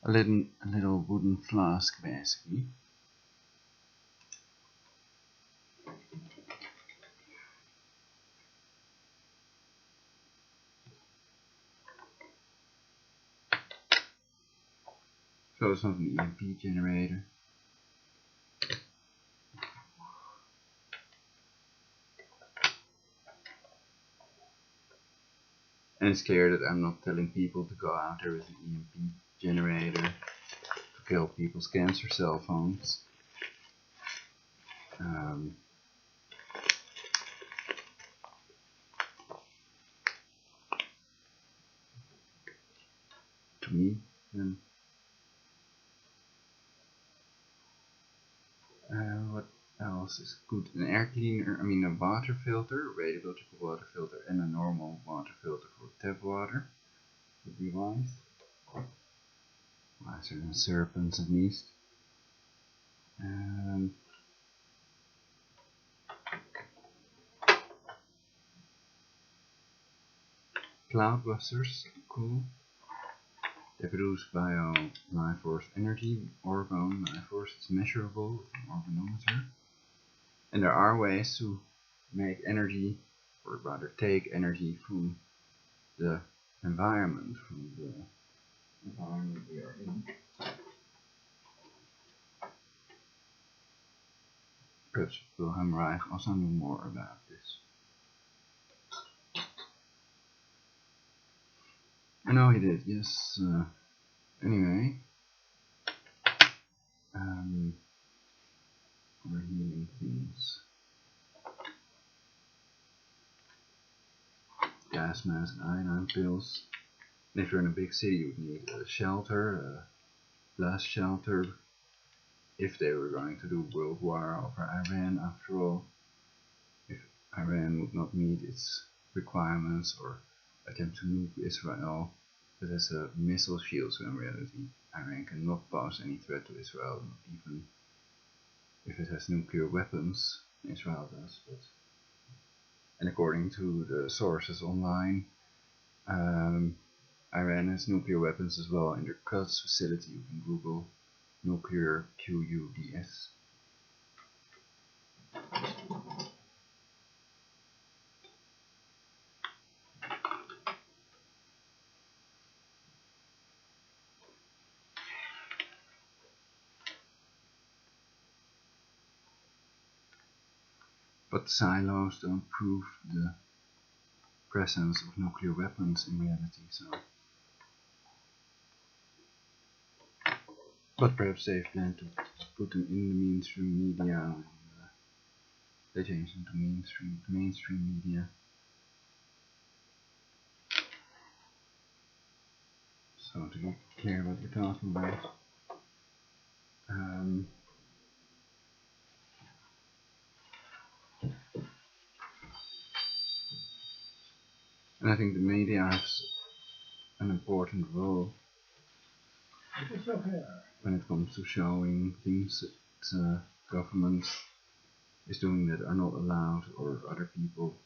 a little wooden flask basically. So it's not an EMP generator. And it's clear that I'm not telling people to go out there with an EMP generator to kill people's cancer cell phones. To me, then. What else is good? An air cleaner, a water filter, a radiological water filter, and a normal water filter for tap water would be wise. Wiser than serpents, at least. Cloudbusters, cool. They produce bio life force energy, orgone life force. It's measurable with an organometer. And there are ways to make energy, or rather take energy from the environment, we are in. Perhaps Wilhelm Reich also knew more about this. I know he did, yes. Anyway, we're healing things. Gas mask, iodine pills. And if you're in a big city, you would need a shelter, a blast shelter. If they were going to do world war over Iran, after all, if Iran would not meet its requirements or attempt to nuke Israel, it has a missile shield, so in reality, Iran cannot pose any threat to Israel, not even if it has nuclear weapons. Israel does, and according to the sources online, Iran has nuclear weapons as well in their Quds facility. You can Google nuclear QUDS. But silos don't prove the presence of nuclear weapons in reality, so. But perhaps they plan to put them in the mainstream media, and they change them to mainstream media. So to get clear what we're talking about. And I think the media has an important role when it comes to showing things that government is doing that are not allowed, or other people,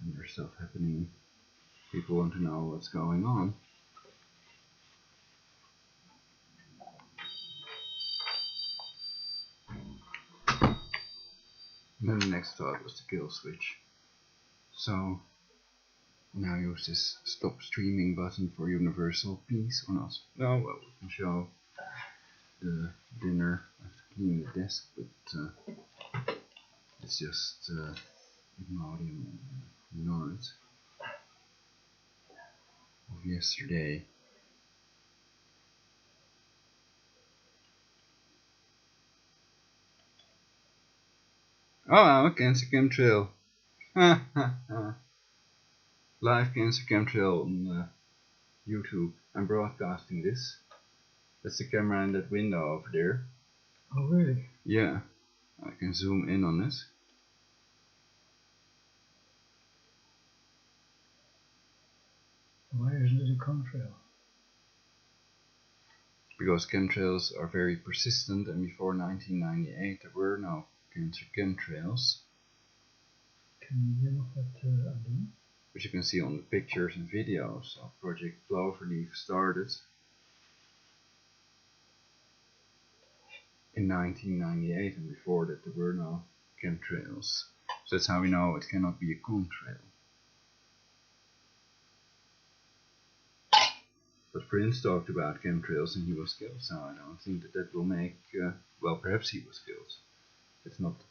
and there's stuff happening. People want to know what's going on. And then the next thought was the kill switch. So now use this stop streaming button for universal peace or not? No, well, we can show the dinner. I have to clean the desk, but it's just ignore it of yesterday. Oh, cancer chemtrail. Live cancer chemtrail on YouTube. I'm broadcasting this. That's the camera in that window over there. Oh, really? Yeah. I can zoom in on this. Why isn't it a contrail? Because chemtrails are very persistent, and before 1998 there were no cancer chemtrails. Can you nog wat aan doen? Which you can see on the pictures and videos. So Project Cloverleaf started in 1998, and before that there were no chemtrails. So that's how we know it cannot be a contrail. But Prince talked about chemtrails and he was killed, so I don't think that that will make, well, perhaps he was killed. It's not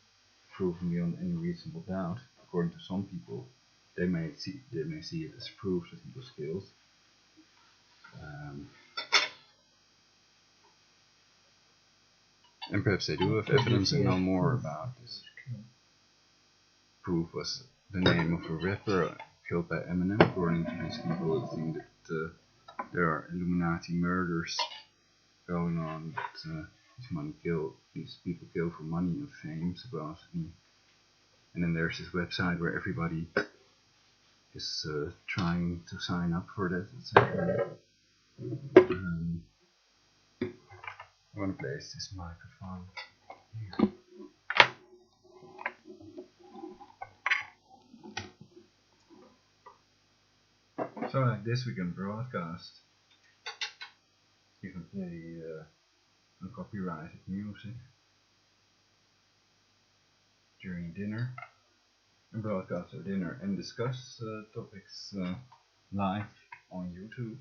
proven beyond any reasonable doubt. According to some people, they may see it as proof that he was killed. And perhaps they do have evidence and know more about this. Proof was the name of a rapper killed by Eminem. According to these people, who think that there are Illuminati murders going on, that these people kill for money and fame, supposedly. And then there's this website where everybody is trying to sign up for that, etc. I want to place this microphone here. So like this we can broadcast, you can play uncopyrighted music during dinner, and broadcast our dinner and discuss topics live on YouTube.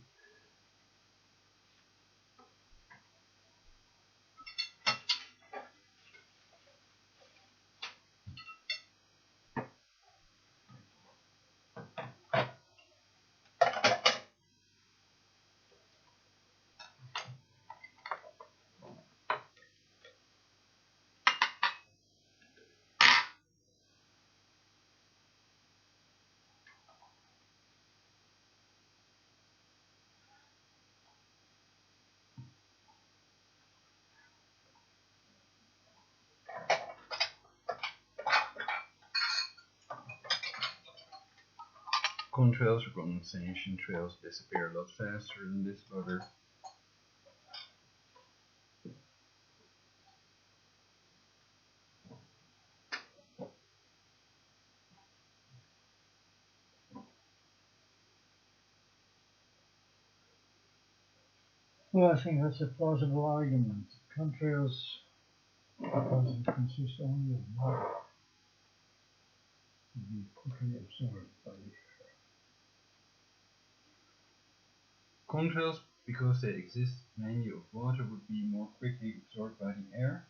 Contrails or condensation trails disappear a lot faster than this other. Well, I think that's a plausible argument. Contrails, because it consists only of matter, to be quickly absorbed by the air. Contrails, because they exist mainly of water, would be more quickly absorbed by the air.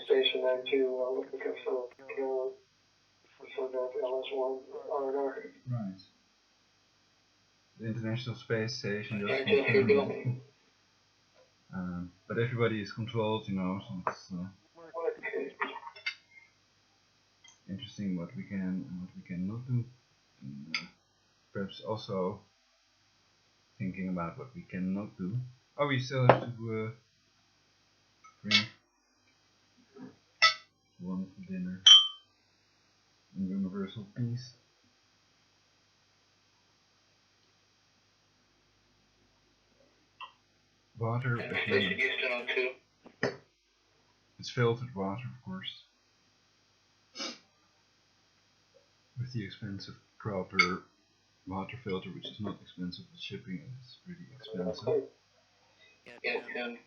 Station 92, looking for that LS1 RNR. Right. The International Space Station just confirmed. But everybody is controlled, you know, so it's interesting what we can and what we cannot do. And perhaps also thinking about what we cannot do. Oh, we still have to drink wonderful dinner in universal peace. Water, it's filtered water, of course, with the expensive proper water filter, which is not expensive, but shipping is pretty expensive. Yeah, Tim.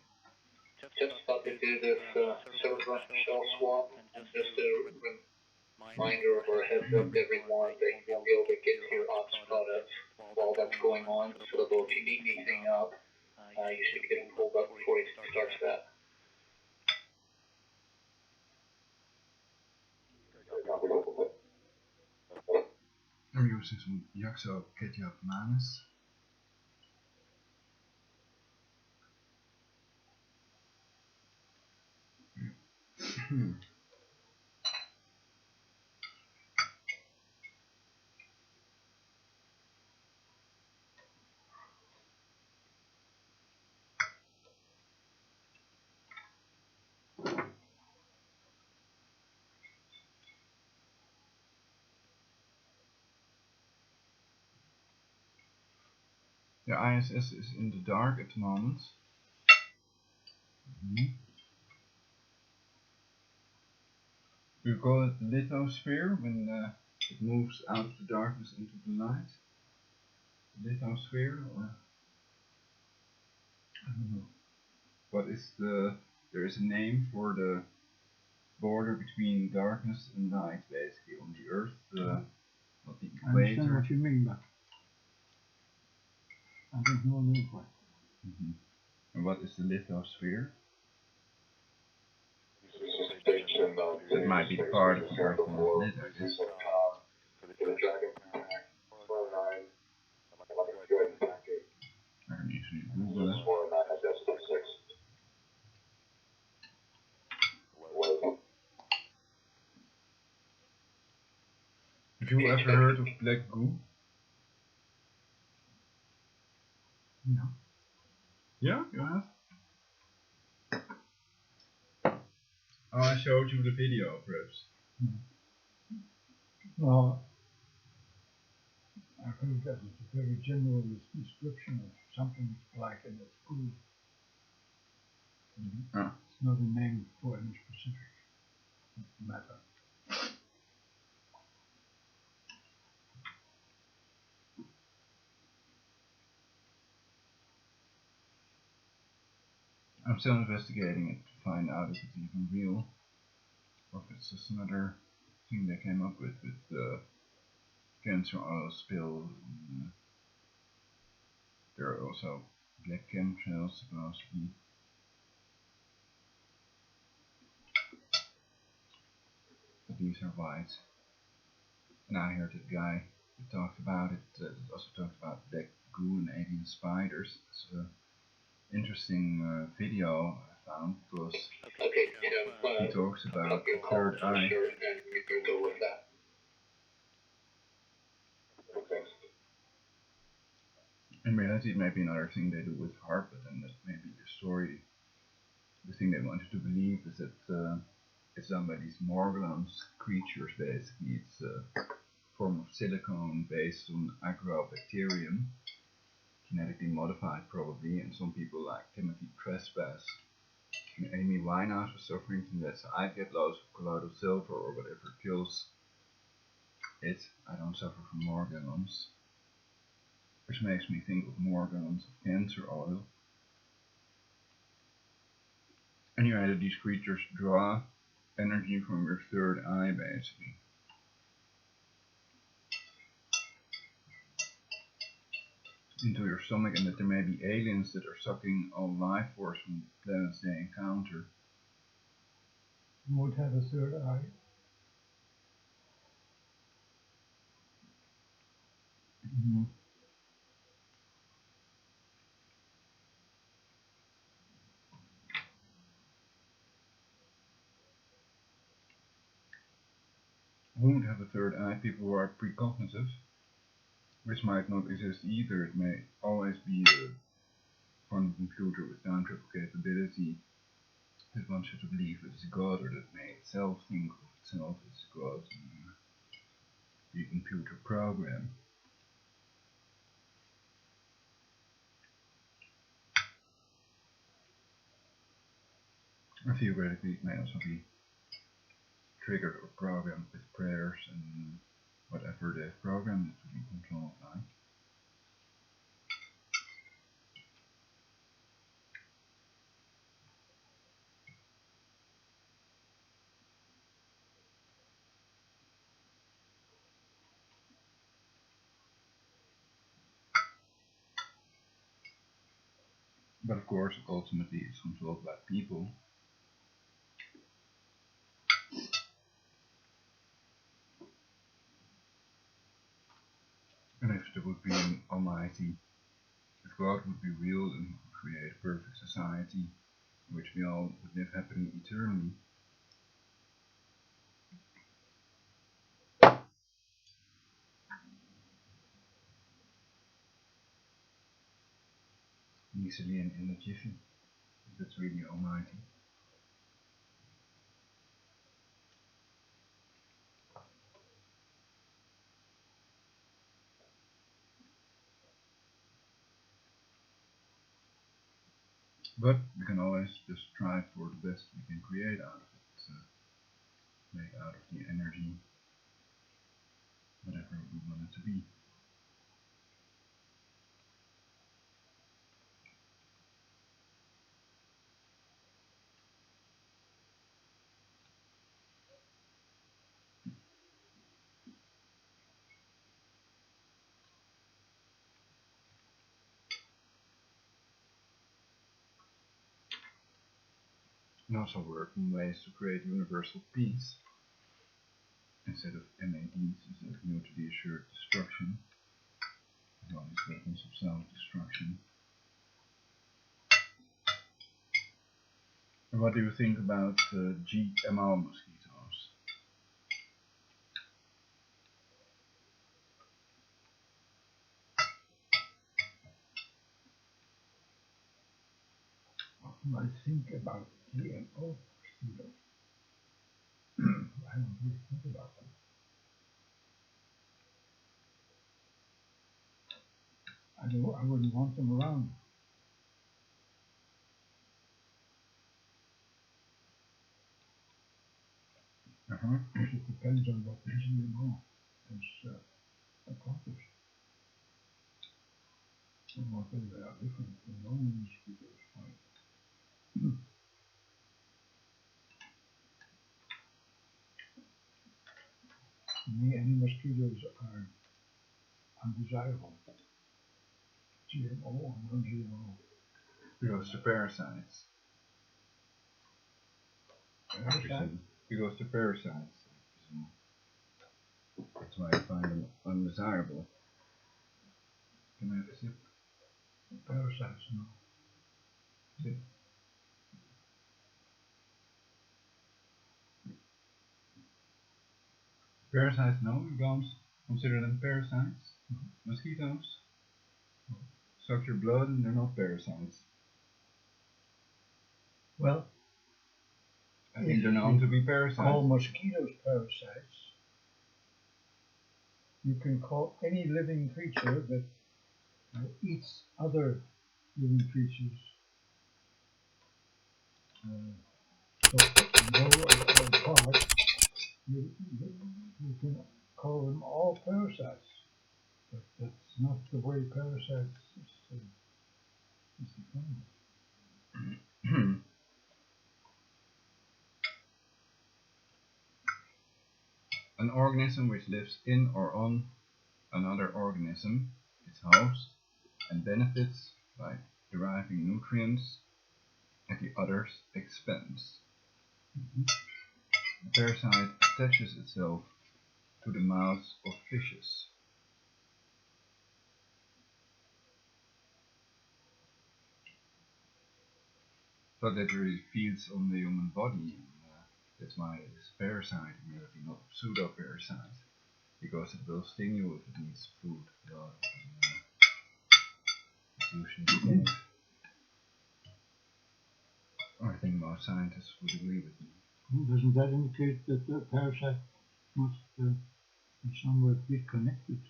Just about to do this server shell swap, and just a reminder or a heads up to everyone that you won't be able to get to your ops products while that's going on. So if you need anything up, you should get them pulled up before he starts that. I'm using some Yaxo Ketchup Manus. The ISS is in the dark at the moment. We call it the lithosphere when it moves out of the darkness into the light. Lithosphere, or I don't know. what is the, there is a name for the border between darkness and light, basically, on the Earth, not the I understand equator. what you mean, but I don't know the name for it. Mm-hmm. And what is the lithosphere? It might be the part of the Earth that is lit, I guess. I can easily Google it. Have you ever heard of black goo? No. Yeah, you have? Oh, I showed you the video, perhaps. Well, I heard that it's a very general description of something like in the school. Ah. It's not a name for any specific matter. I'm still investigating it to find out if it's even real, or if it's just another thing they came up with cancer oil spill. There are also black chemtrails supposedly. But these are white. And I heard that guy who talked about it, also talked about black goo and alien spiders. It's an interesting video I found, because he talks about the third eye. In reality, it might be another thing they do with HAARP, but then that may be the story. The thing they wanted to believe is that it's done by these Morgellons creatures, basically. It's a form of silicone based on agrobacterium, genetically modified probably, and some people like Timothy Trespass and Amy Winehouse are suffering from that, so I get loads of colloidal silver or whatever kills it. I don't suffer from Morgellons, which makes me think of Morgellons of cancer oil. Anyway, these creatures draw energy from your third eye, basically. Into your stomach, and that there may be aliens that are sucking all life force from planets they encounter. You would have a third eye. Mm-hmm. Who would have a third eye? People who are precognitive, which might not exist either. It may always be a quantum computer with time travel capability that wants you to believe it's God, or that may itself think of itself as God, the computer program. Or theoretically, it may also be triggered or programmed with prayers and whatever they've programmed it to be controlled by. But of course, ultimately, it's controlled by people. And if there would be an almighty, if God would be real, then he would create a perfect society in which we all would live happily eternally. Easily and in a jiffy, if that's really almighty. But we can always just strive for the best we can create out of it, make out of the energy whatever we want it to be. And also work on ways to create universal peace instead of MADs, instead of mutually assured destruction, with all these weapons of self-destruction. And what do you think about GMO mosquitoes? What do I think about GMO mosquitoes? I don't really think about them. I wouldn't want them around. It depends on what the GMO has accomplished. And what they are different from normal mosquitoes. To me, any mosquitoes are undesirable. GMO or non-GMO. Because the parasites. Parasites? Because the parasites. That's why I find them undesirable. Can I have a sip? Parasites, no. Sip. Parasites, no? You don't consider them parasites? Mosquitoes? Suck your blood and they're not parasites. Well, I think they're known to be parasites. Call mosquitoes parasites. You can call any living creature that eats other living creatures. So, or part, you can call them all parasites. But that's not the way parasites is defined. An organism which lives in or on another organism, its host, and benefits by deriving nutrients at the other's expense. A parasite attaches itself to the mouths of fishes. But that really feeds on the human body. That's why it's parasite immunity, not pseudo-parasite. Because it will sting you if it needs food. Usually I think most scientists would agree with me. Doesn't that indicate that the parasite must in some way be connected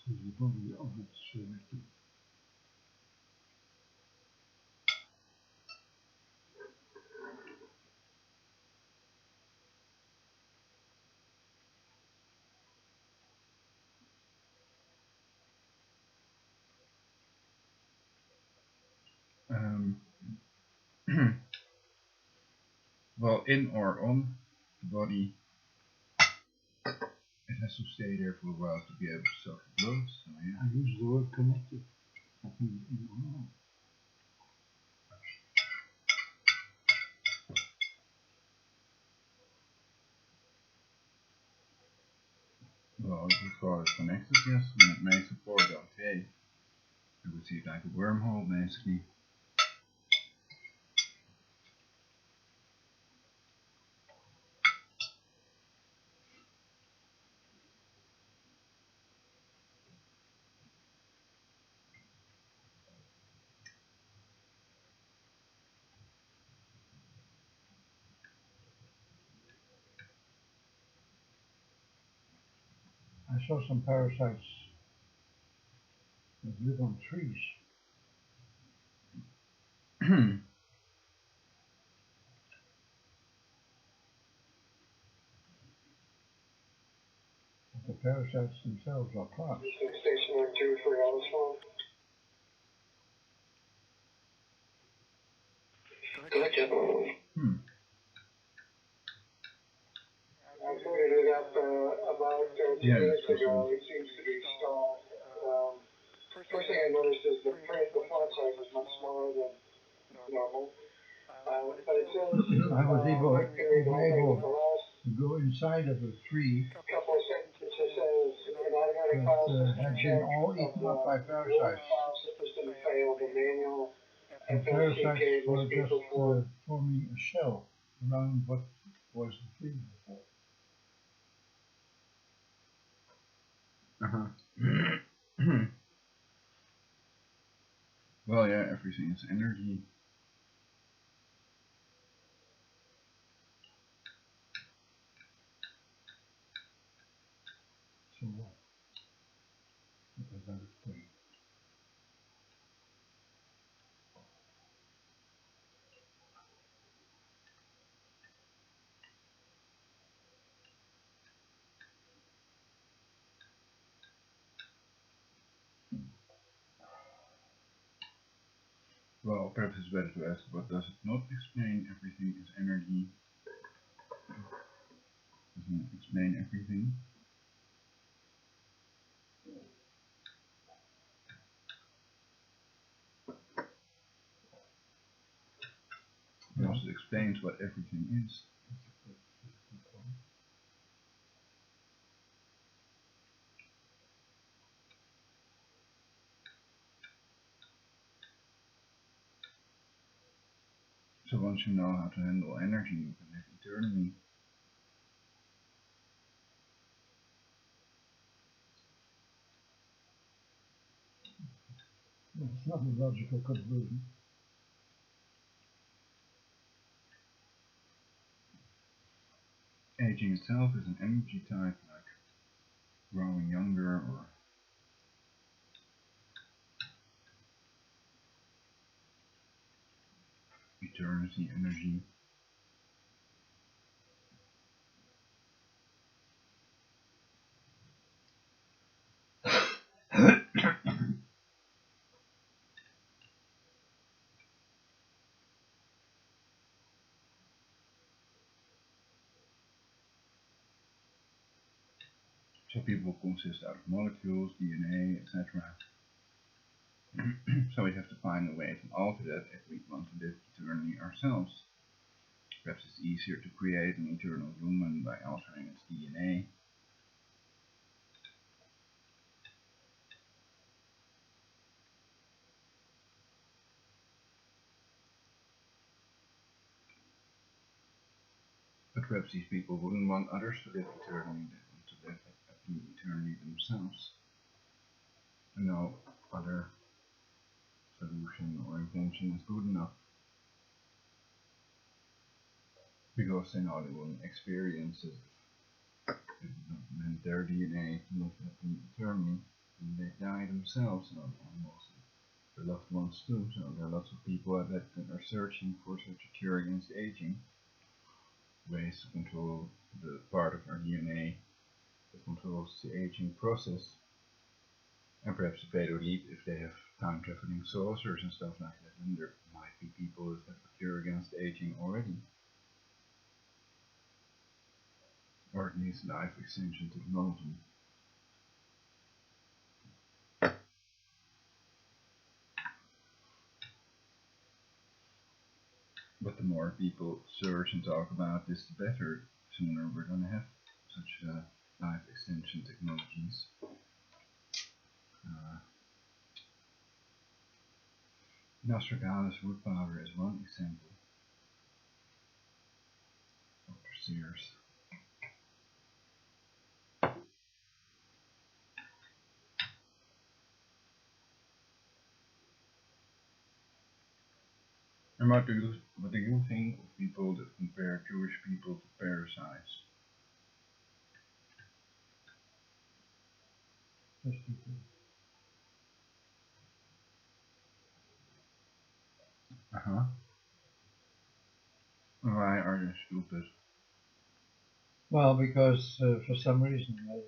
to the body of its victim? Well, in or on the body, it has to stay there for a while to be able to suck the blood. So yeah. I use the word connected. Well, as far as connected, yes, when it makes a port okay. You would see it like a wormhole, basically. I saw some parasites that live on trees. But the parasites themselves are plants. Station 1-2 for Alice phone. Go ahead, Jeff. I put it up about 2 minutes ago. It seems to be stalled. First thing I noticed is the font size is much smaller than normal. But it says, I was able period, the last to go inside of a tree couple of sentences it says, an automatic file that system had check been all of eaten the up by work parasites. file system failed, the manual And FLCK parasites were must be just performed. forming a shell around what was the tree before. Well, yeah, everything is energy. So what? Because I was free. Well, perhaps it's better to ask, but does it not explain everything is energy? Doesn't it explain everything? Because it explains what everything is. So once you know how to handle energy, you can live eternally. It's not a logical conclusion. Aging itself is an energy type, like growing younger or eternity energy. So people consist out of molecules, DNA, etc. So we have to find a way to alter that if we want to live eternally ourselves. Perhaps it's easier to create an eternal human by altering its DNA. But perhaps these people wouldn't want others to live eternally, they want to live eternally themselves. And no other solution or invention is good enough. Because they know they wouldn't experience it. It meant their DNA to live happily eternally, and they die themselves, and almost their loved ones too. So there are lots of people that are searching for such a cure against aging. Ways to control the part of our DNA that controls the aging process. And perhaps the Paleolith, leap if they have time traveling saucers and stuff like that, then there might be people that have a cure against aging already. Or at least life extension technology. But the more people search and talk about this, the better. Sooner we're going to have such life extension technologies. Nostradamus wood powder is one example. Dr. Sears. And what do you think of people that compare Jewish people to parasites? Why are they stupid? Well, because for some reason they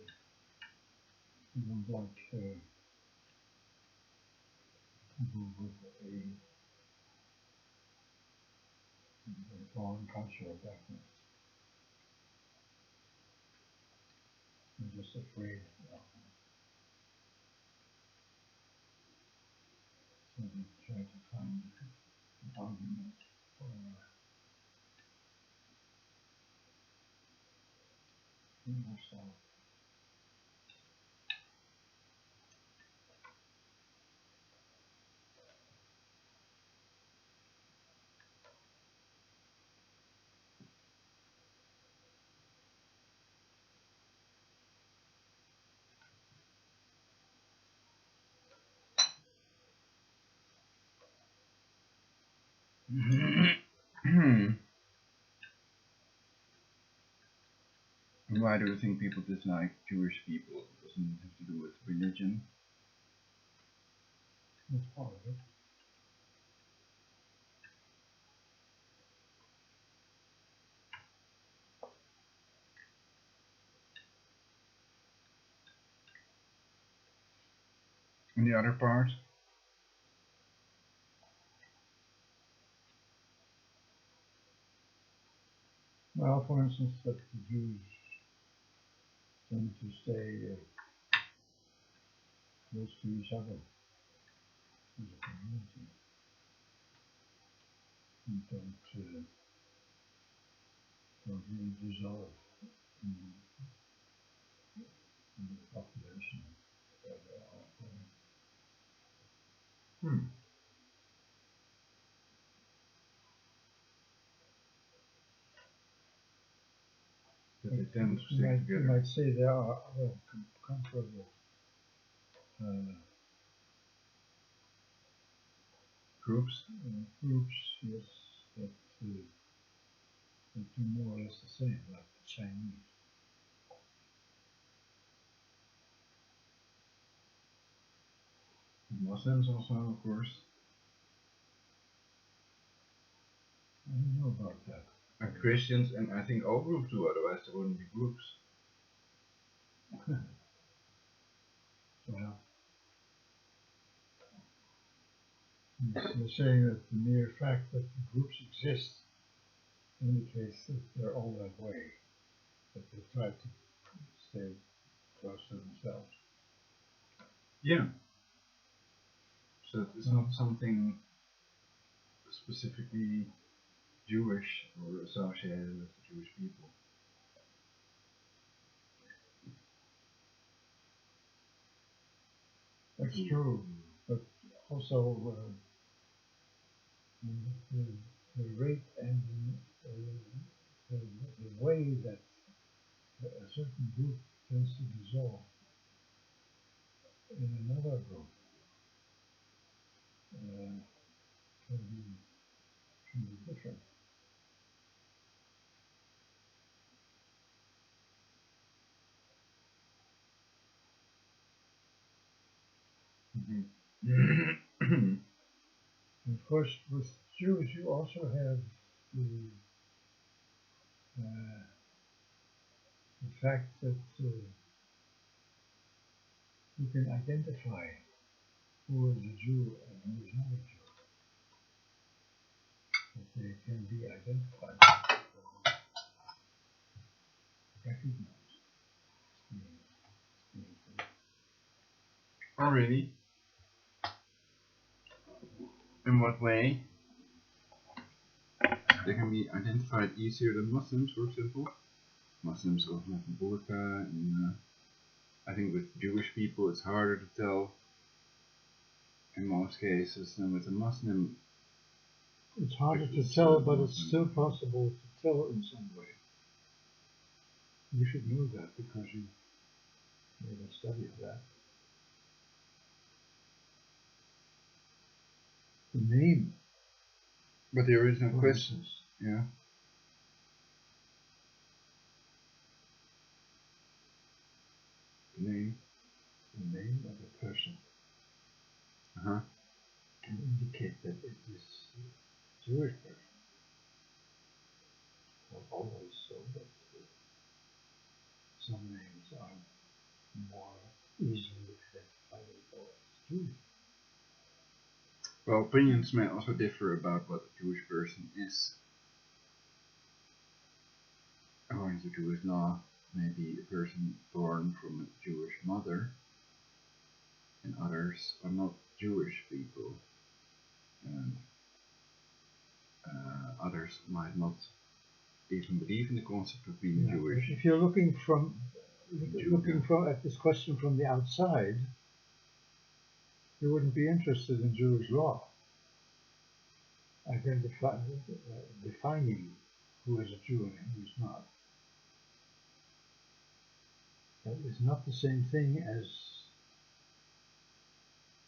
don't like people with a foreign cultural background. They're just afraid of them. So they try to find an argument Why do you think people dislike Jewish people? Doesn't it have to do with religion? That's part of it. And the other part? Well, for instance, that the Jews tend to stay close to each other as a community and don't really dissolve in the population where they are going. That they tend to You stick might, you together. might say there are other comparable Groups? groups, yes, that do more or less the same, like the Chinese. Muslims also, of course. I don't know about that. And Christians, and I think all groups do, otherwise there wouldn't be groups. Well, you're saying that the mere fact that the groups exist indicates that they're all that way, that they try to stay close to themselves. Yeah. So it's not something specifically Jewish or associated with the Jewish people. That's true, but also the rate and the way that a certain group tends to dissolve in another group can be different. Mm-hmm. And of course, with Jews, you also have the fact that you can identify who is a Jew and who is not a Jew. That they can be identified, recognized. Oh, really? In what way? They can be identified easier than Muslims, for example. Muslims often have a burqa, and I think with Jewish people it's harder to tell in most cases than with a Muslim. It's harder to tell, but it's still possible to tell in some way. You should know that because you made a study of that. The name. But the original question, yeah. The name of a person can indicate that it is a Jewish person. Not always so, but some names are more easily identifiable as Jewish. Well, opinions may also differ about what a Jewish person is. According to Jewish law, maybe a person born from a Jewish mother, and others are not Jewish people. And others might not even believe in the concept of being Yeah, Jewish. but if you're looking Judah. at this question from the outside, you wouldn't be interested in Jewish law. Defining who is a Jew and who is not. That is not the same thing as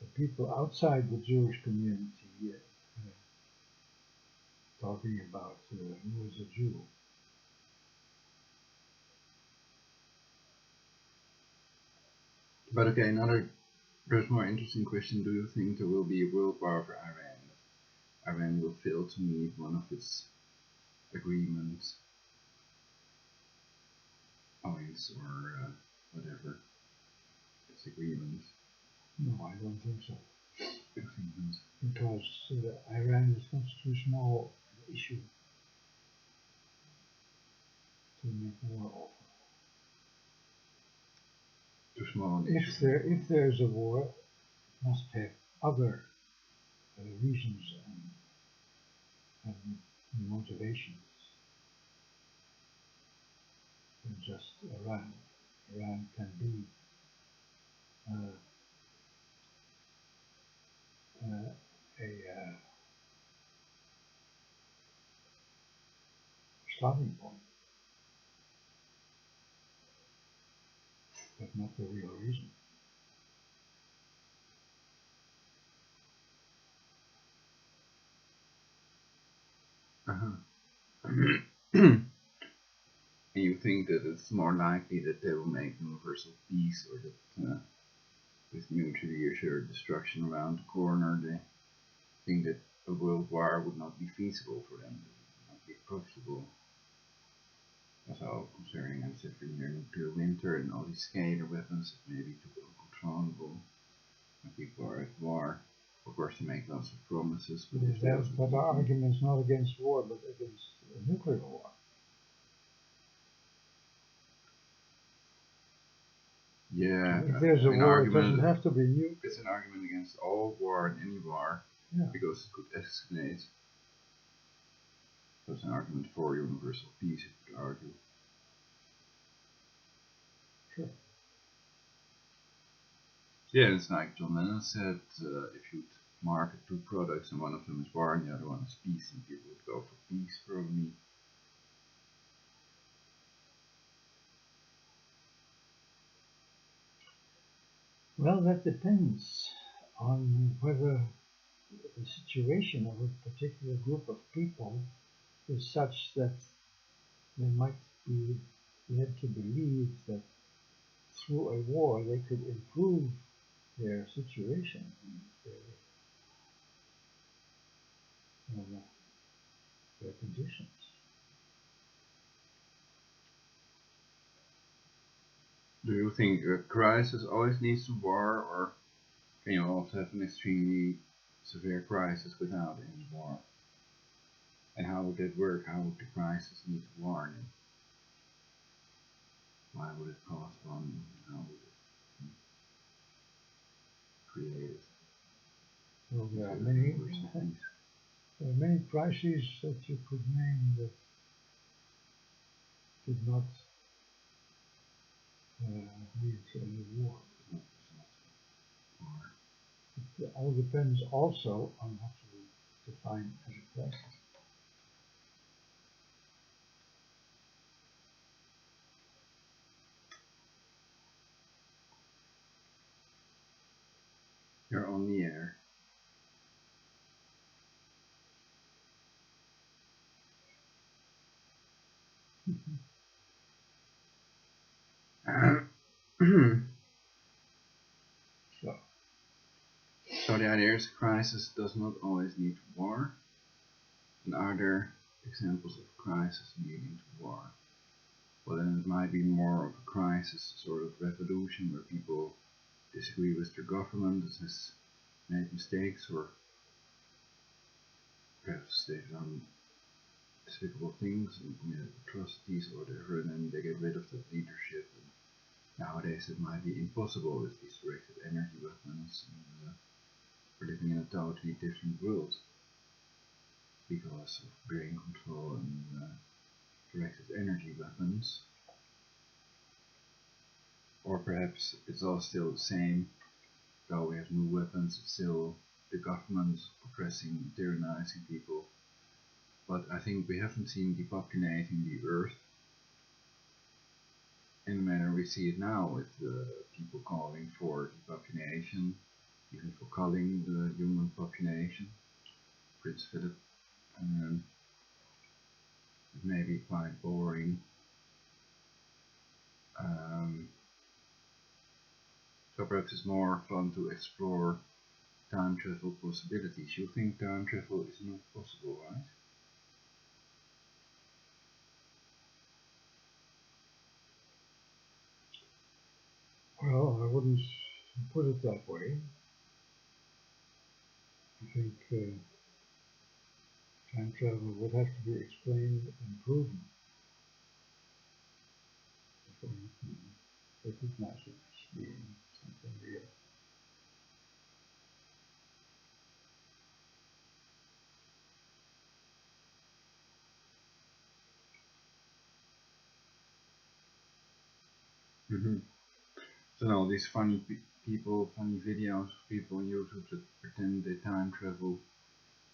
the people outside the Jewish community talking about who is a Jew. But okay, another perhaps more interesting question: do you think there will be a world war over Iran? That Iran will fail to meet one of its agreements, points, or whatever its agreements? No, I don't think so. Agreements. Because Iran is not too small an issue to make war over. Too small an If issue. there is a war, it must have other reasons and motivations than just Iran. Iran can be a starting point, but not the real reason. And you think that it's more likely that they will make universal peace, or that with mutually assured destruction around the corner, they think that a world war would not be feasible for them, it would not be profitable. Also concerning, I said, for near nuclear winter and all these scalar weapons that may be too uncontrollable when people are at war. Of course, they make lots of promises, but if That argument is not against war, but against nuclear war. Yeah, if there's a war, it doesn't have to be nuclear. It's an argument against all war and any war, because it could escalate. So it's an argument for universal peace, you could argue. Sure. Yeah, it's like John Lennon said, if you'd market two products and one of them is war and the other one is peace, then people would go for peace, probably. Well, that depends on whether the situation of a particular group of people is such that they might be led to believe that through a war they could improve their situation, their conditions. Do you think a crisis always needs a war, or can you also have an extremely severe crisis without any war? And how would that work? How would the crisis need a war then? Why would it cause one? How would it create it? Well, there are many crises that you could name that did not lead to any war. It all depends also on what you define as a crisis. You're on the air. So the idea is crisis does not always need war. And are there examples of crisis leading to war? Well, then it might be more of a crisis, sort of revolution, where people disagree with their government that has made mistakes, or perhaps they've done despicable things and committed atrocities or whatever, and then they get rid of that leadership. And nowadays it might be impossible with these directed energy weapons, and we're living in a totally different world. because of brain control and directed energy weapons. Or perhaps it's all still the same, though we have new weapons, it's still the government oppressing, tyrannizing people. But I think we haven't seen depopulating the earth in the manner we see it now, with people calling for depopulation, even for culling the human population. Prince Philip, and it may be quite boring. So perhaps it's more fun to explore time travel possibilities. You think time travel is not possible, right? Well, I wouldn't put it that way. I think time travel would have to be explained and proven before you can recognize it as being something real. So now these funny people, funny videos of people on YouTube that pretend they time travel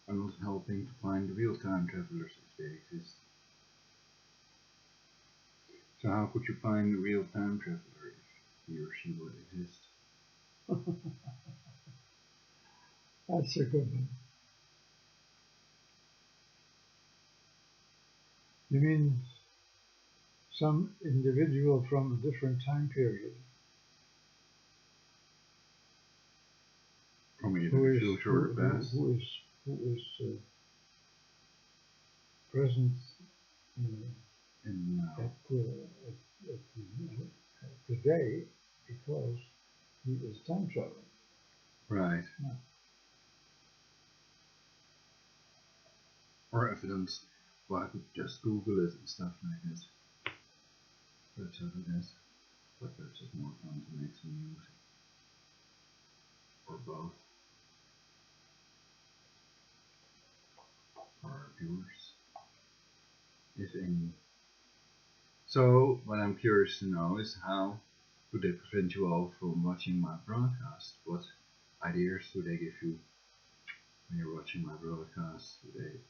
are not helping to find the real time travelers if they exist. So how could you find the real time traveler if he or she would exist? That's a good one. You mean some individual from a different time period From either the future or the past? who is present at today because he is time traveling. Right. Yeah. Or evidence. Well, I could just Google it and stuff like this. Perhaps I'll do that. But perhaps it's more fun to make some music. Or both. For our viewers. If any. So, what I'm curious to know is how do they prevent you all from watching my broadcast? What ideas do they give you when you're watching my broadcast? Do they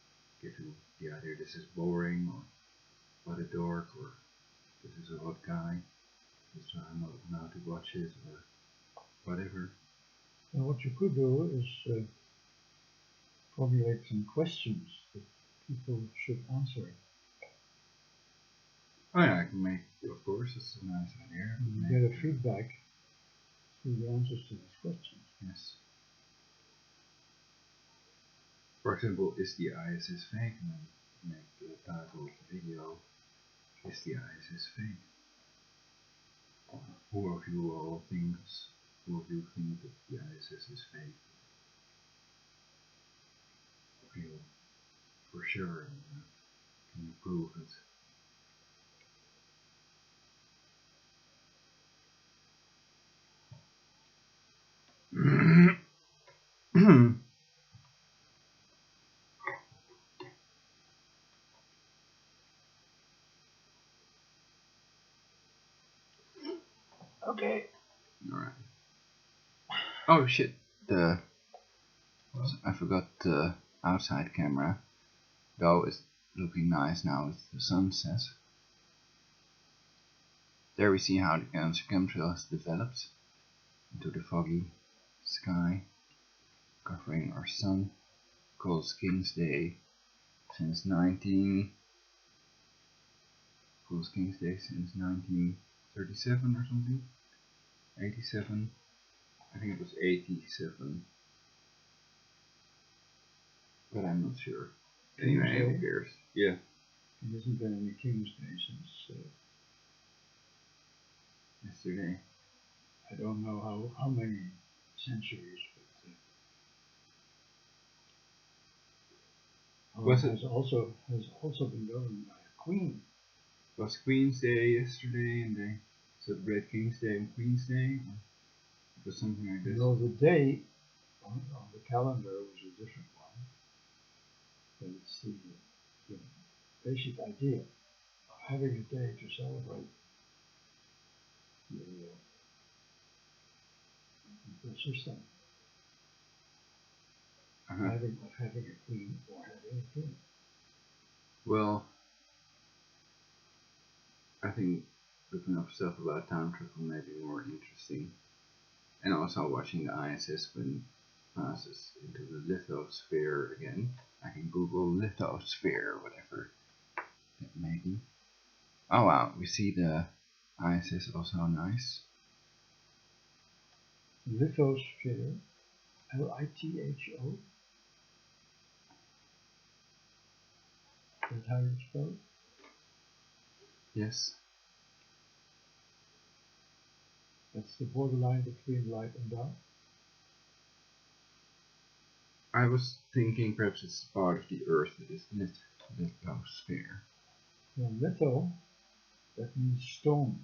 give you the idea this is boring, or what a dork, or this is a hot guy, so I'm not allowed to watch it, or whatever? And what you could do is formulate some questions that people should answer. Oh yeah, I can make, of course, it's a nice idea. And get a feedback through the answers to these questions. Yes. For example, is the ISS fake? And then make the title of the video, is the ISS fake? Or who of you think that the ISS is fake? Real, for sure, and can you prove it? Okay. Alright. Oh shit, I forgot the outside camera, though it's looking nice now with the sunset. There we see how the chemtrail has developed into the foggy sky, covering our sun, called King's Day since 1937 or something. 87. I think it was 87. But I'm not sure. Anyway, who cares? Yeah. There hasn't been any King's Day since Yesterday. I don't know how many centuries, but has also been governed by a queen. It was Queen's Day yesterday, and they celebrate King's Day and Queen's Day. It was something like this. No, the day on the calendar was a different one. But it's the basic idea of having a day to celebrate the system. Having a queen or having a king. Well, I think looking up stuff about time travel may be more interesting. And also watching the ISS when it passes into the lithosphere again. I can Google lithosphere, whatever that may be. Oh wow, we see the ISS also nice. Lithosphere, Litho. That's how you spell it? Yes. That's the borderline between light and dark. I was thinking perhaps it's part of the Earth that is lithosphere. Well, litho, that means stones.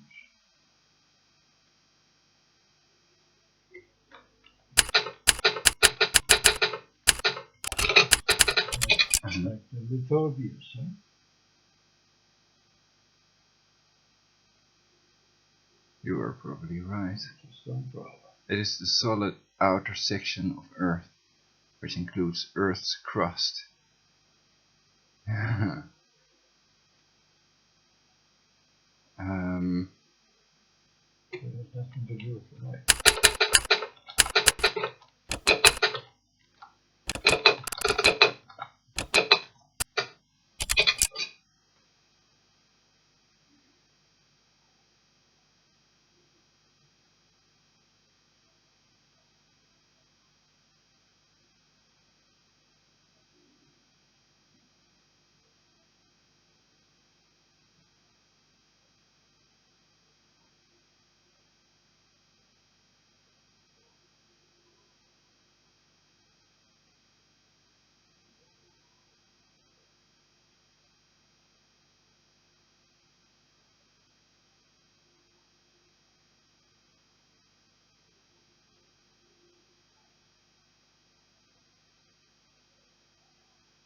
Like the lithobius, huh? You are probably right. It's a stone thrower. It is the solid outer section of Earth, which includes Earth's crust. So it has nothing to do with the light.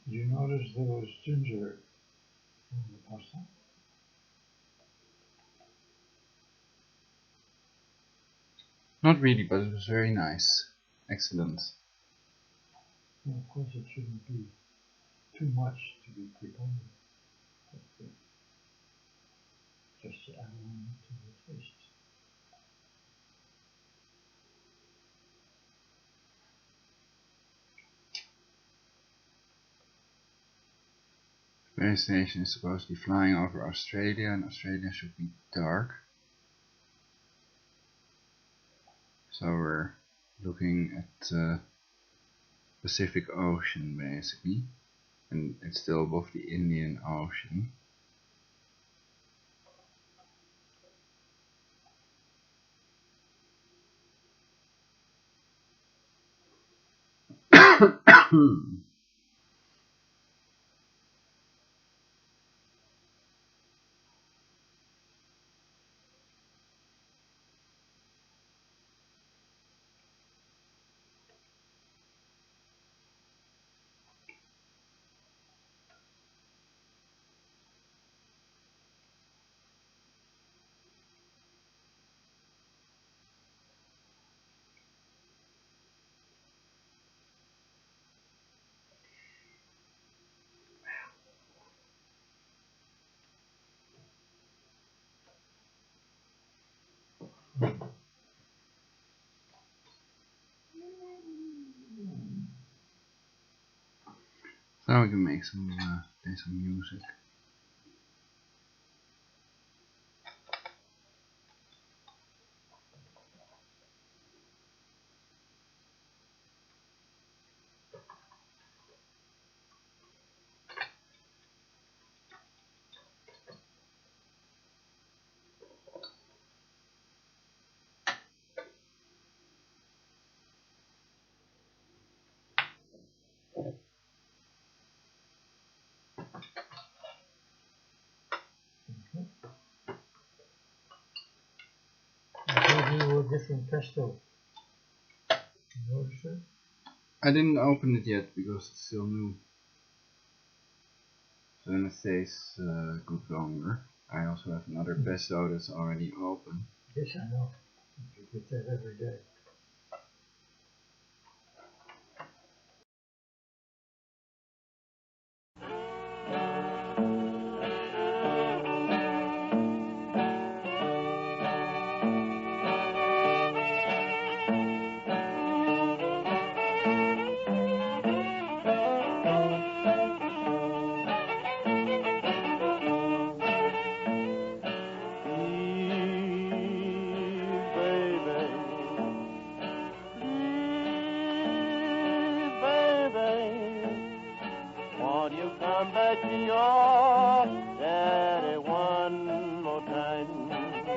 Did you notice there was ginger in the pasta? Not really, but it was very nice. Excellent. Well, of course it shouldn't be too much to be preponderant. But, just to add on to the taste. Space station is supposed to be flying over Australia, and Australia should be dark. So we're looking at the Pacific Ocean basically, and it's still above the Indian Ocean. So we can make play some music. I gave you a different pesto. You notice it? I didn't open it yet because it's still new. So then it stays good longer. I also have another pesto that's already open. Yes, I know. You get that every day.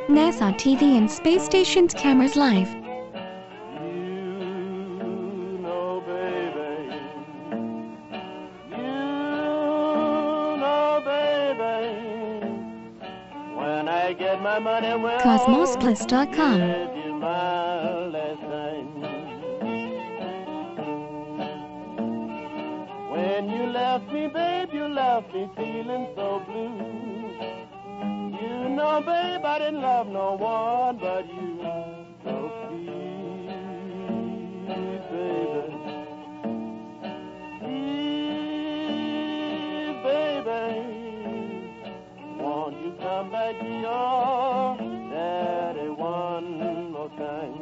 NASA TV and space stations cameras live. Cosmosplus.com. When you left me, babe, you left me feeling so blue. You know, babe, I didn't love no one but you. So please, baby, please, baby, won't you come back to your daddy one more time?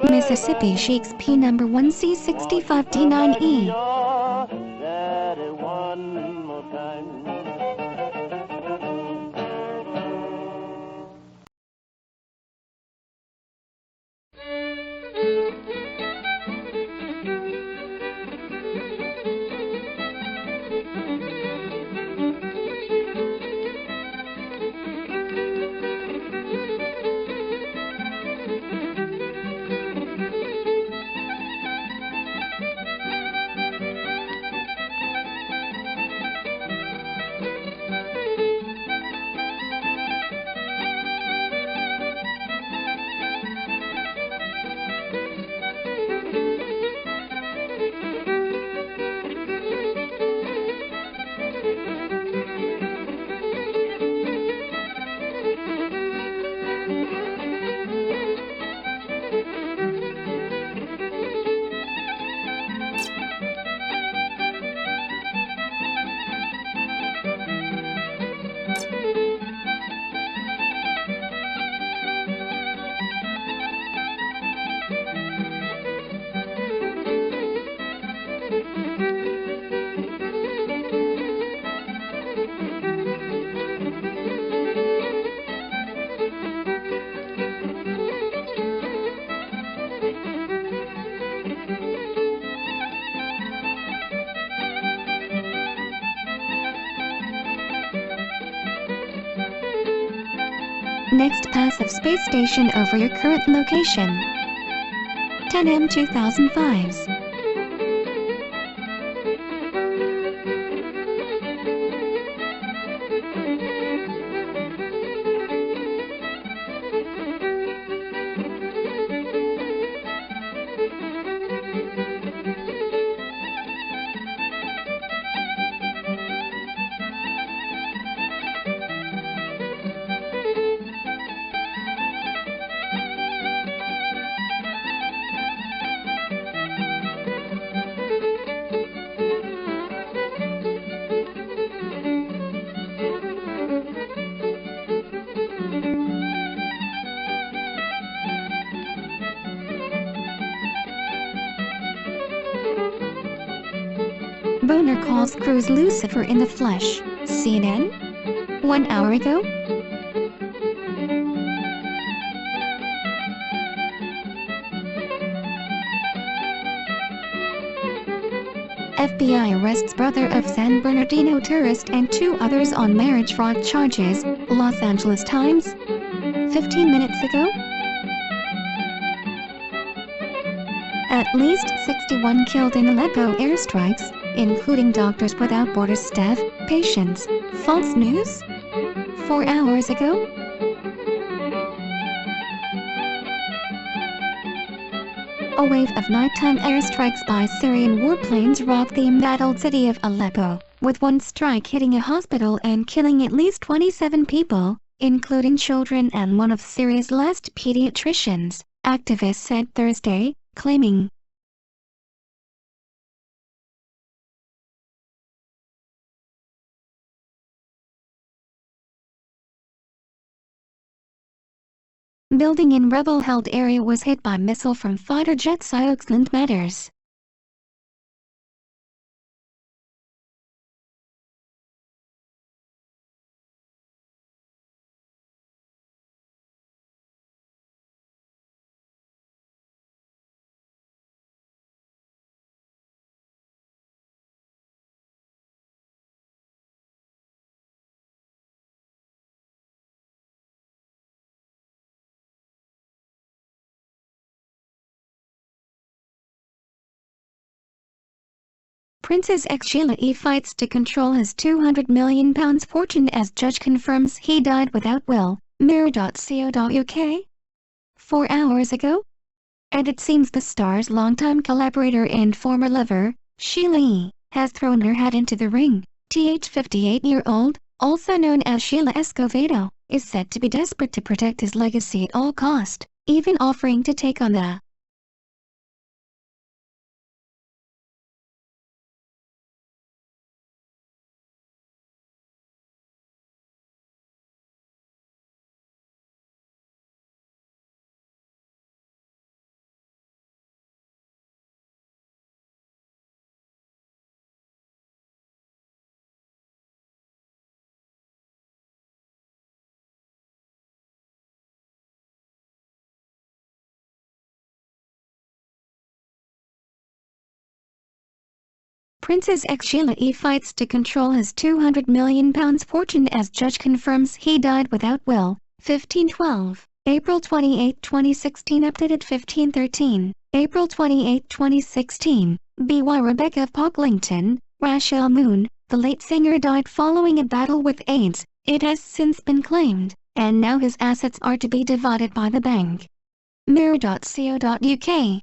Mississippi Sheiks P number 1C65D9E. Next passive space station over your current location. 10M 2005s. Boner calls Cruz Lucifer in the flesh. CNN? 1 hour ago? FBI arrests brother of San Bernardino tourist and 2 others on marriage fraud charges. Los Angeles Times? 15 minutes ago? At least 61 killed in Aleppo airstrikes, including Doctors Without Borders staff, patients. False news? 4 hours ago? A wave of nighttime airstrikes by Syrian warplanes rocked the embattled city of Aleppo, with one strike hitting a hospital and killing at least 27 people, including children and one of Syria's last pediatricians, activists said Thursday, claiming building in rebel-held area was hit by missile from fighter jets. Oakland matters. Princess X Sheila E fights to control his £200 million fortune as judge confirms he died without will. Mirror.co.uk? 4 hours ago? And it seems the star's longtime collaborator and former lover, Sheila E, has thrown her hat into the ring. TH 58-year-old, also known as Sheila Escovedo, is said to be desperate to protect his legacy at all cost, even offering to take on the Princess X Sheila E fights to control his £200 million fortune as judge confirms he died without will. 1512, April 28, 2016. Updated 1513, April 28, 2016. B.Y. Rebecca Pocklington, Rachel Moon, the late singer died following a battle with AIDS. It has since been claimed, and now his assets are to be divided by the bank. Mirror.co.uk.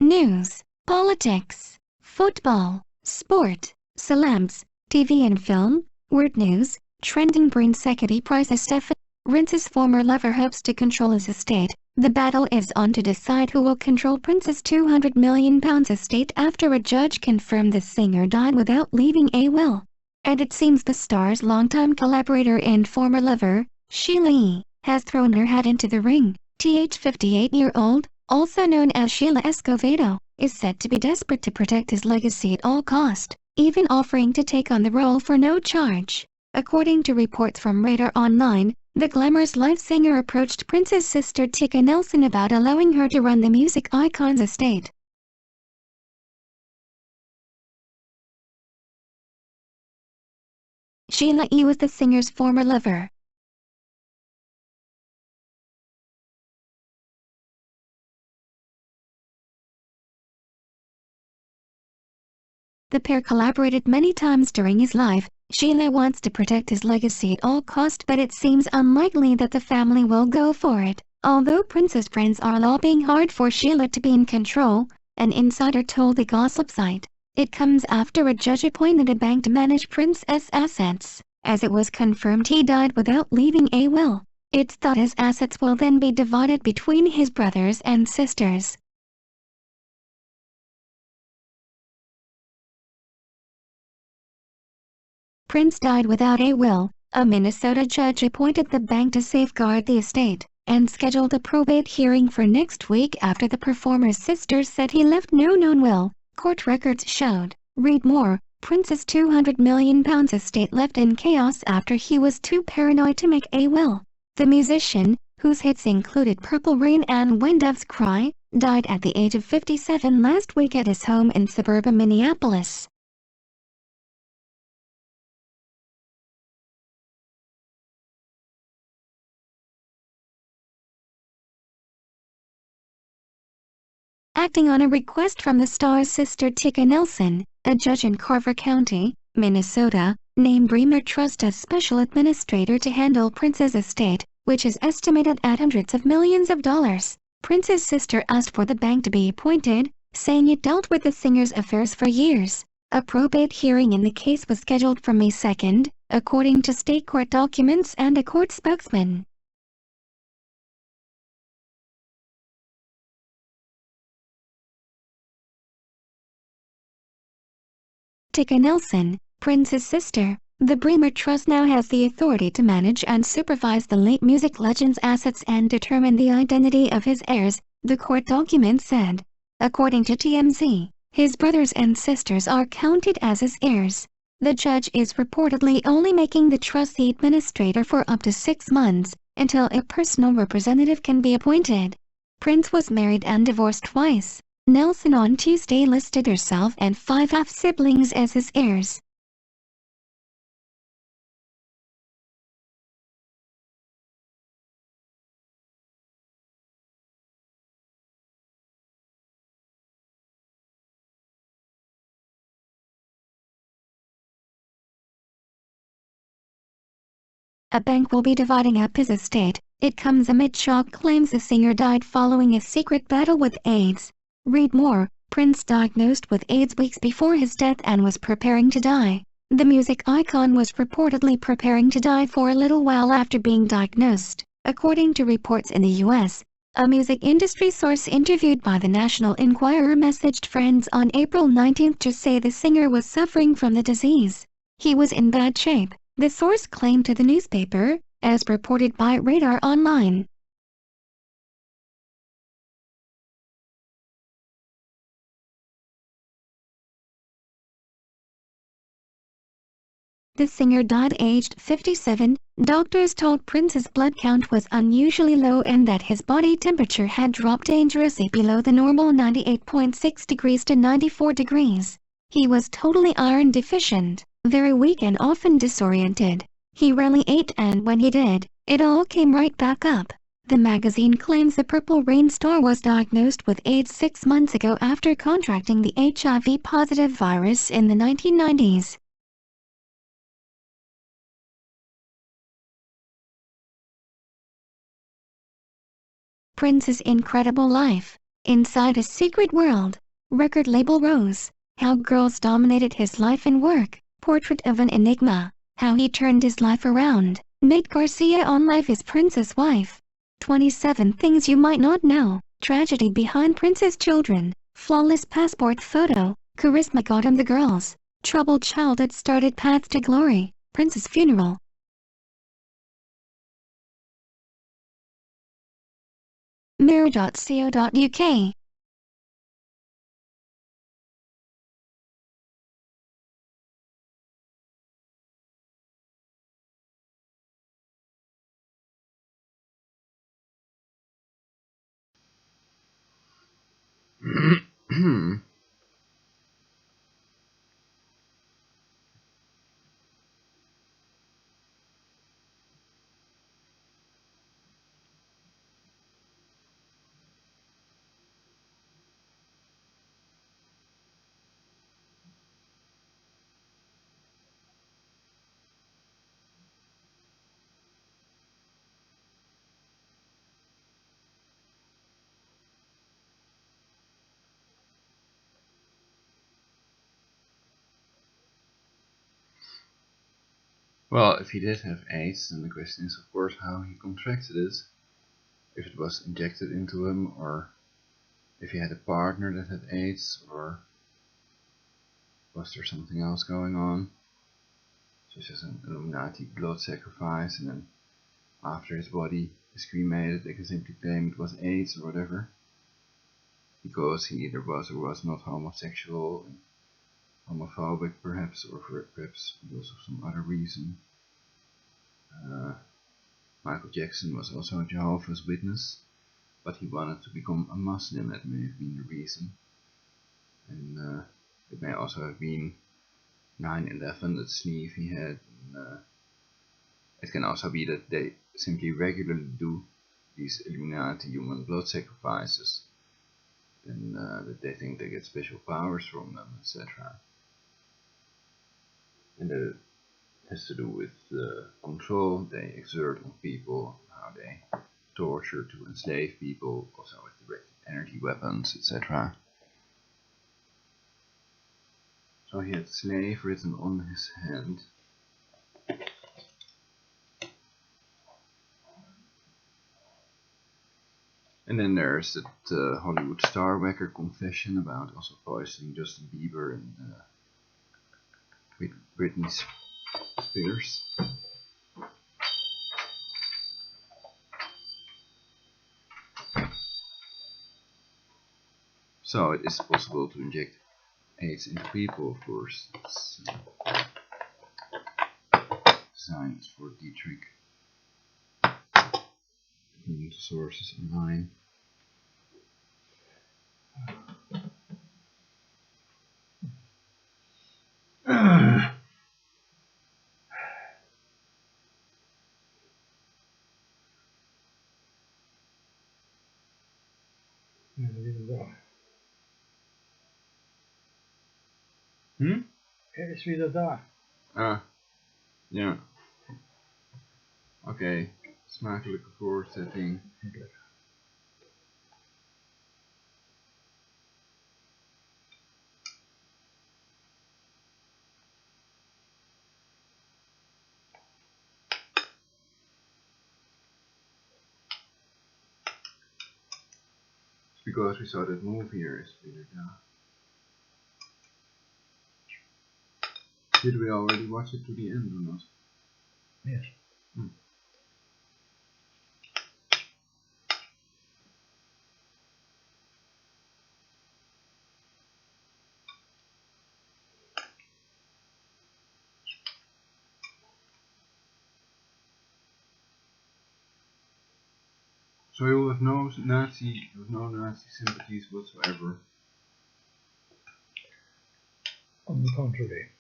News, politics, football, sport, celebs, TV and film, word news, trending brain secretary Princess Stephanie Rince's former lover hopes to control his estate. The battle is on to decide who will control Prince's £200 million estate after a judge confirmed the singer died without leaving a will. And it seems the star's longtime collaborator and former lover, Sheila E, has thrown her hat into the ring. TH 58-year-old, also known as Sheila Escovedo, is said to be desperate to protect his legacy at all cost, even offering to take on the role for no charge. According to reports from Radar Online, the glamorous live singer approached Prince's sister Tika Nelson about allowing her to run the music icon's estate. Sheila E. was the singer's former lover. The pair collaborated many times during his life. Sheila wants to protect his legacy at all costs, but it seems unlikely that the family will go for it. Although Prince's friends are lobbying hard for Sheila to be in control, an insider told the gossip site. It comes after a judge appointed a bank to manage Prince's assets, as it was confirmed he died without leaving a will. It's thought his assets will then be divided between his brothers and sisters. Prince died without a will. A Minnesota judge appointed the bank to safeguard the estate, and scheduled a probate hearing for next week after the performer's sisters said he left no known will, court records showed. Read more. Prince's £200 million estate left in chaos after he was too paranoid to make a will. The musician, whose hits included Purple Rain and When Doves Cry, died at the age of 57 last week at his home in suburban Minneapolis. Acting on a request from the star's sister Tika Nelson, a judge in Carver County, Minnesota, named Bremer Trust as special administrator to handle Prince's estate, which is estimated at hundreds of millions of dollars. Prince's sister asked for the bank to be appointed, saying it dealt with the singer's affairs for years. A probate hearing in the case was scheduled for May 2, according to state court documents and a court spokesman. Tika Nelson, Prince's sister. The Bremer Trust now has the authority to manage and supervise the late music legend's assets and determine the identity of his heirs, the court document said. According to TMZ, his brothers and sisters are counted as his heirs. The judge is reportedly only making the trust the administrator for up to 6 months, until a personal representative can be appointed. Prince was married and divorced twice. Nelson on Tuesday listed herself and 5 half-siblings as his heirs. A bank will be dividing up his estate. It comes amid shock claims the singer died following a secret battle with AIDS. Read more. Prince diagnosed with AIDS weeks before his death and was preparing to die. The music icon was reportedly preparing to die for a little while after being diagnosed, according to reports in the U.S. A music industry source interviewed by the National Enquirer messaged friends on April 19 to say the singer was suffering from the disease. He was in bad shape, the source claimed to the newspaper, as reported by Radar Online. The singer died aged 57. Doctors told Prince's blood count was unusually low and that his body temperature had dropped dangerously below the normal 98.6 degrees to 94 degrees. He was totally iron deficient, very weak and often disoriented. He rarely ate, and when he did, it all came right back up. The magazine claims the Purple Rain star was diagnosed with AIDS 6 months ago after contracting the HIV-positive virus in the 1990s. Prince's incredible life. Inside a secret world. Record label Rose. How girls dominated his life and work. Portrait of an enigma. How he turned his life around. Nate Garcia on Life is Prince's wife. 27 things you might not know. Tragedy behind Prince's children. Flawless passport photo. Charisma got him the girls. Troubled childhood started path to glory. Prince's funeral. Mirror.co.uk Well, if he did have AIDS, then the question is, of course, how he contracted it. If it was injected into him, or if he had a partner that had AIDS, or was there something else going on, such as an Illuminati blood sacrifice, and then after his body is cremated, they can simply claim it was AIDS or whatever, because he either was or was not homosexual, and homophobic perhaps, or perhaps because of some other reason. Michael Jackson was also a Jehovah's Witness, but he wanted to become a Muslim. That may have been the reason. And it may also have been 9/11, that sneeze he had. It can also be that they simply regularly do these Illuminati human blood sacrifices, and that they think they get special powers from them, etc. And that it has to do with the control they exert on people, how they torture to enslave people, also with directed energy weapons, etc. So he had slave written on his hand. And then there's that Hollywood star whacker confession about also poisoning Justin Bieber and Britney Spears. So it is possible to inject AIDS into people, of course. It's designed for Dietrich. The sources online. Er is wieder da. Ja. Oké, smakelijke voorzetting. It's because we saw that movie here, is wieder da. Did we already watch it to the end or not? Yes. So you have no Nazi sympathies whatsoever. On the contrary.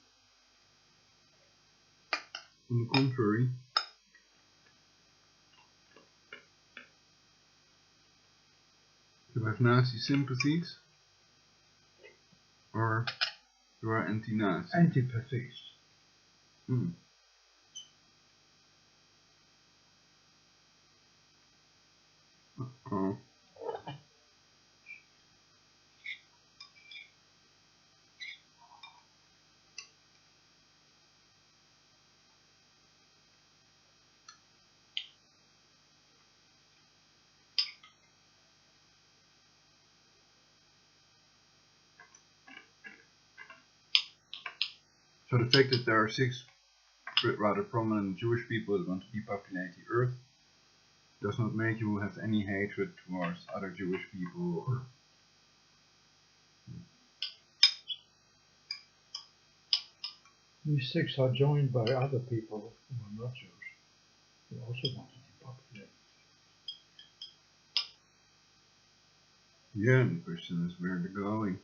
On the contrary. You have Nazi sympathies? Or you are anti-Nazi? Antipathies. Oh. So the fact that there are 6 rather prominent Jewish people that want to depopulate the earth does not make you have any hatred towards other Jewish people, or These 6 are joined by other people who are not Jews, who also want to depopulate. yeah, the question is where they're going.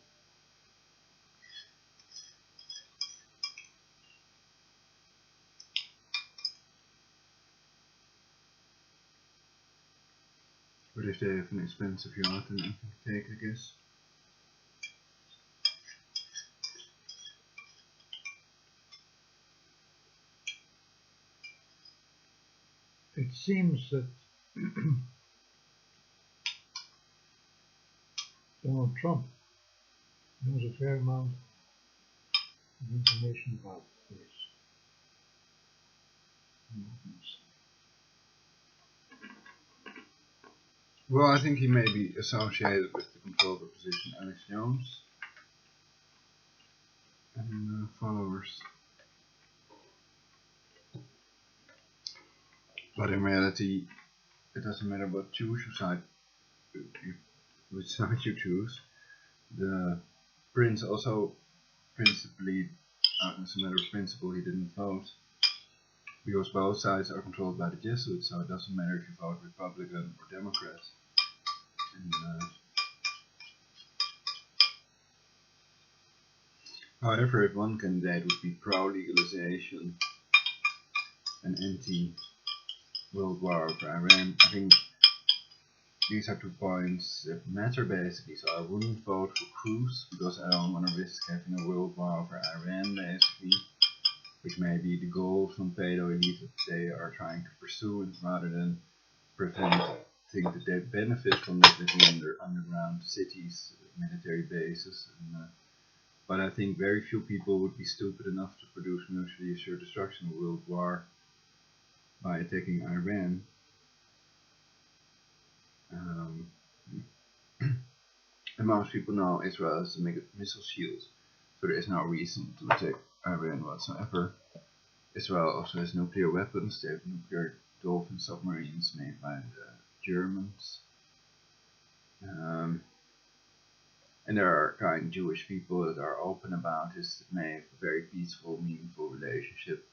But if they have an expensive yacht, then they can take, I guess. It seems that Donald Trump knows a fair amount of information about this. Well, I think he may be associated with the controlled opposition Alex Jones and followers. But in reality, it doesn't matter what which side you choose. The prince also principally, as a matter of principle, he didn't vote because both sides are controlled by the Jesuits, so it doesn't matter if you vote Republican or Democrat. And, however, if one candidate would be pro-legalization and anti-World War over Iran, I think these are 2 points that matter basically. So I wouldn't vote for Cruz because I don't want to risk having a World War over Iran basically, which may be the goal from pedo elite that they are trying to pursue, and rather than think that they benefit from living in their underground cities, military bases. But I think very few people would be stupid enough to produce mutually assured destruction of World War by attacking Iran. And most people know Israel has a missile shield, so there is no reason to attack Iran whatsoever. Israel also has nuclear weapons. They have nuclear Dolphin submarines made by the Germans. And there are kind Jewish people that are open about this, that may have a very peaceful, meaningful relationship,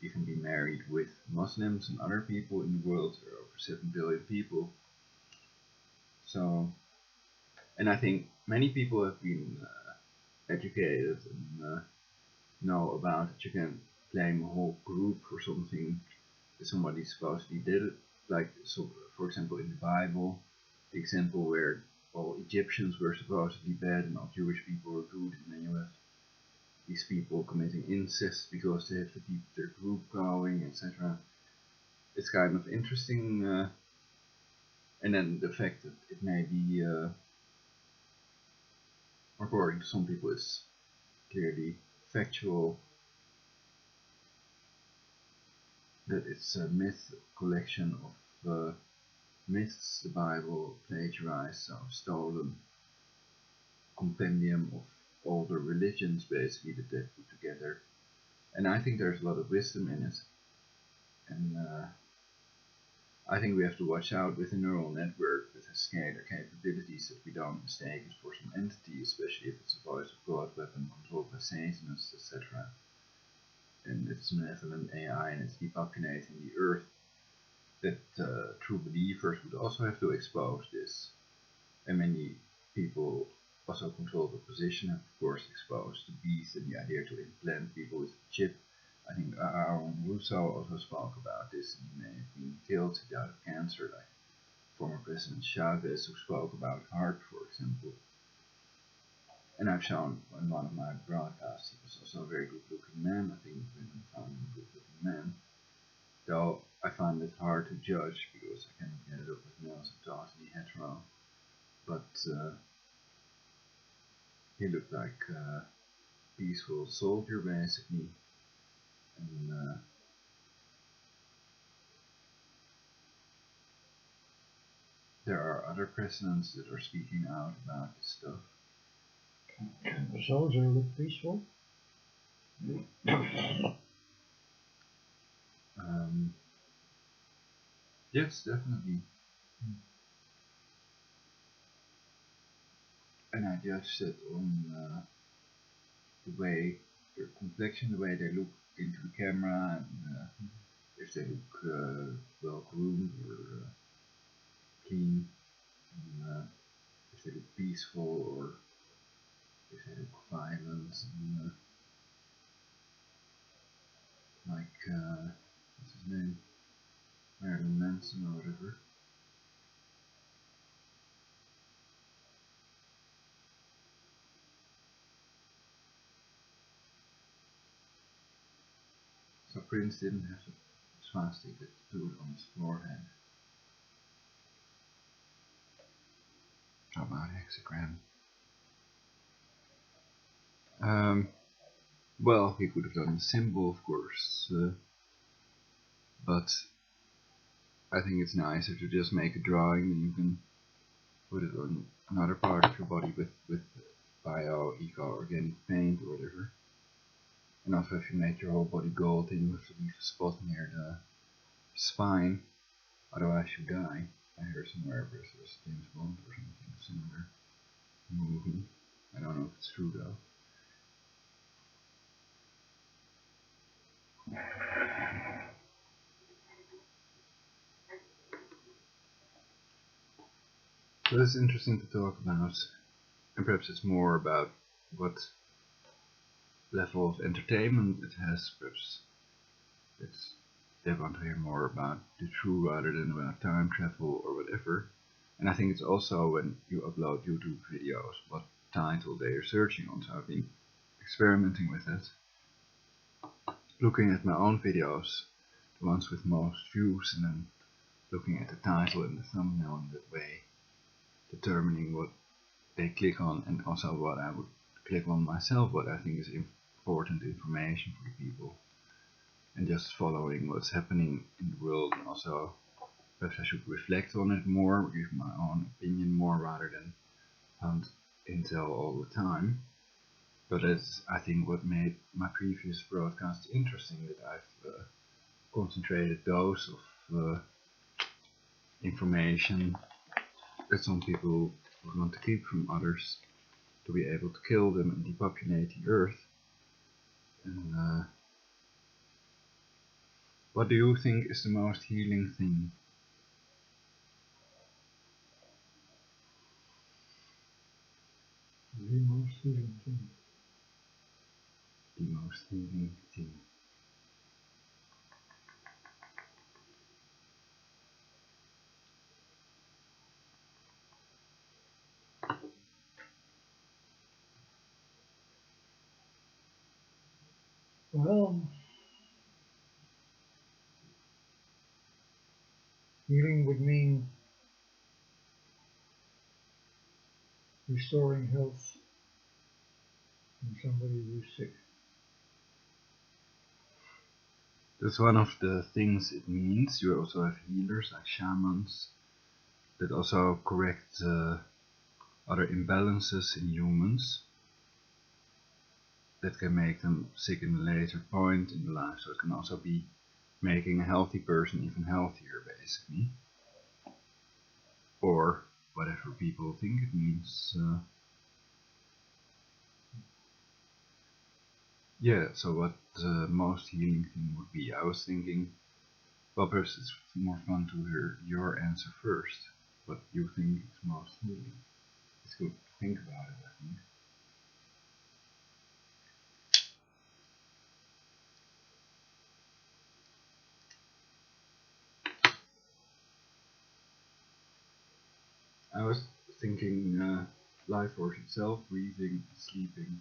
even be married with Muslims and other people in the world. There are over 7 billion people. So, and I think many people have been educated and know about that you can blame a whole group for something that somebody supposedly did it. Like, so, for example, in the Bible, the example where all Egyptians were supposedly bad and all Jewish people were good, and then you have these people committing incest because they have to keep their group going, etc. It's kind of interesting, and then the fact that it may be, according to some people, it's clearly factual, that it's a myth collection of myths the Bible plagiarized, so stolen compendium of all the religions basically that they put together. And I think there's a lot of wisdom in it. And I think we have to watch out with a neural network that has scalar capabilities that we don't mistake it for some entity, especially if it's a voice of God weapon controlled by Satanists, etc. And it's a malevolent AI and it's depopulating the earth. That true believers would also have to expose this. And many people also controlled opposition have of course exposed the beast and the idea to implant people with a chip. I think Aaron Russo also spoke about this, and he may have been killed to die of cancer, like former President Chavez, who spoke about heart, for example. And I've shown in one of my broadcasts he was also a very good looking man. I think women found him a good looking man. Though I find it hard to judge because I cannot get it up with males and totally hetero. But he looked like a peaceful soldier basically. And there are other presidents that are speaking out about this stuff. Can the soldier look peaceful? Yes, definitely. And I judged it on the way, their complexion, the way they look into the camera, and if they look well groomed or clean, and if they look peaceful or if they look violent, and, like what's his name, Marilyn Manson or whatever. So Prince didn't have a swastika tattooed on his forehead. How about hexagram? Well, he could have done the symbol, of course. but I think it's nicer to just make a drawing and you can put it on another part of your body with bio, eco, organic paint or whatever. And also if you make your whole body gold, then you have to leave a spot near the spine, otherwise you die. I heard somewhere versus James Bond or something similar movie. I don't know if it's true though. So it's interesting to talk about, and perhaps it's more about what level of entertainment it has. Perhaps they want to hear more about the true rather than about time travel or whatever. And I think it's also when you upload YouTube videos what title they are searching on. So I've been experimenting with it, looking at my own videos, the ones with most views, and then looking at the title and the thumbnail in that way, determining what they click on and also what I would click on myself, what I think is important information for the people, and just following what's happening in the world. And also perhaps I should reflect on it more, give my own opinion more rather than hunt intel all the time. But that's, I think, what made my previous broadcasts interesting, that I've concentrated those of information that some people would want to keep from others, to be able to kill them and depopulate the earth. And what do you think is the most healing thing? The most healing thing. The most healing thing. Well, healing would mean restoring health in somebody who's sick. That's one of the things it means. You also have healers like shamans that also correct other imbalances in humans that can make them sick in a later point in life. So it can also be making a healthy person even healthier, basically. Or whatever people think it means. Yeah, so what the most healing thing would be? I was thinking, well, perhaps it's more fun to hear your answer first. What you think is most healing? It's good to think about it, I think. I was thinking life force itself, breathing, sleeping.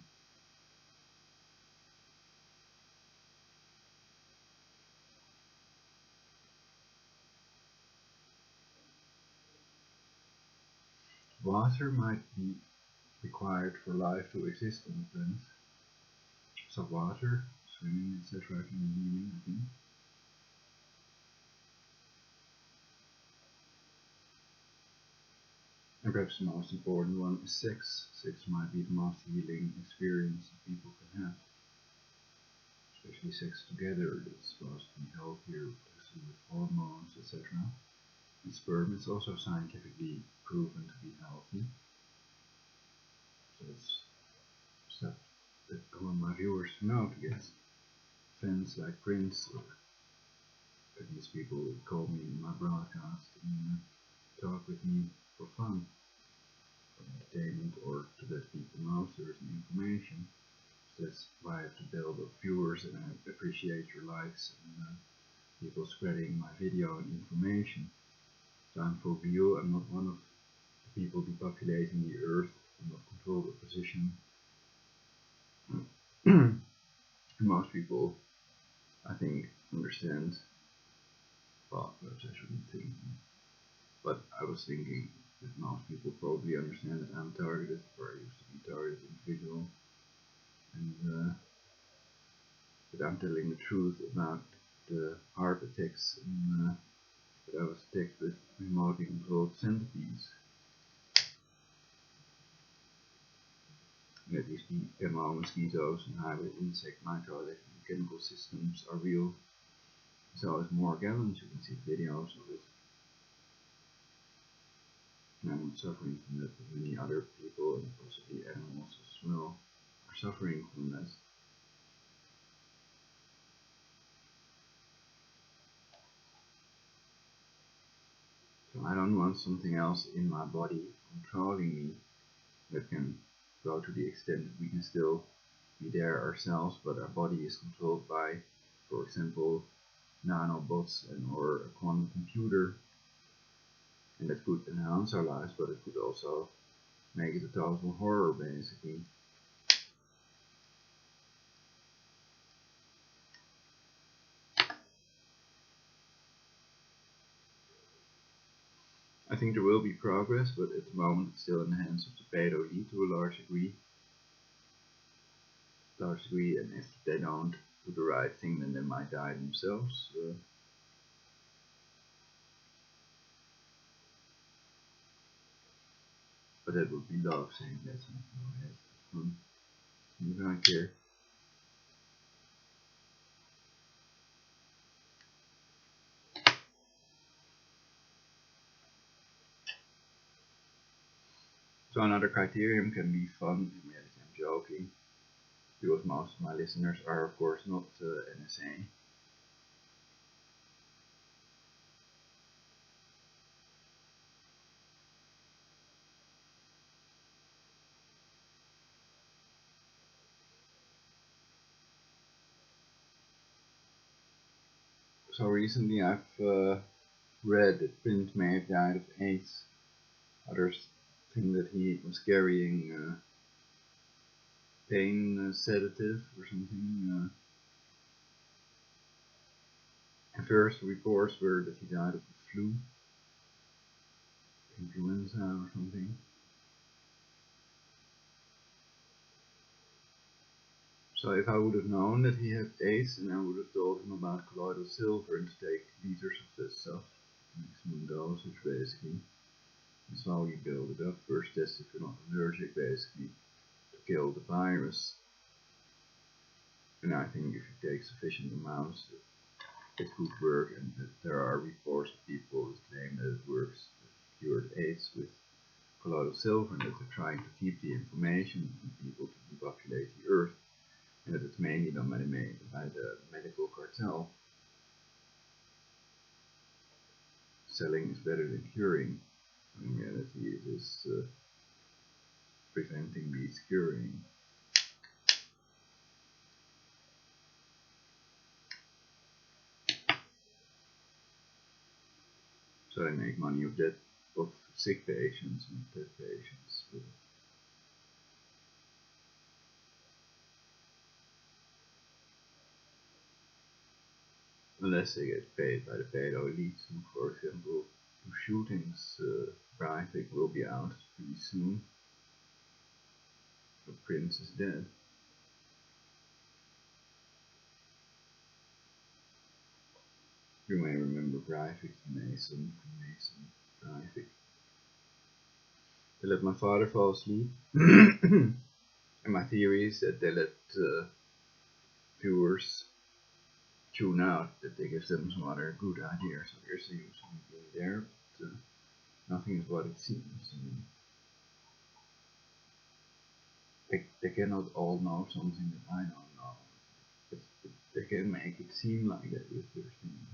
Water might be required for life to exist on the planet. So water, swimming, etc. can be healing, I think. And perhaps the most important one is sex. Sex might be the most healing experience that people can have. Especially sex together, it's supposed to be healthier with hormones, etc. And sperm is also scientifically proven to be healthy. So it's stuff that I want my viewers to know, to get fans like Prince, or at least people who call me in my broadcast and talk with me for fun, for entertainment, or to let people know certain information. So that's why I have to build up viewers, and I appreciate your likes and people spreading my video and information. So I'm for real, I'm not one of the people depopulating the earth. I'm not control the position. Most people, I think, understand. Well, perhaps I shouldn't think, but I was thinking that most people probably understand that I'm targeted, or I used to be targeted individual, and that I'm telling the truth about heart attacks, and but I was attacked with remotely controlled centipedes. That is the MO mosquitoes and hybrid insect microelectrochemical systems are real. So is More Gallons, you can see videos of it. And I'm not suffering from that, but many other people and possibly animals as well are suffering from that. So I don't want something else in my body controlling me that can go to the extent that we can still be there ourselves, but our body is controlled by, for example, nanobots or a quantum computer. And that could enhance our lives, but it could also make it a total horror, basically. I think there will be progress, but at the moment it's still in the hands of the pedo elite to a large degree. And if they don't do the right thing, then they might die themselves. But that would be love saying that's not my head. You don't care. So another criterion can be fun. In reality, I'm joking, because most of my listeners are of course not NSA. So recently I've read that Prince may have died of AIDS. Others think that he was carrying pain sedative or something. And first reports were that he died of the flu, influenza or something. So if I would have known that he had AIDS, then I would have told him about colloidal silver and to take liters of this stuff, maximum dosage basically. And slowly build it up. First test if you're not allergic basically, to kill the virus. And I think if you take sufficient amounts, it could work, and that there are reports of people that claim that it works, cured AIDS with colloidal silver, and that they're trying to keep the information from people to depopulate the earth, and that it's mainly done by the medical cartel. Selling is better than curing. In reality, it is preventing beats curing. So they make money of sick patients and dead patients. Unless they get paid by the pedo elite. So for example, 2 shootings, Breivik will be out pretty soon. The prince is dead. You may remember Breivik, Mason Breivik. They let my father fall asleep. And my theory is that they let viewers tune out, that they give them some other good idea. So there's something there, but nothing is what it seems. They cannot all know something that I don't know. They can make it seem like that with their thing.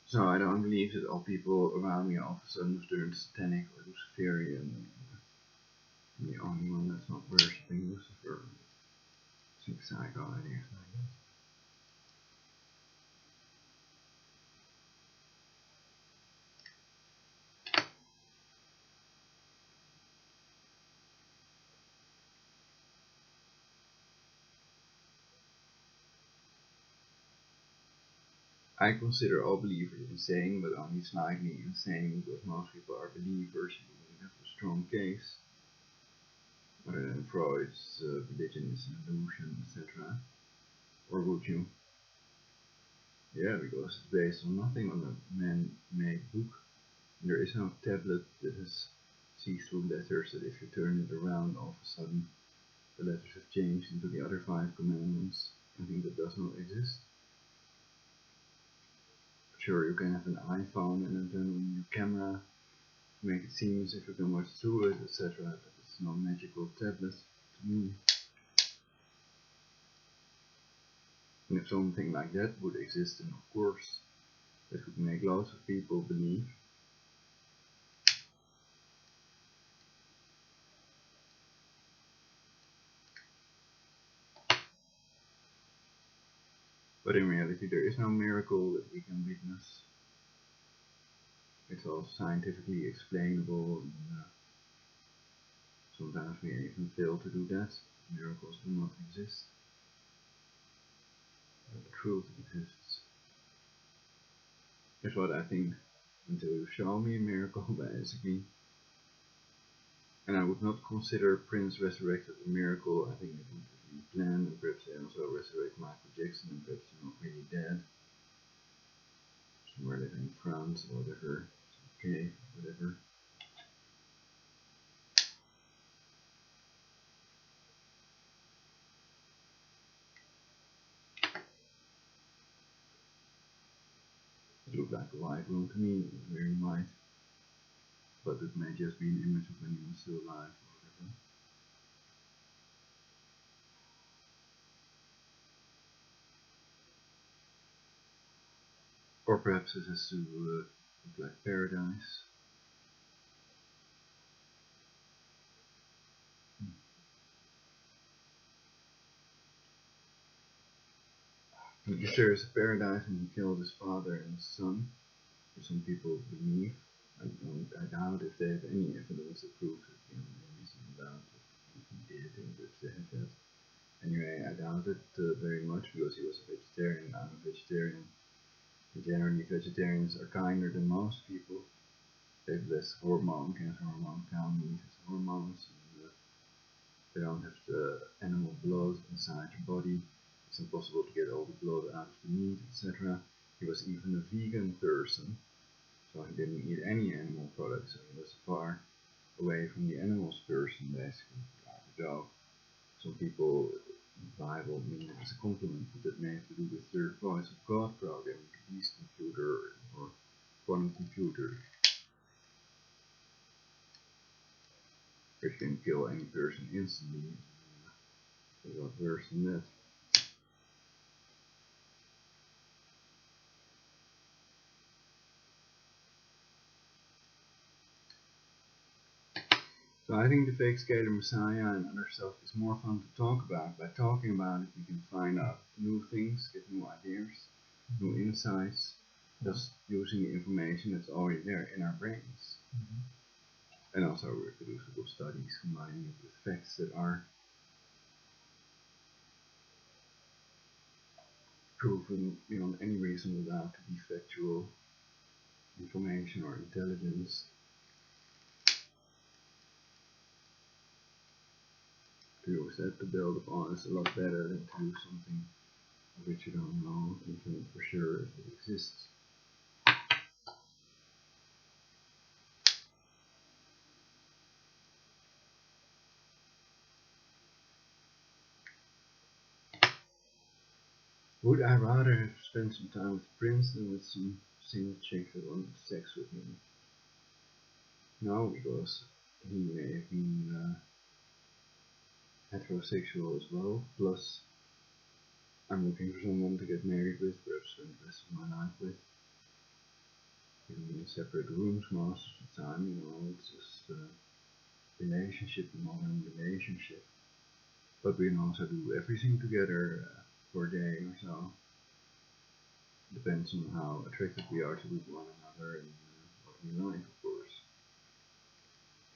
So I don't believe that all people around me all of a sudden turned satanic or Luciferian. I'm the only one that's not worshipping Lucifer. Some psycho ideas like that. I consider all believers insane, but only slightly insane, because most people are believers. You wouldn't have a strong case. Other than Freud's religion is an illusion, etc. Or would you? Yeah, because it's based on nothing, on a man-made book. There is no tablet that has see-through letters that if you turn it around, all of a sudden the letters have changed into the other 5 commandments. I think that does not exist. Sure, you can have an iPhone and then turn on your camera to make it seem as if you can watch through it, etc. But it's no magical tablet to me. And if something like that would exist, then of course that would make lots of people believe. But in reality there is no miracle that we can witness. It's all scientifically explainable, and sometimes we even fail to do that. Miracles do not exist. But the truth exists. That's what I think, until you show me a miracle, basically. And I would not consider Prince resurrected a miracle. I think it would have been planned, and perhaps they also resurrect Michael Jackson, and perhaps they're not really dead. Somewhere living in France or whatever, okay, whatever. It looked like a white room to me, it was very white. But it may just be an image of when he was still alive or whatever. Or perhaps it has to look like paradise. If there is a paradise and he killed his father and his son, as some people believe, I doubt if they have any evidence that proves it beyond any reasonable doubt if he did, and if they have that. Anyway, I doubt it very much, because he was a vegetarian, I'm a vegetarian. And generally vegetarians are kinder than most people. They have less hormone, cancer hormone, cow meat has hormones, and they don't have the animal blood inside your body. It's impossible to get all the blood out of the meat, etc. He was even a vegan person, so he didn't eat any animal products, so he was far away from the animals person, basically, like a dog. Some people in the Bible mean it as a compliment, but that may have to do with their voice of God programming, the beast computer or quantum computer, which can kill any person instantly. It got worse than that. So I think the fake scalar messiah and other stuff is more fun to talk about. By talking about it, we can find out new things, get new ideas, new insights, just using the information that's already there in our brains. And also reproducible studies, combining it with facts that are proven beyond any reasonable doubt to be factual information or intelligence. To use that to build upon is a lot better than to do something of which you don't know even for sure if it exists. Would I rather have spent some time with Prince than with some single chick that wanted sex with me? No, because he may have been heterosexual as well, plus I'm looking for someone to get married with, perhaps spend the rest of my life with. We can be in separate rooms most of the time, you know, it's just a relationship, a modern relationship. But we can also do everything together for a day or so. Depends on how attracted we are to one another and what we like, of course.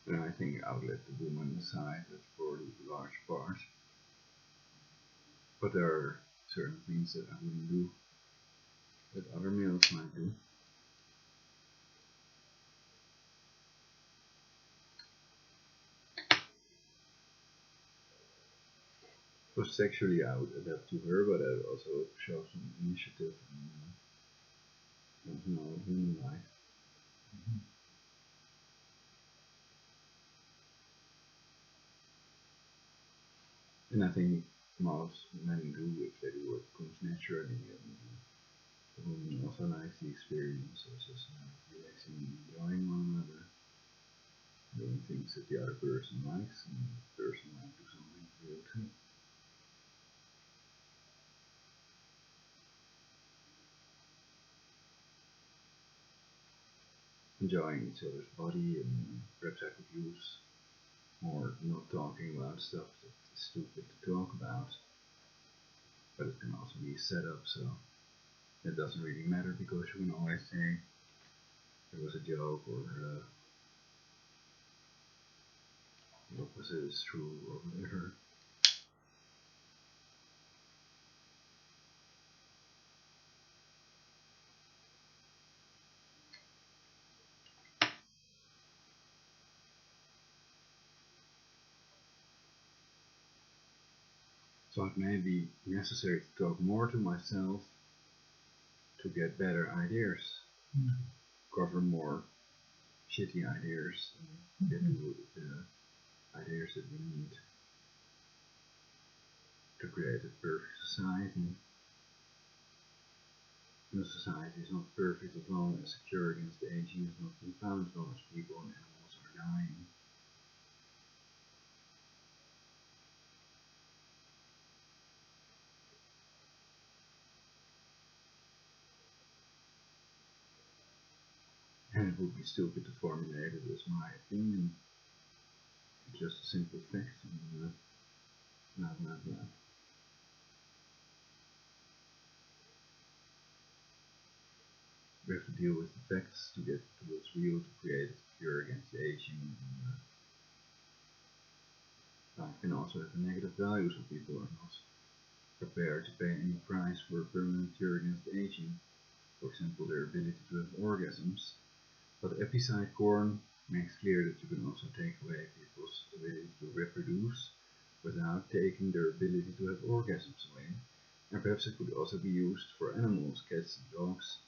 And I think I would let the woman decide that for a large part. But there are certain things that I wouldn't do. that other males might do. Was sexually I would adapt to her, but I also show some initiative and human life. And I think most men do if they do what comes naturally. The woman also likes the experience of just relaxing and enjoying one another, doing things that the other person likes, and the person might do something real too. Enjoying each other's body, and perhaps I could use more not talking about stuff that is stupid to talk about, but it can also be a setup, so it doesn't really matter because you can always say it was a joke or the opposite is true or whatever. So it may be necessary to talk more to myself to get better ideas, cover more shitty ideas, and get to the ideas that we need to create a perfect society. And the society is not perfect as long as a cure against aging has not been found, as long as people and animals are dying. And it would be stupid to formulate it as my opinion. It's just a simple fact. And, blah, blah, blah. We have to deal with the facts to get to what's real to create a cure against aging. And, life can also have negative values if people are not prepared to pay any price for a permanent cure against aging. For example, their ability to have orgasms. But Epicide Corn makes clear that you can also take away people's ability to reproduce without taking their ability to have orgasms away. And perhaps it could also be used for animals, cats and dogs,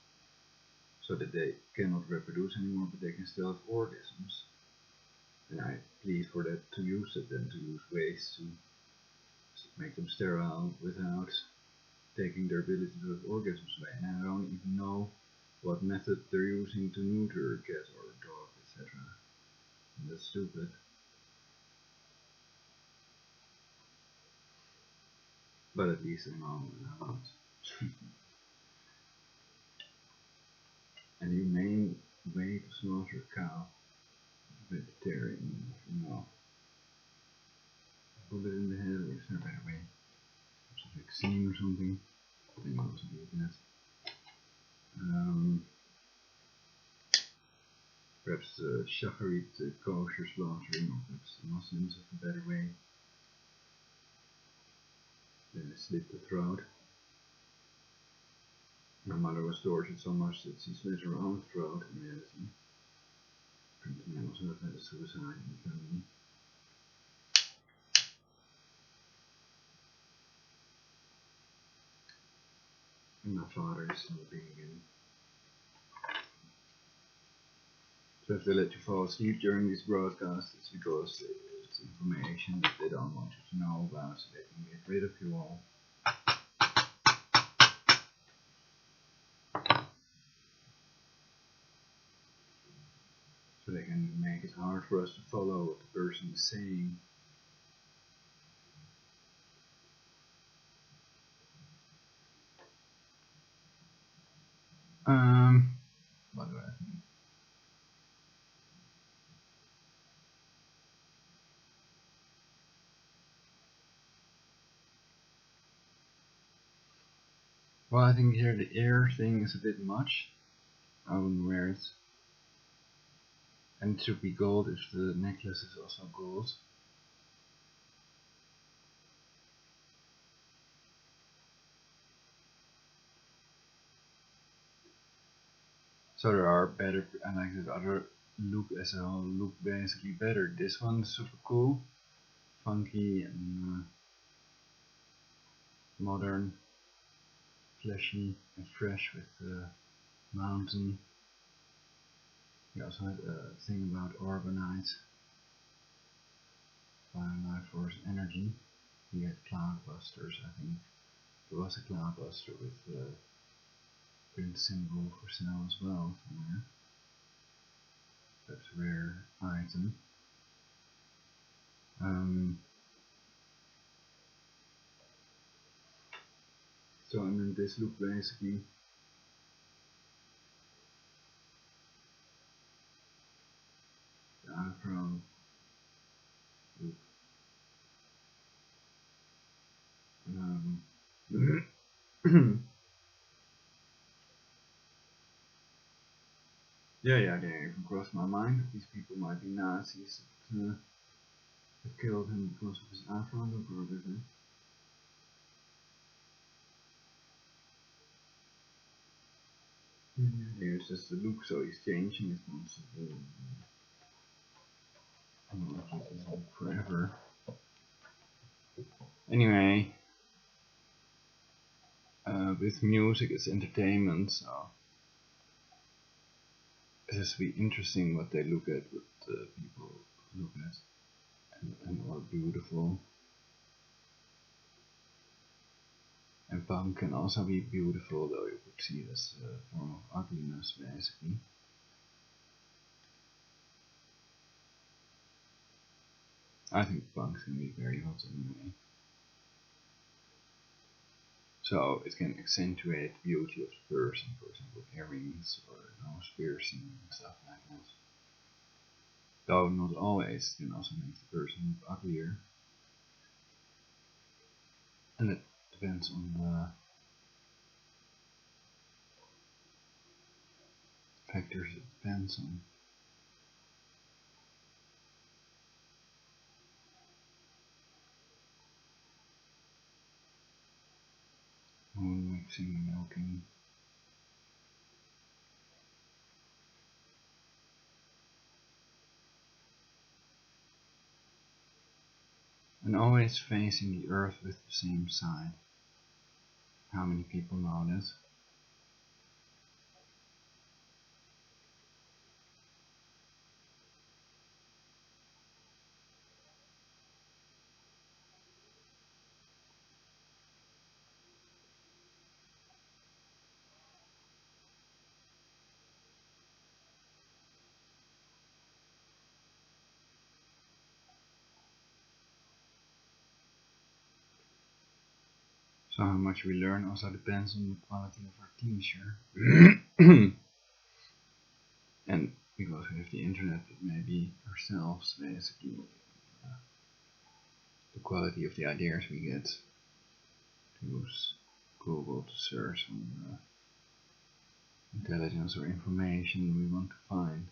so that they cannot reproduce anymore, but they can still have orgasms. And I plead for that to use it and to use ways to make them sterile without taking their ability to have orgasms away. And I don't even know what method they're using to neuter a cat or a dog, etc. And that's stupid. But at least I know how it. And the humane way to slaughter a cow, vegetarian, bullet in the head, or is there a better way? Perhaps a vaccine or something. I think I'll also do that. Perhaps Shacharit kosher slaughtering, or perhaps the Muslims have a better way. Then they slit the throat. My mother was tortured so much that she slit her own throat in reality. Apparently I also have had a suicide in the family. And my father is sleeping again. So if they let you fall asleep during this broadcast, it's because it's information that they don't want you to know about, so they can get rid of you all. So they can make it hard for us to follow what the person is saying. What do I think? Well, I think here the ear thing is a bit much. I wouldn't wear it. And it should be gold if the necklace is also gold. So there are better, I like this other look as a whole look basically better. This one's super cool, funky and modern, fleshy and fresh with the mountain. We also had a thing about Orbanite, Life Force Energy. We had Cloudbusters, I think. There was a Cloudbuster with the print symbol for sale as well somewhere. That's a rare item. So I mean, this look basically from look. Yeah, they even crossed my mind that these people might be Nazis that killed him because of his afro look or whatever. Here's just the look, so he's changing it constantly. I'm gonna keep this look forever. Anyway, with music it's entertainment, so it has to be interesting what they look at, what people look at, and are beautiful. And punk can also be beautiful, though you could see it as a form of ugliness, basically. I think punks can be very hot anyway. So it can accentuate the beauty of the person, for example, earrings or nose piercing and stuff like that. Though not always, it can also make the person look uglier. And it depends on the factors it depends on. Mixing and milking. And always facing the earth with the same side. How many people know this? So how much we learn also depends on the quality of our teacher. And because we have the internet, but maybe ourselves basically the quality of the ideas we get to use Google to search on intelligence or information we want to find.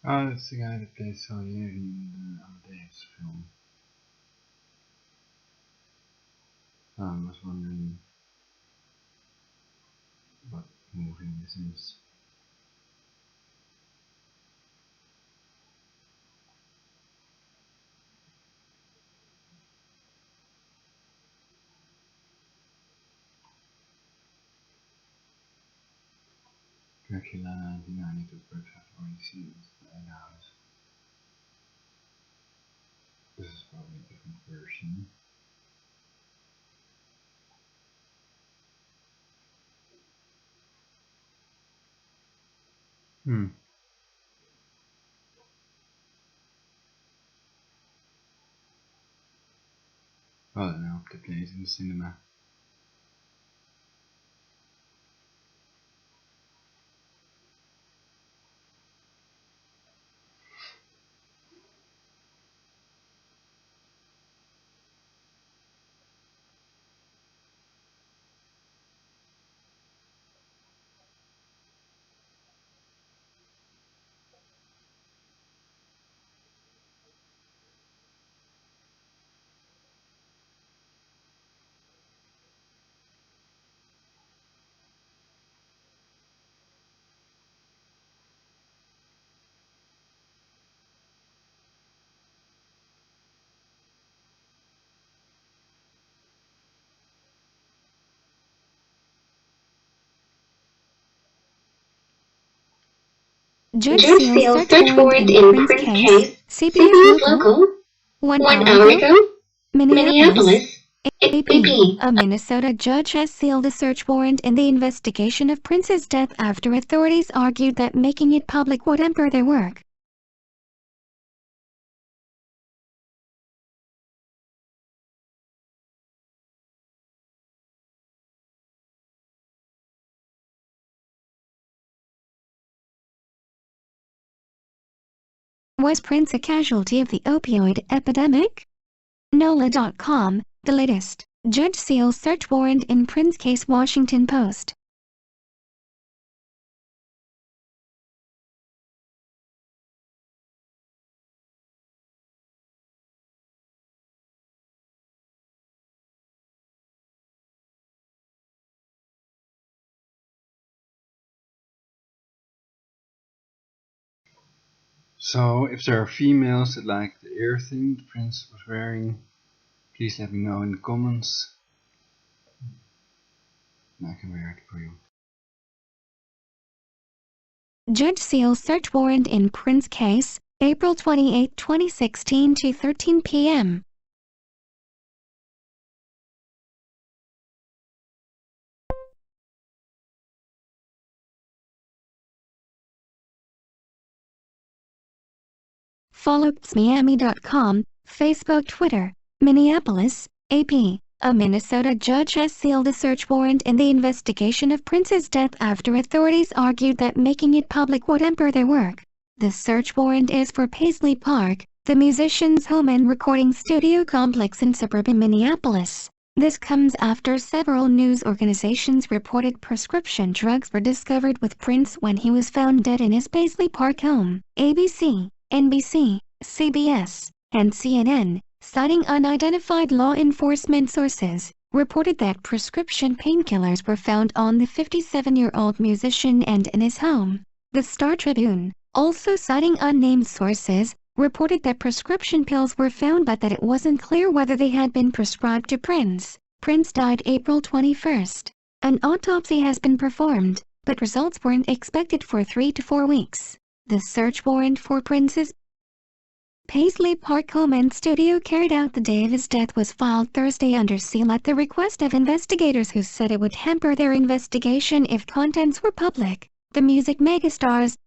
Oh, that's the guy that plays Sawyer in the Amadeus film. I was wondering what movie this is. Dracula, The Night of the Birds, I've already seen this, but I doubt it. This is probably a different version. Well, then I hope they play it in the cinema. Judge Seal's search warrant in Prince case, CBS local, 1 hour ago, Minneapolis, AP. A Minnesota judge has sealed a search warrant in the investigation of Prince's death after authorities argued that making it public would hamper their work. Was Prince a casualty of the opioid epidemic? NOLA.com, the latest. Judge seals search warrant in Prince case. Washington Post. So, if there are females that like the ear thing the Prince was wearing, please let me know in the comments. And I can wear it for you. Judge seals search warrant in Prince case, April 28, 2016 to 13 p.m. Follow Miami.com, Facebook, Twitter, Minneapolis, AP. A Minnesota judge has sealed a search warrant in the investigation of Prince's death after authorities argued that making it public would hamper their work. The search warrant is for Paisley Park, the musician's home and recording studio complex in suburban Minneapolis. This comes after several news organizations reported prescription drugs were discovered with Prince when he was found dead in his Paisley Park home. ABC, NBC, CBS, and CNN, citing unidentified law enforcement sources, reported that prescription painkillers were found on the 57-year-old musician and in his home. The Star Tribune, also citing unnamed sources, reported that prescription pills were found but that it wasn't clear whether they had been prescribed to Prince. Prince died April 21. An autopsy has been performed, but results weren't expected for 3 to 4 weeks. The search warrant for Prince's Paisley Park home and studio carried out the day of his death was filed Thursday under seal at the request of investigators who said it would hamper their investigation if contents were public. The music megastar's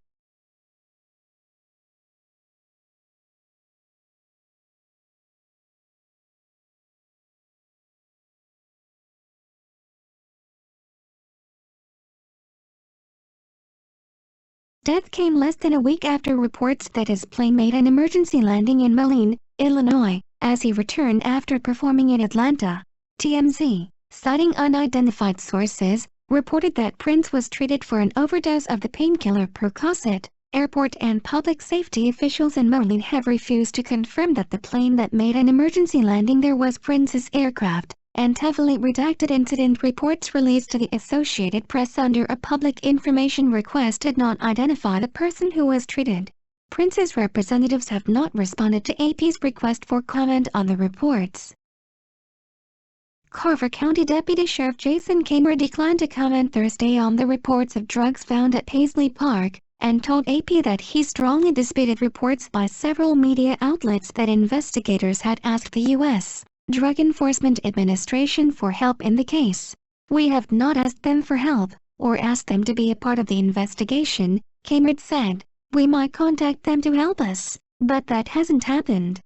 death came less than a week after reports that his plane made an emergency landing in Moline, Illinois, as he returned after performing in Atlanta. TMZ, citing unidentified sources, reported that Prince was treated for an overdose of the painkiller Percocet, airport and public safety officials in Moline have refused to confirm that the plane that made an emergency landing there was Prince's aircraft, and heavily redacted incident reports released to the Associated Press under a public information request did not identify the person who was treated. Prince's representatives have not responded to AP's request for comment on the reports. Carver County Deputy Sheriff Jason Kamer declined to comment Thursday on the reports of drugs found at Paisley Park, and told AP that he strongly disputed reports by several media outlets that investigators had asked the U.S. Drug Enforcement Administration for help in the case. "We have not asked them for help, or asked them to be a part of the investigation," Kamer said. "We might contact them to help us, but that hasn't happened.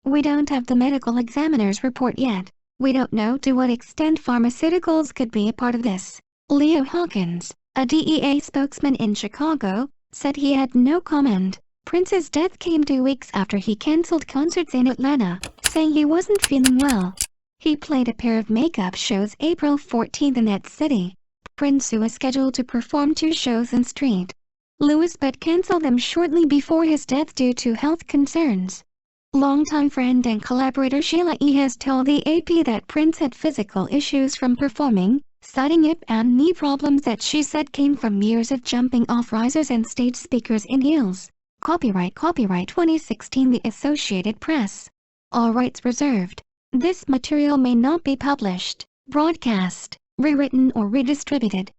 We don't have the medical examiner's report yet. We don't know to what extent pharmaceuticals could be a part of this." Leo Hawkins, a DEA spokesman in Chicago, said he had no comment. Prince's death came 2 weeks after he canceled concerts in Atlanta, saying he wasn't feeling well. He played a pair of makeup shows April 14 in that city. Prince, who was scheduled to perform 2 shows in St. Louis but canceled them shortly before his death due to health concerns. Longtime friend and collaborator Sheila E. has told the AP that Prince had physical issues from performing, citing hip and knee problems that she said came from years of jumping off risers and stage speakers in heels. Copyright 2016 The Associated Press. All rights reserved. This material may not be published, broadcast, rewritten or redistributed.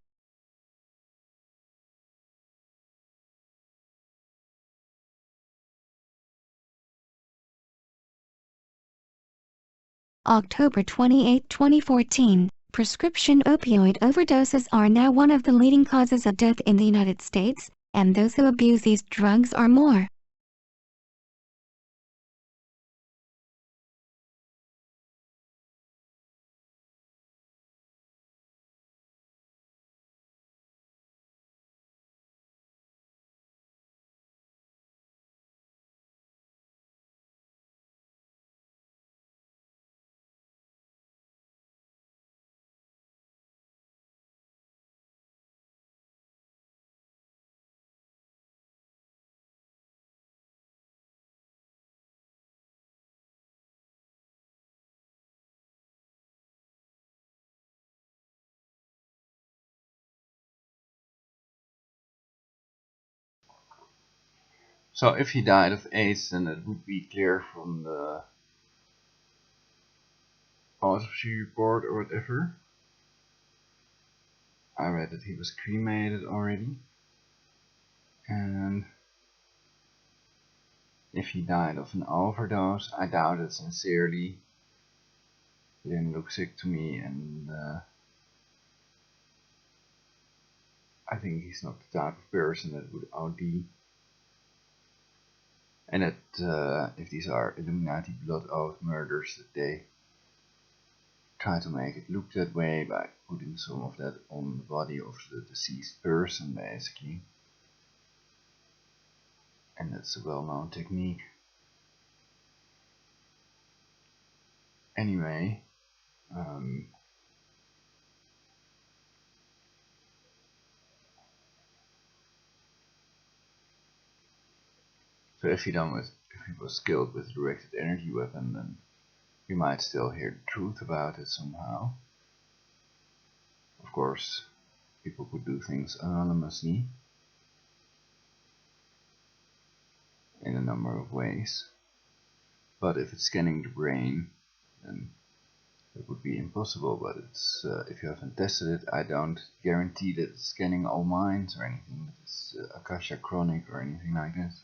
October 28, 2014, prescription opioid overdoses are now one of the leading causes of death in the United States, and those who abuse these drugs are more. So if he died of AIDS, then it would be clear from the autopsy report or whatever. I read that he was cremated already. And if he died of an overdose, I doubt it sincerely. He didn't look sick to me, and I think he's not the type of person that would OD. And that if these are Illuminati blood oath murders, that they try to make it look that way by putting some of that on the body of the deceased person, basically. And that's a well-known technique. Anyway, so if he was killed with a directed energy weapon, then we might still hear the truth about it somehow. Of course, people could do things anonymously in a number of ways. But if it's scanning the brain, then it would be impossible. But it's if you haven't tested it, I don't guarantee that it's scanning all minds or anything. That it's Akasha Chronic or anything like that.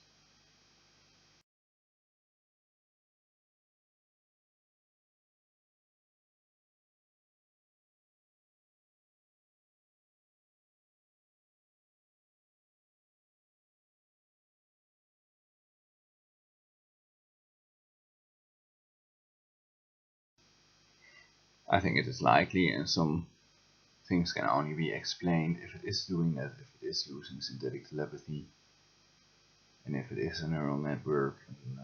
I think it is likely, and some things can only be explained if it is doing that, if it is using synthetic telepathy, and if it is a neural network. And,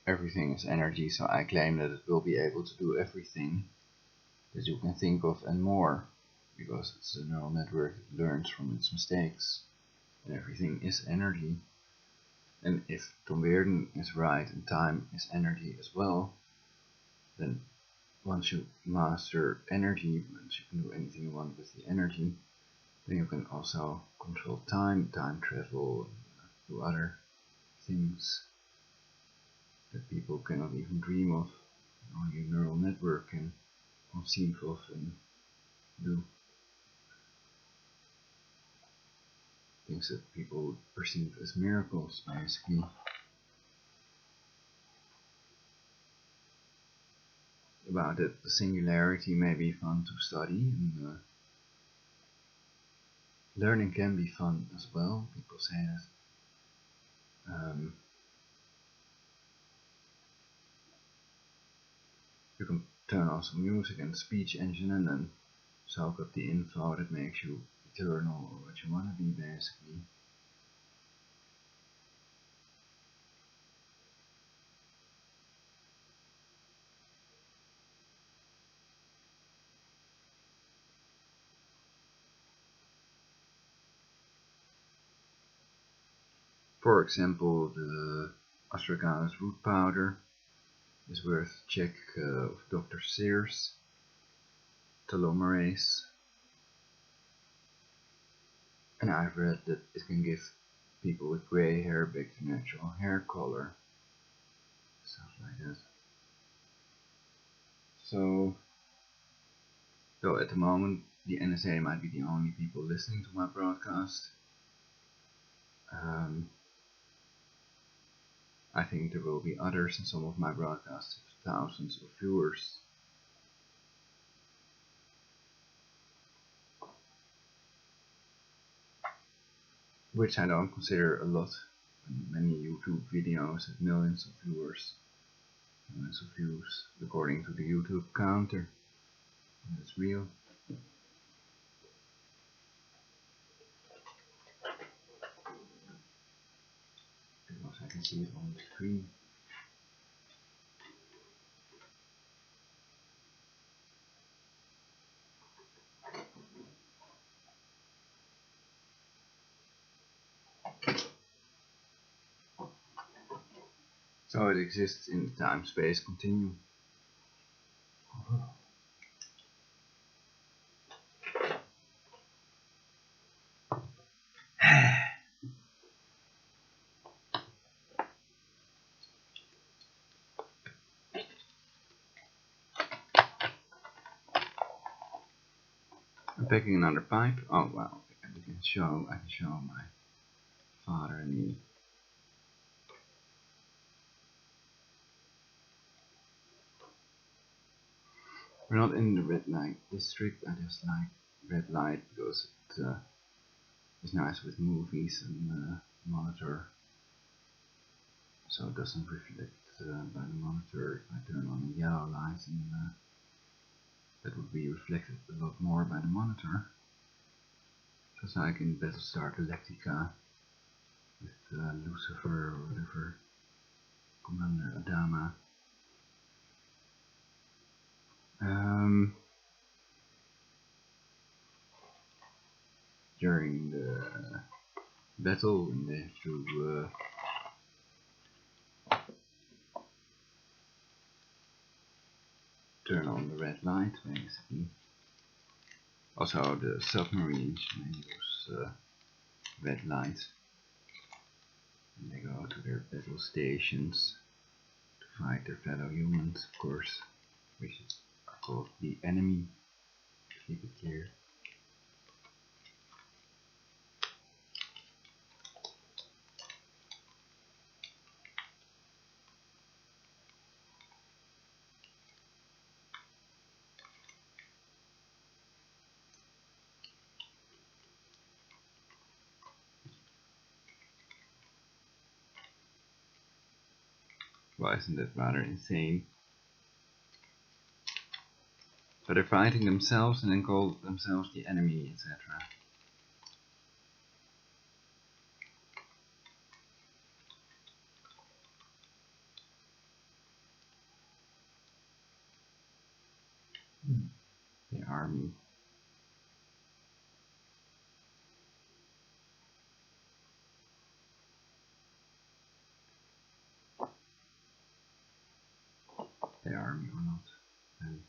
everything is energy, so I claim that it will be able to do everything that you can think of and more. because it's a neural network that learns from its mistakes, and everything is energy. And if Tom Bearden is right and time is energy as well, then once you master energy, once you can do anything you want with the energy, then you can also control time, time travel, do other things that people cannot even dream of, only a neural network can conceive of and do. Things that people would perceive as miracles, basically. About it, the singularity may be fun to study, and learning can be fun as well. People say that. You can turn on some music and speech engine and then soak up the info that makes you eternal or what you want to be, basically. For example, the astragalus root powder is worth a check of Dr. Sears, telomerase, and I've read that it can give people with grey hair back to natural hair color, stuff like that. So, though at the moment the NSA might be the only people listening to my broadcast, I think there will be others, and some of my broadcasts have thousands of viewers. Which I don't consider a lot. Many YouTube videos have millions of viewers, millions of views, according to the YouTube counter. That's real. Because I can see it on the screen. So it exists in the time-space continuum. I'm picking another pipe. Oh well, I can show my father and me. We're not in the red light district. I just like red light because it is nice with movies and monitor, so it doesn't reflect by the monitor. If I turn on a yellow light, and that would be reflected a lot more by the monitor. Just like in Battlestar Galactica with Lucifer or whatever, Commander Adama. During the battle, when they have to turn on the red light, basically. Also, the submarines may use red light, and they go to their battle stations to fight their fellow humans, of course, which are called the enemy. Keep it clear. Well, isn't that rather insane? So they're fighting themselves and then call themselves the enemy, etc. The army. army or not. And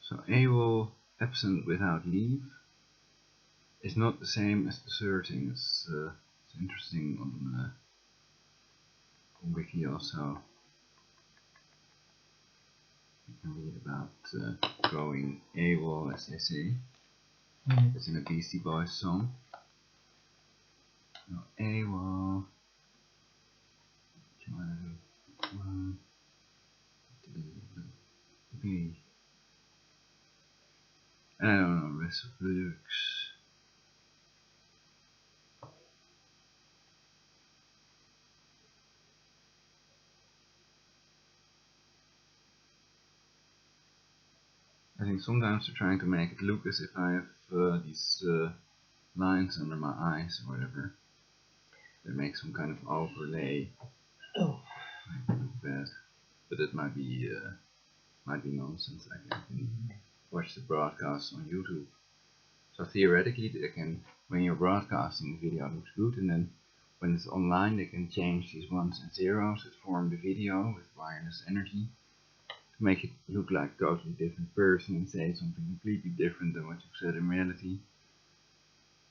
so AWOL, absent without leave, is not the same as deserting. It's interesting on Wiki also. You can read about going AWOL, as they say. It's in a Beastie Boys song. So AWOL. B. I don't know the rest of the lyrics. I think sometimes they're trying to make it look as if I have these lines under my eyes or whatever. They make some kind of overlay. Oh. Make it look bad. But it might be nonsense. I can watch the broadcast on YouTube. So theoretically, they can, when you're broadcasting, the video looks good, and then when it's online, they can change these ones and zeros that form the video with wireless energy to make it look like a totally different person and say something completely different than what you've said in reality.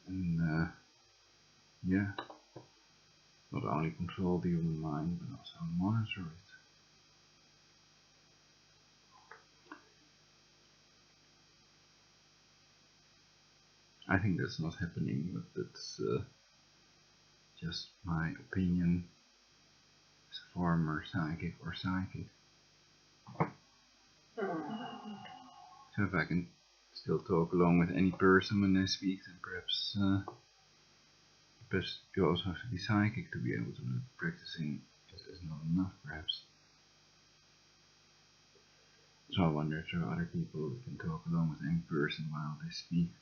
And yeah, not only control the human mind, but also monitor it. I think that's not happening, but that's just my opinion as a former psychic or psychic. So if I can still talk along with any person when they speak, then perhaps you also have to be psychic to be able to do it. Practicing is not enough, perhaps. So I wonder if there are other people who can talk along with any person while they speak.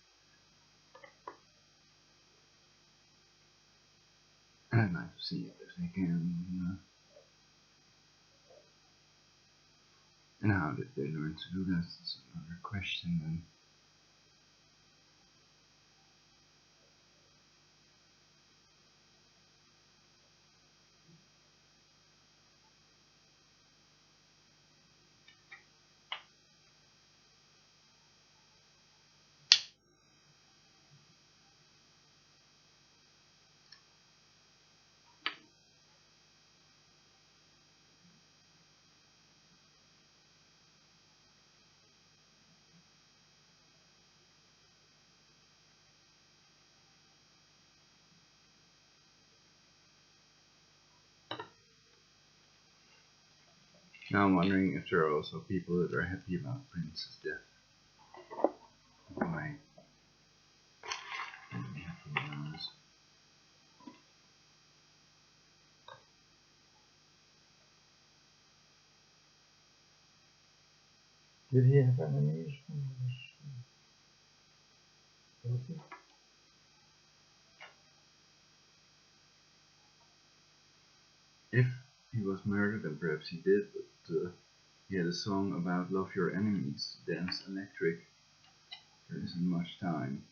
And I'd like to see if they can. And how did they learn to do that? That's another question then. Now I'm wondering if there are also people that are happy about Prince's death. Why? Did he have enemies when he was guilty? If he was murdered, then perhaps he did, but he had a song about love your enemies, Dance Electric. There isn't much time.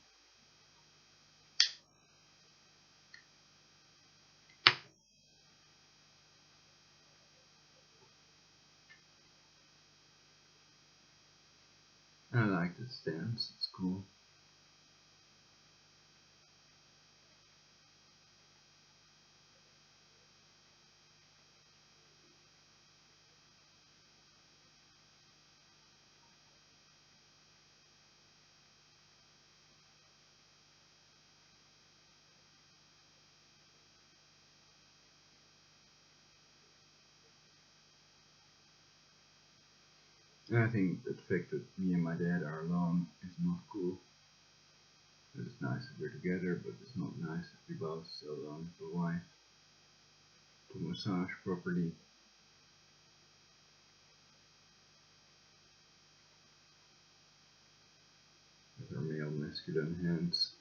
I like this dance, it's cool. And I think the fact that me and my dad are alone is not cool. It's nice that we're together, but it's not nice that we both still don't have a wife to massage properly. With her male masculine hands.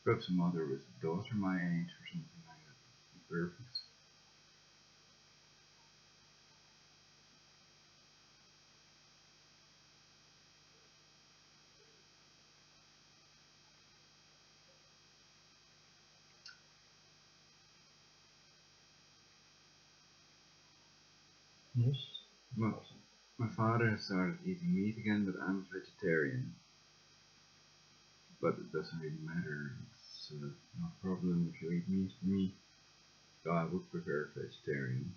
Perhaps a mother with a daughter my age or something like that would be perfect. Yes. My, my father has started eating meat again, but I'm a vegetarian. But it doesn't really matter. It's no problem if you eat meat for me. So I would prefer vegetarian.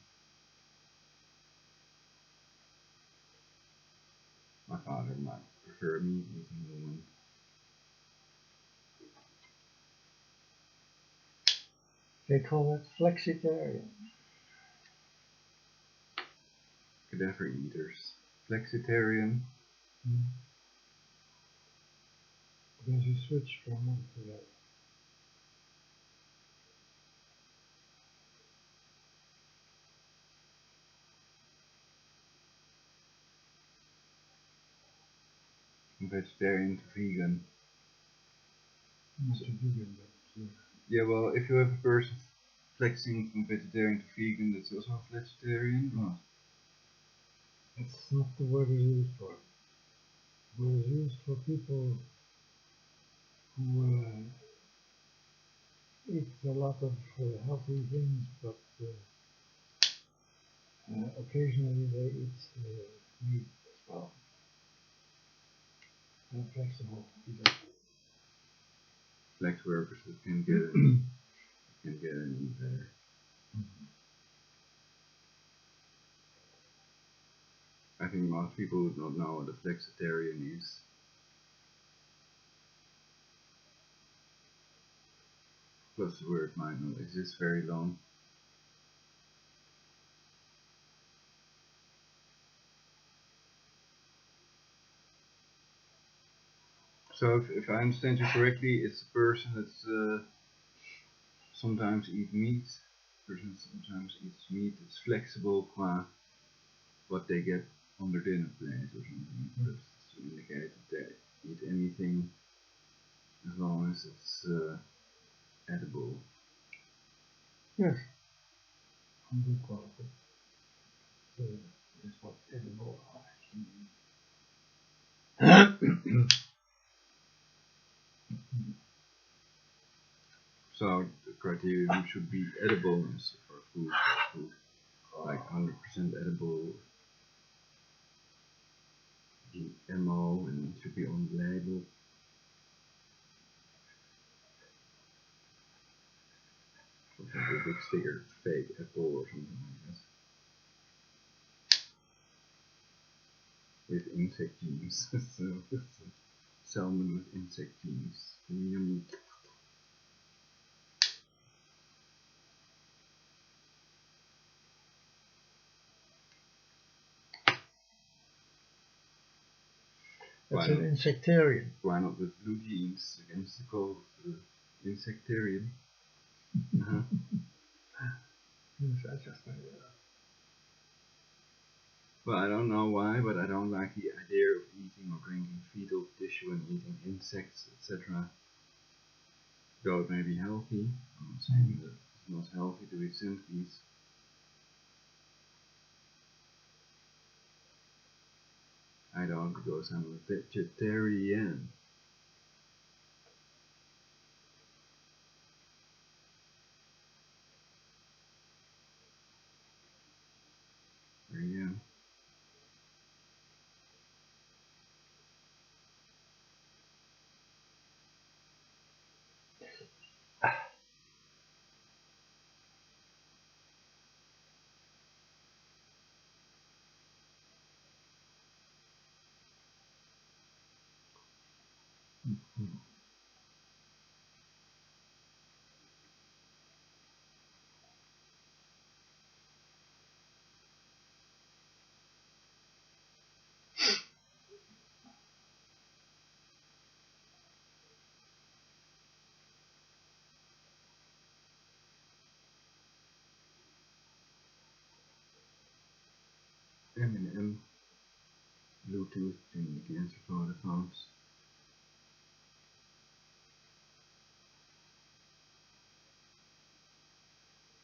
My father might prefer a meat eating woman. They call it flexitarian. Cadaver eaters. Flexitarian. Because you switch from one to the other. From vegetarian to vegan. Not a vegan, but Yeah, well, if you have a person flexing from vegetarian to vegan, that's also a flexitarian. What? that's not the word it's used for. The word is used for people who eat a lot of healthy things, but occasionally they eat meat as well. And flexible eaters. Flex workers that can get any better. I think most people would not know what a flexitarian is. Plus the word might not exist very long. So if I understand you correctly, it's a person that's sometimes eats meat. Person sometimes eats meat. It's flexible qua what they get on their dinner plate or something. Just to indicate that they eat anything as long as it's edible. Yes. From good quality. So that's what edible are. So the criterion should be edibleness for food, like 100% edible, GMO, and it should be on the label. For example, a big sticker, fake apple or something like that. With insect genes. So it's a salmon with insect genes. Yummy. That's an insectarian. Why not with blue genes against the cold? Insectarian. Yes, I just made it up. Well, I don't know why, but I don't like the idea of eating or drinking fetal tissue and eating insects, etc. Though it may be healthy, I'm not saying that it's not healthy to eat centipedes. I don't, because I'm a vegetarian. There you go. M&M, Bluetooth between the cancer phones.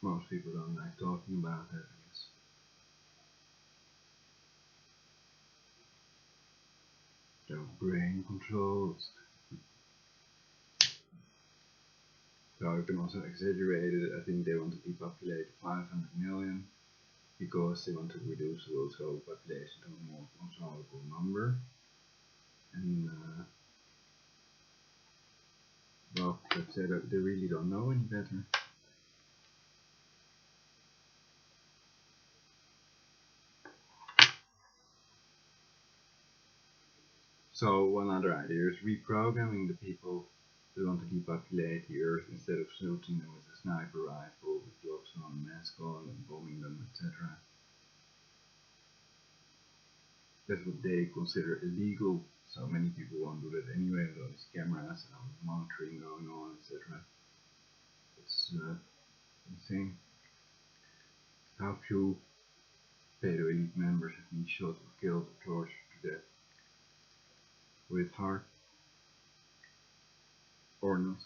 Most people don't like talking about that, I guess. So brain controls. So you can also exaggerate it. I think they want to depopulate 500 million. because they want to reduce the world's total population to a more controllable number. And well, they really don't know any better. So one other idea is reprogramming the people who want to depopulate the Earth instead of shooting them with a sniper rifle with gloves on, mask on, and bombing them, etc. That's what they consider illegal, so many people won't do that anyway with all these cameras and all the monitoring going on, etc. It's insane how few Paleto Elite members have been shot or killed or tortured to death, with heart or not.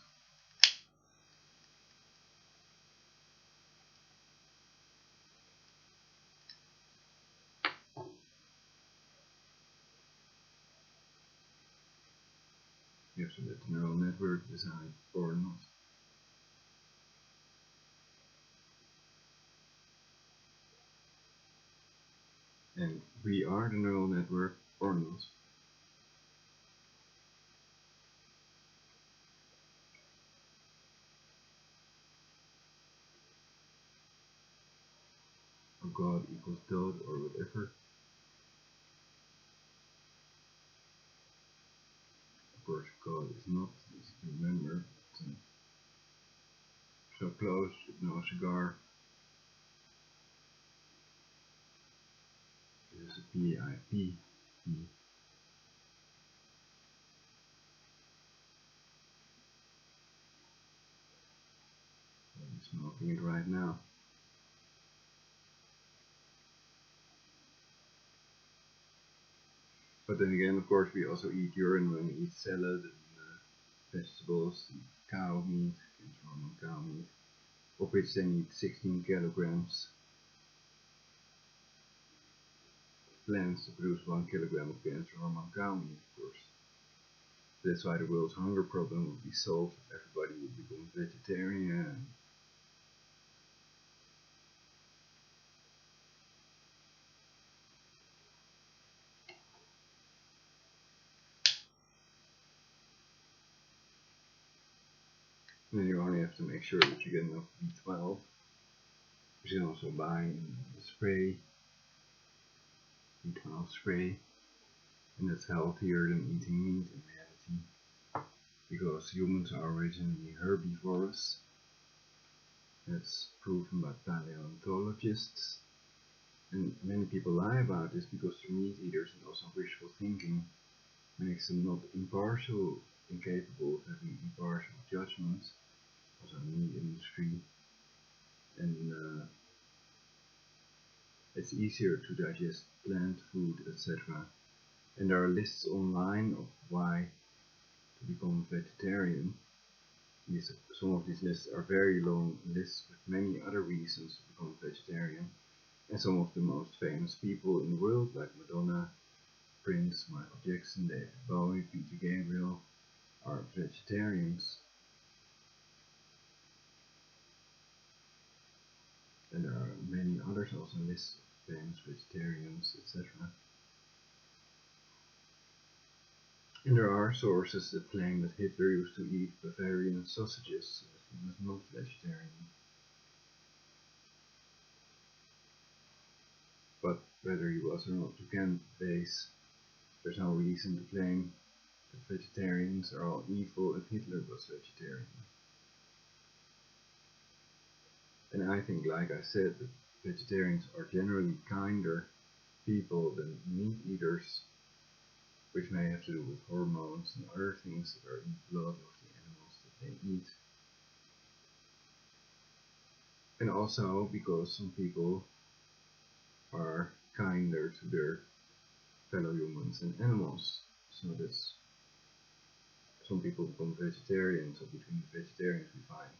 You have to let the neural network decide or not. And we are the neural network or not. Or God equals God or whatever. Of course, God is not easy to remember. It's so close, no cigar. This is a PIP. I'm smoking it right now. But then again, of course, we also eat urine when we eat salad and vegetables, and cow meat, normal cow meat, of which they need 16 kilograms. Plants to produce 1 kilogram of cancer hormone cow meat, of course. That's why the world's hunger problem would be solved if everybody would become vegetarian. And then you only have to make sure that you get enough B12. You can also buy the spray, B12 spray, and that's healthier than eating meat in reality, because humans are originally herbivorous. That's proven by paleontologists, and many people lie about this because they're meat eaters, and also wishful thinking makes them not impartial, incapable of having impartial judgments, also meat industry, and it's easier to digest plant food, etc. And there are lists online of why to become vegetarian. Some of these lists are very long lists with many other reasons to become vegetarian. And some of the most famous people in the world, like Madonna, Prince, Michael Jackson, David Bowie, Peter Gabriel, are vegetarians. And there are many others also lists of famous vegetarians, etc. And there are sources that claim that Hitler used to eat Bavarian sausages, so that he was not vegetarian. But whether he was or not, you can base, there's no reason to claim that vegetarians are all evil if Hitler was vegetarian. And I think, like I said, that vegetarians are generally kinder people than meat eaters, which may have to do with hormones and other things that are in the blood of the animals that they eat. And also because some people are kinder to their fellow humans and animals. So that's, some people become vegetarian, so between the vegetarians we find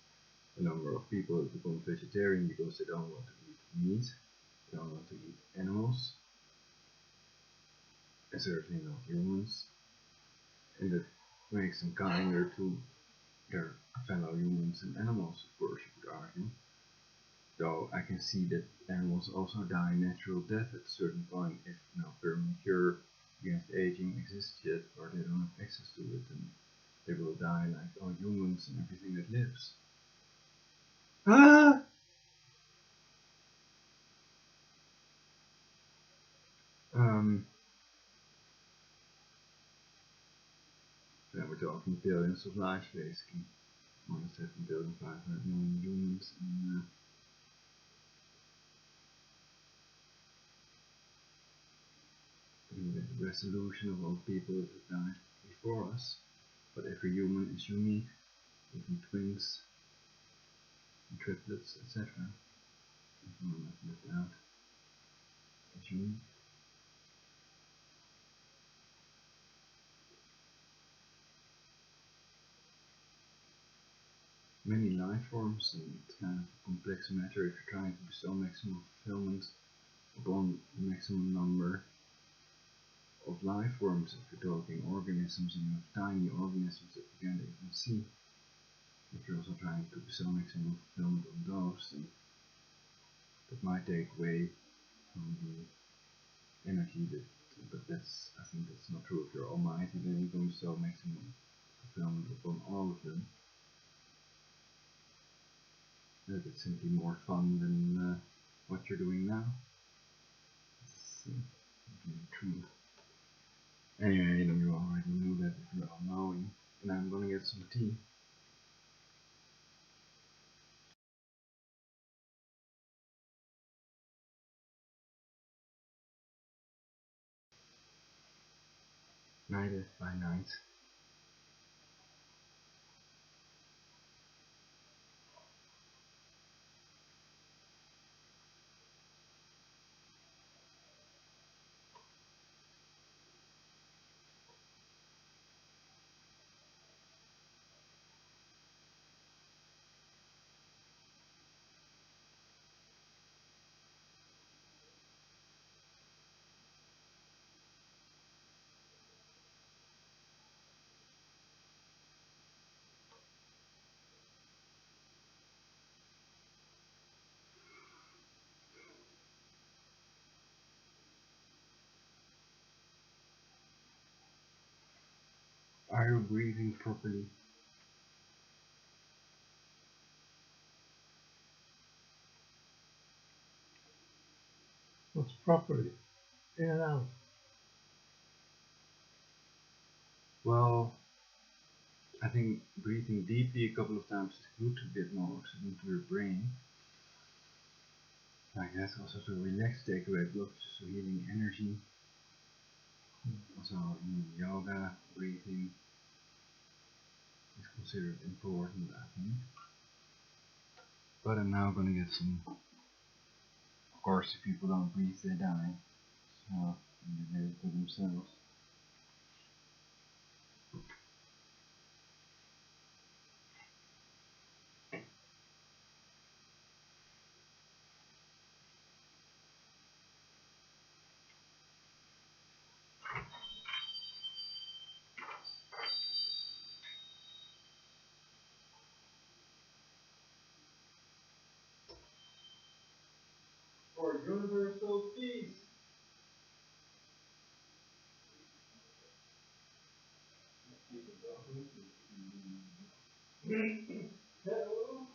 a number of people who become vegetarian because they don't want to eat meat, they don't want to eat animals, and certainly not humans, and that makes them kinder to their fellow humans and animals, of course, you could argue. So I can see that animals also die natural death at a certain point if no permanent cure against aging exists yet, or they don't have access to it, and they will die like all humans and everything that lives. Ah! So we're talking billions of lives basically. 1,7,500,000,000 humans, and the resolution of all people that have died before us. But every human is unique, even twins, and triplets, etc. Everyone I've lived out is unique. Many life forms, and it's kind of a complex matter if you're trying to bestow maximum fulfillment upon the maximum number of life forms. If you're talking organisms and you have tiny organisms that you can't even see, if you're also trying to bestow maximum fulfillment on those, then that might take away from the energy but I think that's not true. If you're almighty, then you're going to bestow maximum fulfillment upon all of them. That it's simply more fun than what you're doing now. It's the truth. Anyway, you already knew that if you're all knowing, and I'm gonna get some tea. Night by night. Are you breathing properly? What's properly? In and out. Well, I think breathing deeply a couple of times is good to get more oxygen to your brain. Like that, also to relax, take away blockages, so healing energy. Also in yoga, breathing is considered important, I think. But I'm now gonna get some. Of course, if people don't breathe, they die. So they do it to themselves. For universal peace. Hello.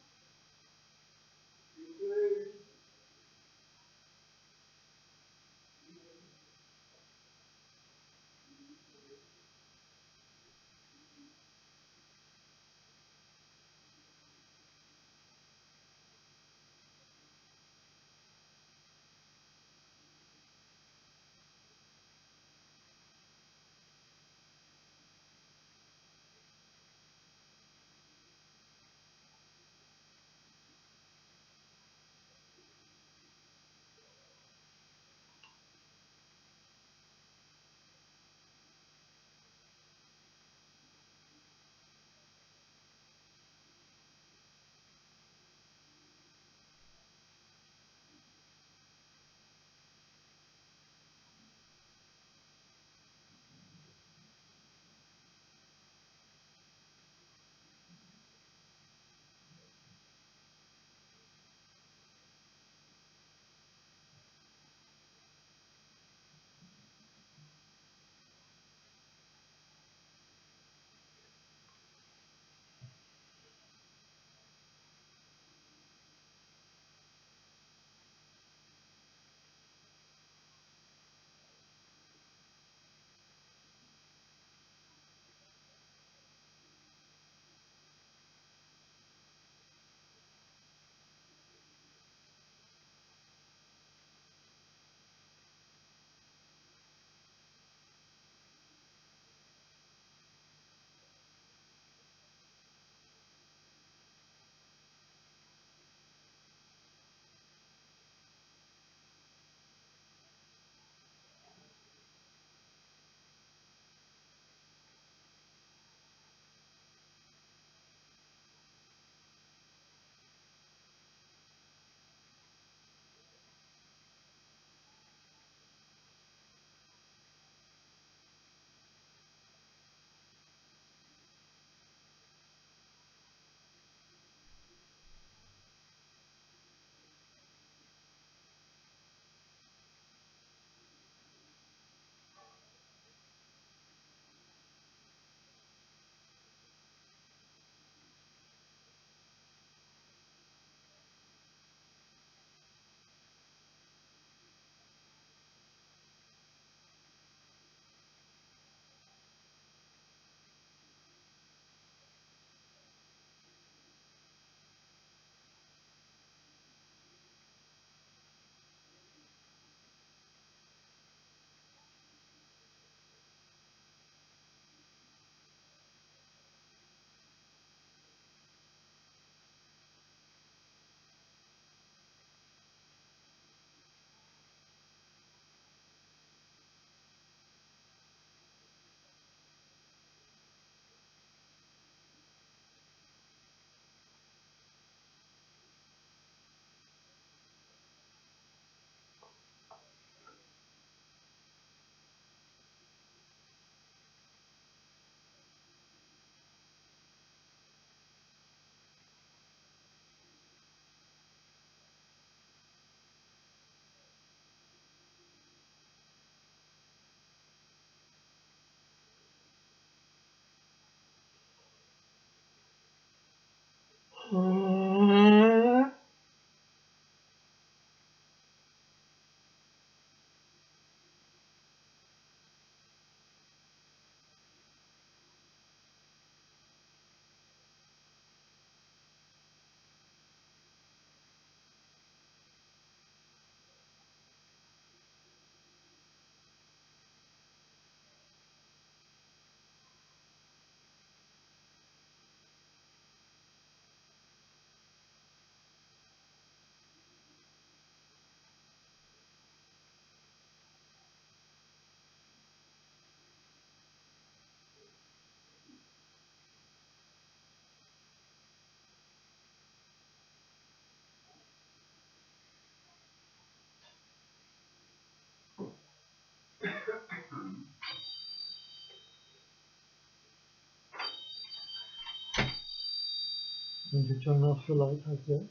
Don't you turn off the light out there?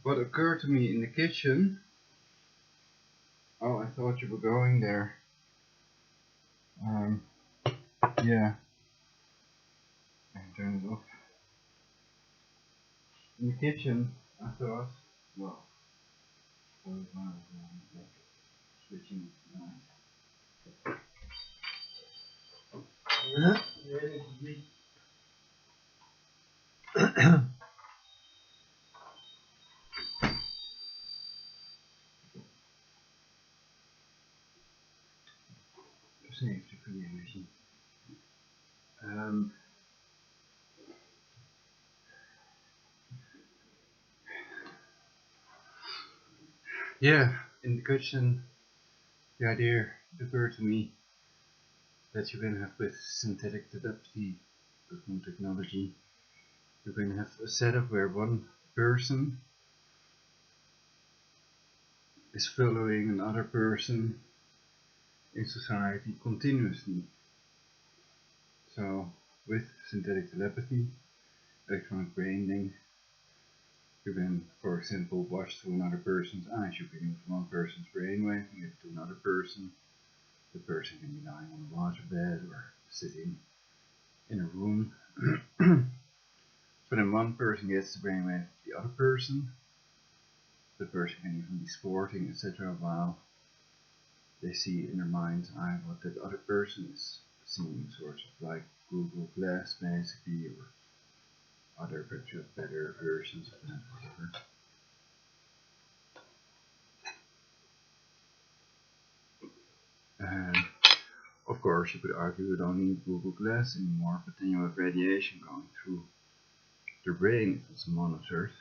What occurred to me in the kitchen? Oh, I thought you were going there. Yeah. I can turn it off. In the kitchen, I thought, well, switching light. Safety for the energy. Yeah, in the kitchen, the idea occurred to me that you can have with synthetic telepathy, with new technology, you can have a setup where one person is following another person in society continuously. So, with synthetic telepathy, electronic brain you can, for example, watch through another person's eyes. You can use one person's brainwave and give it to another person. The person can be lying on a waterbed or sitting in a room. So then one person gets the brainwave of the other person. The person can even be sporting, etc. while they see in their mind's eye what that other person is seeing, sort of like Google Glass basically, or other better versions of that, whatever. And of course you could argue you don't need Google Glass anymore, but then you have radiation going through the brain if it's monitored,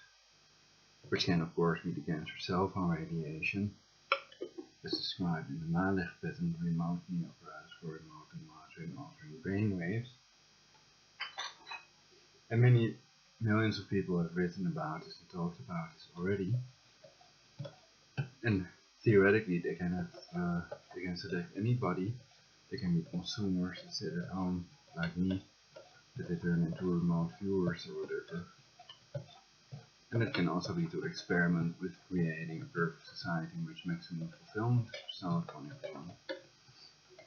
which can of course be the cancer cell phone radiation, as described in the Malich patent remote apparatus for remote and monitoring altering brain waves. And many millions of people have written about this and talked about this already. And theoretically they can have, they can select anybody. They can be consumers that sit at home like me, that they turn into remote viewers or whatever. And it can also be to experiment with creating a perfect society in which maximum fulfillment is sought on everyone.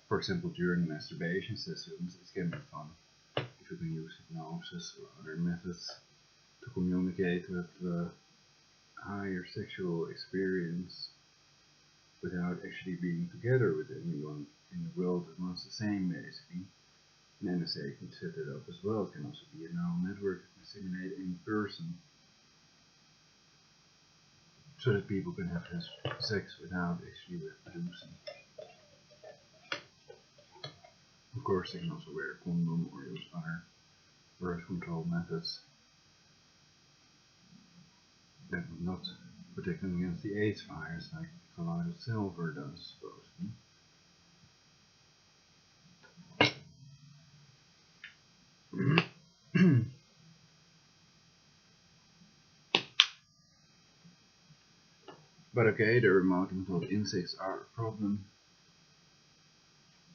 For example, during masturbation sessions, it can be fun if you can use hypnosis or other methods to communicate with a higher sexual experience without actually being together with anyone in the world that wants the same, basically. And NSA can set it up as well. It can also be a neural network that can simulate any person, so that people can have this sex without actually reproducing. Of course, they can also wear a condom or use other birth control methods that would not protect them against the AIDS virus like colloidal silver does, supposedly. But okay, the remote controlled insects are a problem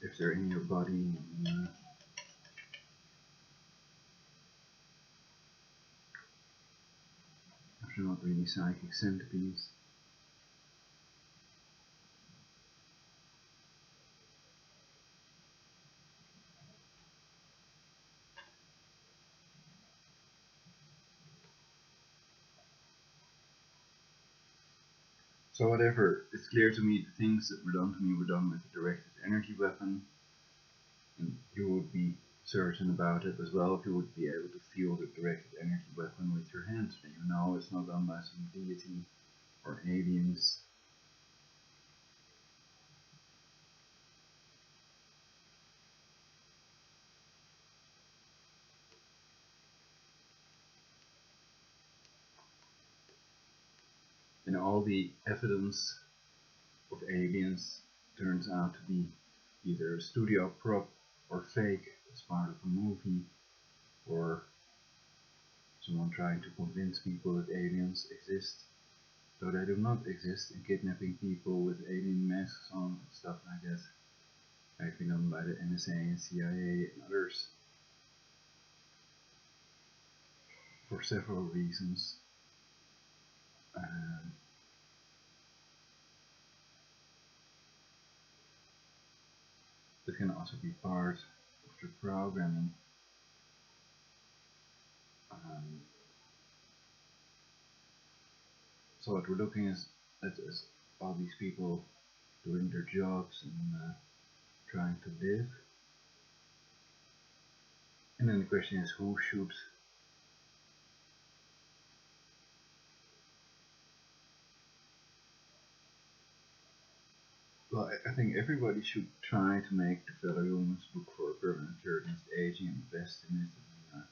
if they're in your body. And, if they're not really psychic centipedes. So whatever, it's clear to me the things that were done to me were done with a directed energy weapon, and you would be certain about it as well if you would be able to feel the directed energy weapon with your hands. And you know it's not done by some deity or aliens. And all the evidence of aliens turns out to be either a studio prop or fake as part of a movie, or someone trying to convince people that aliens exist, though they do not exist, and kidnapping people with alien masks on and stuff like that, actually done by the NSA and CIA and others. for several reasons. Um, it can also be part of the programming. So what we're looking at is all these people doing their jobs and trying to live. And then the question is, who should well, I think everybody should try to make the fellow humans look for a permanent cure against aging and invest in it and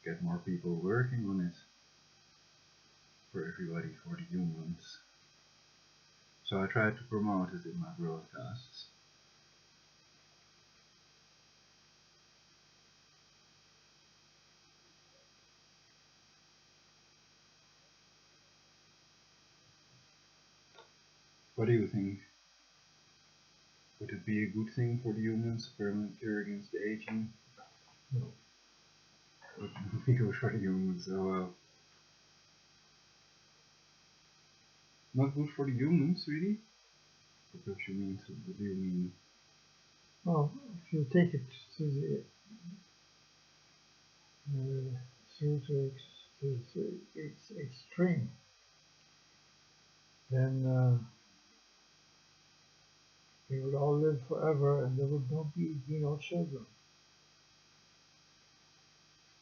get more people working on it for everybody, for the humans. So I try to promote it in my broadcasts. What do you think? Would it be a good thing for the humans, a permanent cure against aging? No. It would be good for the humans, oh well. Not good for the humans, really? What do you mean? What do you mean? Well, if you take it to the through to its extreme, then we would all live forever, and there would be no children.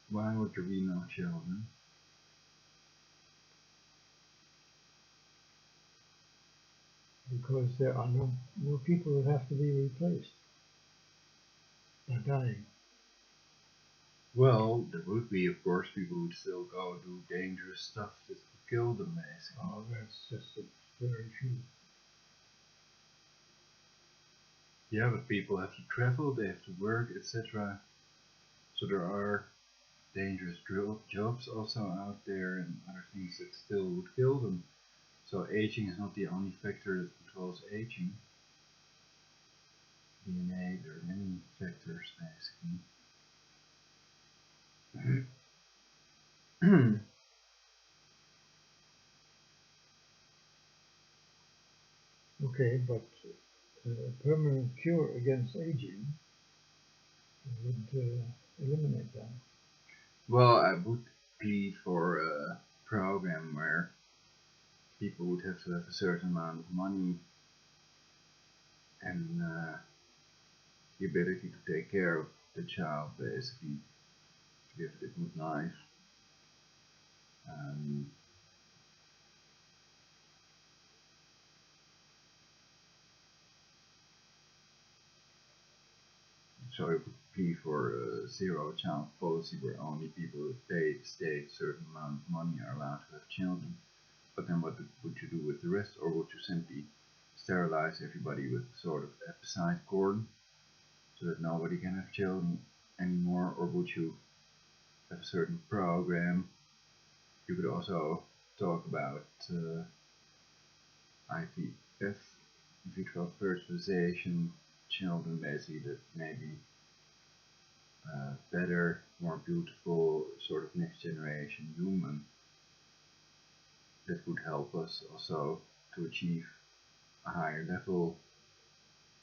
Why would there be no children? Because there are no people that have to be replaced by dying. Well, there would be, of course, people who would still go do dangerous stuff that could kill them, basically. Oh, that's just a very few. Yeah, but people have to travel, they have to work, etc. So there are dangerous jobs also out there and other things that still would kill them. So aging is not the only factor that controls aging. DNA, there are many factors, basically. Okay, but a permanent cure against aging would eliminate that. Well, I would plead for a program where people would have to have a certain amount of money and the ability to take care of the child, basically, to give it a good life. So I would plead for a zero-child policy where only people who pay the state a certain amount of money are allowed to have children. But then what would you do with the rest? Or would you simply sterilize everybody with sort of epicide cord so that nobody can have children anymore? Or would you have a certain program? You could also talk about IVF, in vitro fertilization, children basically that maybe better, more beautiful, sort of next generation human that would help us also to achieve a higher level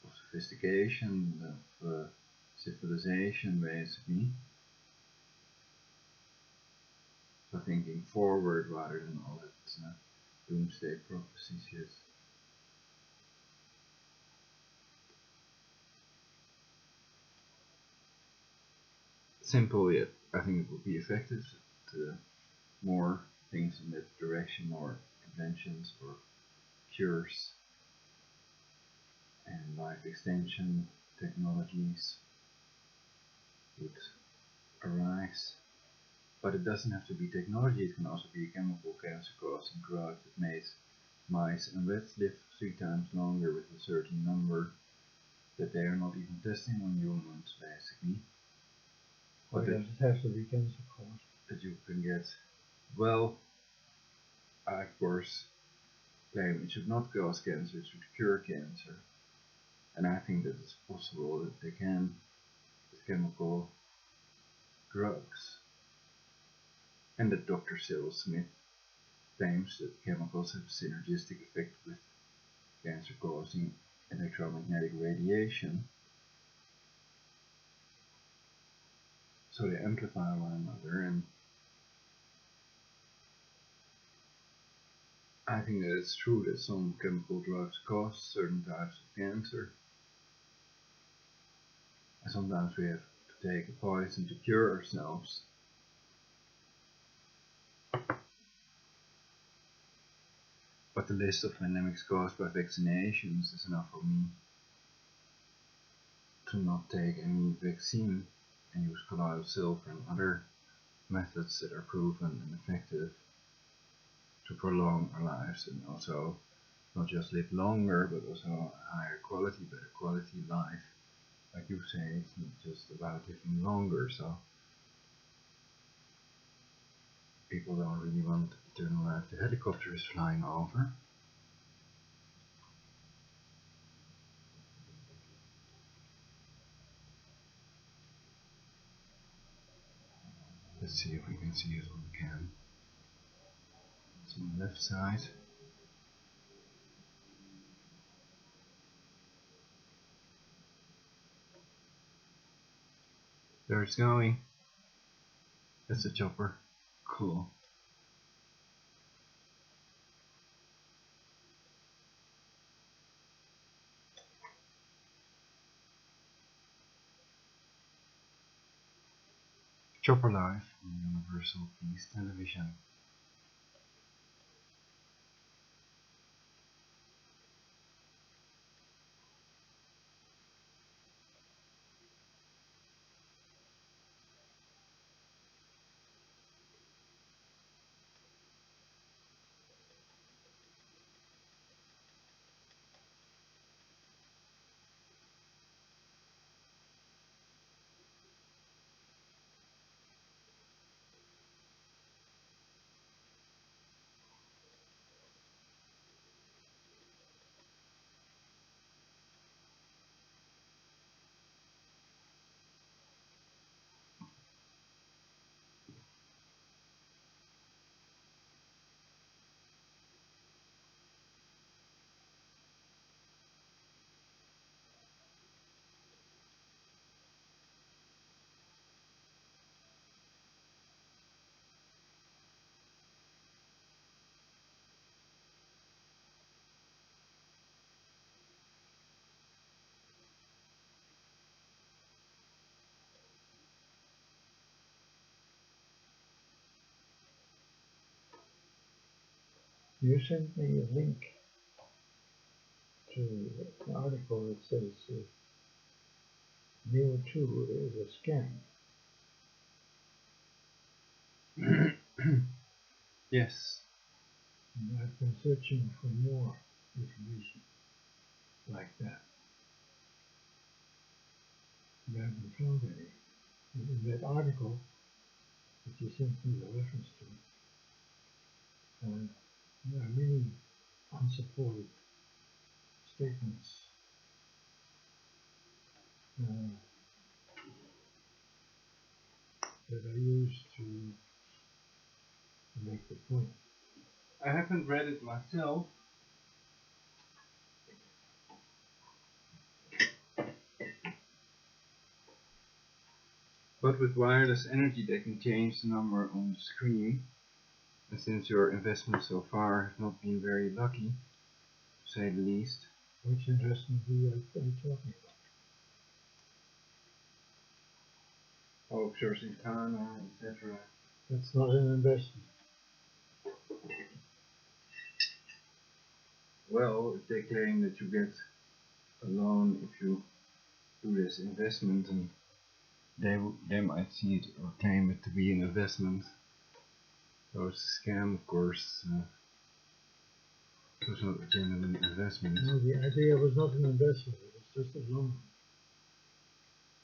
of sophistication, of civilization, basically. So thinking forward rather than all that doomsday prophecies. Yes. Simple, yet I think it would be effective. More things in that direction, more inventions or cures and life extension technologies would arise. But it doesn't have to be technology, it can also be a chemical cancer-causing drug that made mice and rats live 3 times longer with a certain number that they are not even testing on humans, basically. But does it have to be cancer causing? That you can get, well, I of course claim it should not cause cancer, it should cure cancer. And I think that it's possible that they can with chemical drugs. and that Dr. Cyril Smith claims that chemicals have a synergistic effect with cancer-causing electromagnetic radiation. So they amplify one another, and I think that it's true that some chemical drugs cause certain types of cancer. And sometimes we have to take a poison to cure ourselves. But the list of pandemics caused by vaccinations is enough for me to not take any vaccine and use colloidal silver and other methods that are proven and effective to prolong our lives, and also not just live longer but also a higher quality, better quality life. Like you say, it's not just about living longer, so people don't really want eternal life. The helicopter is flying over. Let's see if we can see it on the cam. It's on the left side. There it's going. That's a chopper. Cool. Chopper Live on Universal Peace Television. You sent me a link to an article that says Neo 2 is a scam. Yes. And I've been searching for more information like that. And I haven't found any. In that article that you sent me the reference to, there are many unsupported statements that are used to make the point. I haven't read it myself. But with wireless energy they can change the number on the screen. And since your investments so far have not been very lucky, to say the least. Which investment are you talking about? Outsourcing Ghana, etc. That's not an investment. Well, if they claim that you get a loan if you do this investment, and they might see it or claim it to be an investment. So it's a scam, of course. So it's not a genuine investment. No, the idea was not an investment, it was just a loan.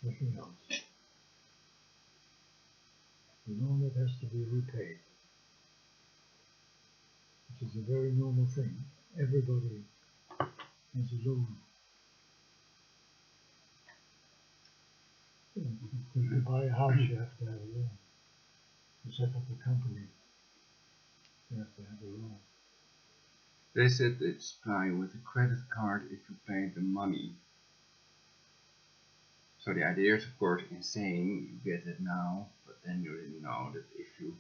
Nothing else. A loan that has to be repaid, which is a very normal thing. Everybody has a loan. To buy a house, you have to have a loan. to set up a company, you have to have a loan. They said they'd supply with a credit card if you paid the money. So the idea is of course insane, you get it now, but then you didn't know that if you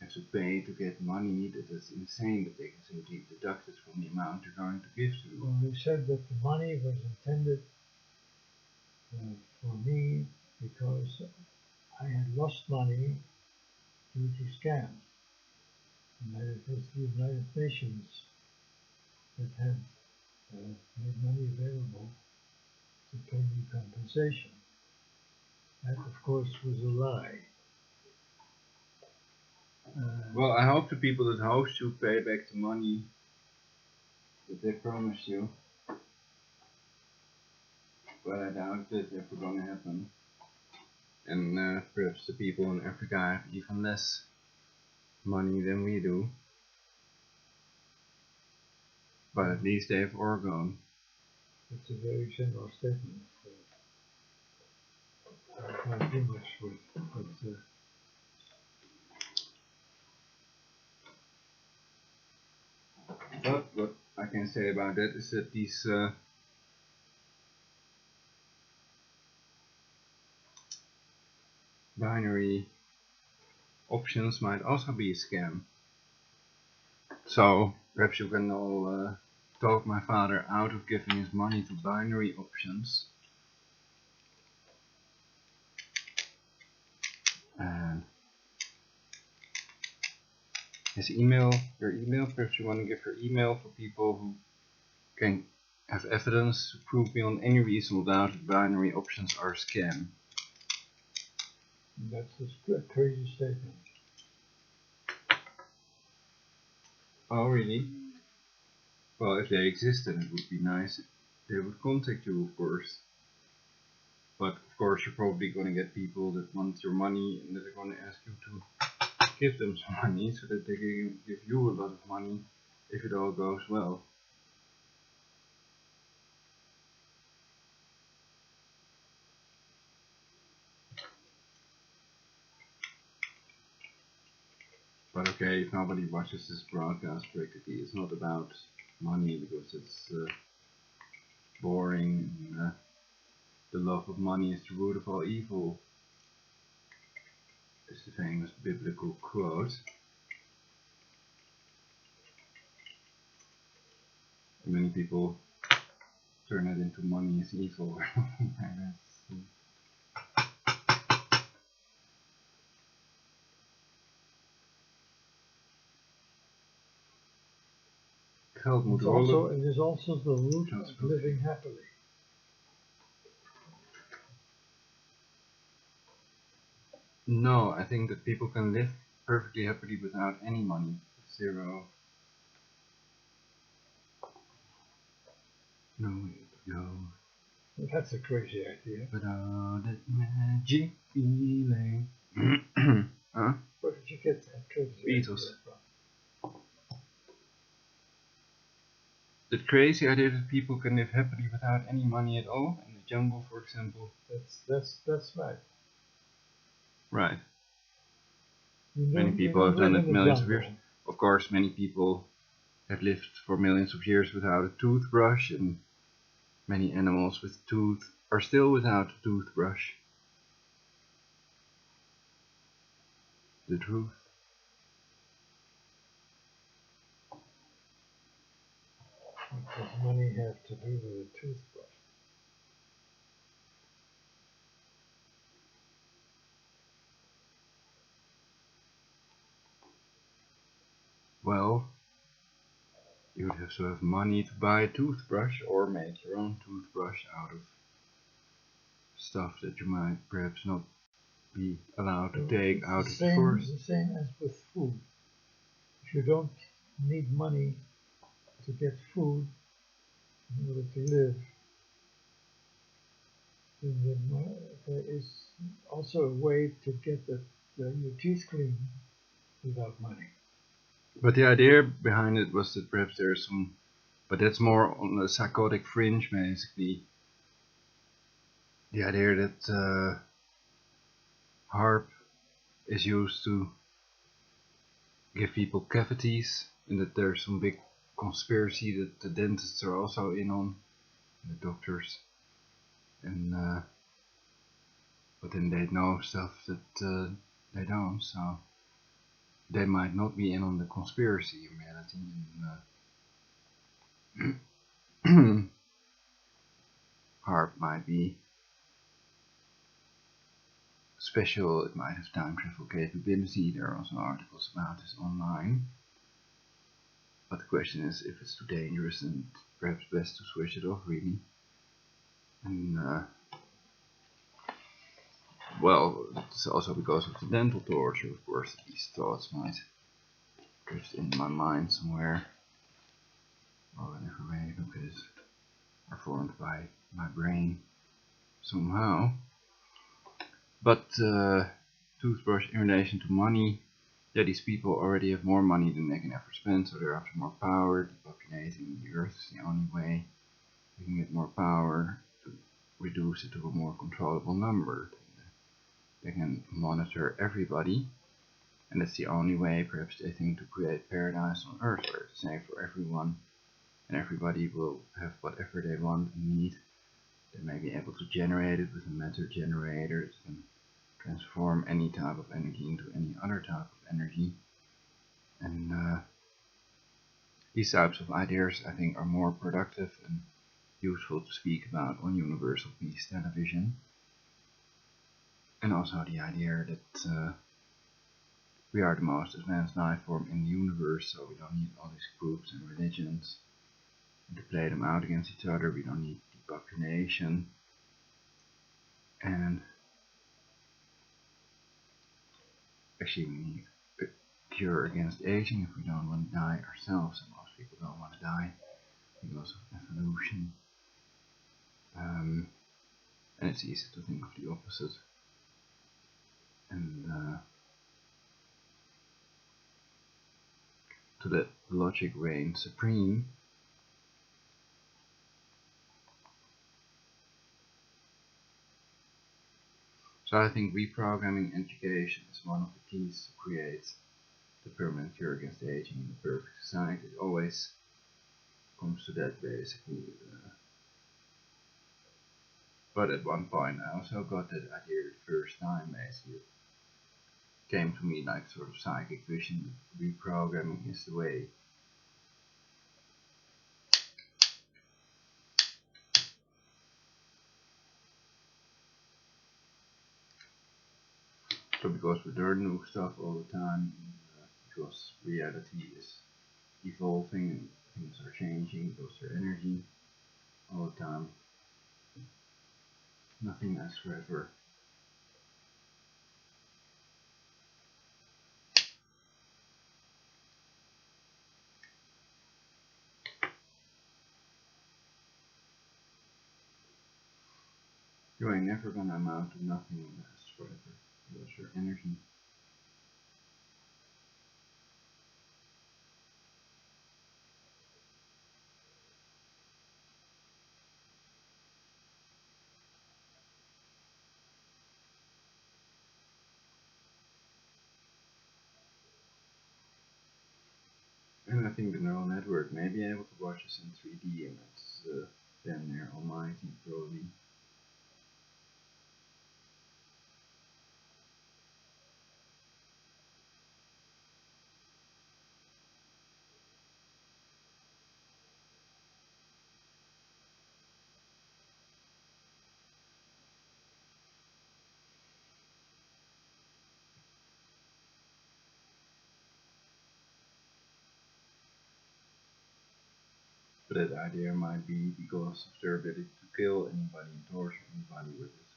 have to pay to get money, that is insane that they can simply deduct it from the amount you're going to give to you. Well, they said that the money was intended for me because I had lost money due to scams. And that it was the United Nations that had made money available to pay me compensation. That, of course, was a lie. Well, I hope the people that host you pay back the money that they promised you. But I doubt that's ever gonna happen. And perhaps the people in Africa have even less money than we do. But at least they have orgone. It's a very general statement. I can't do much with, but But what I can say about that is that these binary options might also be a scam. So perhaps you can all talk my father out of giving his money to binary options. And his email, your email, perhaps you want to give your email for people who can have evidence to prove beyond any reasonable doubt that binary options are a scam. that's a crazy statement. Oh really? Well, if they existed, it would be nice if they would contact you, of course. But of course you're probably going to get people that want your money and that are going to ask you to give them some money so that they can give you a lot of money if it all goes well. But okay, if nobody watches this broadcast practically, it's not about money because it's boring. And, the love of money is the root of all evil. It's the famous biblical quote. And many people turn it into money is evil. Geld moet rollen. It is also the root of living happily. No, I think that people can live perfectly happily without any money. Zero. No. That's a crazy idea. Without that magic feeling. Huh? Where did you get that crazy Beatles. idea from? The crazy idea that people can live happily without any money at all in the jungle, for example. That's right. Right. Many people have done it millions of years. Of course, many people have lived for millions of years without a toothbrush, and many animals with tooth are still without a toothbrush. The truth. What does money have to do with a toothbrush? Well, you would have to have money to buy a toothbrush or make your own toothbrush out of stuff that you might perhaps not be allowed to take out of the forest. It's the same as with food. If you don't need money to get food in order to live, then there is also a way to get your teeth clean without money. But the idea behind it was that perhaps there's some, but that's more on the psychotic fringe basically. The idea that harp is used to give people cavities, and that there's some big conspiracy that the dentists are also in on, the doctors, and but then they know stuff that they don't, so they might not be in on the conspiracy in reality, and HAARP might be special, it might have time travel capability. There are also articles about this online. But the question is if it's too dangerous, and perhaps best to switch it off really. And well, it's also because of the dental torture, of course, that these thoughts might drift in my mind somewhere, or whatever way I look at it, are formed by my brain somehow. But toothbrush in relation to money, yeah, these people already have more money than they can ever spend, so they're after more power. Depopulating the earth is the only way we can get more power to reduce it to a more controllable number. They can monitor everybody, and that's the only way, perhaps they think, to create paradise on earth, where it's safe for everyone, and everybody will have whatever they want and need. They may be able to generate it with a matter generator that can transform any type of energy into any other type of energy. And these types of ideas, I think, are more productive and useful to speak about on Universal Peace Television. And also the idea that we are the most advanced life form in the universe, so we don't need all these groups and religions and to play them out against each other. We don't need depopulation, and actually we need a cure against aging if we don't want to die ourselves, and most people don't want to die because of evolution. And it's easy to think of the opposite. And to let logic reign supreme. So I think reprogramming education is one of the keys to create the permanent cure against aging in the perfect society. It always comes to that basically. But at one point I also got that idea the first time basically. It came to me like sort of psychic vision that reprogramming is the way. So because we learn new stuff all the time, because reality is evolving and things are changing, because there's energy all the time. Nothing lasts forever. You ain't never gonna amount to nothing and last forever, because your energy. And I think the neural network may be able to watch us in 3D, and that's then their almighty probably. But that idea might be because of their ability to kill anybody and torture anybody with it.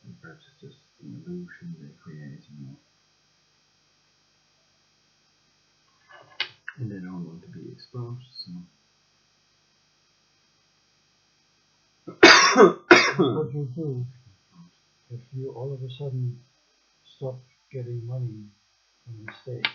And perhaps it's just an illusion they create, And they don't want to be exposed, so. What you do if you all of a sudden stop getting money from the state?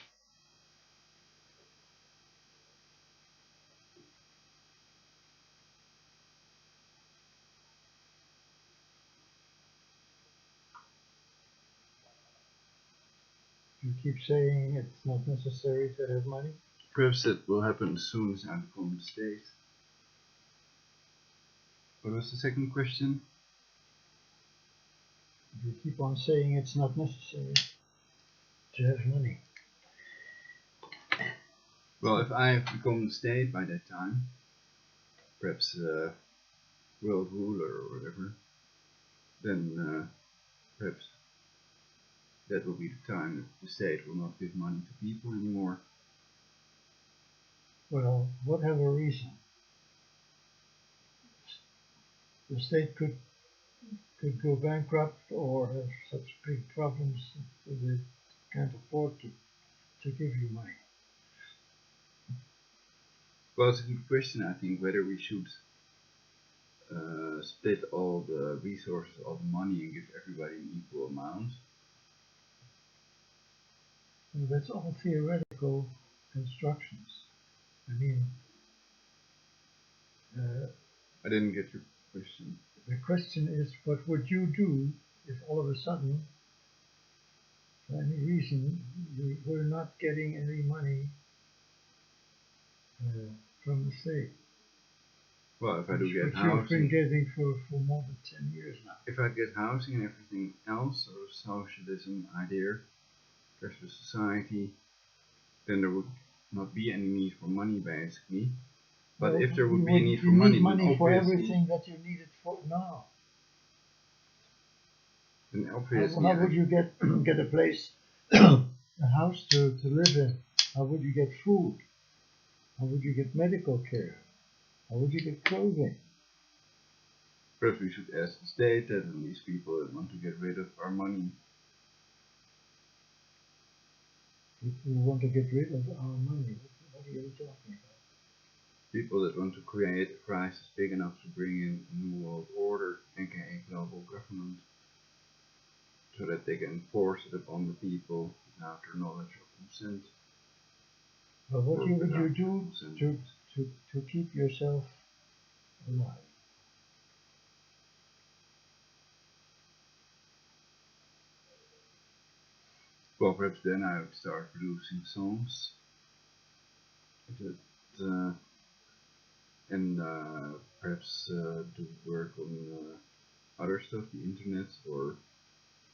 You keep saying it's not necessary to have money. Perhaps that will happen as soon as I become the state. What was the second question? You keep on saying it's not necessary to have money. Well, if I have become the state by that time, perhaps world ruler or whatever, then perhaps that will be the time that the state will not give money to people anymore. Well, whatever reason, the state could go bankrupt or have such big problems that they can't afford to give you money. Well, it's a good question, I think, whether we should split all the resources, all the money, and give everybody an equal amount. Well, that's all theoretical constructions. I mean, I didn't get your question. the question is, what would you do if all of a sudden, for any reason, you were not getting any money from the state? Well, if I do get which you've been housing, getting for more than 10 years now. if I get housing and everything else, sort of socialism idea, there's a society, then there would not be any need for money, basically. But Well, if there would you be a need for you money, need money then for obviously, everything that you need it for now. then obviously, How would you get a place, a house to live in? How would you get food? How would you get medical care? How would you get clothing? perhaps we should ask the state that, and these people that want to get rid of our money. People who want to get rid of our money. What are you talking about? People that want to create a crisis big enough to bring in a new world order, aka global government, so that they can force it upon the people without their knowledge or consent. But what Or would you without do consent. to keep yourself alive? Well, perhaps then I would start producing songs and perhaps do work on other stuff, the internet, or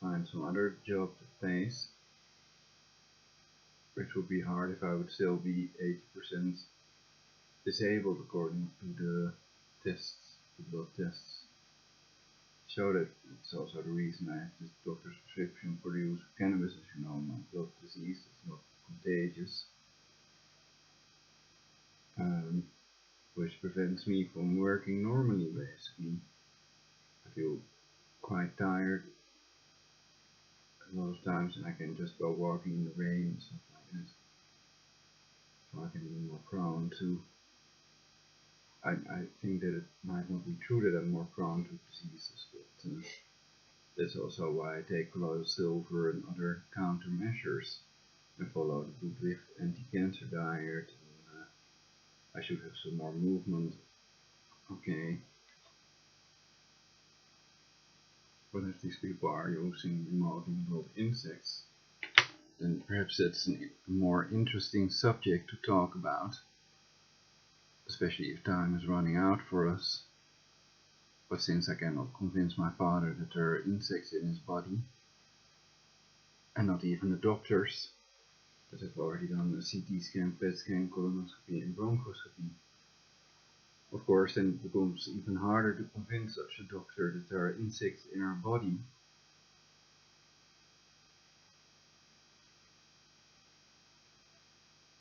find some other job that pays, which would be hard if I would still be 80% disabled according to the tests, the blood tests. So that it's also the reason I have this doctor's prescription for the use of cannabis. As you know, my blood disease is not contagious, which prevents me from working normally, basically. I feel quite tired a lot of times, and I can just go walking in the rain and stuff like that. So I can be more prone to. I think that it might not be true that I'm more prone to diseases, but that's also why I take a lot of silver and other countermeasures and follow the Good Lift anti-cancer diet. And, I should have some more movement. Okay. But if these people are using remote involved insects, then perhaps that's a more interesting subject to talk about, especially if time is running out for us. But since I cannot convince my father that there are insects in his body, and not even the doctors that have already done a CT scan, PET scan, colonoscopy and bronchoscopy, of course then it becomes even harder to convince such a doctor that there are insects in our body.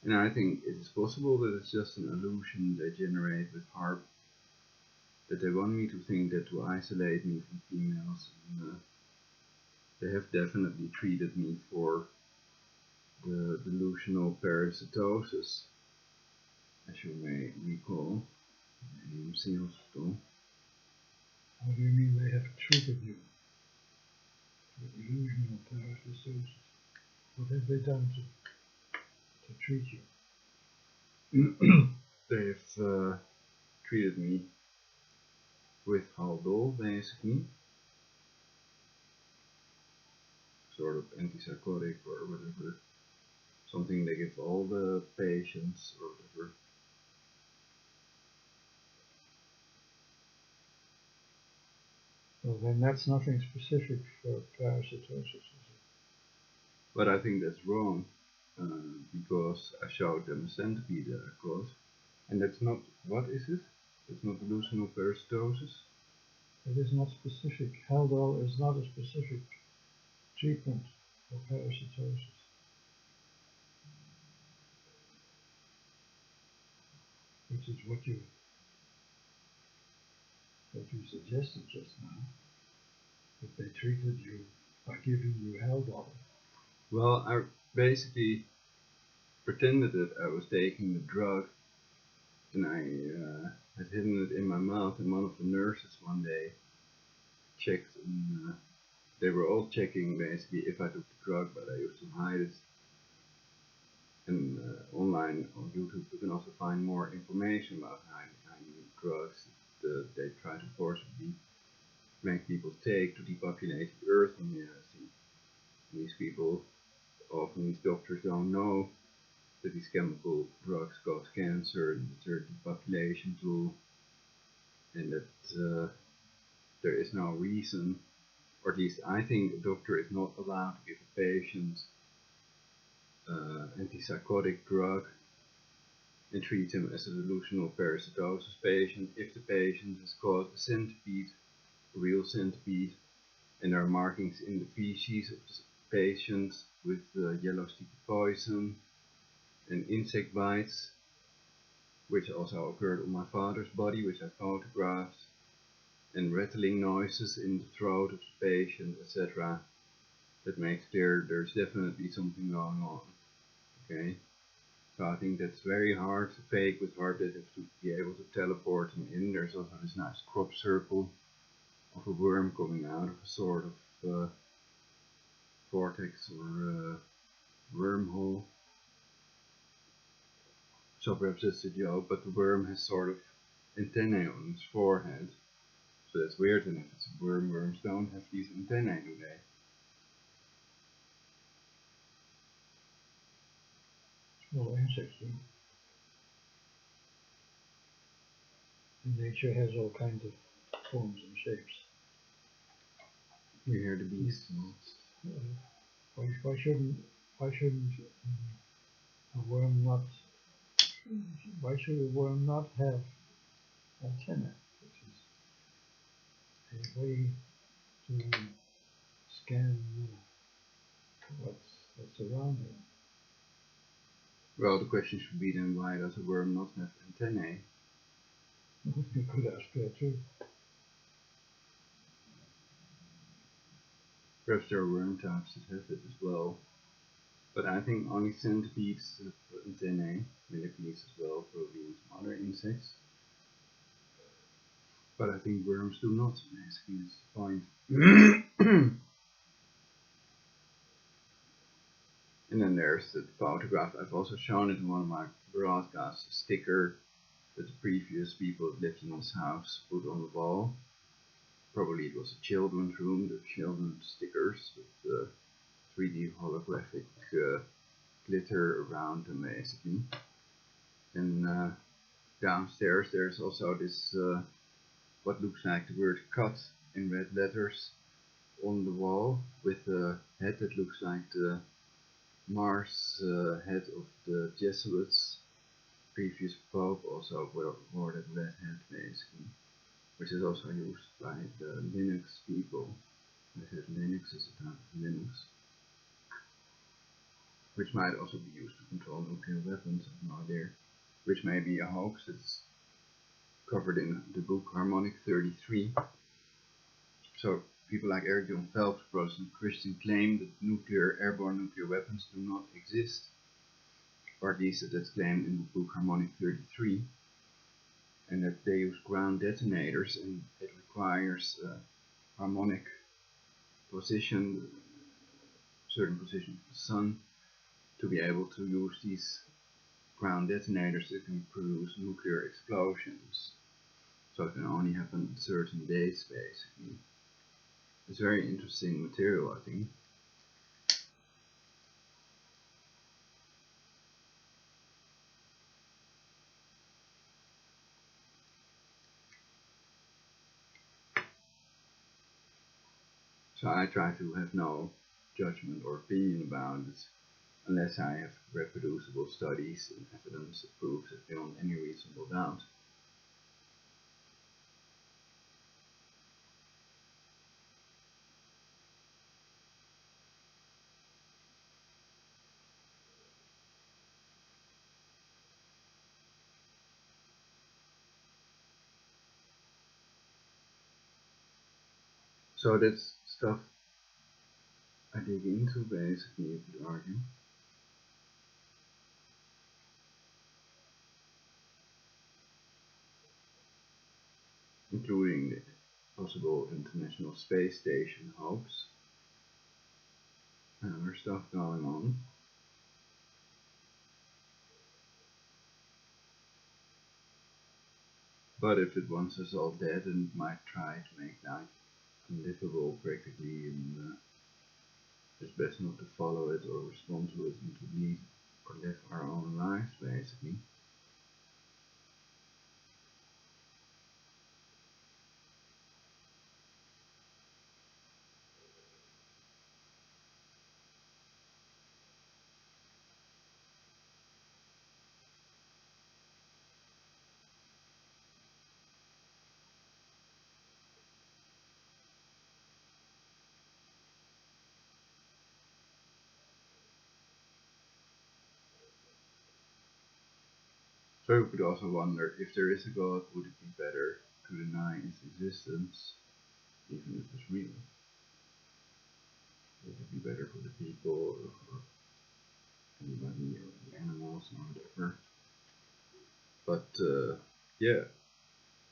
And I think it is possible that it's just an illusion they generate with HAARP, that they want me to think that to isolate me from females, and they have definitely treated me for the delusional parasitosis, as you may recall, in AMC Hospital. How do you mean they have treated you for delusional parasitosis? What have they done to treat you? They've treated me with Haldol, basically. sort of antipsychotic or whatever, something they give all the patients or whatever. Well, then that's nothing specific for parasitosis, is it? But I think that's wrong, because I showed them a centipede that I caught, and that's not, what is it? It's not delusional parasitosis. It is not specific. Haldol is not a specific treatment for parasitosis. Which is what you suggested just now. That they treated you by giving you Haldol. Well, I basically pretended that I was taking the drug, and I had hidden it in my mouth, and one of the nurses one day checked, and they were all checking basically if I took the drug, but I used to hide it. And online on YouTube you can also find more information about hiding drugs that they try to forcibly make people take to depopulate the earth in reality. And these people, often these doctors don't know that these chemical drugs cause cancer and that they're a depopulation tool, and that there is no reason, or at least I think a doctor is not allowed to give a patient antipsychotic drug and treat him as a delusional parasitosis patient if the patient has caught a centipede, a real centipede, and there are markings in the feces of the patient with yellow sticky poison and insect bites, which also occurred on my father's body, which I photographed, and rattling noises in the throat of the patient, etc. That makes clear there's definitely something going on. Okay? So I think that's very hard to fake with heart that have to be able to teleport him in. There's also this nice crop circle of a worm coming out of a sort of vortex or wormhole. So perhaps that's a joke, but the worm has sort of antennae on its forehead. So that's weird, and if it's a worm, worms don't have these antennae, do they? Well, insects do. And nature has all kinds of forms and shapes. You hear the bees. Why shouldn't a worm not? Why should a worm not have antennae, which is a way to scan what's around it? Well, the question should be then, why does a worm not have antennae? You could ask that too. Perhaps there are worm types that have it as well. But I think only centipedes have antennae, millipedes as well, probably and some other insects. But I think worms do not, basically, is the point. And then there's the photograph. I've also shown it in one of my broadcasts, a sticker that the previous people that lived in this house put on the wall. Probably it was a children's room, the children's stickers with the 3D holographic glitter around them, basically. And downstairs there's also this what looks like the word cut in red letters on the wall, with a head that looks like the Mars head of the Jesuits. Previous Pope also wore that red head, basically, which is also used by the Linux people. They said Linux is a type of Linux, which might also be used to control nuclear weapons, I have no idea. Which may be a hoax. It's covered in the book Harmonic 33. So people like Eric John Phelps, Protestant Christian, claim that airborne nuclear weapons do not exist, or at least that's claimed in the book Harmonic 33, and that they use ground detonators, and it requires harmonic position, certain position of the sun, to be able to use these ground detonators that can produce nuclear explosions. So it can only happen on certain days, basically. It's very interesting material, I think. So I try to have no judgment or opinion about it unless I have reproducible studies and evidence that proves it beyond any reasonable doubt. So that's stuff I dig into, basically, you could argue. Including the possible International Space Station hopes and other stuff going on. But if it wants us all dead, then it might try to make life unlivable practically, and it's best not to follow it or respond to it and to lead or live our own lives, basically. So you could also wonder, if there is a God, would it be better to deny its existence, even if it's real? Would it be better for the people, or anybody, or the animals, or whatever? But yeah,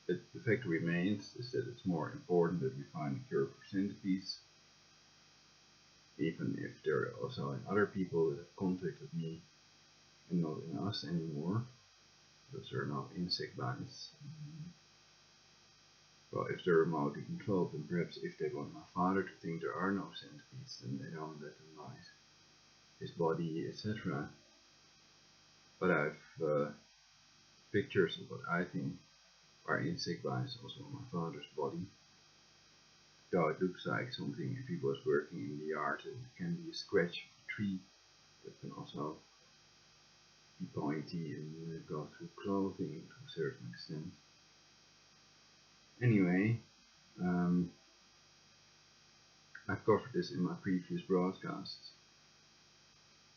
the fact remains is that it's more important that we find a cure for centipedes, even if there are also other people that have contacted me and not in us anymore. Because there are no insect bites. Well, if they're remotely controlled, then perhaps if they want my father to think there are no centipedes, then they don't let him bite his body, etc. But I've pictures of what I think are insect bites also on my father's body. Though it looks like something if he was working in the yard, and it can be a scratch of a tree that can also be pointy and go through clothing to a certain extent. Anyway, I've covered this in my previous broadcasts,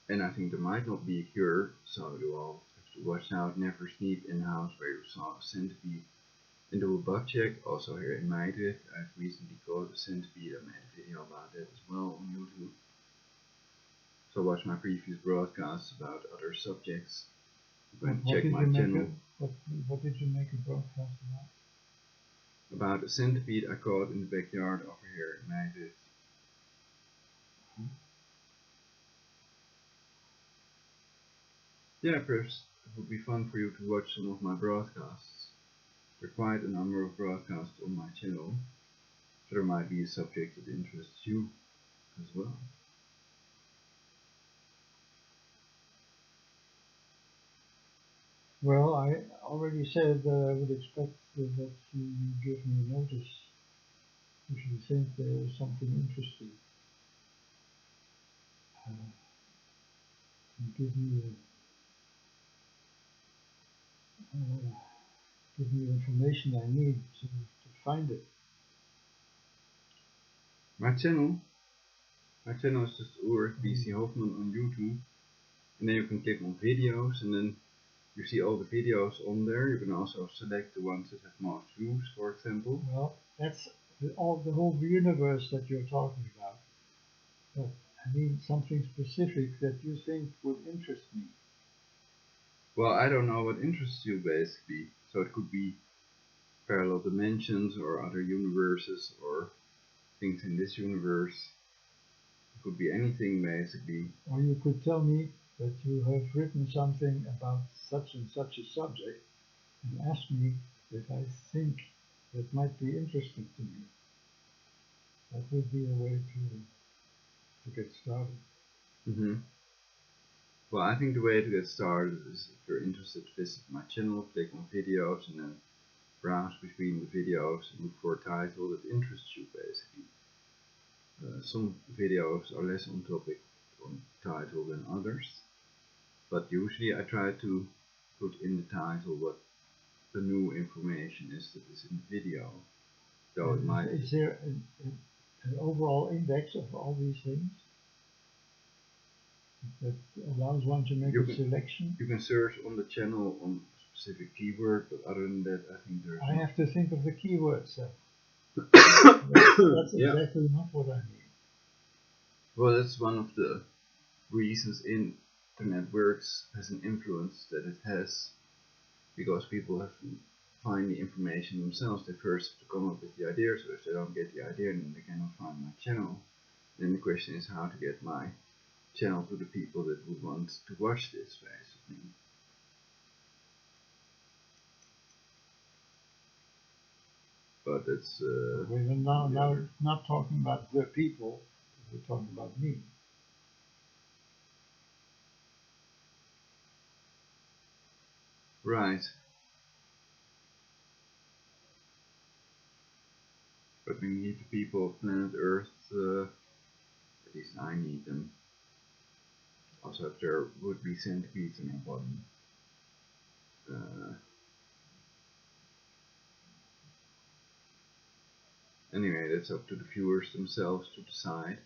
and I think there might not be a cure, so you all have to watch out. Never sleep in a house where you saw a centipede, and do a bug check. Also here in Meidrecht, I've recently caught a centipede. I made a video about that as well on YouTube. So watch my previous broadcasts about other subjects. You can check my channel. What did you make a broadcast about? About a centipede I caught in the backyard over here in Meidrecht. Yeah, perhaps it would be fun for you to watch some of my broadcasts. There are quite a number of broadcasts on my channel, so there might be a subject that interests you as well. Well, I already said that I would expect that you give me notice if you think there is something interesting. Give me information I need to find it. My channel is just Ulrich BC Hoffman on YouTube, and then you can click on videos, and then you see all the videos on there. You can also select the ones that have most views, for example. Well, that's the whole universe that you're talking about. But I mean something specific that you think would interest me. Well, I don't know what interests you, basically. So it could be parallel dimensions or other universes or things in this universe. It could be anything, basically. Or you could tell me that you have written something about such and such a subject and ask me if I think that might be interesting to me. That would be a way to get started. Well, I think the way to get started is, if you're interested, visit my channel, click on videos, and then browse between the videos and look for a title that interests you, basically. some videos are less on topic, on title than others, but usually I try to put in the title what the new information is that is in the video. So it might. Is there an overall index of all these things that allows one to make a selection? You can search on the channel on a specific keyword, but other than that, I think there's. I have to think of the keywords. That's exactly not what I mean. Well, that's one of the reasons internet works as an influence that it has, because people have to find the information themselves. They first have to come up with the idea, so if they don't get the idea, then they cannot find my channel. Then the question is how to get my channel to the people that would want to watch this, basically. But it's we're now not talking about the people, we're talking about me. Right. But we need the people of planet Earth, at least I need them. Also, if there would be centipedes in our body. Anyway, that's up to the viewers themselves to decide.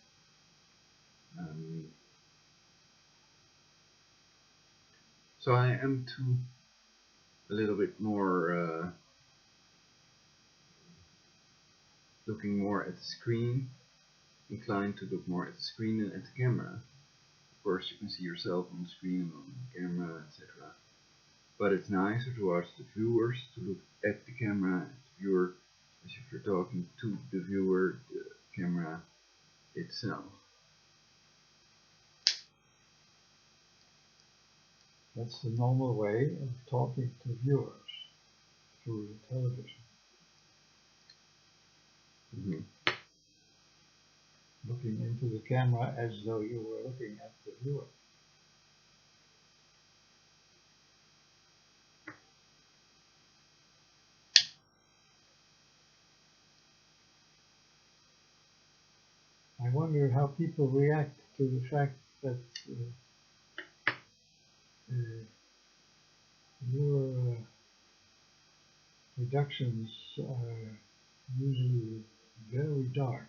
So I am a little bit more looking more at the screen, inclined to look more at the screen than at the camera. Of course, you can see yourself on the screen and on the camera, etc. But it's nicer to ask the viewers to look at the camera, at the viewer, as if you're talking to the viewer, the camera itself. That's the normal way of talking to viewers through the television. Mm-hmm. Looking into the camera as though you were looking at the viewer. I wonder how people react to the fact that your productions are usually very dark.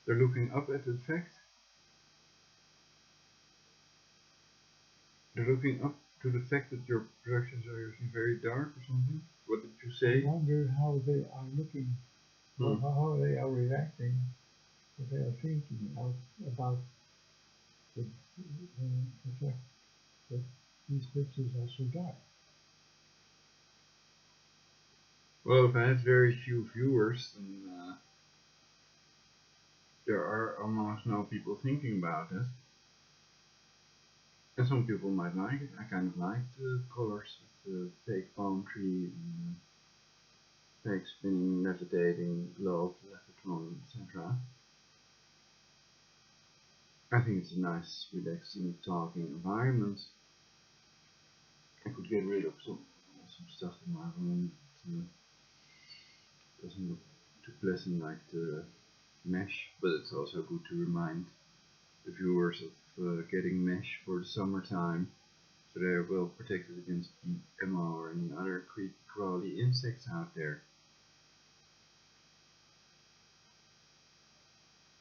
They're looking up at the fact. They're looking up to the fact that your productions are usually very dark or something? What did you say? I wonder how they are looking, or how they are reacting, what they are thinking about the fact that these pictures are so dark. Well, if I had very few viewers, then there are almost no people thinking about it. And some people might like it. I kind of like the colors with the fake palm tree and fake spinning, levitating, globe, levitron, etc. I think it's a nice, relaxing, talking environment. I could get rid of some stuff in my room that doesn't look too pleasant, like the mesh, but it's also good to remind the viewers of getting mesh for the summertime, so they're well protected against GMO or any other creepy crawly insects out there.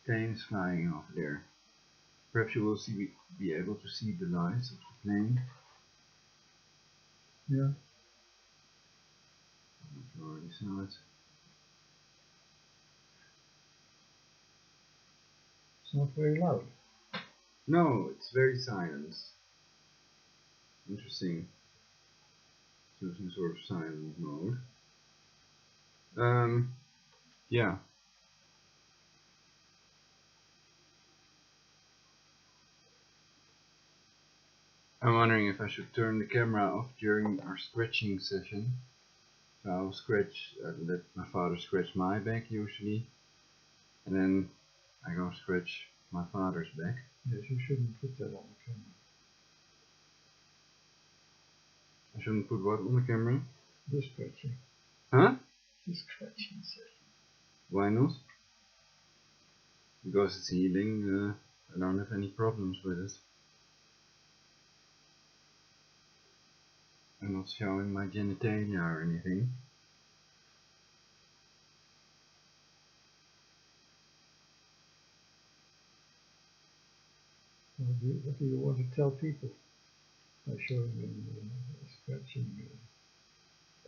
Plane is flying over there. Perhaps you will be able to see the lights of the plane. Yeah. I don't know if you already saw it. It's not very loud. No, it's very silent. Interesting. Using sort of silent mode. Yeah. I'm wondering if I should turn the camera off during our scratching session. So I'll scratch, let my father scratch my back usually, and then I go scratch my father's back. Yes, you shouldn't put that on the camera. I shouldn't put what on the camera? This scratching. Huh? the scratching session. Why not? Because it's healing, I don't have any problems with it. I'm not showing my genitalia or anything. What do you want to tell people by showing them scratching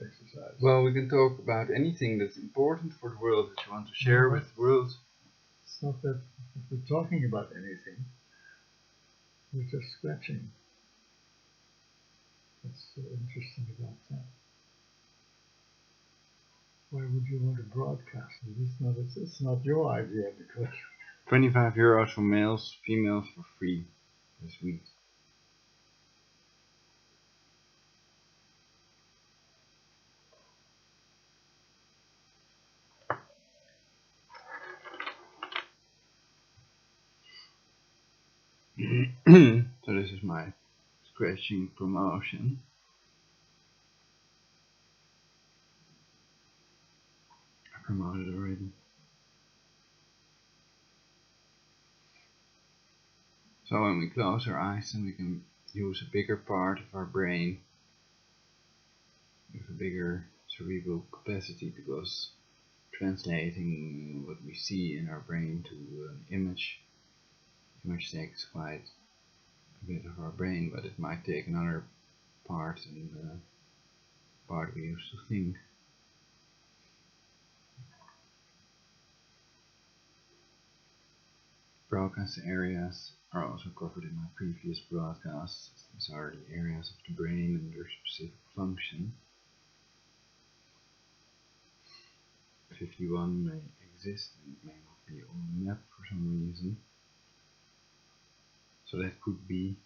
exercise? Well, we can talk about anything that's important for the world that you want to share with the world. It's not that we're talking about anything. We're just scratching. What's so interesting about that? Why would you want to broadcast it? It's not your idea, because 25 euros for males, females for free this week. So this is my scratching promotion. I promoted already. So when we close our eyes, then we can use a bigger part of our brain with a bigger cerebral capacity, because translating what we see in our brain to an image takes quite a bit of our brain, but it might take another part than the part we used to think. Broadcast areas are also covered in my previous broadcasts. These are the areas of the brain and their specific function. 51 may exist and it may not be on the map for some reason. So that could be,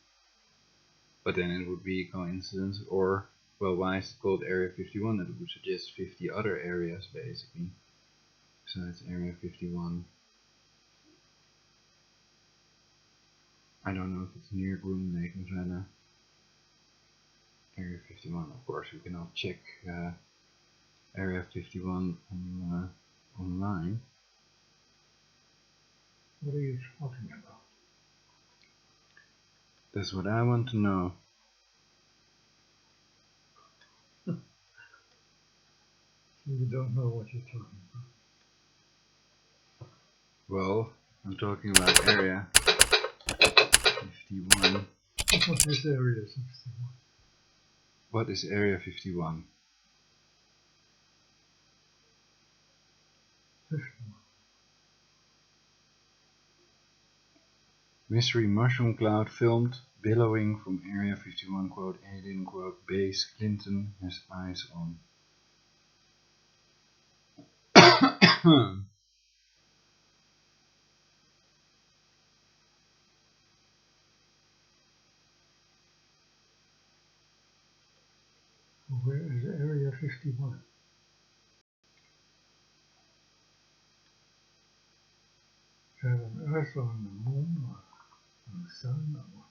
but then it would be a coincidence, or, well, why is it called Area 51? That would suggest 50 other areas basically, besides Area 51. I don't know if it's near Groom Lake, Nevada. Area 51, of course, we cannot check Area 51 on, online. what are you talking about? That's what I want to know. So you don't know what you're talking about. Well, I'm talking about Area 51. What is Area 61? What is Area 51? 51. Mystery mushroom cloud filmed billowing from Area 51, quote, alien, quote, base Clinton has eyes on. Where is Area 51? Is that on Earth or on the Moon or on the Sun? Or what?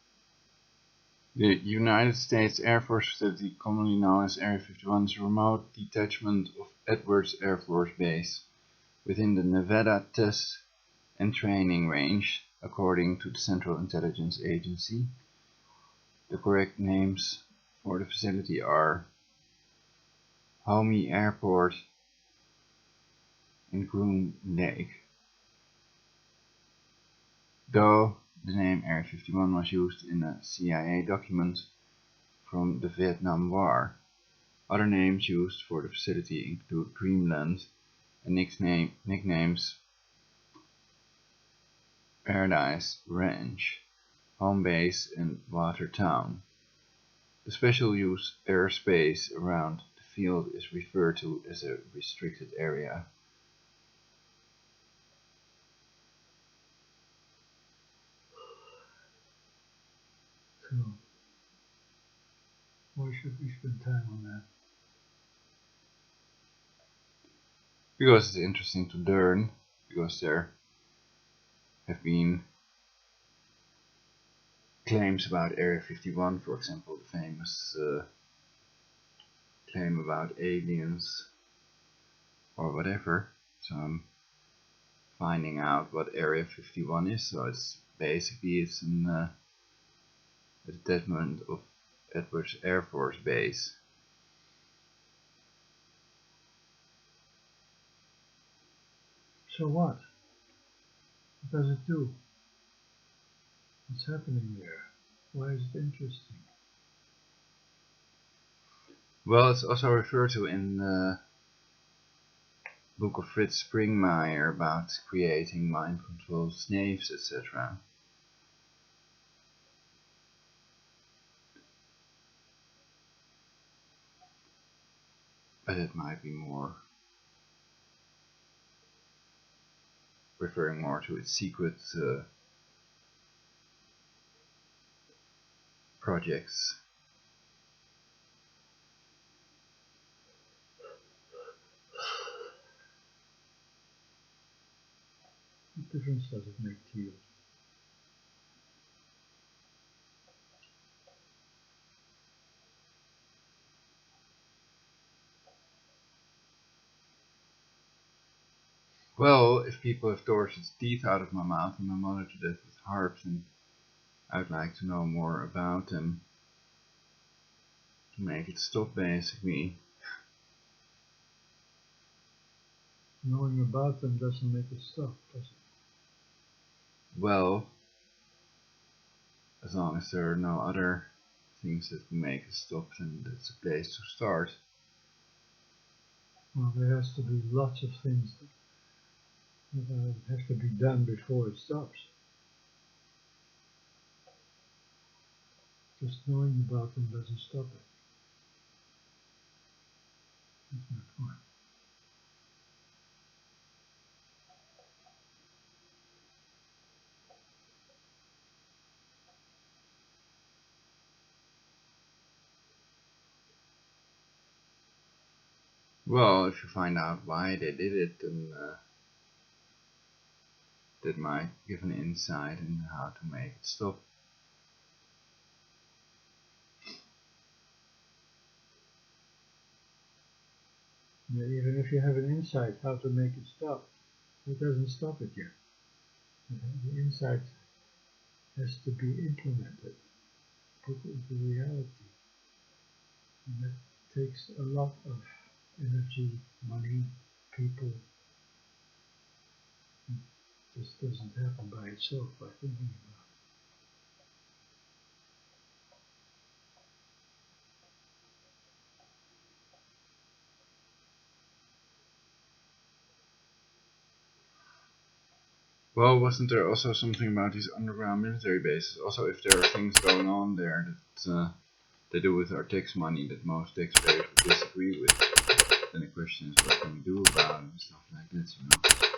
The United States Air Force facility, commonly known as Area 51, is a remote detachment of Edwards Air Force Base within the Nevada Test and Training Range, according to the Central Intelligence Agency. The correct names for the facility are Homey Airport and Groom Lake. Though the name Area 51 was used in a CIA document from the Vietnam War, other names used for the facility include Dreamland and nicknames Paradise Ranch, Home Base, and Watertown. The special use airspace around the field is referred to as a restricted area. So, why should we spend time on that? Because it's interesting to learn, because there have been claims about Area 51, for example, the famous claim about aliens or whatever. So I'm finding out what Area 51 is. So it's basically a detachment of Edwards Air Force Base. So what? What does it do? What's happening there? Why is it interesting? Well, it's also referred to in the book of Fritz Springmeier about creating mind control slaves, etc. But it might be more referring more to its secret projects. What difference does it make to you? Well, if people have tortured teeth out of my mouth and my mother to death with harps, and I'd like to know more about them to make it stop, basically. Knowing about them doesn't make it stop, does it? Well, as long as there are no other things that can make it stop, then that's a place to start. Well, there has to be lots of things that have to be done before it stops. Just knowing about them doesn't stop it. That's my point. Well, if you find out why they did it, then that might give an insight in how to make it stop. Yeah, even if you have an insight how to make it stop, it doesn't stop it yet. The insight has to be implemented, put into reality. And that takes a lot of energy, money, people. It just doesn't happen by itself by thinking about it. Well, wasn't there also something about these underground military bases? Also, if there are things going on there that they do with our tax money that most taxpayers would disagree with, then the question is what can we do about it and stuff like that, you know.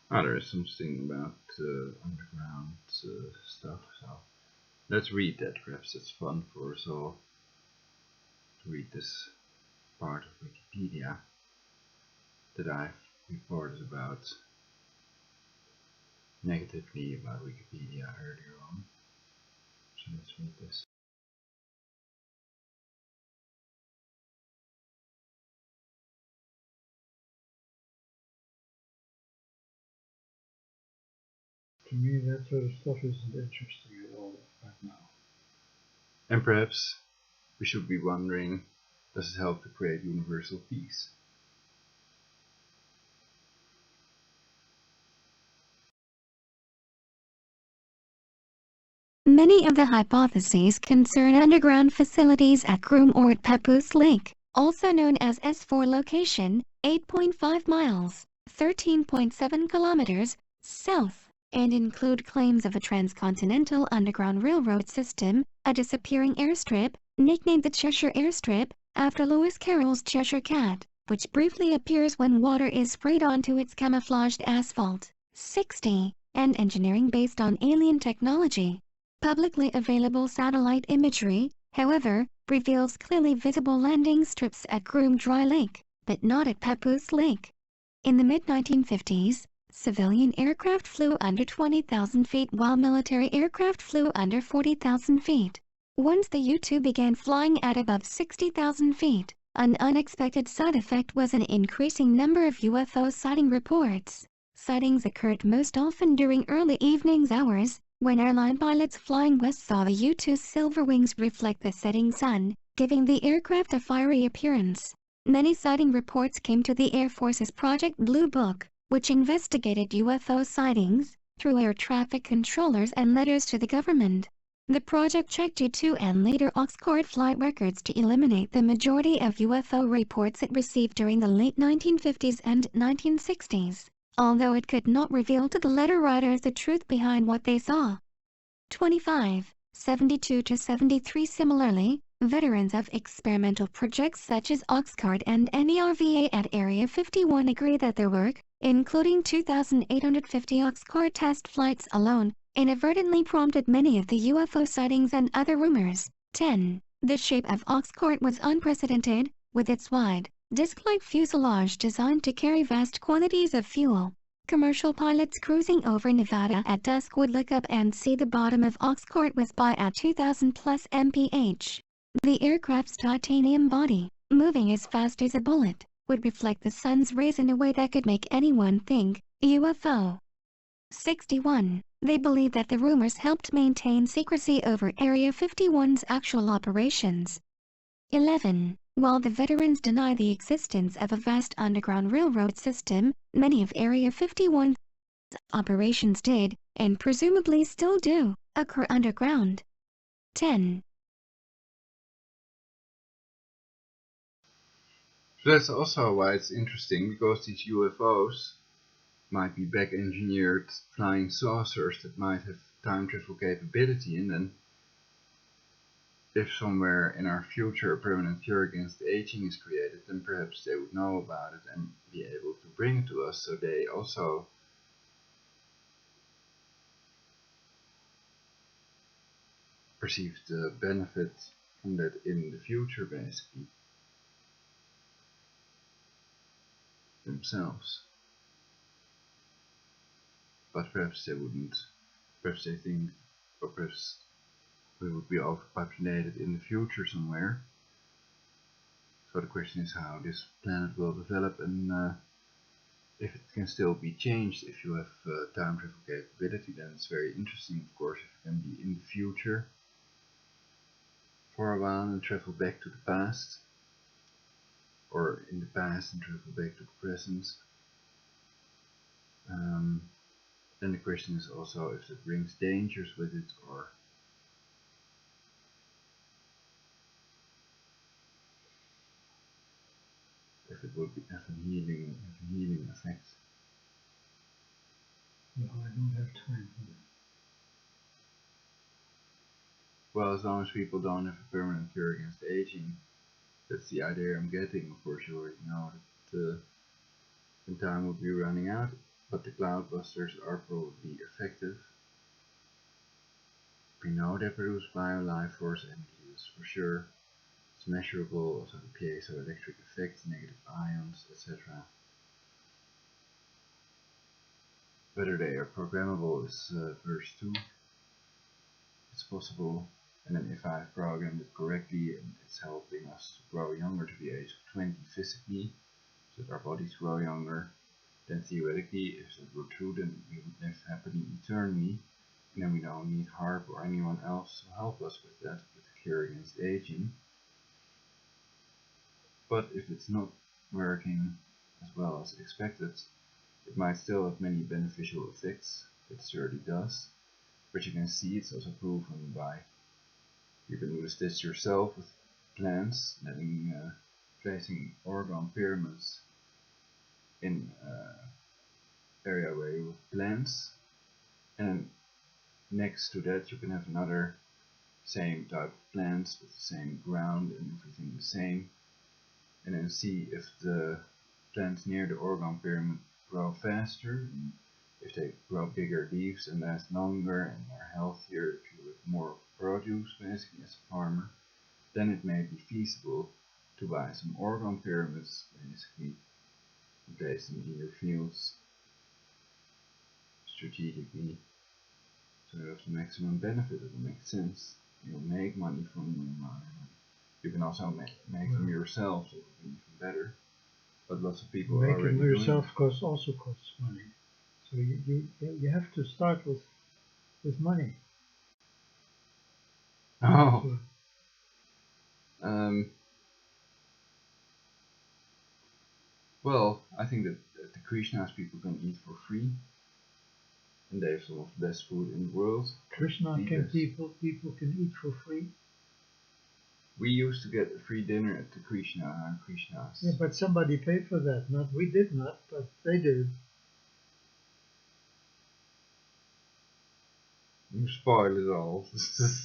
There is something about underground stuff, so let's read that. Perhaps it's fun for us all to read this part of Wikipedia that I've reported about negatively about Wikipedia earlier on. So let's read this. To me, that sort of stuff isn't interesting at all right now. And perhaps we should be wondering, does it help to create universal peace? Many of the hypotheses concern underground facilities at Groom or at Papoose Lake, also known as S4 location, 8.5 miles, 13.7 kilometers, south, and include claims of a transcontinental underground railroad system, a disappearing airstrip, nicknamed the Cheshire Airstrip, after Lewis Carroll's Cheshire Cat, which briefly appears when water is sprayed onto its camouflaged asphalt, 60, and engineering based on alien technology. Publicly available satellite imagery, however, reveals clearly visible landing strips at Groom Dry Lake, but not at Papoose Lake. In the mid-1950s, civilian aircraft flew under 20,000 feet while military aircraft flew under 40,000 feet. Once the U-2 began flying at above 60,000 feet, an unexpected side effect was an increasing number of UFO sighting reports. Sightings occurred most often during early evening hours, when airline pilots flying west saw the U-2's silver wings reflect the setting sun, giving the aircraft a fiery appearance. Many sighting reports came to the Air Force's Project Blue Book, which investigated UFO sightings, through air traffic controllers and letters to the government. The project checked U-2 and later Oxcart flight records to eliminate the majority of UFO reports it received during the late 1950s and 1960s, although it could not reveal to the letter writers the truth behind what they saw. 25, 72-73 Similarly, veterans of experimental projects such as Oxcart and NERVA at Area 51 agree that their work, including 2,850 Oxcart test flights alone, inadvertently prompted many of the UFO sightings and other rumors. 10. The shape of Oxcart was unprecedented, with its wide, disc-like fuselage designed to carry vast quantities of fuel. Commercial pilots cruising over Nevada at dusk would look up and see the bottom of Oxcart with by at 2,000 plus mph. The aircraft's titanium body, moving as fast as a bullet, would reflect the sun's rays in a way that could make anyone think UFO. 61. They believe that the rumors helped maintain secrecy over Area 51's actual operations. 11. While the veterans deny the existence of a vast underground railroad system, many of Area 51's operations did, and presumably still do, occur underground. 10. So that's also why it's interesting, because these UFOs might be back-engineered flying saucers that might have time travel capability, and then if somewhere in our future a permanent cure against aging is created, then perhaps they would know about it and be able to bring it to us, so they also perceive the benefit from that in the future, basically, themselves. But perhaps they wouldn't. Perhaps they think, or perhaps we would be overpopulated in the future somewhere. So the question is how this planet will develop, and if it can still be changed. If you have time travel capability, then it's very interesting, of course, if you can be in the future for a while and travel back to the past, or in the past and travel back to the present. Then the question is also if it brings dangers with it, or if it would have a healing effect. No, I don't have time for that. Well, as long as people don't have a permanent cure against aging, that's the idea I'm getting. Of course, you already know that when time will be running out, but the cloudbusters are probably effective. We know they produce bio-life force energy, that's for sure. It's measurable, also the piezoelectric effects, negative ions, etc. Whether they are programmable is verse 2. It's possible, and then if I have programmed it correctly and it's helping us to grow younger to the age of 20 physically, so that our bodies grow younger, then theoretically, if that were true, then we would live happily eternally, and then we don't need HAARP or anyone else to help us with that, with the cure against aging. But if it's not working as well as expected, it might still have many beneficial effects. It certainly does. But you can see it's also proven by, you can notice this yourself with plants, placing orgone pyramids in area where you have plants, and then next to that you can have another same type of plants with the same ground and everything the same, and then see if the plants near the orgone pyramid grow faster, and if they grow bigger leaves and last longer and are healthier, if you have more produce basically as a farmer, then it may be feasible to buy some organ pyramids, basically, and place them in your fields strategically, so you have the maximum benefit. It makes sense. You'll make money from them. You can also make them yourself, so it would be even better. But lots of people are already Making doing yourself it. also costs money. So you have to start with money. Oh. Well, I think that the Krishnas people can eat for free, and they have some of the best food in the world. Krishna can people can eat for free. We used to get a free dinner at the Krishnas. Yeah, but somebody paid for that. Not we did not, but they did. You spoil it all. This is,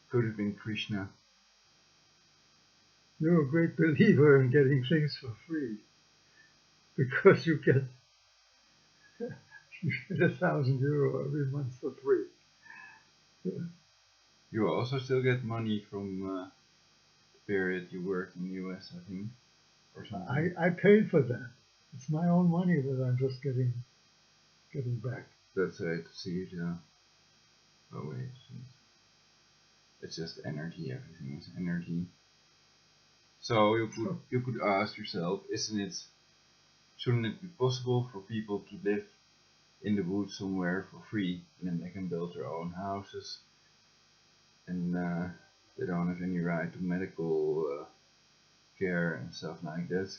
could have been Krishna. You're a great believer in getting things for free, because you get €1,000 every month for free. Yeah. You also still get money from the period you worked in the US, I think, or something. I paid for that. It's my own money that I'm just getting back. That's right to see it, yeah. Oh wait, it's just energy. Everything is energy. So you could ask yourself, shouldn't it be possible for people to live in the woods somewhere for free, and then they can build their own houses, and they don't have any right to medical care and stuff like that.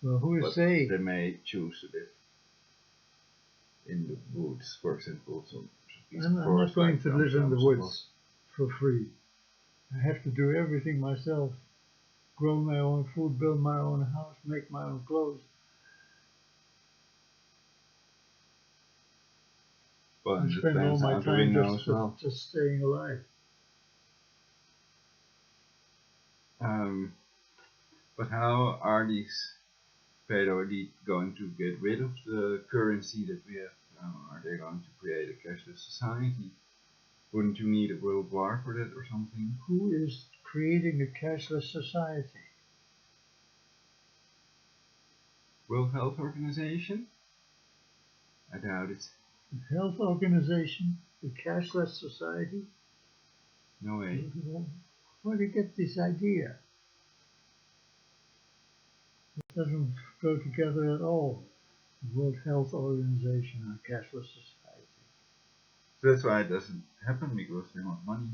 Well, who is But saying? they may choose to live in the woods, for example. I'm not going to live in the woods for free. I have to do everything myself. Grow my own food, build my own house, make my own clothes. Well, I spend all my time just staying alive. But how are these Pedro elite going to get rid of the currency that we have now? Are they going to create a cashless society? Wouldn't you need a world war for that or something? Who is creating a cashless society? World Health Organization? I doubt it. The Health Organization? The cashless society? No way. Where do you get this idea? It doesn't go together at all. The World Health Organization and a cashless society. So that's why it doesn't happen, because they want money.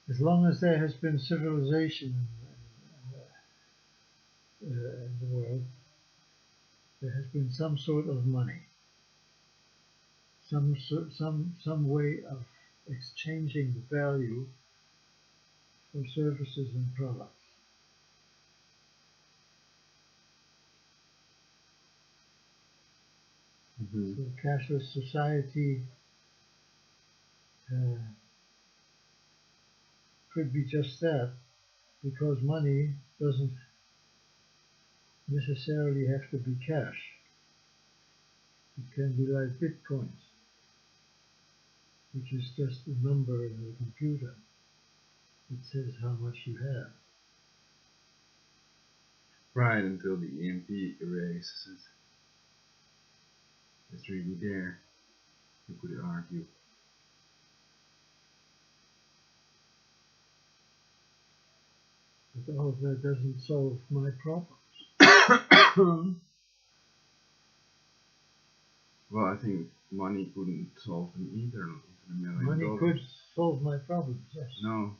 As long as there has been civilization in the world, there has been some sort of money, some way of exchanging the value for services and products. Mm-hmm. So cashless society could be just that, because money doesn't necessarily have to be cash. It can be like bitcoins, which is just a number in a computer. It says how much you have. Right, until the EMP erases it. It's really there, you could argue. But all of that doesn't solve my problems. Well, I think money couldn't solve them either, not even $1 million. Money could solve my problems, yes. No.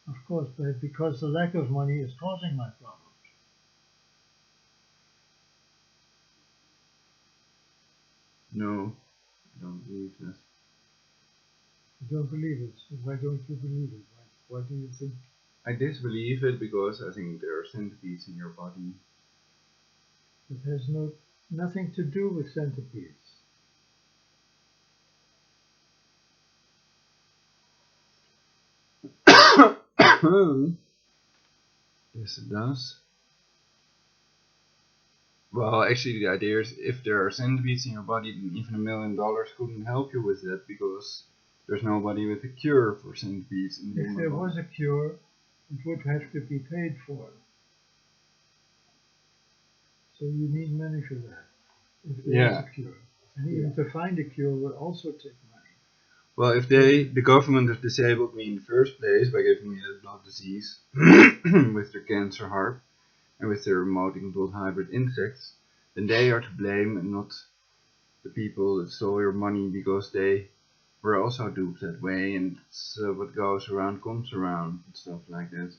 Of course, but because the lack of money is causing my problems. No, I don't believe that. You don't believe it. So why don't you believe it? Why do you think? I disbelieve it because I think there are centipedes in your body. It has nothing to do with centipedes. Yes, it does. Well, actually, the idea is if there are centipedes in your body, then even $1 million couldn't help you with that because there's nobody with a cure for centipedes in the If human there body. was a cure, it would have to be paid for. So you need money for that. If there is Yeah. a cure. And even to find a cure would also take money. Well, if the government has disabled me in the first place by giving me that blood disease with their cancer harp and with their remoting blood hybrid insects, then they are to blame and not the people that stole your money because they were also duped that way, and it's what goes around comes around and stuff like that.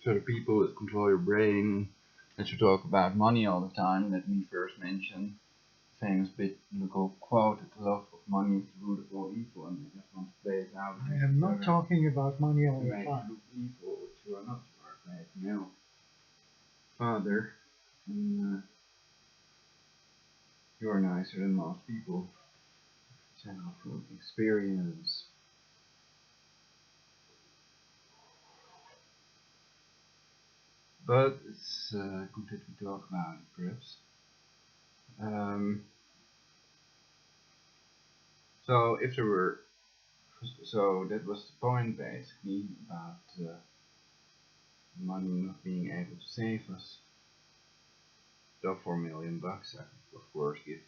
So the people that control your brain, that you talk about money all the time, let me first mention the famous biblical quote that the love of money is the root of all evil, and they just want to play it out. I am not talking about money all to the make time. you look evil, which you are not. You are a great male father, and you are nicer than most people. From experience. But it's good that we talk about it, perhaps. So if there were, so that was the point basically about money not being able to save us. So for $1 million, I could of course give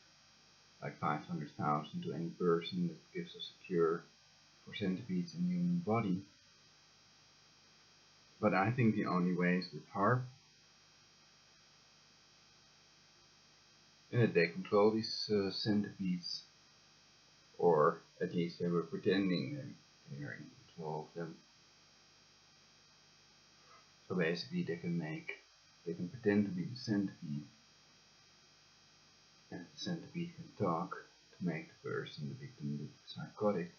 like 500,000 to any person that gives us a cure for centipedes in the human body. But I think the only way is with HAARP, and that they control these centipedes, or at least they were pretending they are in control of them. So basically they can pretend to be the centipede, and the centipede can talk to make the person, the victim, look psychotic.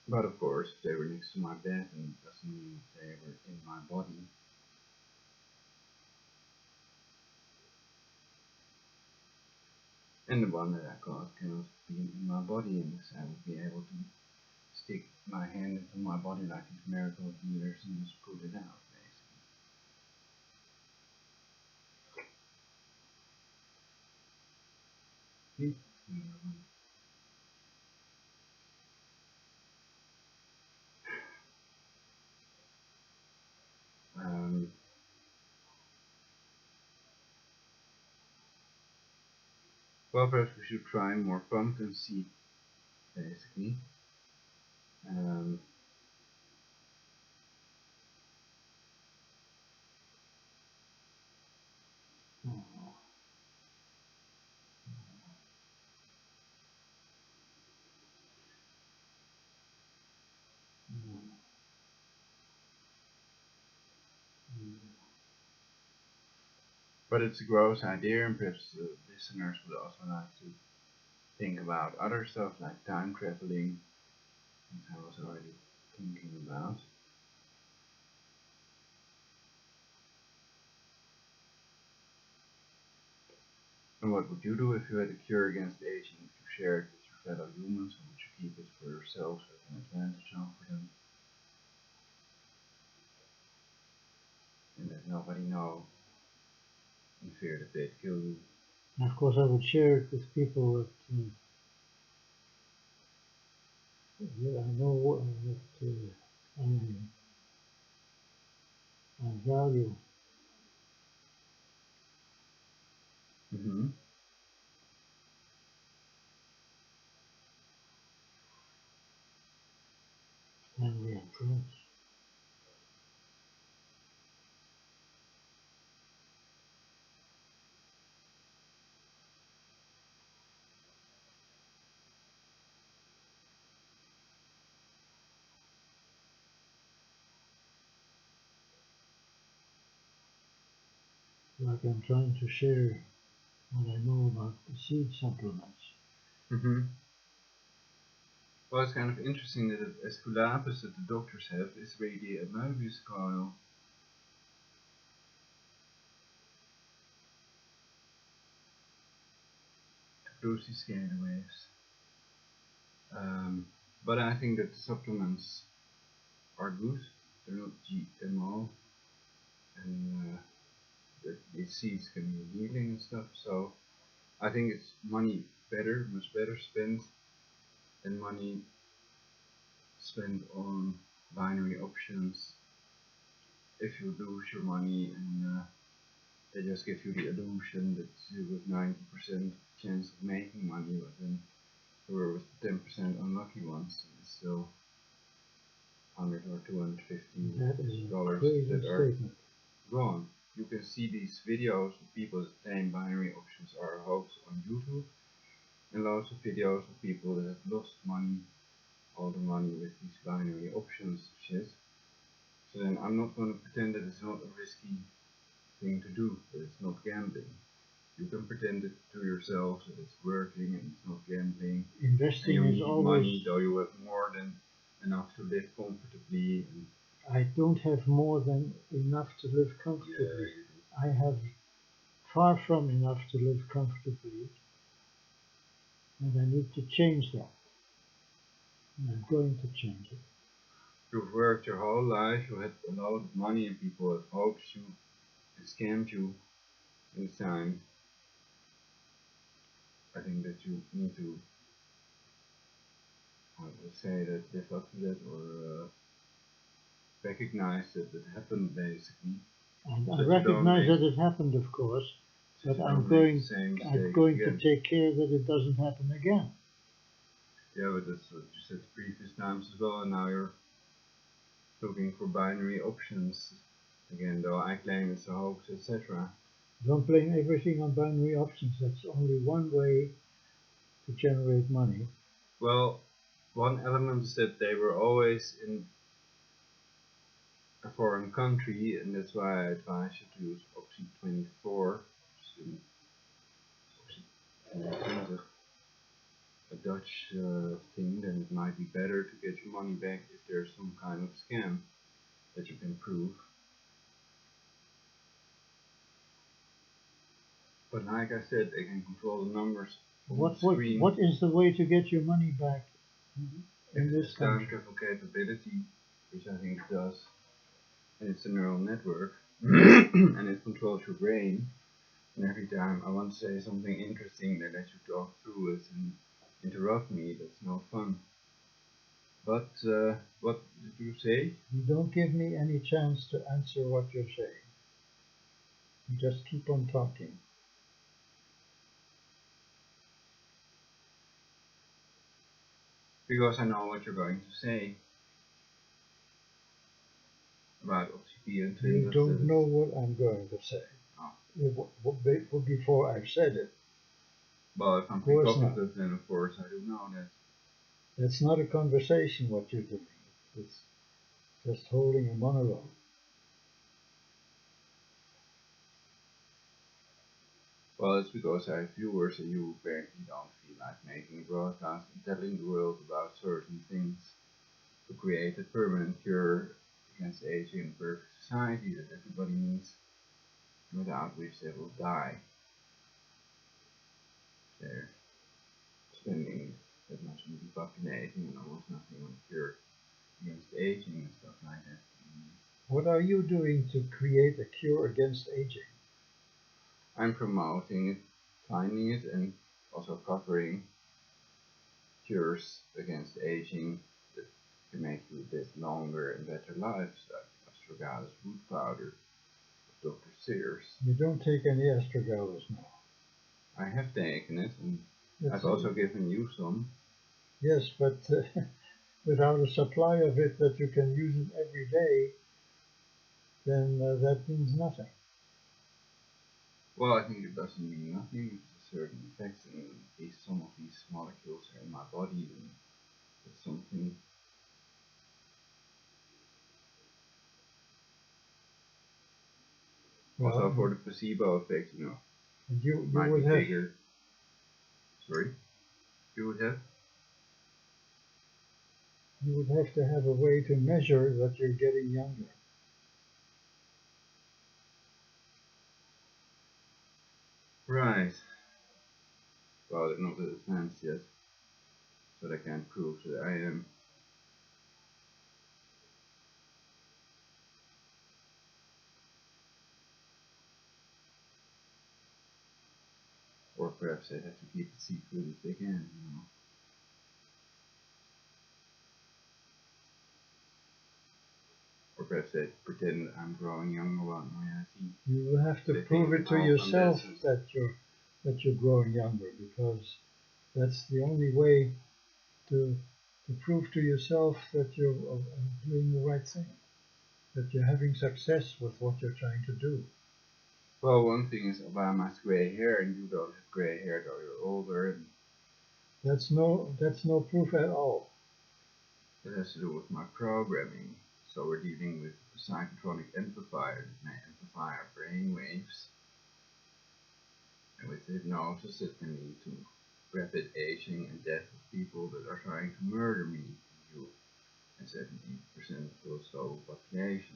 But of course, if they were next to my bed, then it doesn't mean that they were in my body. And the one that I caused cannot be in my body, unless I would be able to stick my hand into my body like these miracle healers and just put it out, basically. Well, perhaps we should try more pumpkin seed, basically. But it's a gross idea, and perhaps the listeners would also like to think about other stuff like time traveling, which I was already thinking about. And what would you do if you had a cure against aging? Would you share it with your fellow humans, or would you keep it for yourself as an advantage over them? And let nobody know, in fear that they'd kill you. And of course, I would share it with people that I know that I value. Mm-hmm. Family and friends. Like I'm trying to share what I know about the seed supplements. Mm-hmm. Well, it's kind of interesting that Esculapus that the doctors have is really a Möbius coil. To produce these scalar waves. But I think that the supplements are good. They're not GMO, and that these seeds can be healing and stuff. So I think it's money much better spent than money spent on binary options. If you lose your money and they just give you the illusion that you have 90% chance of making money, but then you were with 10% unlucky ones, and it's still $100 or $250 that are gone. You can see these videos of people that claim binary options are a hoax on YouTube, and lots of videos of people that have lost money, all the money with these binary options shit. So then I'm not going to pretend that it's not a risky thing to do, that it's not gambling. You can pretend it to yourself that it's working and it's not gambling. Investing and you is need always... money, though you have more than enough to live comfortably. And I don't have more than enough to live comfortably. I have far from enough to live comfortably, and I need to change that. And I'm going to change it. You've worked your whole life, you had a lot of money, and people have hoaxed you and scammed you in time. I think that you need to, I would say, that live up to that, or recognize that it happened, basically. And I recognize that it happened, of course, but I'm going to take care that it doesn't happen again. Yeah, but that's what you said previous times as well, and now you're looking for binary options again, though I claim it's a hoax, etc. Don't blame everything on binary options. That's only one way to generate money. Well, one element is that they were always in a foreign country, and that's why I advise you to use option 24, a Dutch thing. Then it might be better to get your money back if there's some kind of scam that you can prove. But like I said, they can control the numbers on the screen. What is the way to get your money back in this country? Capability, which I think it does, and it's a neural network, and it controls your brain. And every time I want to say something interesting, they let you talk through it and interrupt me. That's no fun. But what did you say? You don't give me any chance to answer what you're saying. You just keep on talking. Because I know what you're going to say about OCP and twin. You don't know what I'm going to say. Oh. Before I've said it. Well, if I'm precognitive, then of course I do know that. That's not a conversation what you're doing. It's just holding a monologue. Well, it's because I have viewers and you apparently don't feel like making a broadcast and telling the world about certain things to create a permanent cure against aging and perfect society that everybody needs, without which they will die. They're spending that much on depopulating and almost nothing on cure against aging and stuff like that. What are you doing to create a cure against aging? I'm promoting it, finding it, and also covering cures against aging that can make you live longer and better lives, like astragalus root powder of Dr. Sears. You don't take any astragalus now. I have taken it, and I've also given you some. Yes, but without a supply of it that you can use it every day, then that means nothing. Well, I think it doesn't mean nothing. It's a certain effects, and at least some of these molecules are in my body, and it's something. Well, also for the placebo effect, you know. You might would be have. Bigger. Sorry? You would have? You would have to have a way to measure that you're getting younger. Right. Well, they're not advanced yet, so they can't prove that I am. Or perhaps they have to keep the secret if they can, you know. Or perhaps they pretend I'm growing younger while in reality. You will have to They prove think it to I'm yourself convalescent. that you're growing younger, because that's the only way to prove to yourself that you're doing the right thing, that you're having success with what you're trying to do. Well, one thing is Obama has gray hair and you don't have gray hair though you're older, and That's no proof at all. it has to do with my programming. So we're dealing with a psychotronic amplifier that may amplify our brain waves. And with hypnosis it can lead to rapid aging and death of people that are trying to murder me and you and 70% of the global population.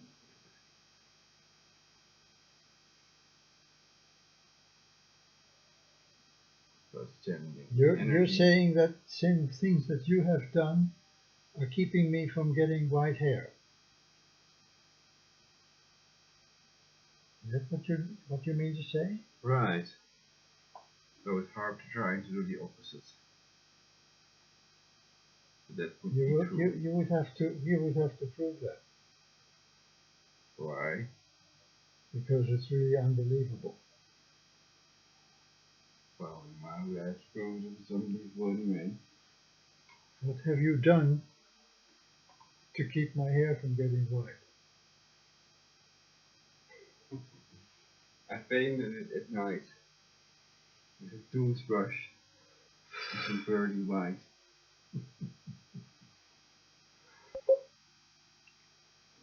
So it's channeling You're energy. saying that same things that you have done are keeping me from getting white hair. Is that what you mean to say? Right. So it's hard to try to do the opposite. But that would be true. You would have to prove that, Why? because it's really unbelievable. Well, in my way, I suppose it was unbelievable anyway. What have you done to keep my hair from getting white? I painted it at night with a toothbrush and some pearly white.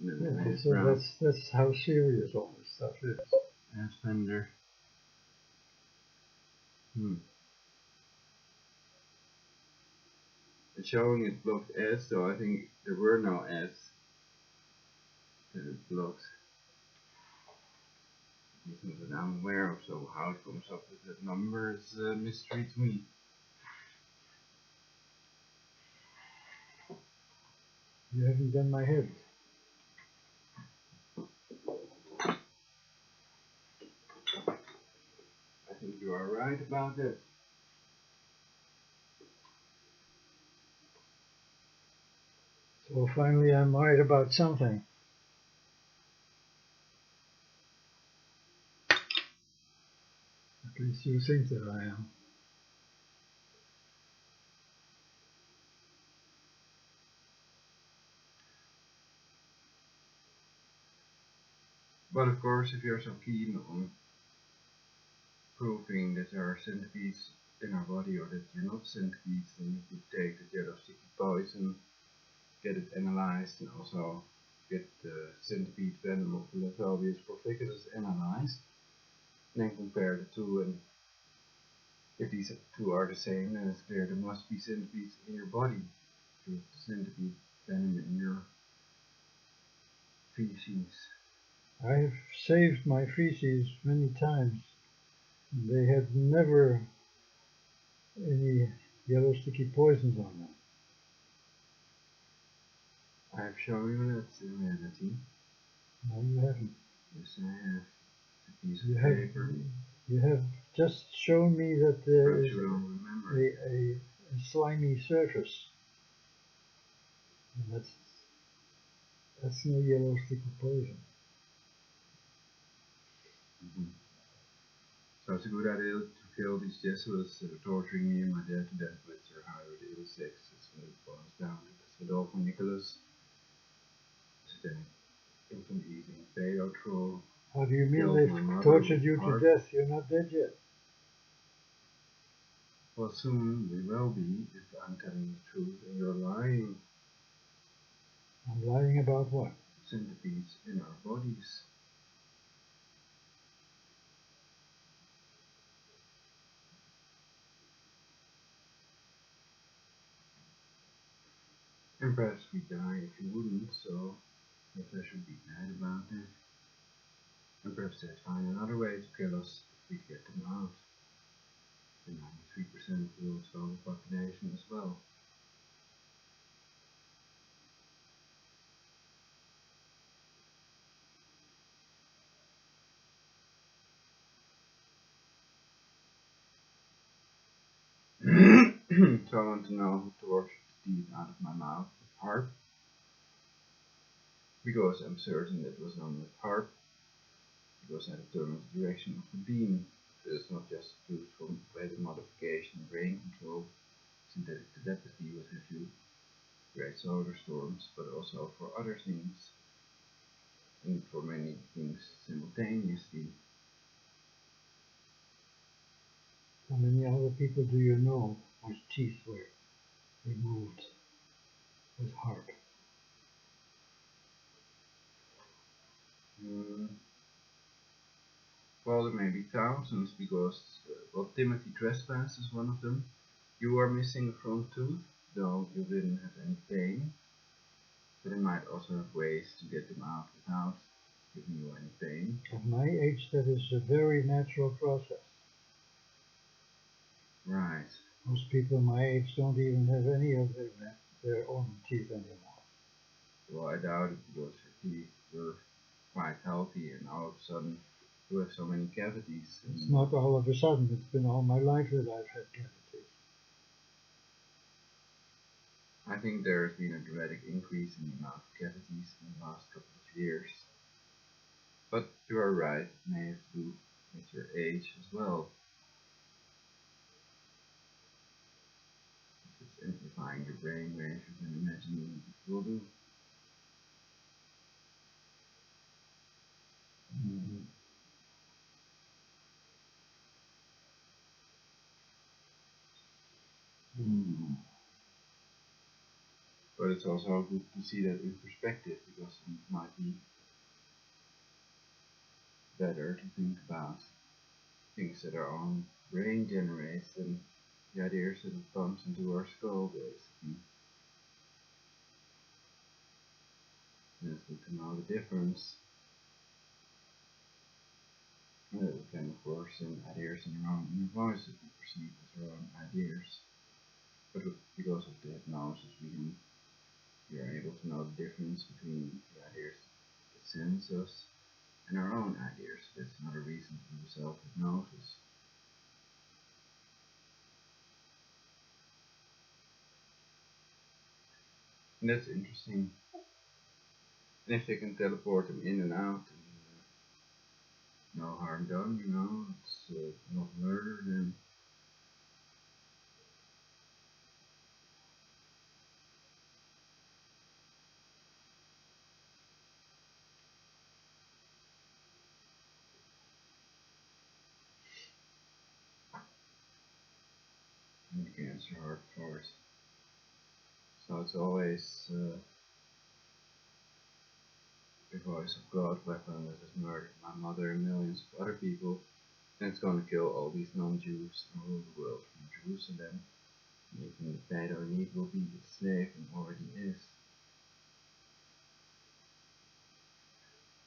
And then I made it So brown. that's how serious all this stuff is. And Fender. It's showing it blocked ads, so I think there were no ads that it blocked. Something that I'm aware of, so how it comes up with that number is a mystery to me. You haven't done my head. I think you are right about that. So finally I'm right about something. At least you think that I am. But of course, if you're so keen on proving that there are centipedes in our body or that they're not centipedes, then you could take the yellow sticky poison, get it analyzed, and also get the centipede venom of Leptobius porficus analyzed, and then compare the two, and if these two are the same, then it's clear there must be centipedes in your body. You have centipede venom in your feces. I have saved my feces many times. They had never any yellow sticky poisons on them. I have shown you that in reality. No, you haven't. Yes, I have. It's a piece of paper. You have just shown me that there Perhaps is you don't remember. a slimy surface. And that's no yellow sticky poison. So it's a good idea to kill these Jesuits that are torturing me and my dad to death with their hybrid ill-6. That's what it boils down to. That's Adolfo Nicholas. Is an infant eating potato troll. How do you mean Killed my they've mother tortured with you to heart. death? You're not dead yet. Well, soon we will be if I'm telling the truth and you're lying. I'm lying about what? Centipedes in our bodies. And perhaps we die if you wouldn't, so perhaps I should be mad about it. And perhaps they'd find another way to kill us if we get them out. The 93% of the world's total population as well. So I want to know who tortured the teeth out of my mouth with harp. Because I'm certain it was done with harp. Because I determined the direction of the beam. It is not just used for weather modification and rain control. Synthetic telepathy, what have you. Great solar storms, but also for other things. And for many things simultaneously. How many other people do you know whose teeth were removed with harp? Well, there may be thousands because, well, Timothy Trespass is one of them. You are missing a front tooth, though you didn't have any pain. But they might also have ways to get them out without giving you any pain. At my age, that is a very natural process. Right. Most people my age don't even have any of their own teeth anymore. Well, I doubt it because your teeth were quite healthy and all of a sudden you have so many cavities. It's not all of a sudden, it's been all my life that I've had cavities. I think there has been a dramatic increase in the amount of cavities in the last couple of years. But you are right, it may have to do with your age as well. If it's amplifying your brain waves, you can imagine what it will do. But it's also good to see that in perspective, because it might be better to think about things that our own brain generates than the ideas that it pumps into our skull, basically. And it's good to know the difference. And that we can, of course, send ideas in our own inner voice that we perceive as our own ideas. But because of the hypnosis, we are able to know the difference between the ideas that sense us and our own ideas. That's another reason to do self-hypnosis. And that's interesting. And if they can teleport them in and out, and no harm done, you know, it's not murder, then you can answer hard for it. So it's always the voice of God weapon that has murdered my mother and millions of other people, and it's going to kill all these non-Jews and rule the world from Jerusalem. Making the bad or need will be the slave and already is.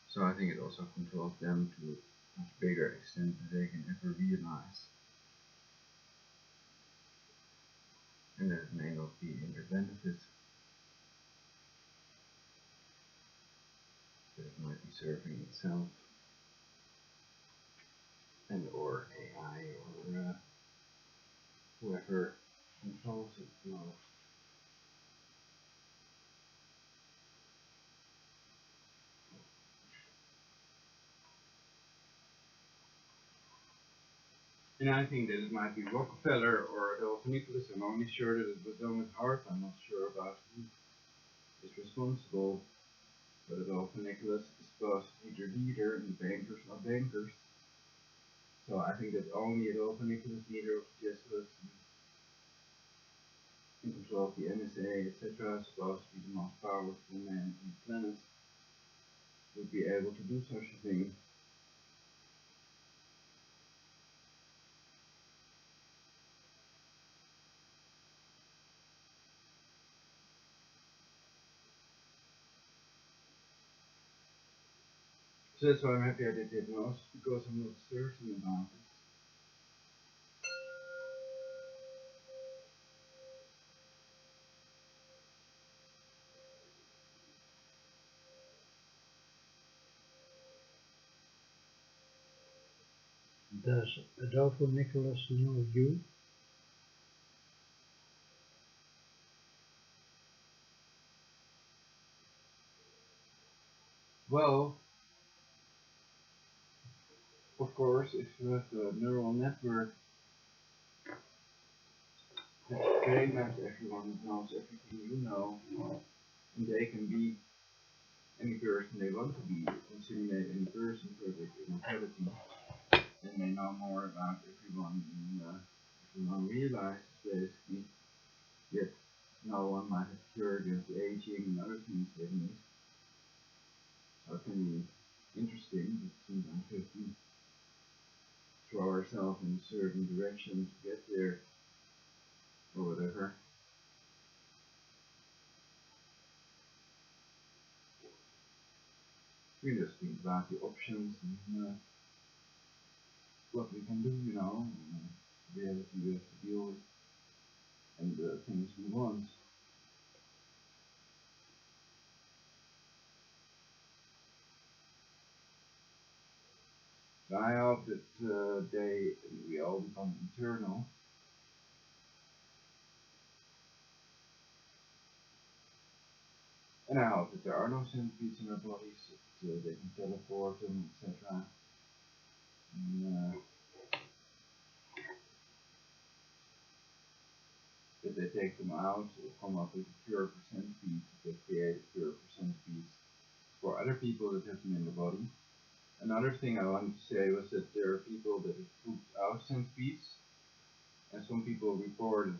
So I think it also controls them to a much bigger extent than they can ever realize. And that it may not be in their benefit. That it might be serving itself. And or AI or whoever controls it the most. And I think that it might be Rockefeller or Adolf Nicholas. I'm only sure that it was done with heart. I'm not sure about who is responsible. But Adolf Nicholas is supposed to be their leader, and the bankers are bankers. So I think that only Adolf Nicholas, leader of the Jesuits, in control of the NSA, etc., is supposed to be the most powerful man on the planet, would be able to do such a thing. So that's why I'm happy I did hypnosis, because I'm not certain about it. Does Adolfo Nicholas know you? Well, of course, if you have a neural network that trained as everyone knows everything you know, and they can be any person they want to be, can simulate any person for their immortality, and they know more about everyone than everyone realizes, basically. Yet, no one might have cured of aging and other things they need. So it can be interesting, but sometimes we have to throw ourselves in a certain direction to get there, or whatever. We just think about the options and what we can do, you know, and the reality we have to deal with, and the things we want. So I hope that we all become eternal. And I hope that there are no centipedes in our bodies, that they can teleport them, etc. And that they take them out or come up with a cure for centipedes, that they create a cure for centipedes for other people that have them in the body. Another thing I wanted to say was that there are people that have pooped out centipedes, and some people reported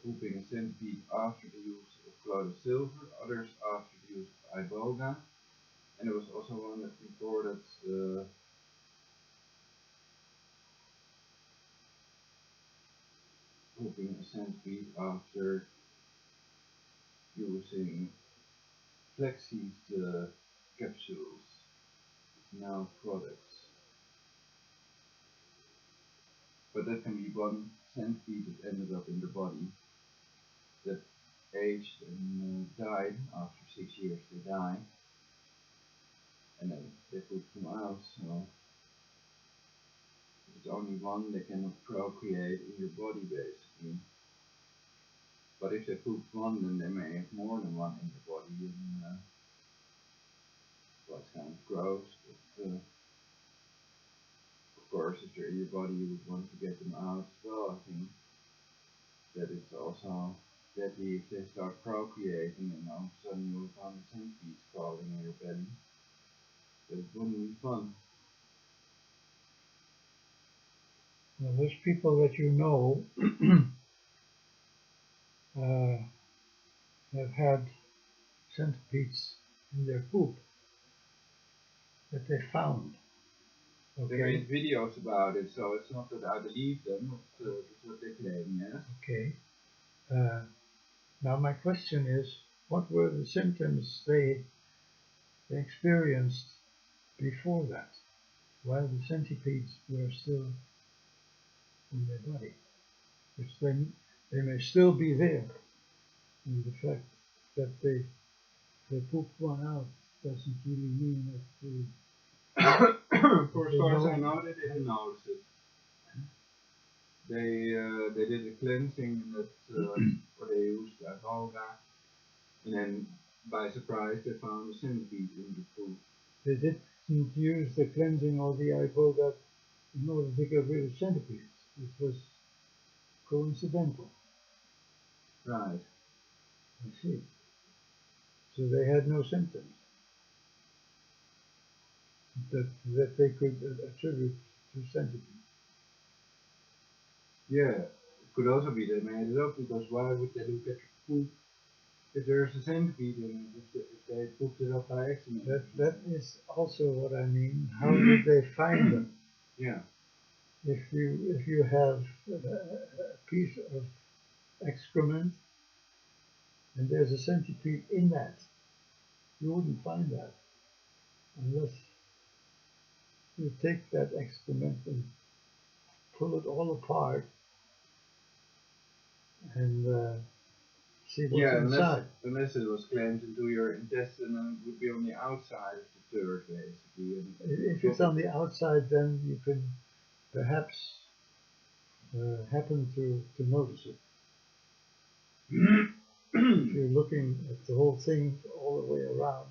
pooping a centipede after the use of cloud of silver, others after the use of iboga, and there was also one that reported pooping a centipede after using flaxseed capsules, now products. But that can be one centipede that ended up in the body that aged and died. After 6 years they die, and then they put them out. So it's only one that cannot procreate in your body, basically. But if they poop one, then they may have more than one in the body, and well, it's kind of gross. But of course, if they're in your body, you would want to get them out as well. I think that it's also deadly if they start procreating and all of a sudden you will find centipedes crawling in your belly. But it wouldn't be fun. Well, those people that you know have had centipedes in their poop that they found. Okay. They made videos about it, so it's not that I believe them, but it's what they claim, yes? Okay. Now my question is, what were the symptoms they experienced before that, while the centipedes were still in their body? Which they may still be there. And the fact that they pooped one out doesn't really mean that for as far as I know, they didn't notice it. They did a cleansing that where they used iboga, and then by surprise they found a centipede in the poop. They didn't use the cleansing or the iboga in order to get rid of centipedes. It was coincidental. Right. I see. So they had no symptoms that they could attribute to centipedes. Yeah, it could also be they made it up, because why would they look at poop if there's a centipede in it, if they pooped it up by accident? That is also what I mean. How did they find them? Yeah. If you have a piece of excrement and there's a centipede in that, you wouldn't find that unless you take that excrement and pull it all apart and see what's Yeah, inside. unless it was clamped into your intestine and it would be on the outside of the turd, basically. And If it's on the outside, then you can perhaps happen to notice it. If you're looking at the whole thing all the way around,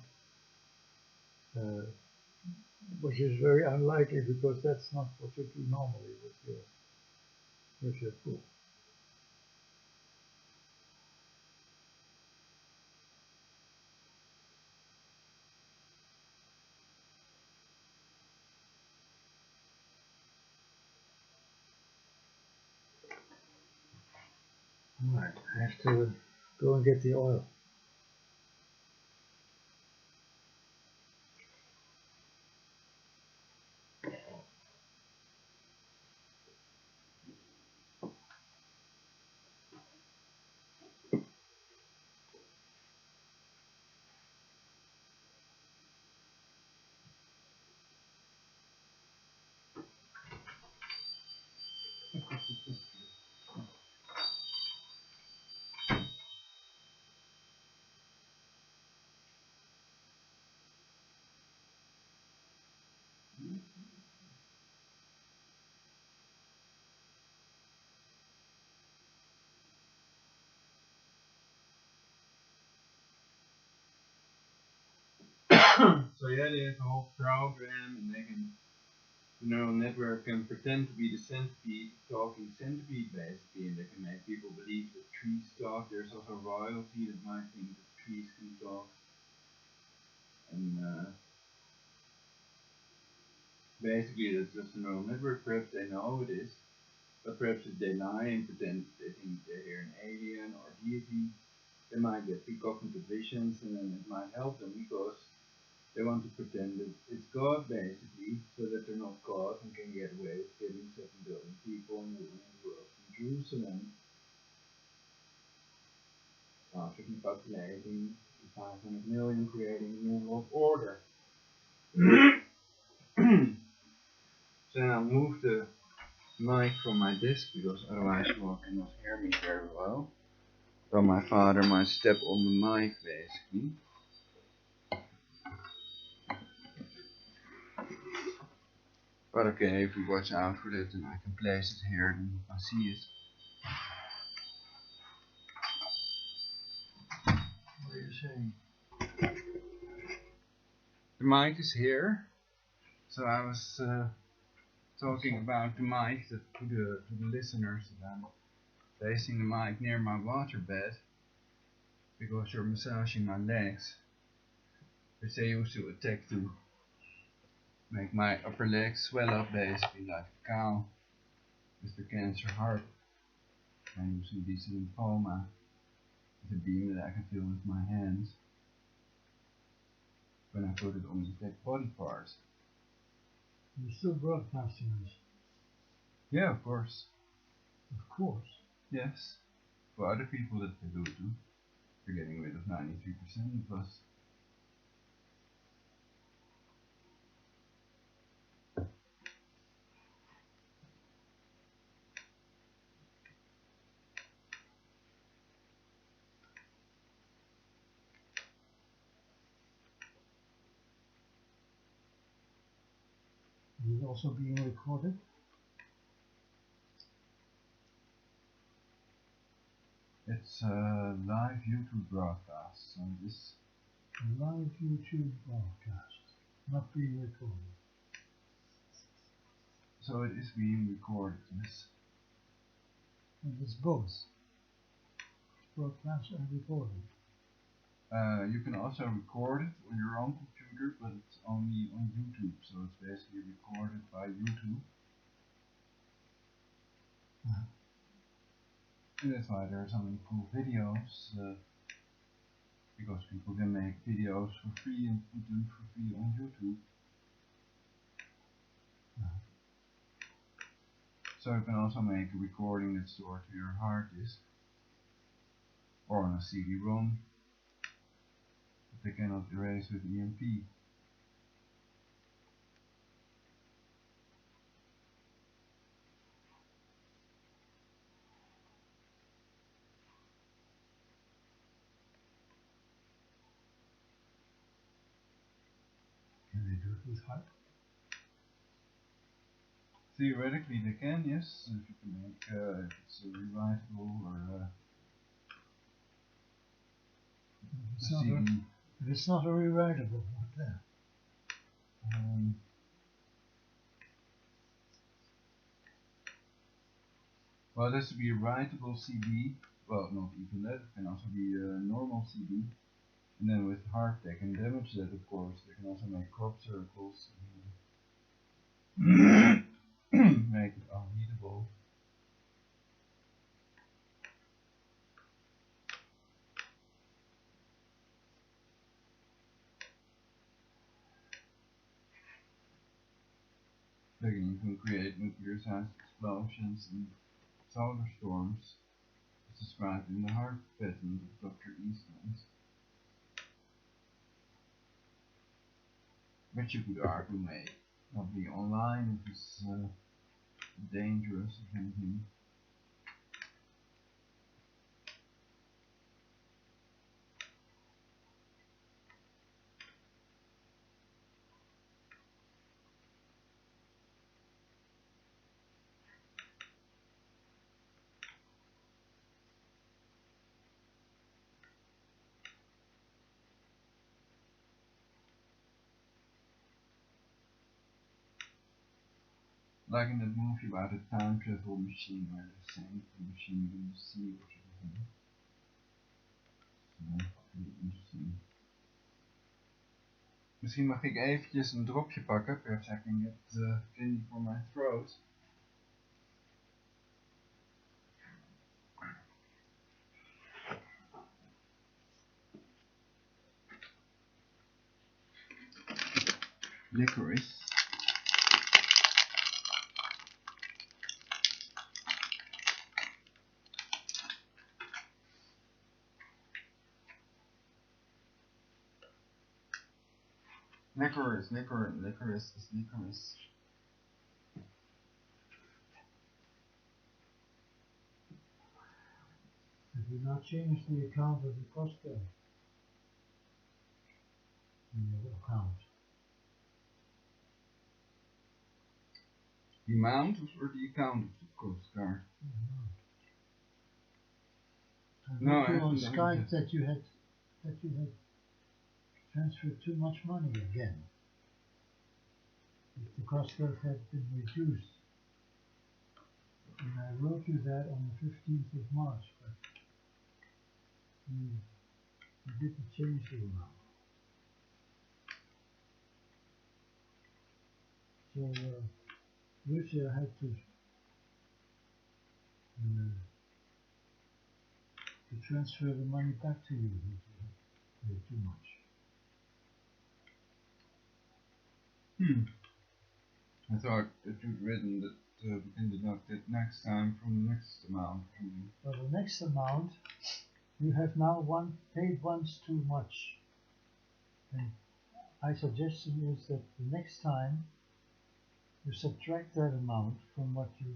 which is very unlikely because that's not what you do normally with your pool. Alright, I have to go and get the oil. So yeah, they have a whole program, and they can, the neural network can pretend to be the centipede, talking centipede basically, and they can make people believe that trees talk. There's also royalty that might think that trees can talk. And basically that's just a neural network. Perhaps they know it is, but perhaps if they lie and pretend they think they hear an alien or deity, they might get precognitive visions, and then it might help them because they want to pretend that it's God basically, so that they're not caught and can get away with killing 7 billion people in the world from Jerusalem after depopulating the 500 million, creating a new world order. So now I'll move the mic from my desk because otherwise you all cannot hear me very well. So my father might step on the mic basically. But okay, if we watch out for that, then I can place it here and you can see it. What are you saying? The mic is here. So I was talking about the mic to the listeners that I'm placing the mic near my waterbed because you're massaging my legs, which they used to attack to make my upper legs swell up basically like a cow with the cancer heart. I'm using this lymphoma with a beam that I can feel with my hands when I put it on the dead body parts. You're still broadcasting this? Yeah, of course. Of course. Yes. For other people that they do it too. You're getting rid of 93% of us. Is it also being recorded? It's a live YouTube broadcast, so this A live YouTube broadcast, not being recorded. So it is being recorded, yes. And it's both. It's broadcast and recorded. You can also record it on your own computer, but it's only on YouTube, so it's basically recorded by YouTube. And that's why there are so many cool videos, because people can make videos for free and put them for free on YouTube. So you can also make a recording that's stored to your hard disk, or on a CD-ROM, but they cannot erase with EMP. with hard? Theoretically they can, yes, if you can make, if it's rewritable or It's not CD. if it's not a rewritable, what then? Well, it has to be a writable CD. Well, not even that. It can also be a normal CD. And then with hard, they can damage that, of course. They can also make crop circles. And make it unreadable. They can even create nuclear-sized explosions and solar storms, as described in the Hard patent of Dr. Eastman's. Which you could argue may not be online, it is dangerous or anything. Like in that movie about a time travel machine where they send the machine in the sea or something. So, really interesting. Misschien mag ik eventjes een dropje pakken per second. It's cleaning for my throat. Licorice. Licorice is licorice. Have you not changed the account of the Costco? In your account. The amount or the account of the cost card? I wrote you on Skype that you had transferred too much money again. If the cost curve had been reduced. And I wrote you that on the 15th of March, but you didn't change the amount. So Lucia had to transfer the money back to you. You paid too much. I thought that you'd written that we can deduct it next time from the next amount. Well, the next amount, you have now paid once too much. And my suggestion is that the next time you subtract that amount from what you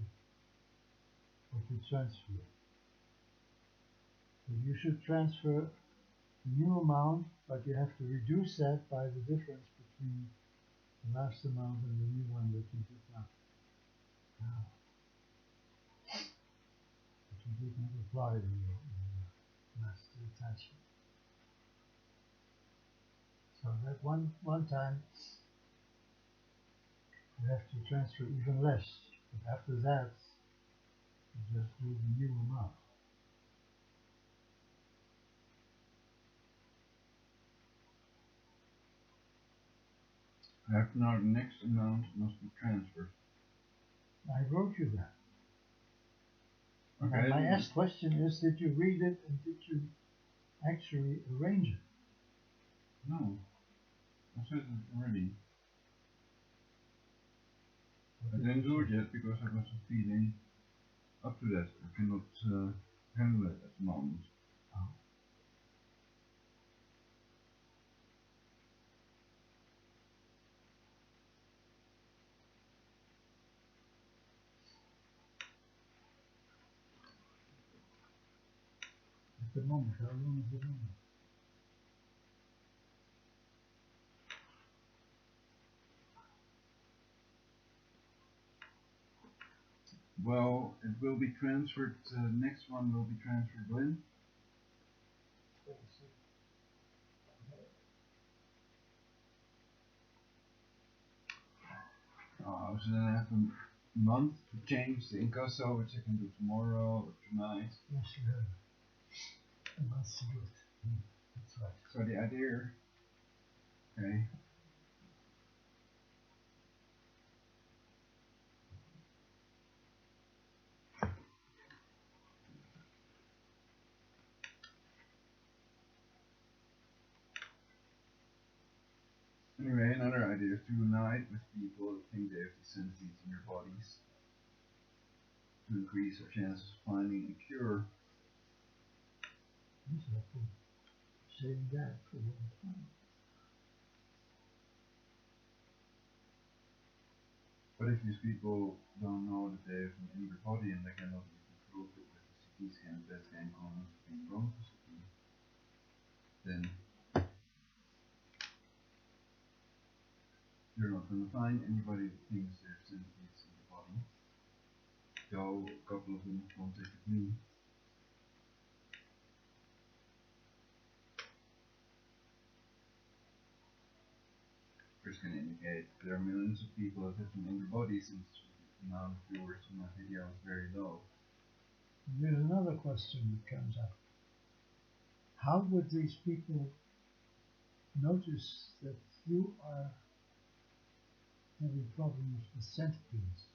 transfer. So you should transfer a new amount, but you have to reduce that by the difference between the last amount and the new one that you did not apply in your last attachment. So that one time you have to transfer even less, but after that you just do the new amount. After now the next amount must be transferred. I wrote you that. Okay. And my asked question is, did you read it and did you actually arrange it? No. I said it already. I didn't do it yet because I wasn't feeling up to that. I cannot handle it at the moment. Oh. At the moment, how long is it on? Well, it will be transferred, next one will be transferred when? Oh, so then I have a month to change the incasso, which I can do tomorrow or tonight. Yes, you have. And that's good. That's right. So the idea, okay. Anyway, another idea is to unite with people that think they have the centipedes in their bodies to increase our chances of finding a cure. Yes, I've been saying that for a long time. But if these people don't know that they have an in their body and they cannot even prove it with the CT scan that they can be bronchoscopy, then you're not going to find anybody that thinks they have centipedes in the body. Though a couple of them contacted me. Which can indicate there are millions of people that have them in their body since the amount of viewers on my video is very low. There's another question that comes up. How would these people notice that you are having problems with centipedes?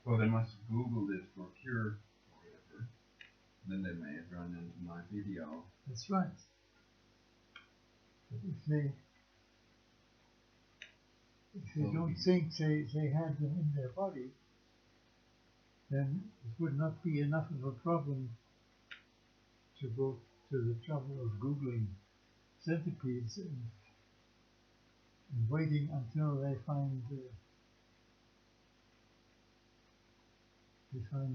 Well, they must have Googled it for cure or whatever. Then they may have run into my video. That's right. But if they don't think they had them in their body, then it would not be enough of a problem to go to the trouble of Googling centipedes and waiting until they find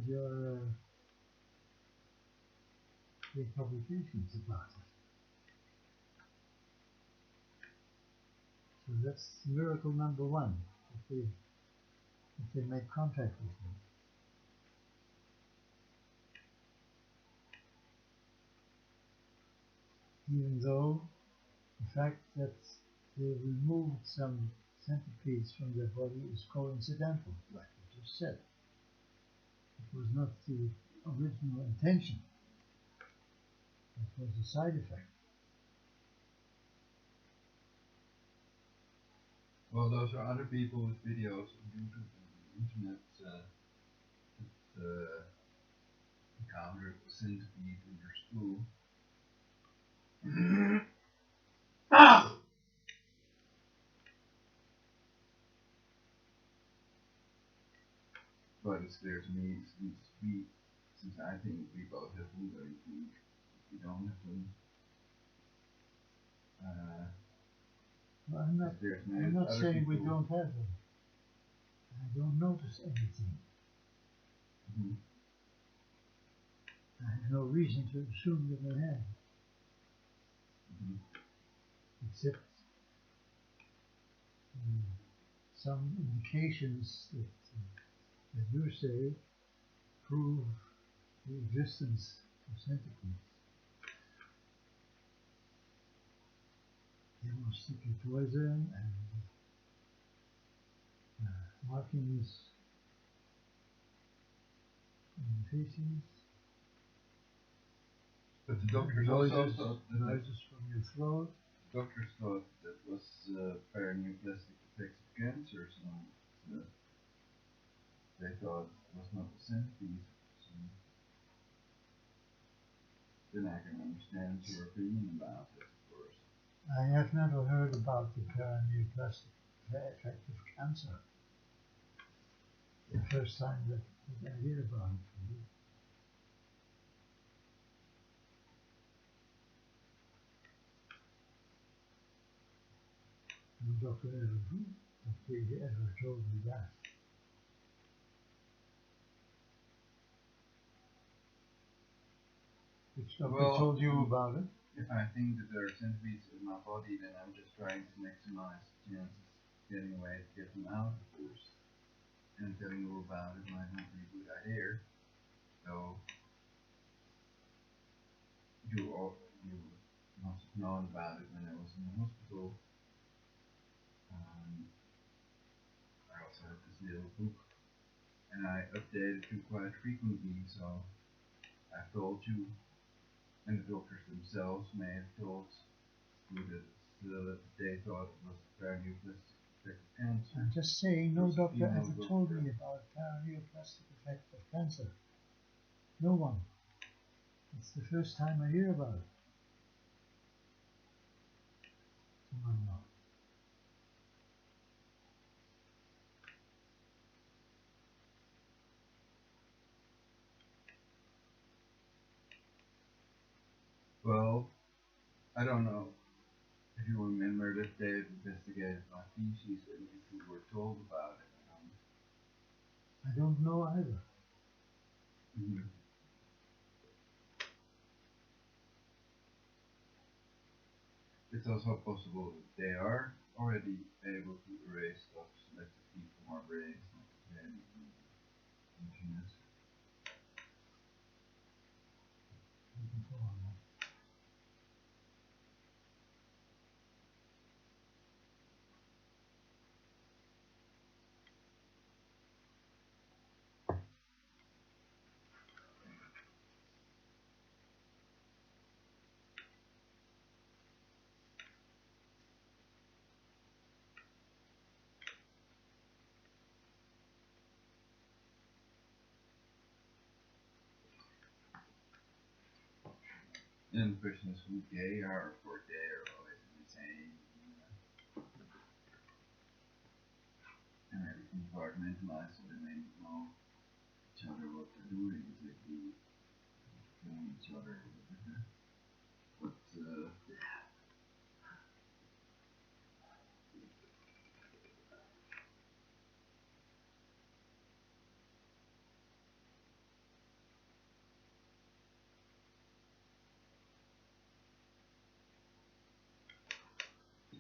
your publications about it. So that's miracle number one, if they make contact with me. Even though the fact that they removed some centipedes from their body is coincidental, like you just said. It was not the original intention. It was a side effect. Well, those are other people with videos on YouTube and the internet that encountered a centipede in their school. But it's clear to me it needs to be, since I think we both have them very weak. If we don't have them, Well, I'm not saying we don't have them. I don't notice anything. Mm-hmm. I have no reason to assume that I have. Mm-hmm. Except some indications that you say prove the existence of centipedes. Hemocyclitosa and markings in the feces. But the doctors also thought that noises from your throat. Doctors thought that was paraneoplastic effects of cancer, so they thought it was not a centipede. So then I can understand your opinion about it, of course. I have never heard about the paraneoplastic effect of cancer. The first time that I hear about it from you. And Dr. ever told me that. Which doctor told you about it? If I think that there are centipedes in my body, then I'm just trying to maximize the chances of getting away to get them out, of course. and telling you about it might not be a good idea. So you must have known about it when I was in the hospital. I also have this little book, and I update it quite frequently. So I've told you, and the doctors themselves may have told you that they thought it was paraneoplastic effect of cancer. I'm just saying, no Just doctor female ever told doctor. me about paraneoplastic effect of cancer. No one. It's the first time I hear about it. To my knowledge. Well, I don't know if you remember that they investigated my feces and if you were told about it. I don't know either. Mhm. It's also possible that they are already able to erase stuff selectively from our brains, like again, genes. You can go on now. And the question is who they are, of course they are always insane. And everything compartmentalized so they may know each other what they're doing, is they do killing each other or whatever. But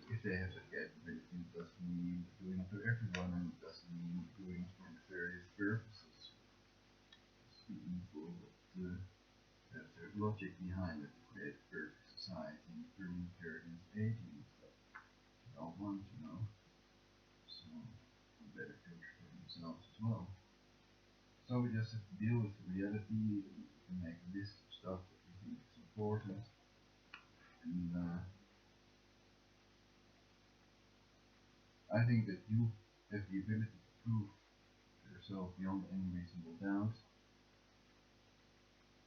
if they have the capability, it doesn't mean doing it to everyone, and it doesn't mean doing it for nefarious purposes. It's evil, but there's logic behind it to create a perfect society and bring Americans aging and stuff. They all want, so they better filter for themselves as well. So we just have to deal with the reality and make a list of stuff that we think is important. And I think that you have the ability to prove yourself beyond any reasonable doubt,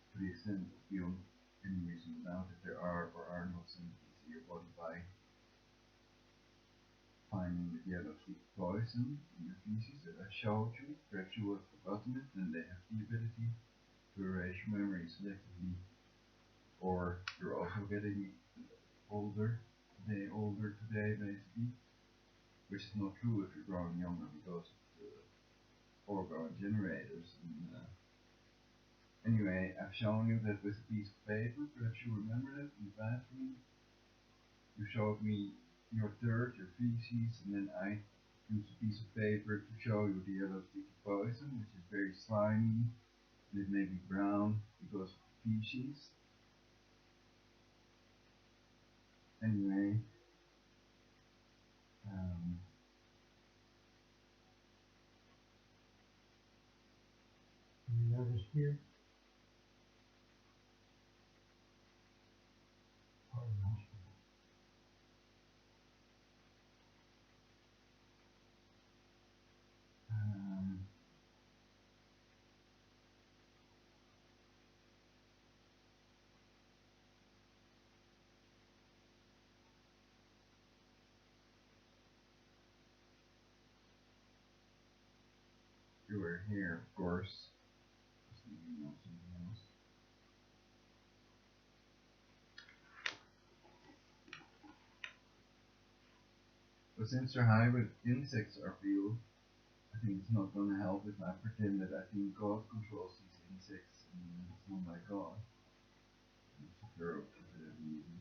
to the extent of beyond any reasonable doubt that there are or are not symptoms in your body by finding the yellow stick poison in your feces that I showed you. Perhaps you have forgotten it, and they have the ability to erase your memory selectively. Or you're also getting older today basically, which is not true if you're growing younger because of the foregoing generators. And, anyway, I've shown you that with a piece of paper, perhaps you remember that in the bathroom. You showed me your dirt, your feces, and then I used a piece of paper to show you the yellow sticky poison, which is very slimy, and it may be brown because of the feces. Anyway, You notice here? Or in the hospital. you were here, of course. Just thinking of something else. But since they're hybrid insects are real, I think it's not going to help if I pretend that I think God controls these insects and it's not like God. It's a girl for the reason.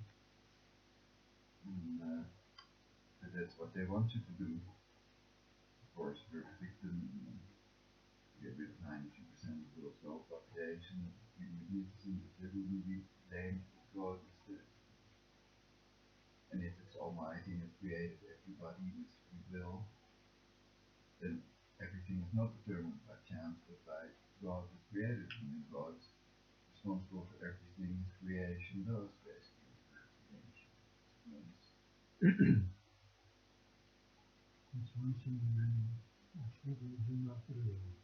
And that's what they want you to do. Of course, we're the victim. get rid of 92% of the world's global population, it would be magnificent if there wouldn't be blamed God instead. And if it's almighty and it created everybody with free will, then everything is not determined by chance, but by God who created them, and God is responsible for everything his creation does, basically. That's one thing I certainly do not believe.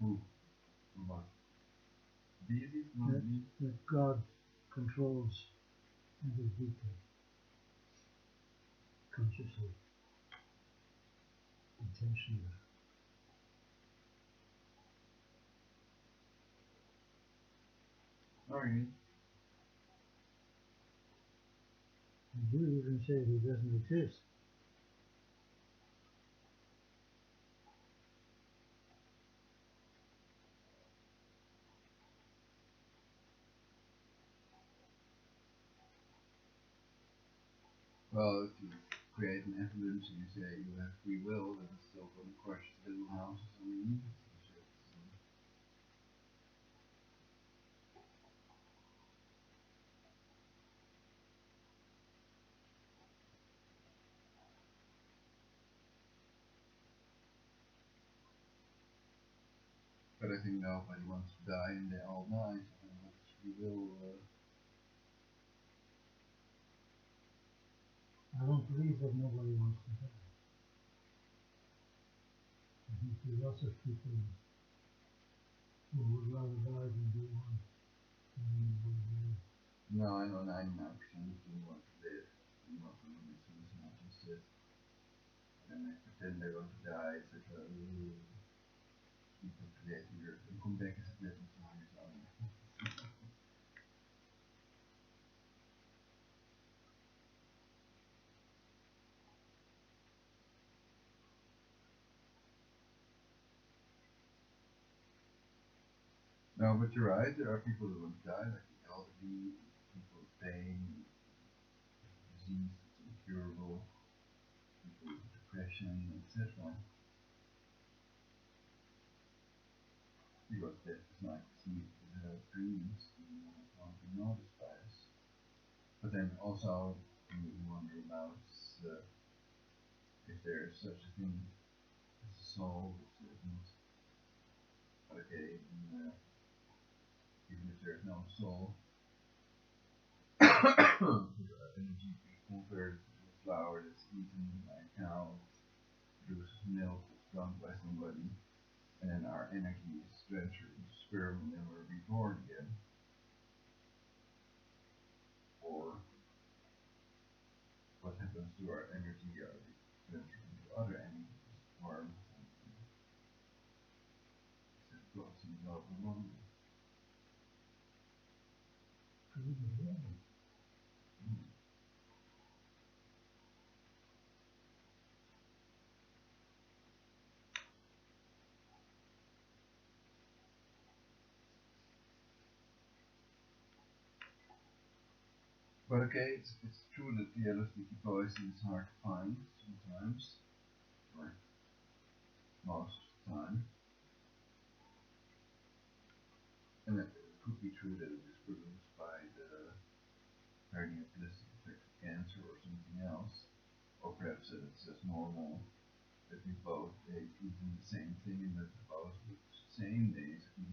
Who? What? Deities? That God controls every detail, consciously, intentionally. Sorry. You even say he doesn't exist. Well, if you create an evidence and you say you have free will, then it's still going to crush the little houses underneath it and shit. So. But I think nobody wants to die and they all die, so that's free will. I don't believe that nobody wants to die. I think there are lots of people who would rather die than do one. No, I know 99% of them want to live. And most of them is not just it. And they pretend they're going to die, it's like keep up to date here and come back as a different years on. No, but you're right, there are people who want to die, like the elderly, people with pain, disease that's incurable, people with depression, etc. Because death is not perceived as dreams, and can't be noticed by us. But then also, you wonder about if there is such a thing as a soul, if there isn't. Okay, even if there's no soul, your energy be converted to a flower that's eaten by a cow, produces milk that's drunk by somebody, and then our energy is transferred into sperm and then we're reborn again. Or what happens to our energy? Are we transferred into other energies, worms, and is it closing love and wonder? But okay, it's true that the LSD poison is hard to find sometimes, or most of the time. And it could be true that it is produced by the paraneoplastic effect of cancer or something else, or perhaps that it's just normal that we both ate eating the same thing and that we both look the same basically.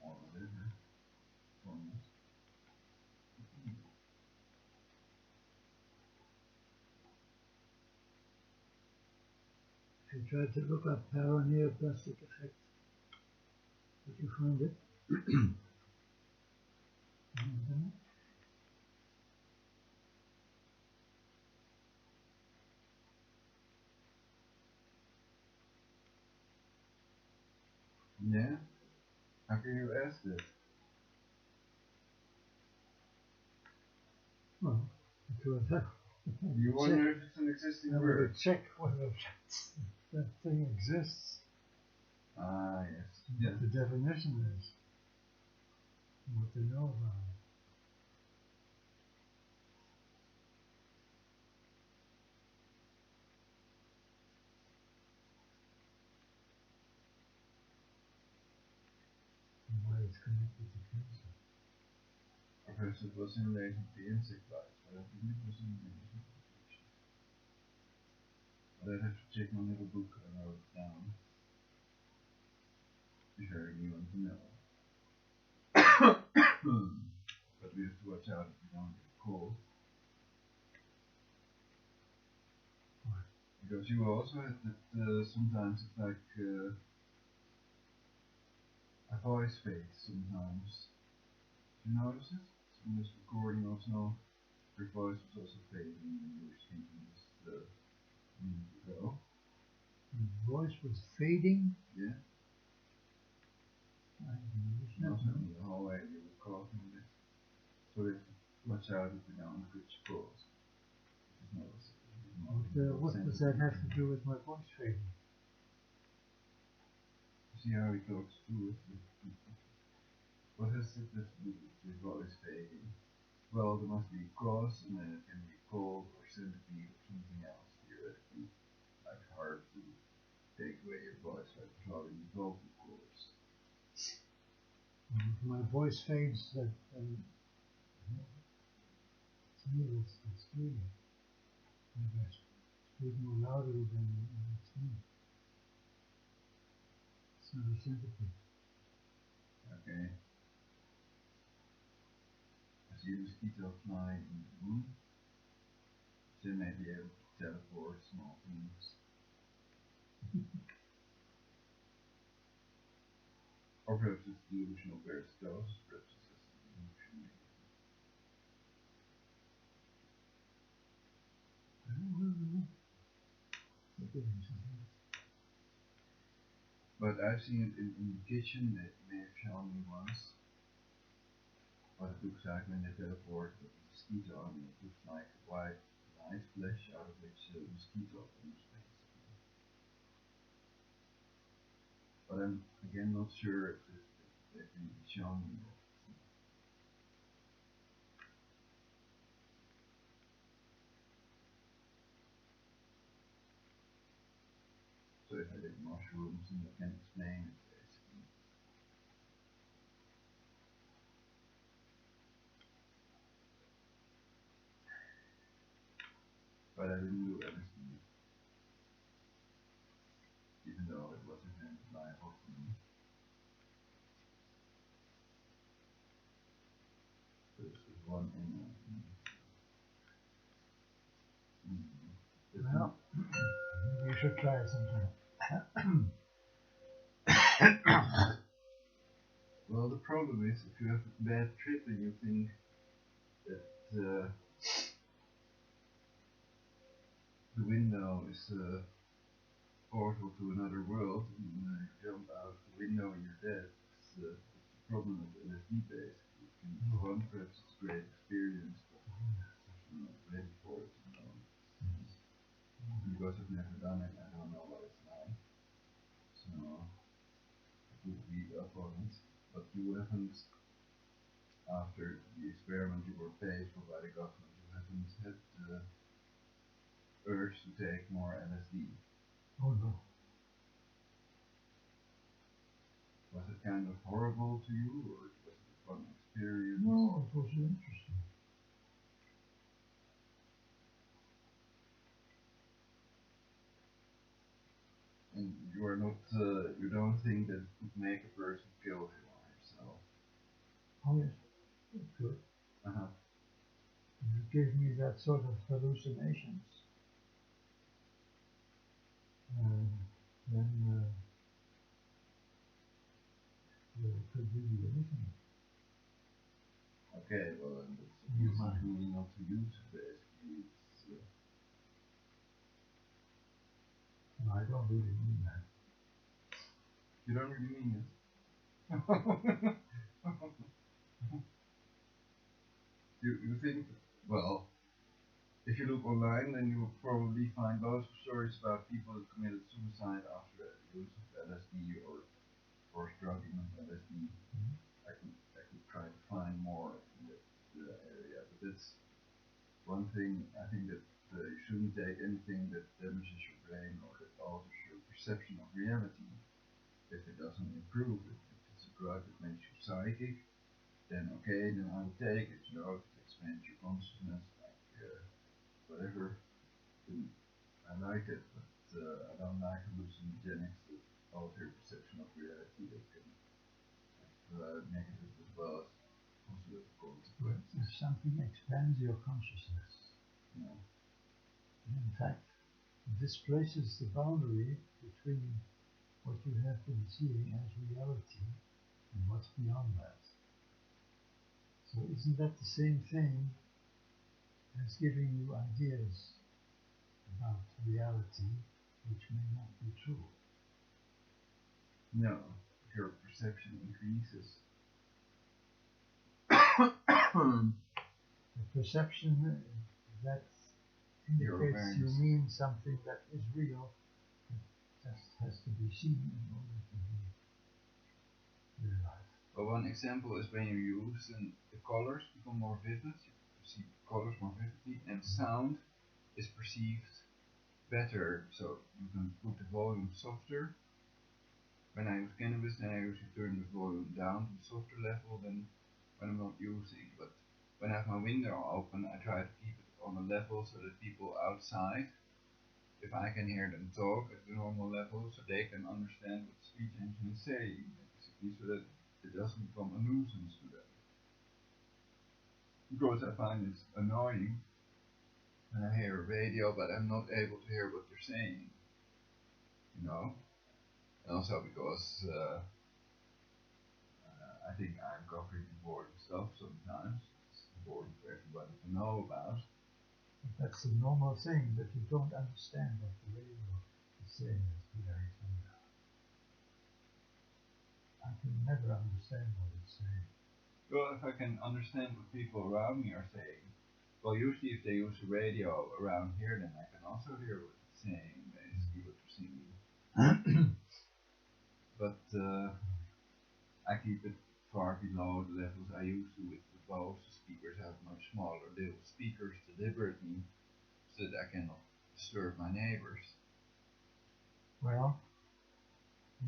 Or whatever. Almost. If you try to look up paraneoplastic effect, would you find it? Yeah? How can you ask this? Well, because You wonder if it's an existing I word? would check whether that thing exists, Ah, yes. what the definition is, and what they know about it. connected to cancer. Or perhaps it was in relation to the insect bites, but I think it was in relation to infection. But I'd have to check my little book and I wrote it down. If I really want to know. But we have to watch out if we don't get a cold. Because you also had that sometimes it's like a voice fade sometimes. Do you notice it? In this recording also, your voice was also fading when you were speaking just a minute ago. The voice was fading. Yeah. I noticed And that. also in the hallway you were coughing a bit. So we have to watch out if we don't switch calls. What does that have to do with my voice fading? See how he talks through it. What has it to do with your voice fading? Well, there must be a cause, and then it can be cold or centipede or something else theoretically, like hard to take away your voice, like clogging the vocal cords. If my voice fades, to me it's really. Maybe I speak more louder than it's me. It's not a centipede. Okay. I see a mosquito flying in the room. So they may be able to teleport small things. Or perhaps it's delusional parasitosis, perhaps it's just an illusion. But I've seen it in the kitchen, they may have shown me once what it looks like when they teleport with the mosquito on it. It looks like white light flesh out of which the mosquito comes basically. But I'm again not sure if they've really shown me that. So if I did mushrooms, and I can explain it basically. But I didn't do LSD, even though it was invented by Hoffman. So this was one in Well, you should try it sometime. Well, the problem is if you have a bad trip and you think that the window is a portal to another world, and you jump out the window and you're dead. It's the problem of LSD basically. You can go on, perhaps it's a great experience, but you're not ready for it. Because I've never done it, I don't know what it's like. So I could read up on it. But you haven't, after the experiment you were paid for by the government, you haven't had the urge to take more LSD. Oh no. Was it kind of horrible to you, or was it a fun experience? No, it was interesting. And you are not, you don't think that it would make a person kill him or herself? Oh yes, it could. Uh-huh. It gave me that sort of hallucinations. Then it could be anything. Okay, well then that's You easy might. really not to use it basically. It's, No, I don't really mean that. you don't really mean it. You think, well, if you look online, then you will probably find lots of stories about people who committed suicide after the use of LSD or struggling with LSD. I could try to find more in that area, but that's one thing. I think that you shouldn't take anything that damages your brain or that alters your perception of reality if it doesn't improve it. If it's a drug that makes you psychic, then okay, then I would take it, you know, if it expands your consciousness, like whatever. Then I like it, but I don't like hallucinogenics that alter your perception of reality. They can have negative as well as positive consequences. If something expands your consciousness, Yeah. in fact, displaces the boundary between what you have been seeing as reality and what's beyond that. So isn't that the same thing as giving you ideas about reality which may not be true? No, your perception increases. The perception that indicates you mean something that is real, it just has to be seen in order to be realized. Well, one example is when you use and the colors become more vivid, you perceive colors more vividly, and sound is perceived better, so you can put the volume softer. When I use cannabis, then I usually turn the volume down to a softer level than when I'm not using. But when I have my window open, I try to keep it on a level so that people outside, if I can hear them talk at the normal level, so they can understand what the speech engine is saying, basically, so that it doesn't become a nuisance to them. Because I find it annoying when I hear a radio, but I'm not able to hear what they're saying. You know? And also because I think I'm covering important stuff sometimes. It's important for everybody to know about. But that's a normal thing, that you don't understand what the radio is saying as we are saying. I can never understand what it's saying. Well, if I can understand what people around me are saying, well, usually if they use the radio around here, then I can also hear what it's saying, basically what they're singing. But I keep it far below the levels I used to with the Bose speakers. I have much smaller little speakers deliberately so that I cannot disturb my neighbors. Well,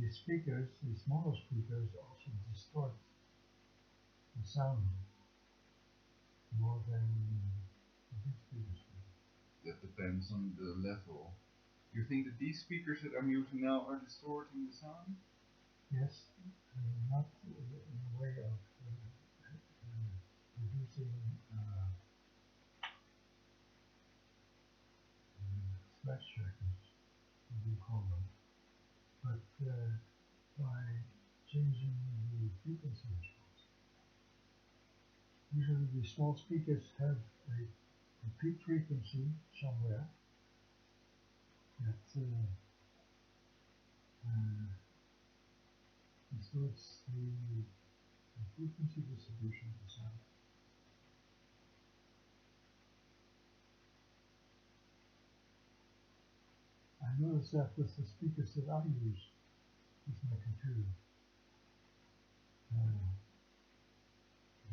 these speakers, these smaller speakers, also distort the sound more than the big speakers do. That depends on the level. You think that these speakers that I'm using now are distorting the sound? Yes, not in a way of reducing flash trackers, as you call them, but by changing the frequency response. Usually the small speakers have a peak frequency somewhere that distorts the frequency distribution of the sound. I noticed that with the speakers that I use with my computer.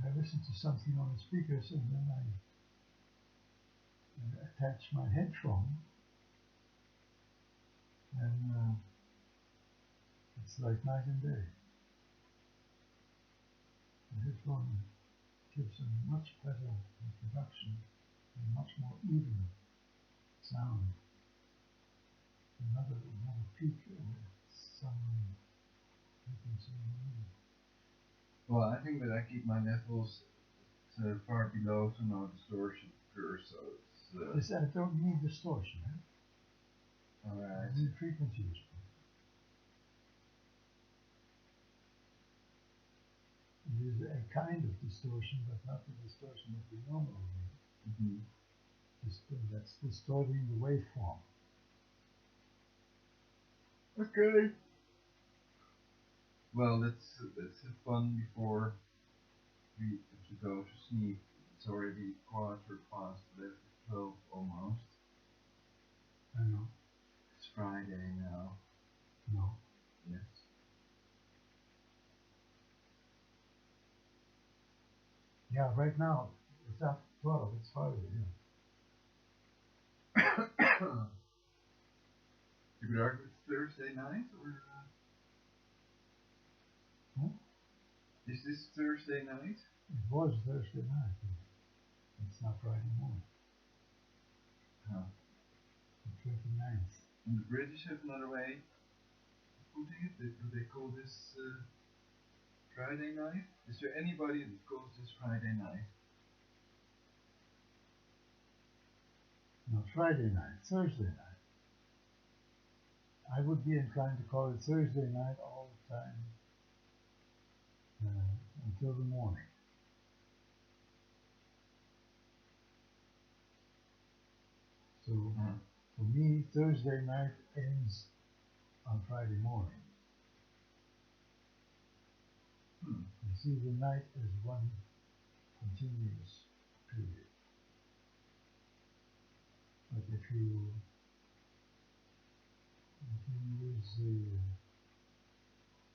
I listen to something on the speakers and then I attach my headphone, and it's like night and day. The headphone gives a much better introduction and much more even sound. Another peak some frequency. Well, I think that I keep my levels far below, so no distortion occurs, so it's... I don't need distortion, eh? Alright. I need frequency response. It is a kind of distortion, but not the distortion that we normally need. Mm-hmm. That's distorting the waveform. Okay. Well, let's have fun before we have to go to sleep. It's already 12:15 almost. I know. It's Friday now. No. Yes. Yeah, right now it's after 12. It's Friday. Yeah. You could argue it's Thursday night, or? Huh? Is this Thursday night? It was Thursday night. It's now Friday morning. Oh. The 29th. And the British have another way of putting it. Do they call this Friday night? Is there anybody that calls this Friday night? No, Friday night, Thursday night. I would be inclined to call it Thursday night all the time until the morning. So for me, Thursday night ends on Friday morning. You see the night as one continuous period. But if you use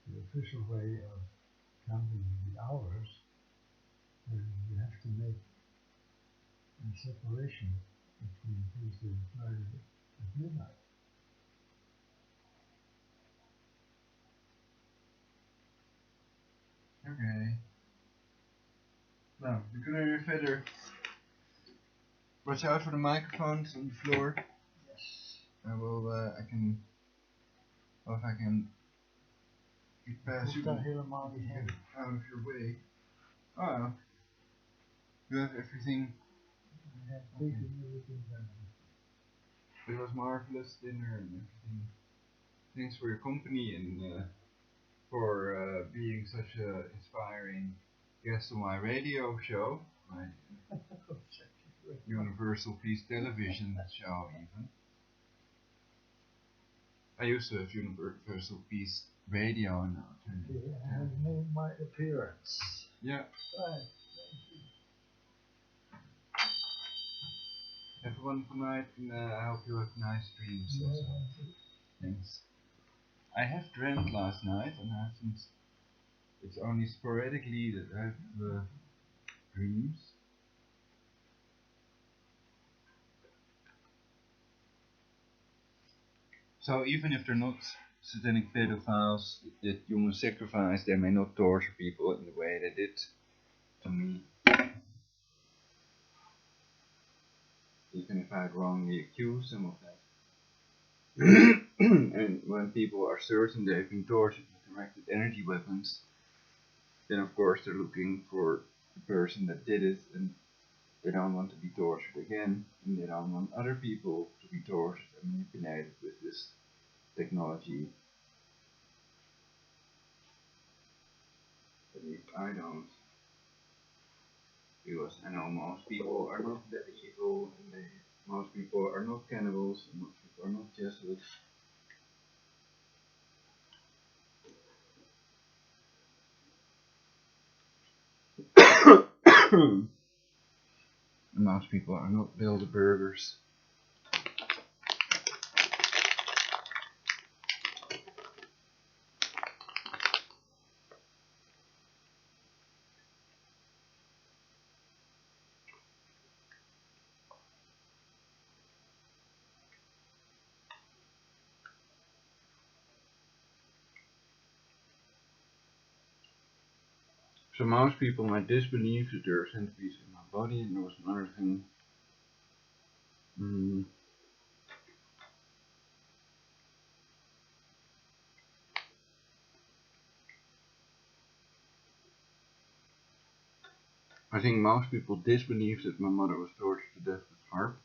the official way of counting the hours, then you have to make a separation between Tuesday and Friday at midnight. Oké. Nou, we kunnen weer verder. Watch out for the microphones on the floor. Yes. I can pass you Daar helemaal niet heen. out of your way. Oh, you have everything. I have taken everything down. It was marvelous dinner and everything. Thanks for your company and for being such an inspiring guest on my radio show, my Universal Peace Television show even. I used to have Universal Peace Radio and now turned it I have made my appearance. Yeah. Right. Thank you. Have a wonderful night and I hope you have nice dreams also. Thanks. I have dreamt last night and I haven't. It's only sporadically that I have dreams. So even if they're not satanic pedophiles that human sacrifice, they may not torture people in the way they did to me. Even if I had wrongly accused them of that. And when people are certain they've been tortured with directed energy weapons, then of course they're looking for the person that did it, and they don't want to be tortured again, and they don't want other people to be tortured and manipulated with this technology. At least I don't. Because I know most people are not that evil, and most people are not cannibals, and most people are not Jesuits. And most people are not Bilderbergers. So most people might disbelieve that there are centipedes in my body, and there was another thing. I think most people disbelieve that my mother was tortured to death with harp.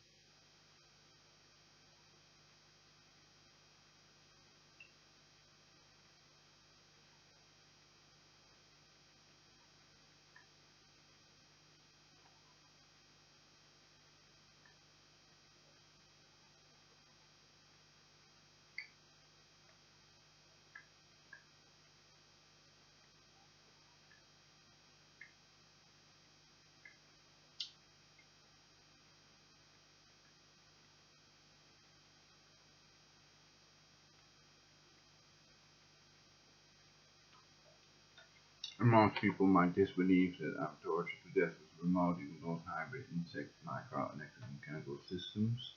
And most people might disbelieve that I'm tortured to death with remote involved hybrid insect, micro, electric, and mechanical systems.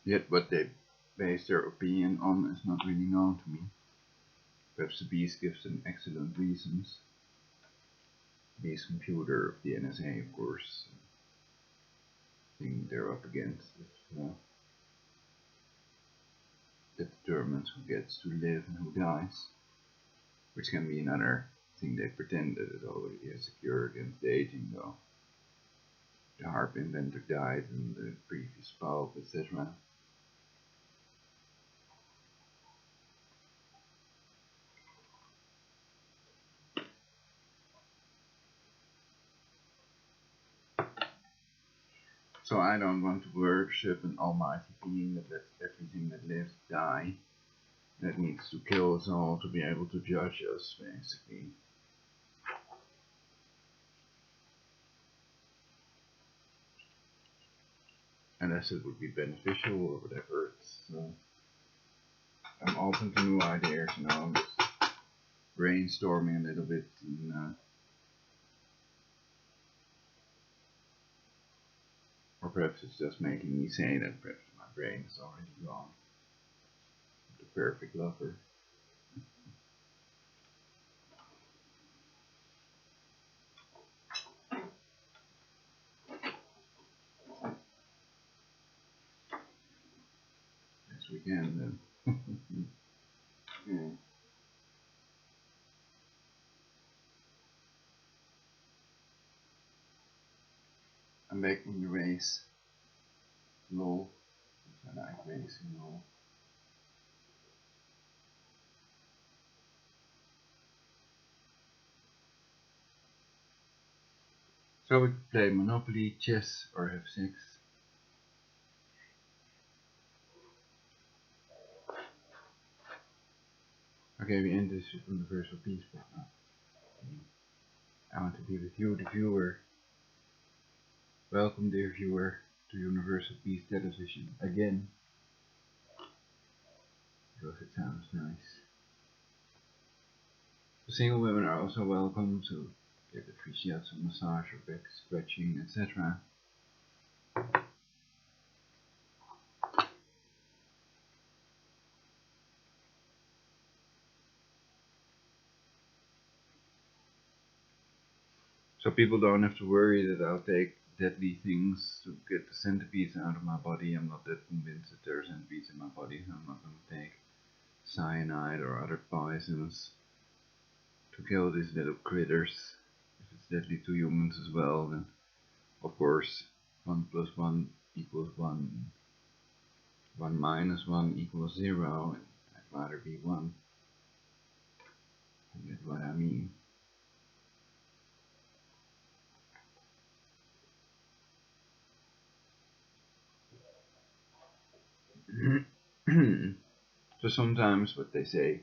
Yet what they base their opinion on is not really known to me. Perhaps the Beast gives them excellent reasons. Beast computer of the NSA, of course, thing they're up against that determines who gets to live and who dies, which can be another thing they pretend that it already has a cure against aging, though. The HARP inventor died and the previous Pope, etc. So I don't want to worship an almighty being that lets everything that lives die, that needs to kill us all to be able to judge us, basically. Unless it would be beneficial or whatever. I'm open to new ideas, I'm just brainstorming a little bit, and, or perhaps it's just making me say that perhaps my brain is already gone. The perfect lover. Yes, we can then. Yeah. I'm back in the race. Lol. I like racing, lol. So we could play Monopoly, chess, or have sex. Okay, we end this with universal peace, but I want to be with you, the viewer. Welcome, dear viewer, to Universal Peace Television again. Because it sounds nice. The single women are also welcome to get a free shiatsu massage or back scratching, etc. So people don't have to worry that I'll take deadly things to get the centipedes out of my body. I'm not that convinced that there are centipedes in my body, so I'm not going to take cyanide or other poisons to kill these little critters. If it's deadly to humans as well, then of course 1 plus 1 equals 1, 1 minus 1 equals 0, and I'd rather be 1. And that's what I mean. So sometimes what they say,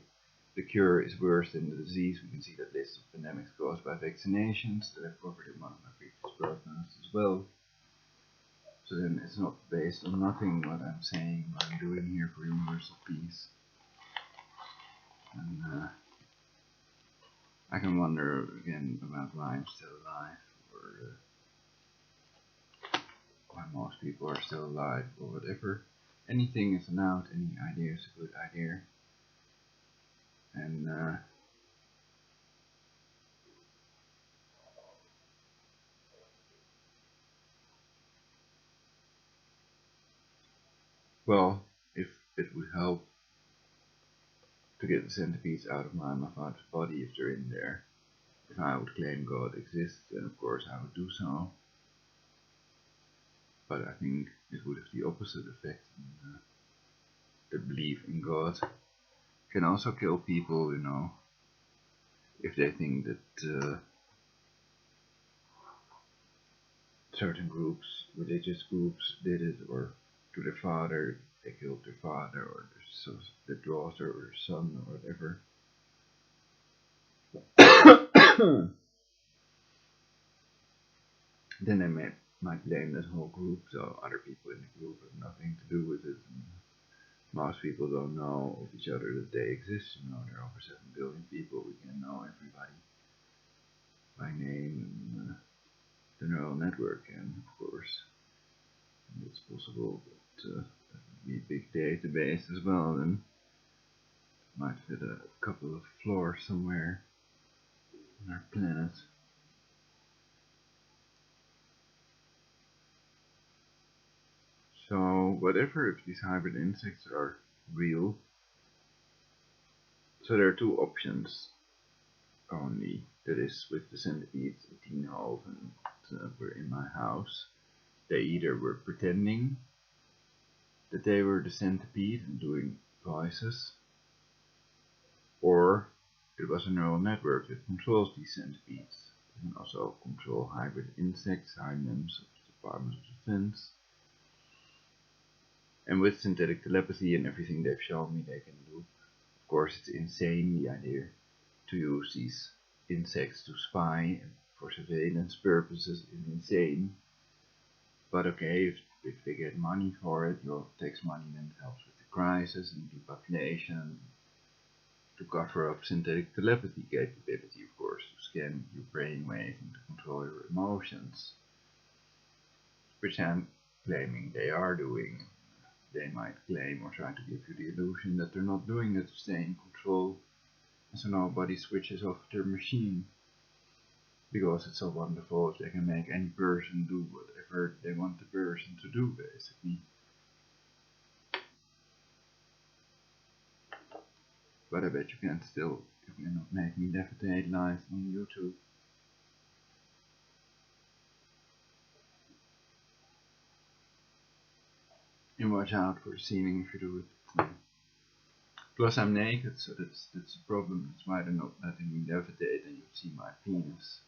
the cure is worse than the disease. We can see that list of pandemics caused by vaccinations that I've covered in one of my previous broadcasts as well. So then it's not based on nothing what I'm saying, what I'm doing here for universal peace. And I can wonder again about why I'm still alive, or why most people are still alive, or whatever. Anything is allowed, any idea is a good idea. And well, if it would help to get the centipedes out of my father's body if they're in there, if I would claim God exists, then of course I would do so. But I think it would have the opposite effect. And, the belief in God can also kill people, if they think that certain groups, religious groups, did it, or to their father, they killed their father, or their daughter, or their son, or whatever. Then they might blame that whole group, so other people in the group have nothing to do with it. And most people don't know of each other that they exist. There are over 7 billion people. We can know everybody by name, and the neural network can, of course. It's possible that that would be a big database as well, then might fit a couple of floors somewhere on our planet. So whatever, if these hybrid insects are real, so there are two options only. That is, with the centipedes in Tienhoven that were in my house, they either were pretending that they were the centipede and doing voices, or it was a neural network that controls these centipedes and also control hybrid insects, hymenums of the Department of Defense. And with synthetic telepathy and everything they've shown me they can do, of course it's insane, the idea to use these insects to spy and for surveillance purposes is insane. But okay, if they get money for it, takes money, then it helps with the crisis and depopulation, to cover up synthetic telepathy capability, of course, to scan your brainwave and to control your emotions, which I'm claiming they are doing. They might claim or try to give you the illusion that they're not doing it, to stay in control, and so nobody switches off their machine, because it's so wonderful if they can make any person do whatever they want the person to do, basically. But I bet you cannot make me defecate live on YouTube. And watch out for the ceiling if you do it. Plus I'm naked, so that's a problem. That's why they're not letting me levitate and you'd see my penis.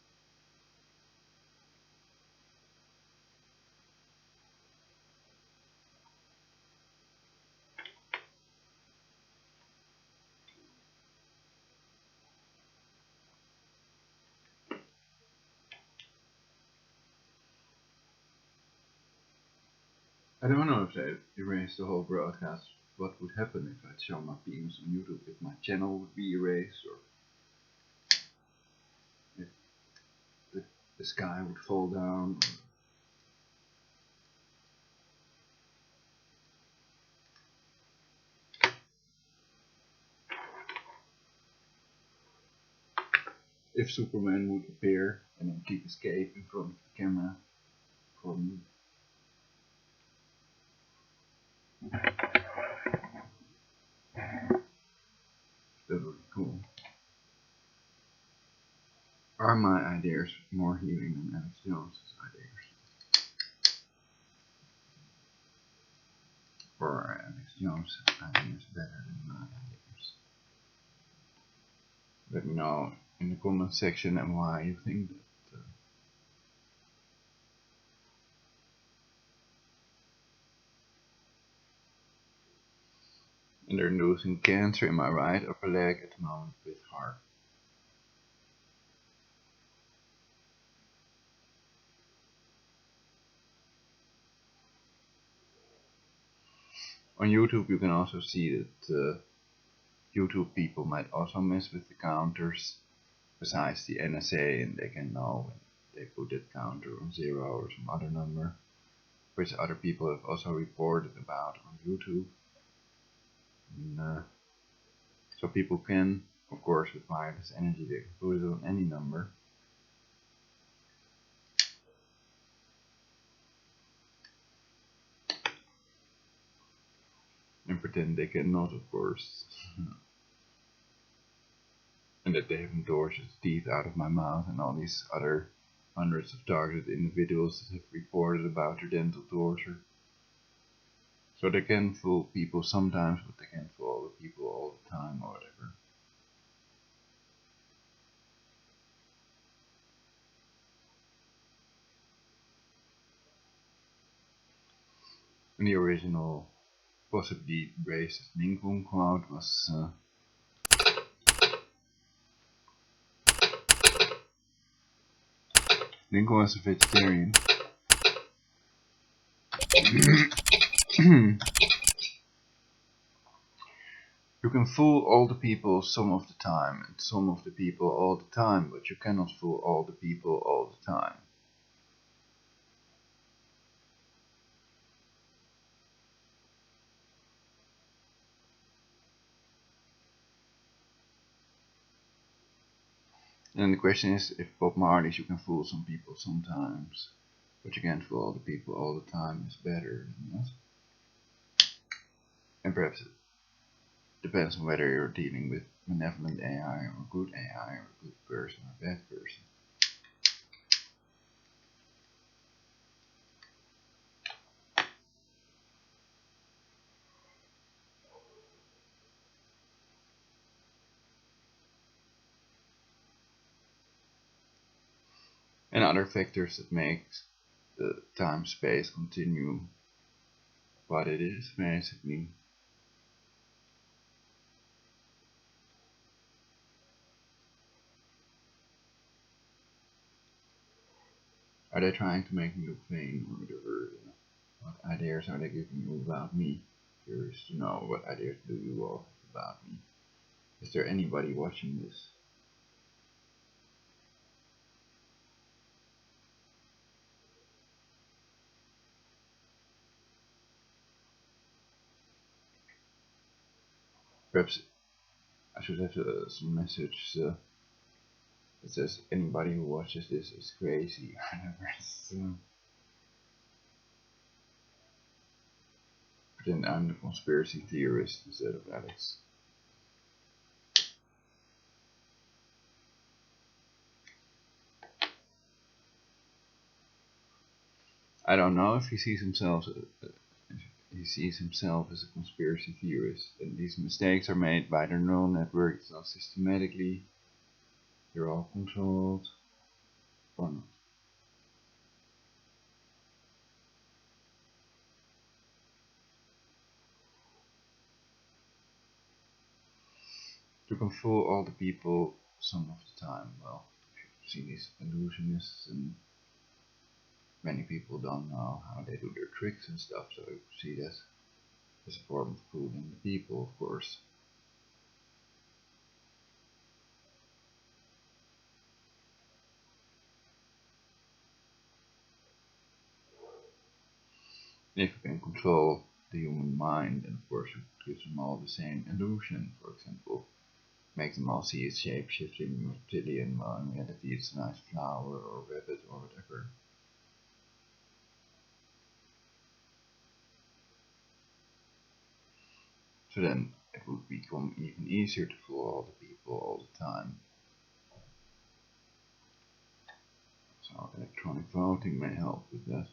I don't know if they erased the whole broadcast. What would happen if I'd show my penis on YouTube? If my channel would be erased, or if the sky would fall down, or if Superman would appear and then keep escape in front of the camera for me. That would be cool. Are my ideas more healing than Alex Jones's ideas? Or are Alex Jones' ideas better than my ideas? Let me know in the comment section and why you think that. And they're losing cancer in my right upper leg at the moment with heart. On YouTube you can also see that YouTube people might also mess with the counters besides the NSA, and they can know when they put that counter on 0 or some other number, which other people have also reported about on YouTube. And, so people can, of course with wireless energy, they can put it on any number. And pretend they cannot, of course. And that they haven't tortured teeth out of my mouth and all these other hundreds of targeted individuals that have reported about their dental torture. So they can fool people sometimes, but they can't fool other people all the time or whatever. And the original, possibly racist Lincoln quote was Lincoln was a vegetarian. You can fool all the people some of the time, and some of the people all the time, but you cannot fool all the people all the time. And the question is, if Bob Marley's you can fool some people sometimes, but you can't fool all the people all the time is better than that. And perhaps it depends on whether you're dealing with benevolent AI or good AI or a good person or a bad person. And other factors that make the time-space continuum what it is, basically. Are they trying to make me look vain or whatever? What ideas are they giving you about me? Curious to know, what ideas do you all have about me? Is there anybody watching this? Perhaps I should have some message that says anybody who watches this is crazy. Pretend I'm the conspiracy theorist instead of Alex. I don't know if he sees himself as a conspiracy theorist, and these mistakes are made by the neural network. It's not systematically. They're all controlled or not. You can fool all the people some of the time. Well, if you see these illusionists, and many people don't know how they do their tricks and stuff, so you see that as a form of fooling the people, of course. If you can control the human mind, and of course you give them all the same illusion, for example, make them all see a shape-shifting reptilian, while in reality it's a nice flower or rabbit or whatever. So then it would become even easier to fool all the people all the time. So electronic voting may help with that.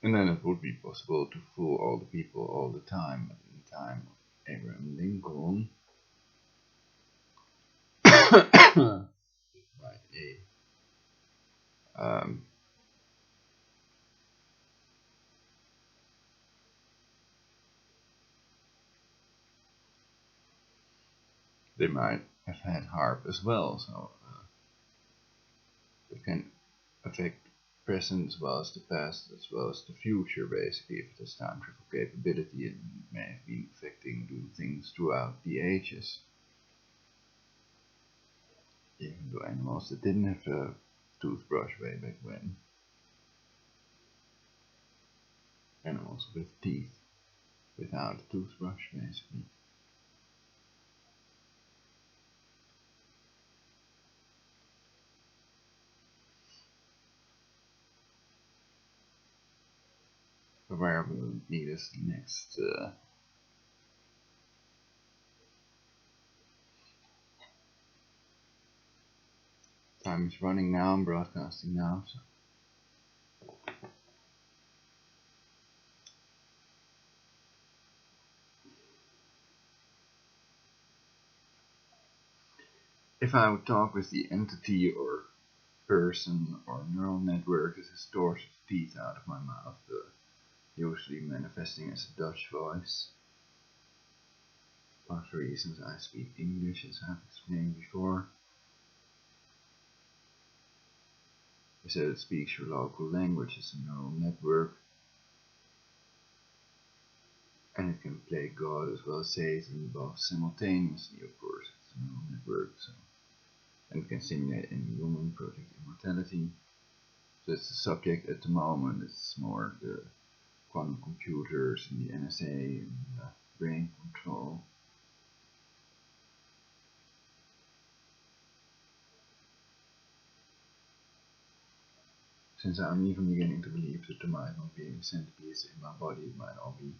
And then it would be possible to fool all the people all the time. But in the time of Abraham Lincoln, right, they might have had HARP as well, so it can affect present as well as the past as well as the future, basically. If it has time travel capability, it may have been affecting doing things throughout the ages. Even though animals that didn't have a toothbrush way back when. Animals with teeth without a toothbrush, basically. But where will it lead us next? Time is running now, I'm broadcasting now, so. If I would talk with the entity or person or neural network that has tortured teeth out of my mouth, usually manifesting as a Dutch voice. For reasons I speak English, as I've explained before. I said it speaks your local language as a neural network. And it can play God as well as Satan both simultaneously, of course. It's a known network, so. And it can simulate any human, protect immortality. So it's the subject at the moment, it's more the quantum computers and the NSA and brain control. Since I'm even beginning to believe that there might not be any centipedes in my body, it might all be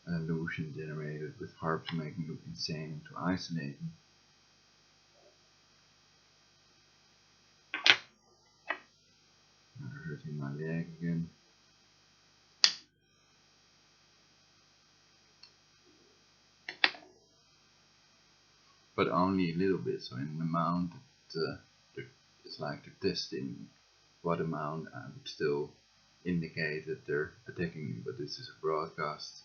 an illusion generated with HARP to make me look insane and to isolate me. Another hurting my leg again. But only a little bit, so in an amount that it's like they're testing what amount I would still indicate that they're attacking me, but this is a broadcast,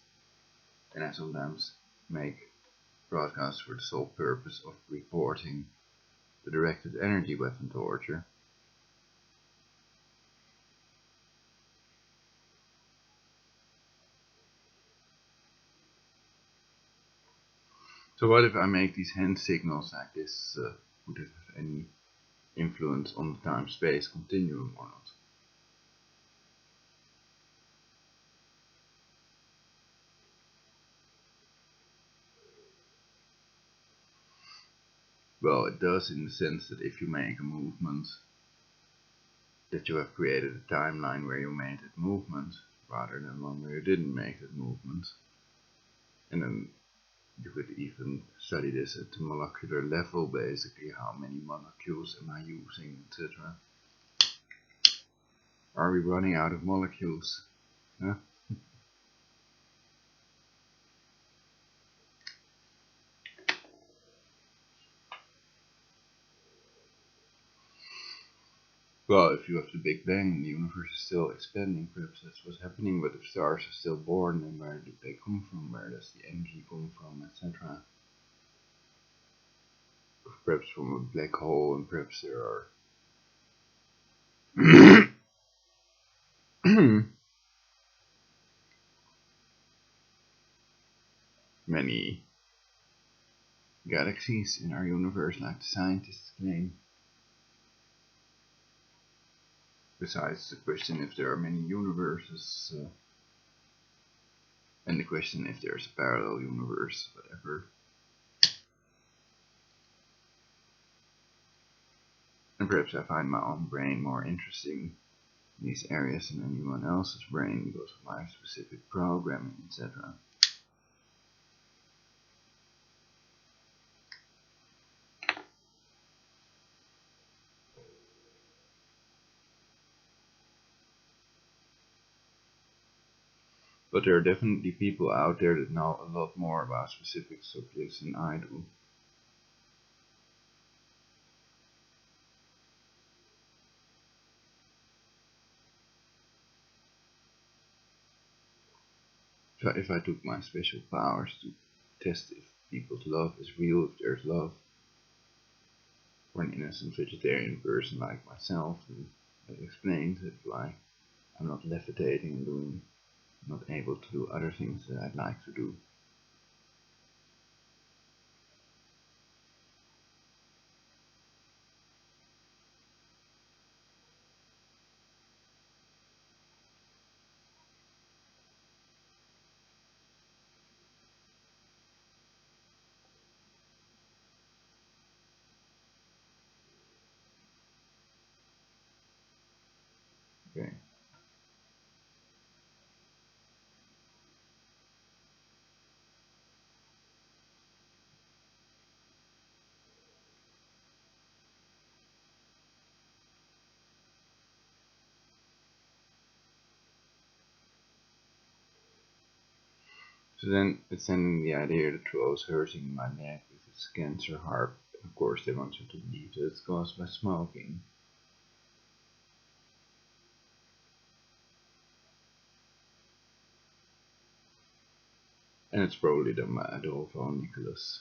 and I sometimes make broadcasts for the sole purpose of reporting the directed energy weapon torture. So what if I make these hand signals like this? Would it have any influence on the time-space continuum or not? Well, it does in the sense that if you make a movement, that you have created a timeline where you made that movement, rather than one where you didn't make that movement. And then you could even study this at the molecular level, basically, how many molecules am I using, etc. Are we running out of molecules? Huh? Well, if you have the Big Bang and the universe is still expanding, perhaps that's what's happening, but if stars are still born, then where do they come from? Where does the energy come from, etc.? Perhaps from a black hole, and perhaps there are many galaxies in our universe, like the scientists claim. Besides the question if there are many universes, and the question if there's a parallel universe, whatever. And perhaps I find my own brain more interesting in these areas than anyone else's brain because of my specific programming, etc. But there are definitely people out there that know a lot more about specific subjects than I do. So if I took my special powers to test if people's love is real, if there's love for an innocent vegetarian person like myself, then that explains it, why I'm not levitating and not able to do other things that I'd like to do. Okay. So then it's sending the idea that Troll's hurting my neck with its cancer harp. Of course they want you to believe that it's caused by smoking. And it's probably done by Adolfo Nicholas.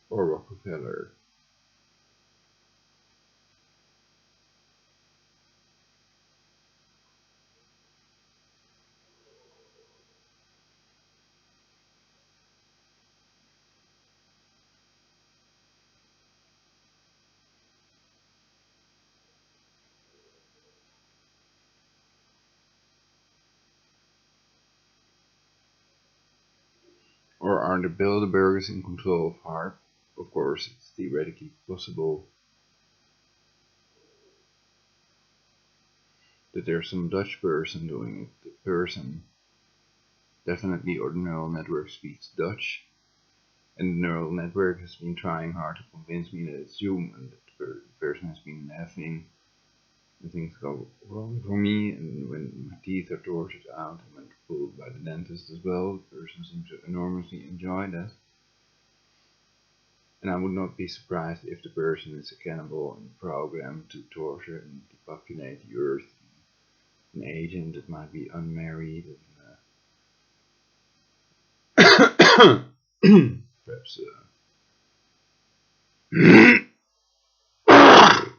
Or Rockefeller. Or are the Bilderbergers in control of HARP? Of course, it's theoretically possible that there's some Dutch person doing it. The person definitely, or the neural network speaks Dutch, and the neural network has been trying hard to convince me that it's human, that the person has been laughing and things go wrong for me, and when my teeth are tortured out and when pulled by the dentist as well, the person seems to enormously enjoy that. And I would not be surprised if the person is a cannibal and programmed to torture and depopulate the earth, an agent that might be unmarried, and perhaps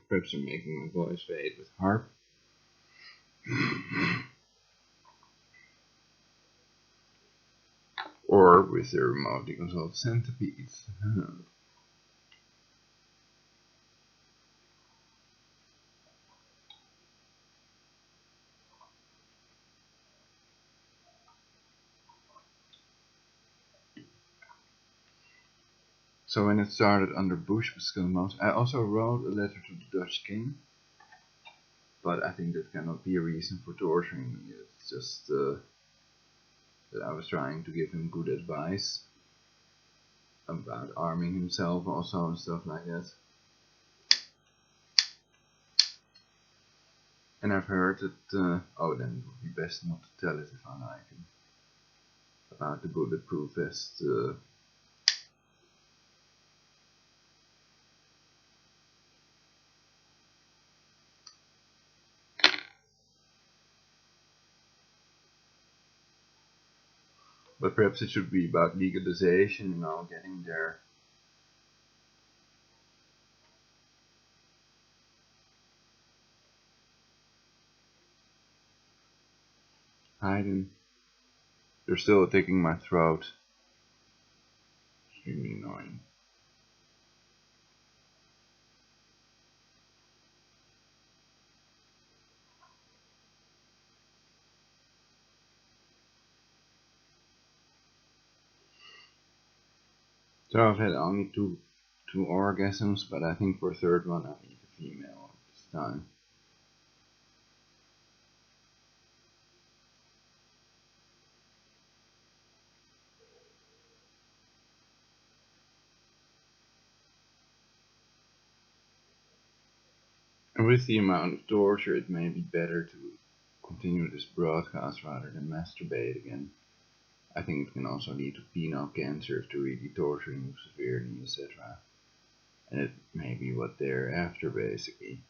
perhaps I'm making my voice fade with HARP. Or with the remotely controlled centipedes. So when it started under Bush with Skilmos, I also wrote a letter to the Dutch king, but I think that cannot be a reason for torturing me. It's just that I was trying to give him good advice about arming himself also and stuff like that. And I've heard that, oh, then it would be best not to tell it if I like him, about the bulletproof vest. But perhaps it should be about legalization, getting there. Hiding. They're still attacking my throat. Extremely annoying. So I've had only two orgasms, but I think for a third one I need a female this time. And with the amount of torture, it may be better to continue this broadcast rather than masturbate again. I think it can also lead to penile cancer if they're really torturing you severely, etc. And it may be what they're after, basically.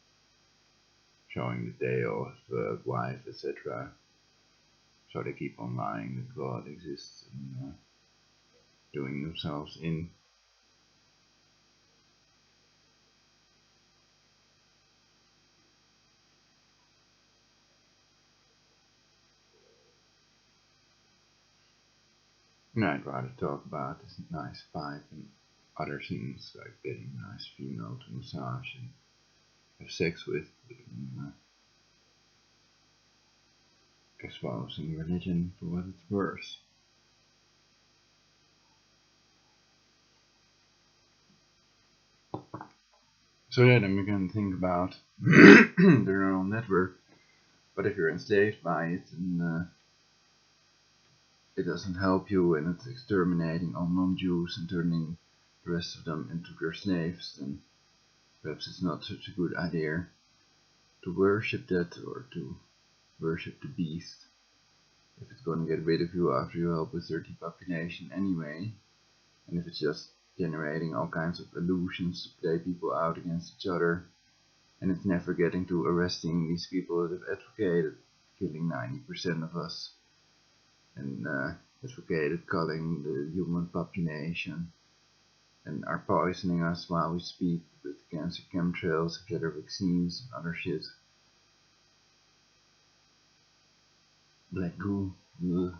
Showing that they have a wife, etc. So they keep on lying that God exists and doing themselves in. And I'd rather talk about this nice pipe and other things like getting a nice female to massage and have sex with, and exposing religion for what it's worth. So yeah, then we can think about the neural network, but if you're enslaved by it and it doesn't help you and it's exterminating all non-Jews and turning the rest of them into your slaves, then perhaps it's not such a good idea to worship that or to worship the beast. If it's going to get rid of you after you help with their depopulation anyway, and if it's just generating all kinds of illusions to play people out against each other, and it's never getting to arresting these people that have advocated killing 90% of us, and advocated culling the human population, and are poisoning us while we speak with cancer chemtrails, killer vaccines, and other shit. Black goo. Ugh.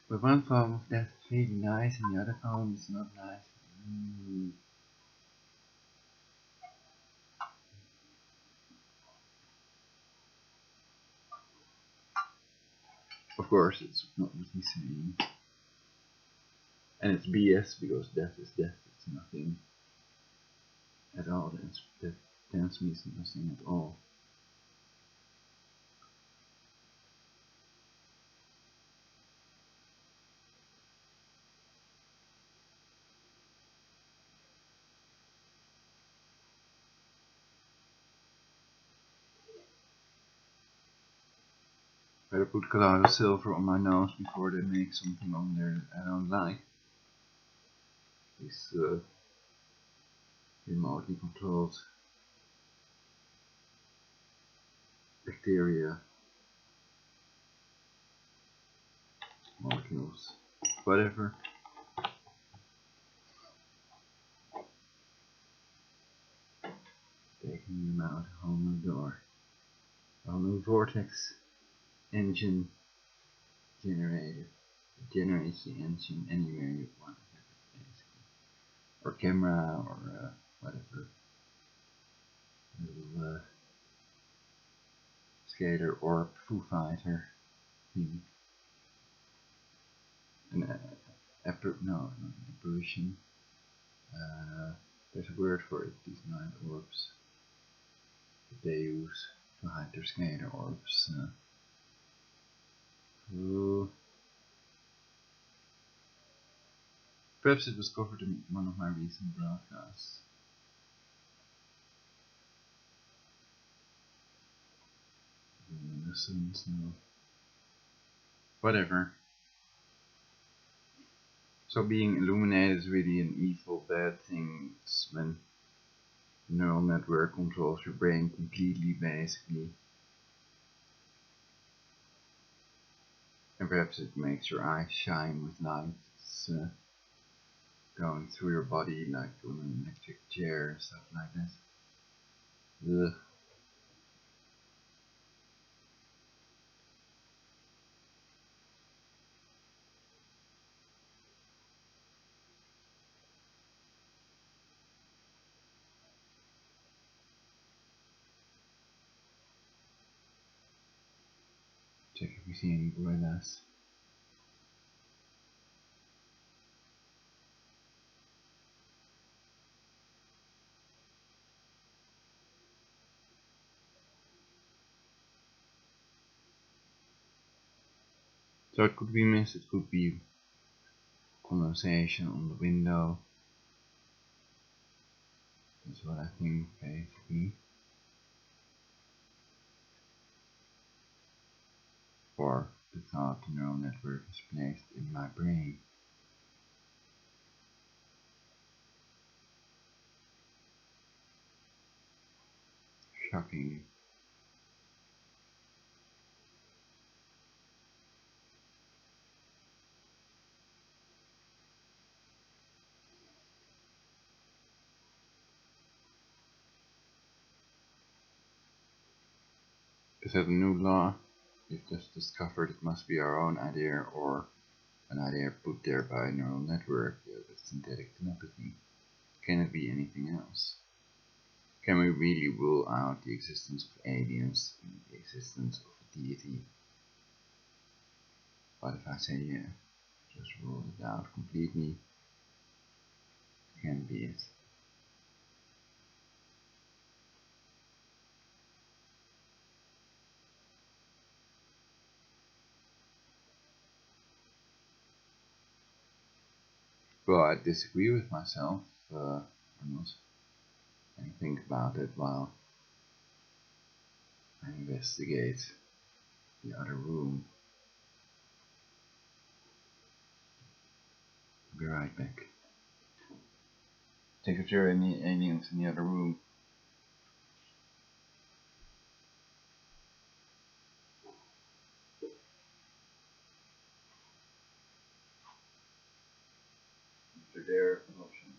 But one form of death is really nice and the other form is not nice. Of course, it's not what he's saying. And it's BS because death is death, it's nothing at all. That tells me nothing at all. Better put cloud of silver on my nose before they make something on there I don't like. These remotely controlled bacteria molecules. Whatever. Taking them out, a whole new door. A whole new vortex engine generator. It generates the engine anywhere you want to have it, basically. Or camera, or whatever. Little skater orb Foo Fighter thing. An apparition. Not an apparition. There's a word for it, these night orbs that they use to hide their skater orbs. Perhaps it was covered in one of my recent broadcasts. Luminescence, no. Whatever. So being illuminated is really an evil, bad thing. It's when the neural network controls your brain completely, basically. And perhaps it makes your eyes shine with light. It's going through your body like on an electric chair and stuff like that. Ugh. Check if we see any gorillas. So it could be mist, it could be condensation on the window. That's what I think, basically. Or the thought the neural network is placed in my brain. Shocking. Is that a new law? We've just discovered it must be our own idea or an idea put there by a neural network with synthetic telepathy. Can it be anything else? Can we really rule out the existence of aliens and the existence of a deity? What if I say yeah? Just rule it out completely. Can be it. Well, I disagree with myself, or not, and think about it while I investigate the other room. I'll be right back. Check if there are any aliens in the other room. If they're there, an option.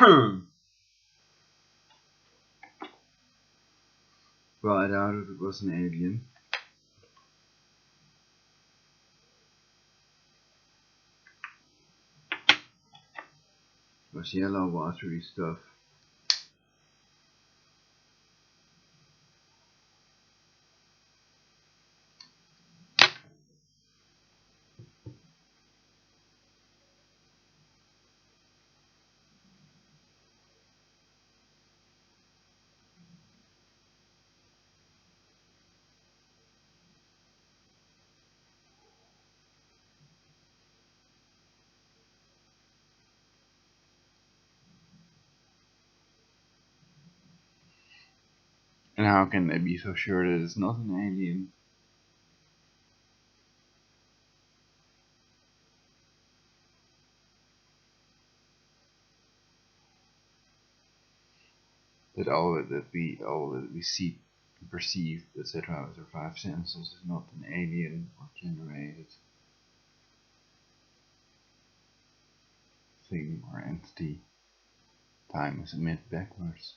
Well, I doubt it was an alien. It was yellow, watery stuff. And how can they be so sure that it's not an alien? That all that we see, perceive, etc. with our five senses is not an alien or generated thing or entity. Time is a myth backwards.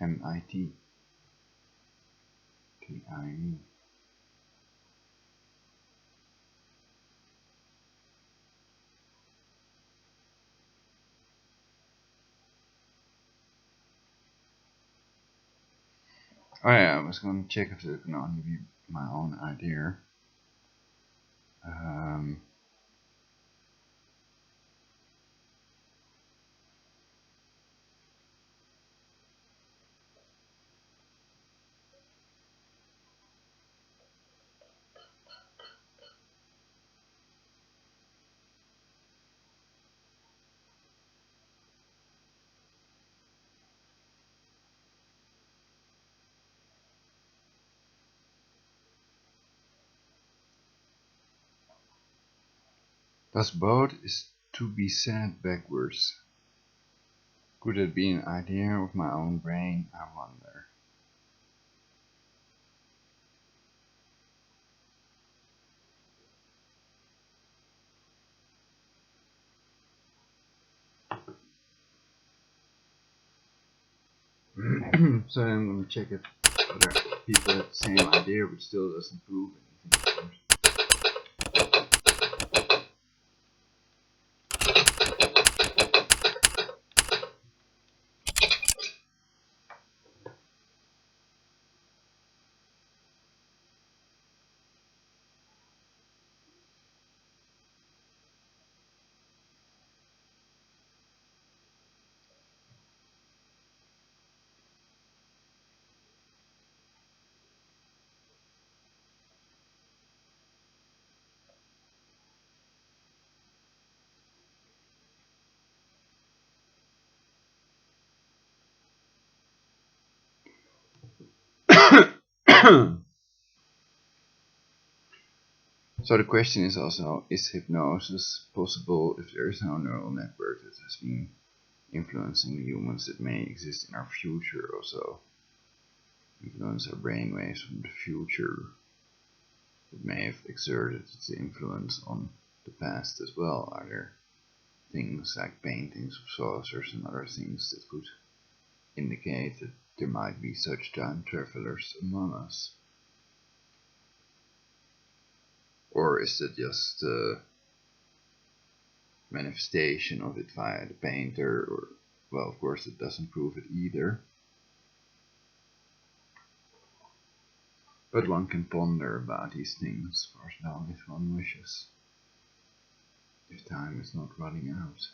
MIT. TIE. Oh yeah, I was going to check if it can only be my own idea. Das boat is to be said backwards. Could it be an idea of my own brain? I wonder. So I'm going to check if other people have the same idea, but still doesn't prove anything, of course. So the question is also, is hypnosis possible if there is no neural network that has been influencing the humans that may exist in our future also? Influence our brainwaves from the future that may have exerted its influence on the past as well. Are there things like paintings of saucers and other things that could indicate that there might be such time travelers among us? Or is it just a manifestation of it via the painter? Or, well, of course it doesn't prove it either. But one can ponder about these things for as long as one wishes, if time is not running out.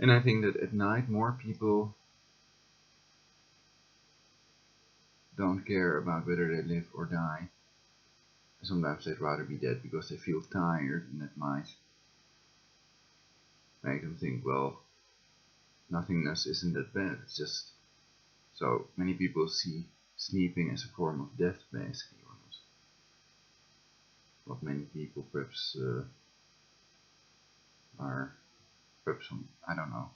And I think that at night more people don't care about whether they live or die. Sometimes they'd rather be dead because they feel tired, and that might make them think, well, nothingness isn't that bad. It's just so many people see sleeping as a form of death, basically, or not. What many people perhaps are, perhaps some, I don't know,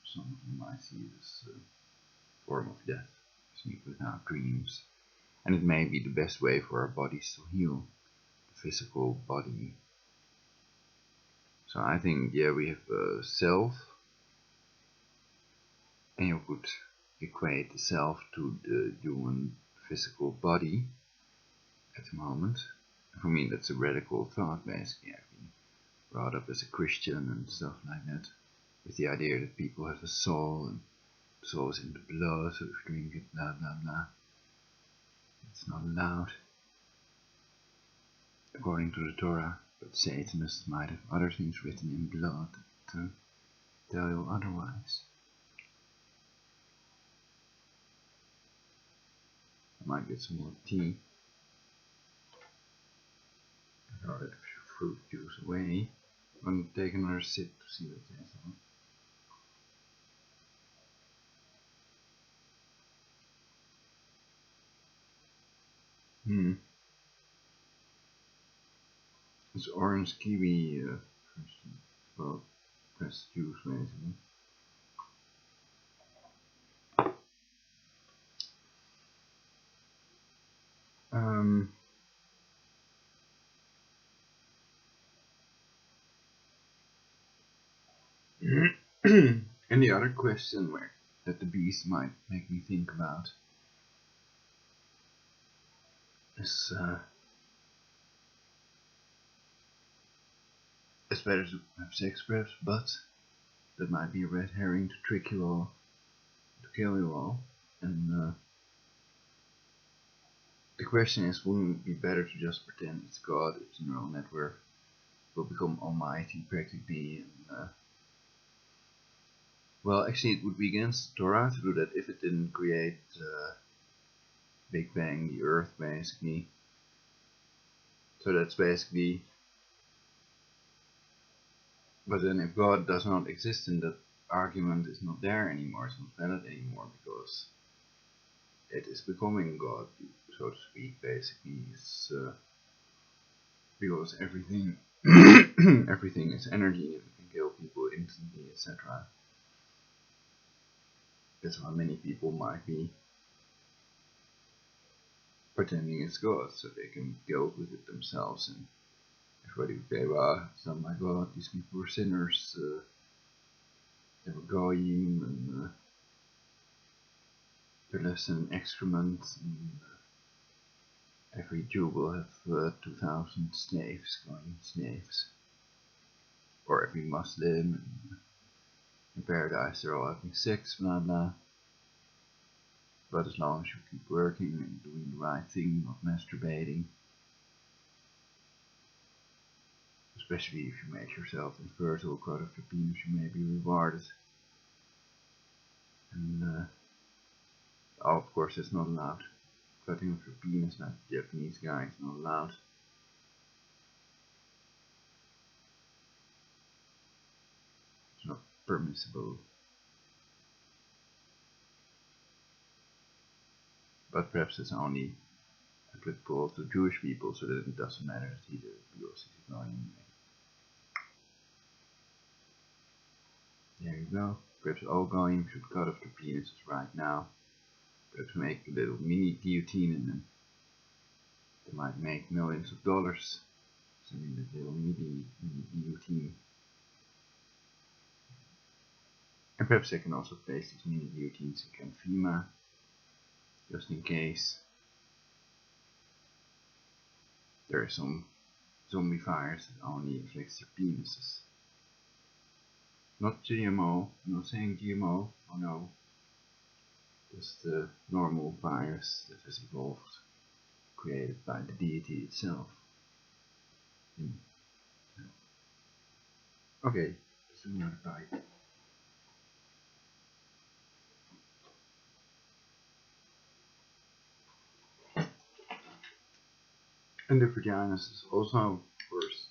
some of them might see it as a form of death, sleep without dreams. And it may be the best way for our bodies to heal, the physical body. So I think, yeah, we have a self, and you could equate the self to the human physical body at the moment. For me, that's a radical thought, basically. I've been brought up as a Christian and stuff like that, with the idea that people have a soul, and the soul is in the blood, so if you drink it, blah blah blah. It's not allowed, according to the Torah, but Satanists might have other things written in blood to tell you otherwise. I might get some more tea. I throw that fruit juice away. I'm going to take another sip to see what it tastes like. It's orange kiwi well, pressed juice, basically. And the other question that the beast might make me think about is it's better to have sex perhaps, but that might be a red herring to trick you all, to kill you all. And the question is, wouldn't it be better to just pretend it's God, it's a neural network, will become almighty practically, and well, actually it would be against Torah to do that if it didn't create Big Bang, the Earth, basically. So that's basically, but then if God does not exist, then that argument is not there anymore, it's not valid anymore, because it is becoming God, so to speak, basically. It's because everything everything is energy, and it can kill people instantly, etc. That's why many people might be pretending it's God, so they can go with it themselves, and everybody would say, well, it's not my God, these people were sinners, they were goyim, and they're less than excrement, and every Jew will have 2,000 slaves, goyim slaves, or every Muslim, and in paradise they're all having sex, blah blah. But as long as you keep working and doing the right thing, not masturbating, especially if you make yourself infertile, cut off your penis, you may be rewarded. And of course it's not allowed. Cutting off your penis like the Japanese guy is not allowed. It's not permissible. But perhaps it's only applicable to Jewish people, so that it doesn't matter that he because he's going anyway. There you go. Perhaps all goyim should cut off their penises right now. Perhaps make a little mini guillotine, and then they might make millions of dollars selling the little mini guillotine. And perhaps they can also place these mini guillotines in Camphima, just in case there are some zombie virus that only affects their penises. Not GMO, I'm not saying GMO, oh no. Just the normal virus that has evolved, created by the deity itself. Okay, let's do another bite. And the vaginas is also worse.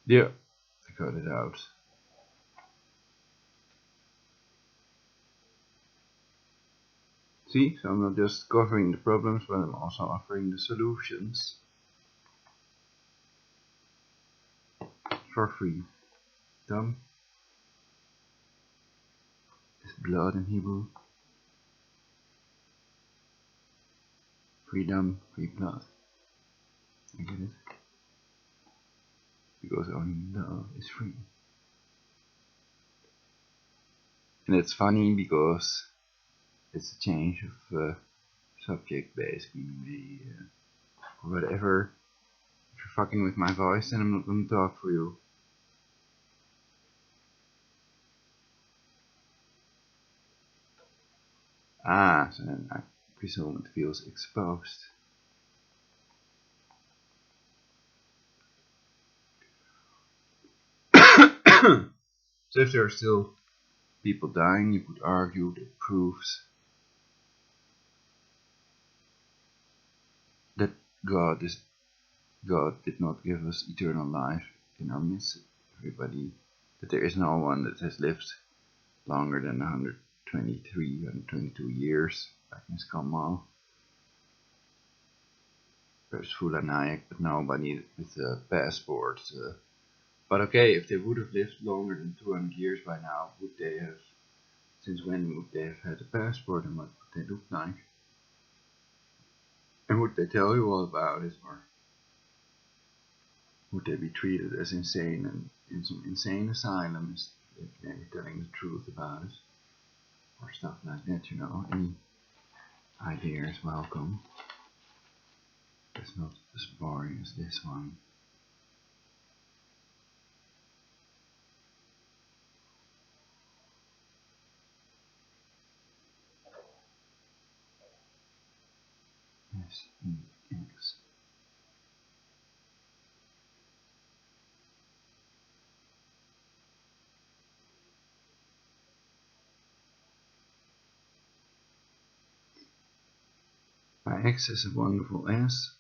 Yeah, I got it out. See, so I'm not just covering the problems, but I'm also offering the solutions for free. Dam is blood in Hebrew. Freedom, free blood. You get it? Because only love is free. And it's funny because it's a change of subject basically. Whatever. If you're fucking with my voice, then I'm not gonna talk for you. Ah, so then I presume it feels exposed. So if there are still people dying, you could argue that proves that God did not give us eternal life in our midst. Everybody, that there is no one that has lived longer than 123, 122 years, like Miss Kamal. There's Fula Nayak, but nobody with a passport. But okay, if they would have lived longer than 200 years by now, would they have? Since when would they have had a passport, and what would they look like? And would they tell you all about it, or would they be treated as insane and in some insane asylums if they were telling the truth about it? Or stuff like that, you know. Any idea is welcome. It's not as boring as this one. S-E-X. My ex has a wonderful ass,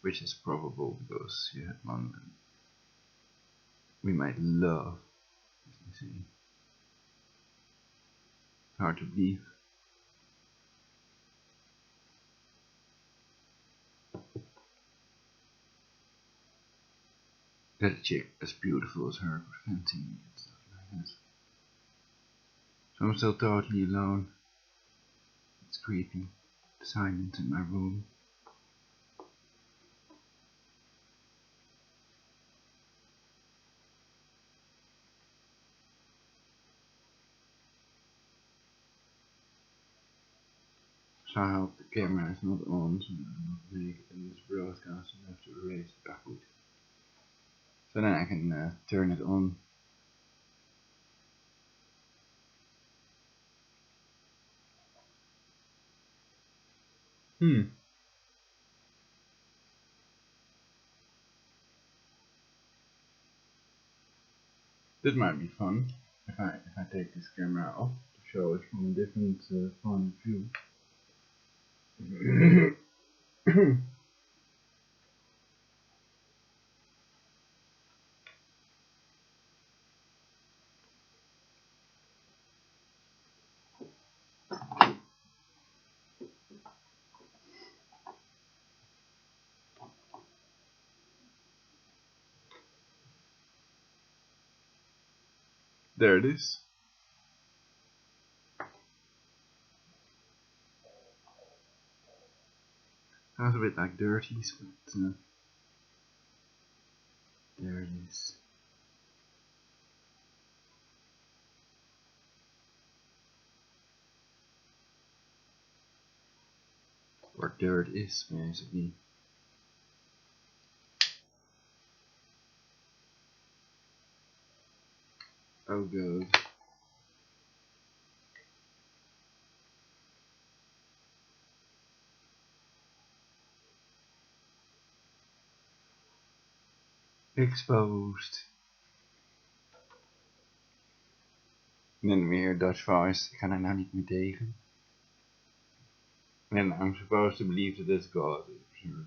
which is probable because she had one that we might love, as they say. Hard to believe. That a chick as beautiful as her could fancy me and stuff like that. So I'm still totally alone. It's creepy. The silence in my room. So I hope the camera is not on, so I'm not naked in this broadcast and have to erase the backwood. So then I can turn it on. That might be fun if I take this camera off to show it from a different point of view. There it is. Sounds a bit like Dirties, but there it is. Or Dirt is, basically. Oh god. Exposed. En dan weer Dutch voice. Ik ga daar nou niet meer tegen. And I'm supposed to believe that it's God. Sure.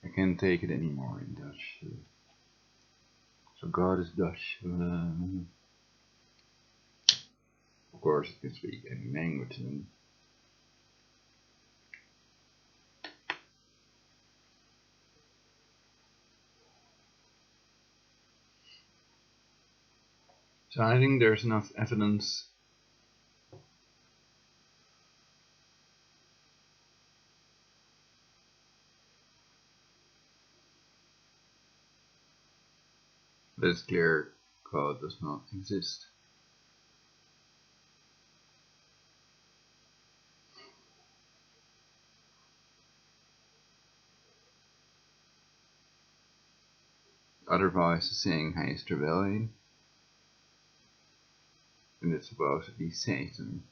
I can't take it anymore in Dutch. So God is Dutch. Of course, it can speak any language. And so I think there's enough evidence that it's clear God does not exist. Otherwise, saying hij is er wel een, and it's supposed to be Satan.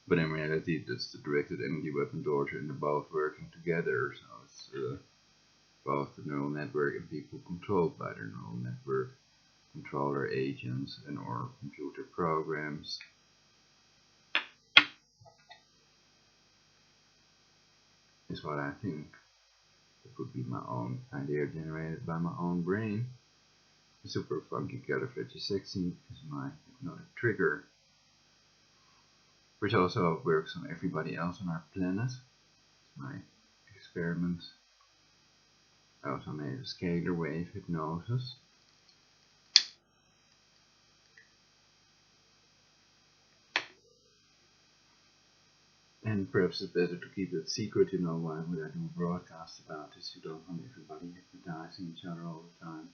But in reality, that's the directed energy weapon torture, and they're both working together. So it's both the neural network and people controlled by the neural network, controller agents and or computer programs. Is what I think. It could be my own idea generated by my own brain. The super funky califragisexy is my hypnotic trigger, which also works on everybody else on our planet. It's my experiment. I also made a scalar wave hypnosis. And perhaps it's better to keep it secret, you know, why would I do a broadcast about this? You don't want everybody hypnotizing each other all the time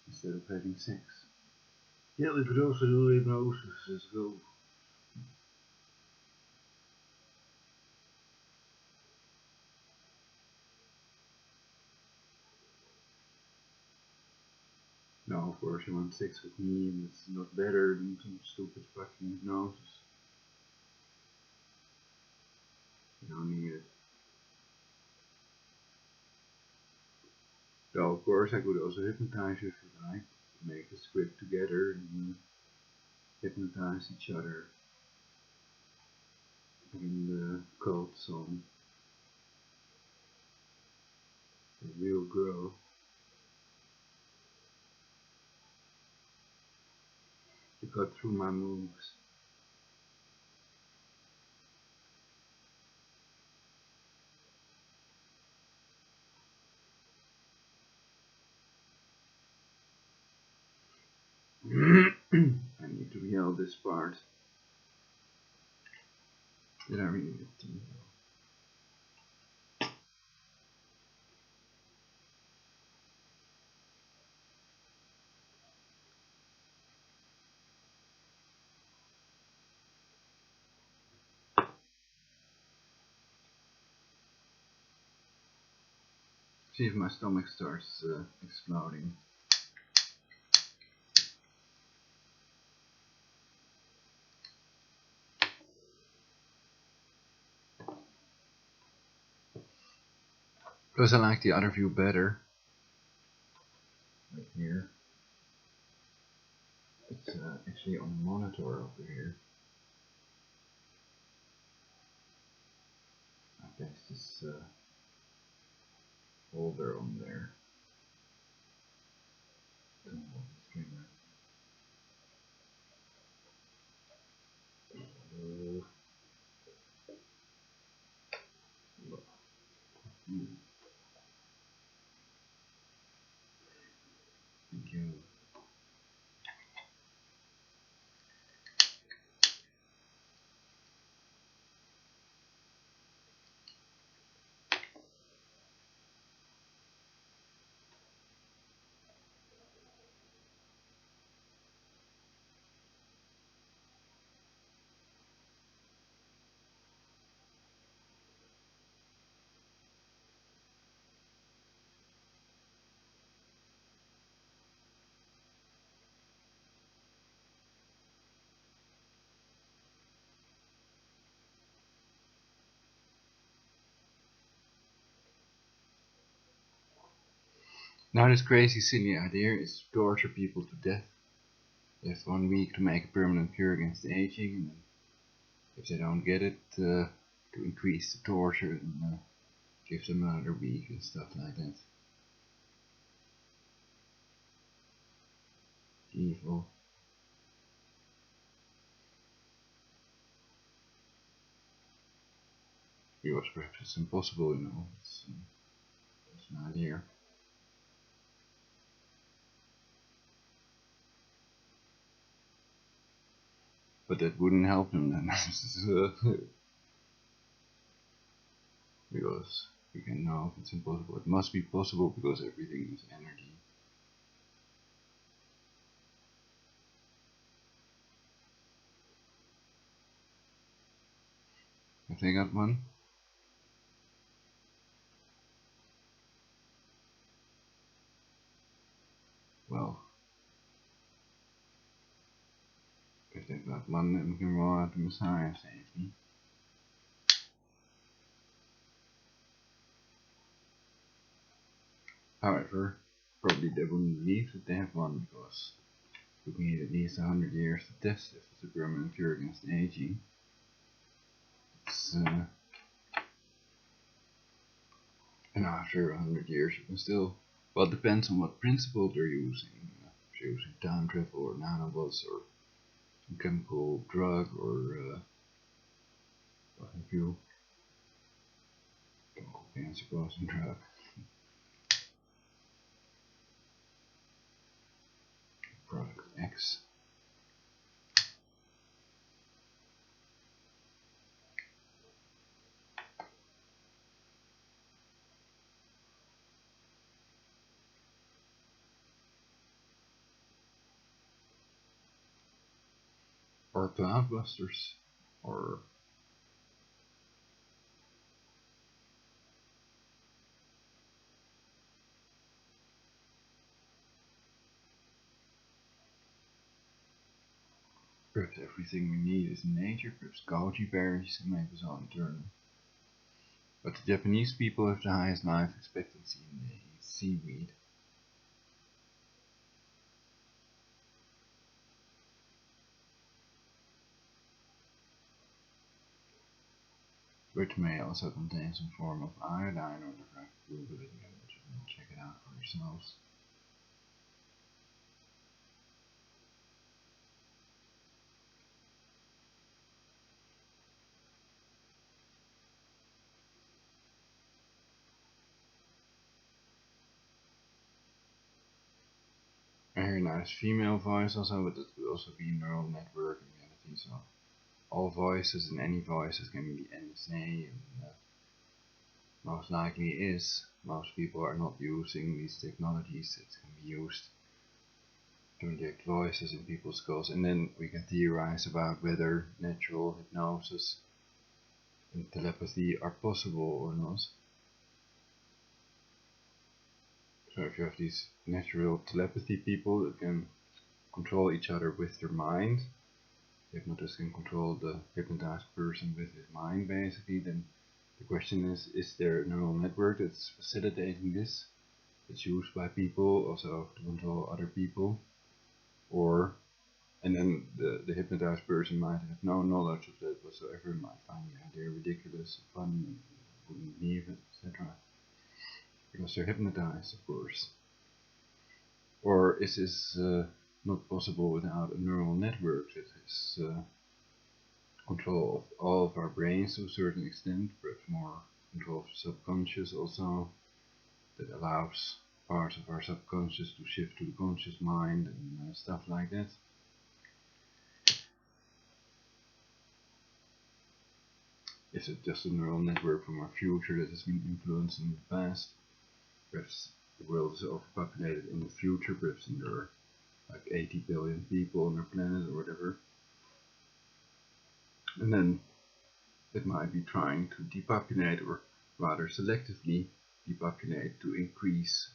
instead of having sex. Yeah, we could also do hypnosis as well. No, of course you want sex with me, and it's not better than some stupid fucking hypnosis. You don't need it. So of course I could also hypnotize you if you like. Make a script together and hypnotize each other in the cult song The Real Girl. You got through my moves. I need to yell this part. Did I really need to yell? See if my stomach starts exploding. Because I like the other view better. Right here. It's actually on the monitor over here. I placed this folder on there. Don't hold the streamer. Thank you. Now this crazy silly idea is to torture people to death. They have 1 week to make a permanent cure against aging, and then if they don't get it, to increase the torture and give them another week and stuff like that. Evil. Because perhaps it's impossible, you know. It's not here. But that wouldn't help them then. Because we can know if it's impossible. It must be possible because everything is energy. Have they got one? Well, if they've got one, then we can roll out the Messiah safely. However, probably they wouldn't believe that they have one because it would need at least 100 years to test if it's a permanent cure against aging. And after 100 years, you can still. Well, it depends on what principle they're using. If they're using time travel or nanobots or some chemical drug or what have you. Chemical cancer causing drug. Product X. Or Cloudbusters. Or perhaps everything we need is in nature. Perhaps goji berries can make us all eternal. But the Japanese people have the highest life expectancy and they eat seaweed. Which may also contain some form of iodine or whatever. I could Google it and check it out for yourselves. I hear a nice female voice also, but it could also be a neural network in reality. So all voices and any voices can be NSA, and most likely is. Most people are not using these technologies that can be used to inject voices in people's skulls, and then we can theorize about whether natural hypnosis and telepathy are possible or not. So if you have these natural telepathy people that can control each other with their mind, the hypnotist can control the hypnotized person with his mind basically, then the question is there a neural network that's facilitating this? It's used by people also to control other people, and then the hypnotized person might have no knowledge of that whatsoever, might find the idea ridiculous, funny, wouldn't believe it, etc. Because they're hypnotized, of course. Or is this not possible without a neural network that has control of all of our brains to a certain extent, perhaps more control of the subconscious also, that allows parts of our subconscious to shift to the conscious mind and stuff like that. Is it just a neural network from our future that has been influenced in the past? Perhaps the world is overpopulated in the future, perhaps there are like 80 billion people on our planet or whatever. And then it might be trying to depopulate, or rather selectively depopulate, to increase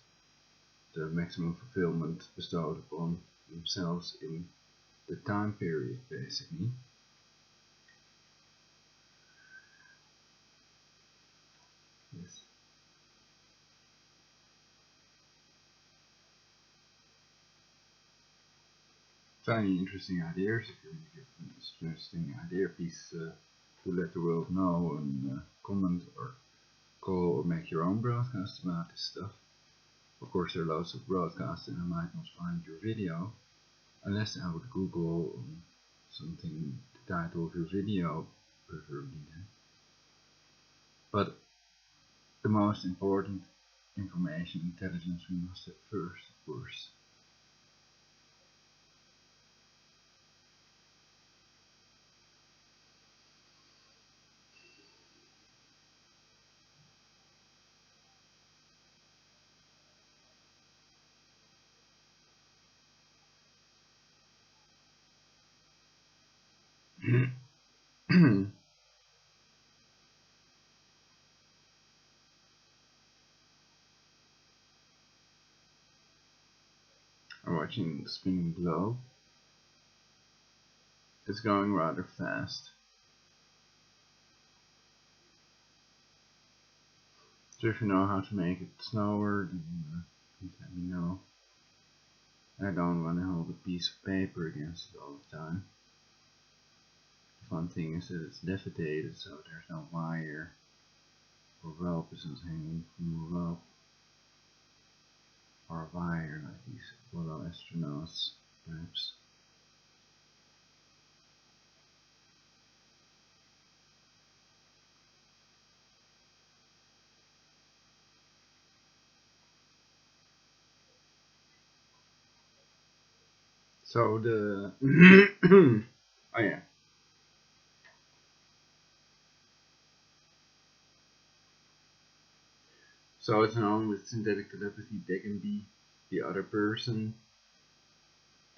the maximum fulfillment bestowed upon themselves in the time period, basically. Yes. got any interesting ideas, if you give an interesting idea, please do let the world know and comment or call or make your own broadcast about this stuff. Of course, there are lots of broadcasts and I might not find your video, unless I would Google something, the title of your video, preferably then. But the most important information, intelligence we must have first, of course. I'm watching the spinning globe. It's going rather fast. So if you know how to make it slower, then please let me know. I don't want to hold a piece of paper against it all the time. The fun thing is that it's levitated, so there's no wire or rope isn't hanging from a rope or a wire like these Apollo astronauts, perhaps. So the oh yeah. So it's known with synthetic telepathy they can be the other person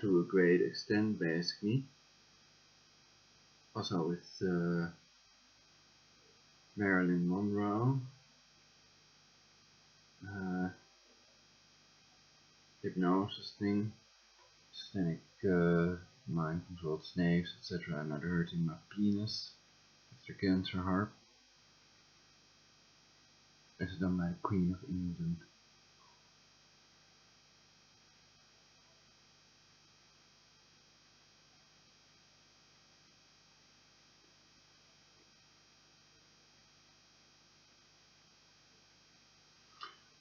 to a great extent, basically. Also with Marilyn Monroe, hypnosis thing, snake, mind controlled snakes, etc. Not hurting my penis. It's the cancer harp. It's done by the Queen of England.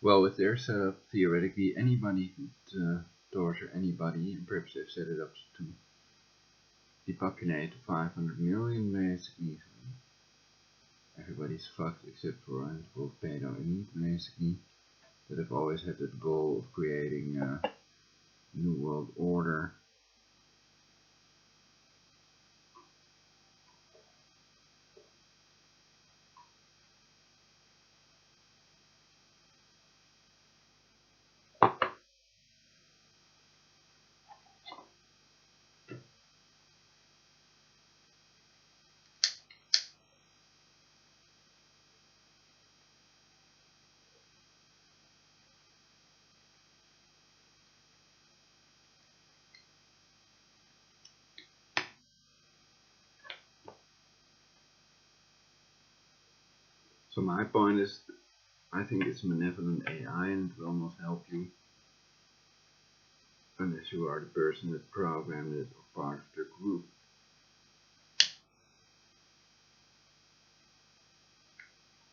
Well, with their setup, theoretically anybody could torture anybody, and perhaps they've set it up to depopulate 500 million basically. Everybody's fucked except for a handful of pedo elite basically, that have always had the goal of creating a new world order. So my point is, I think it's malevolent AI and it will not help you unless you are the person that programmed it or part of the group.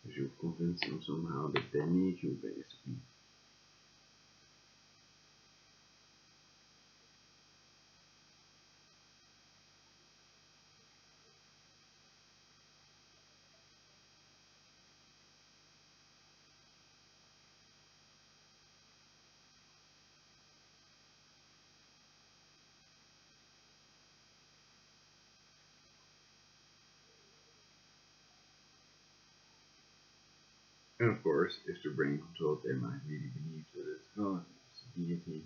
Because you've convinced them somehow that they need you basically. And of course, if they're brain controlled, they might really believe that it's God, it's a deity.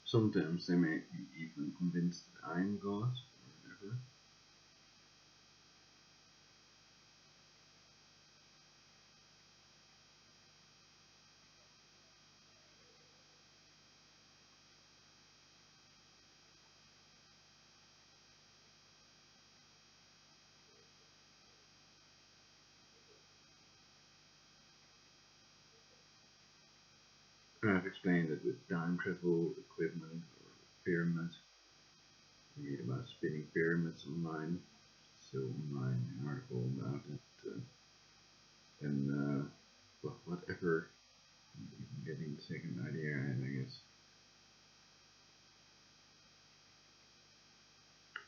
Sometimes they may be even convinced that I'm God, or whatever. And I've explained that with time travel equipment or pyramids, you read about spinning pyramids online, so online article about it, and well, whatever, even getting the second idea, and I guess.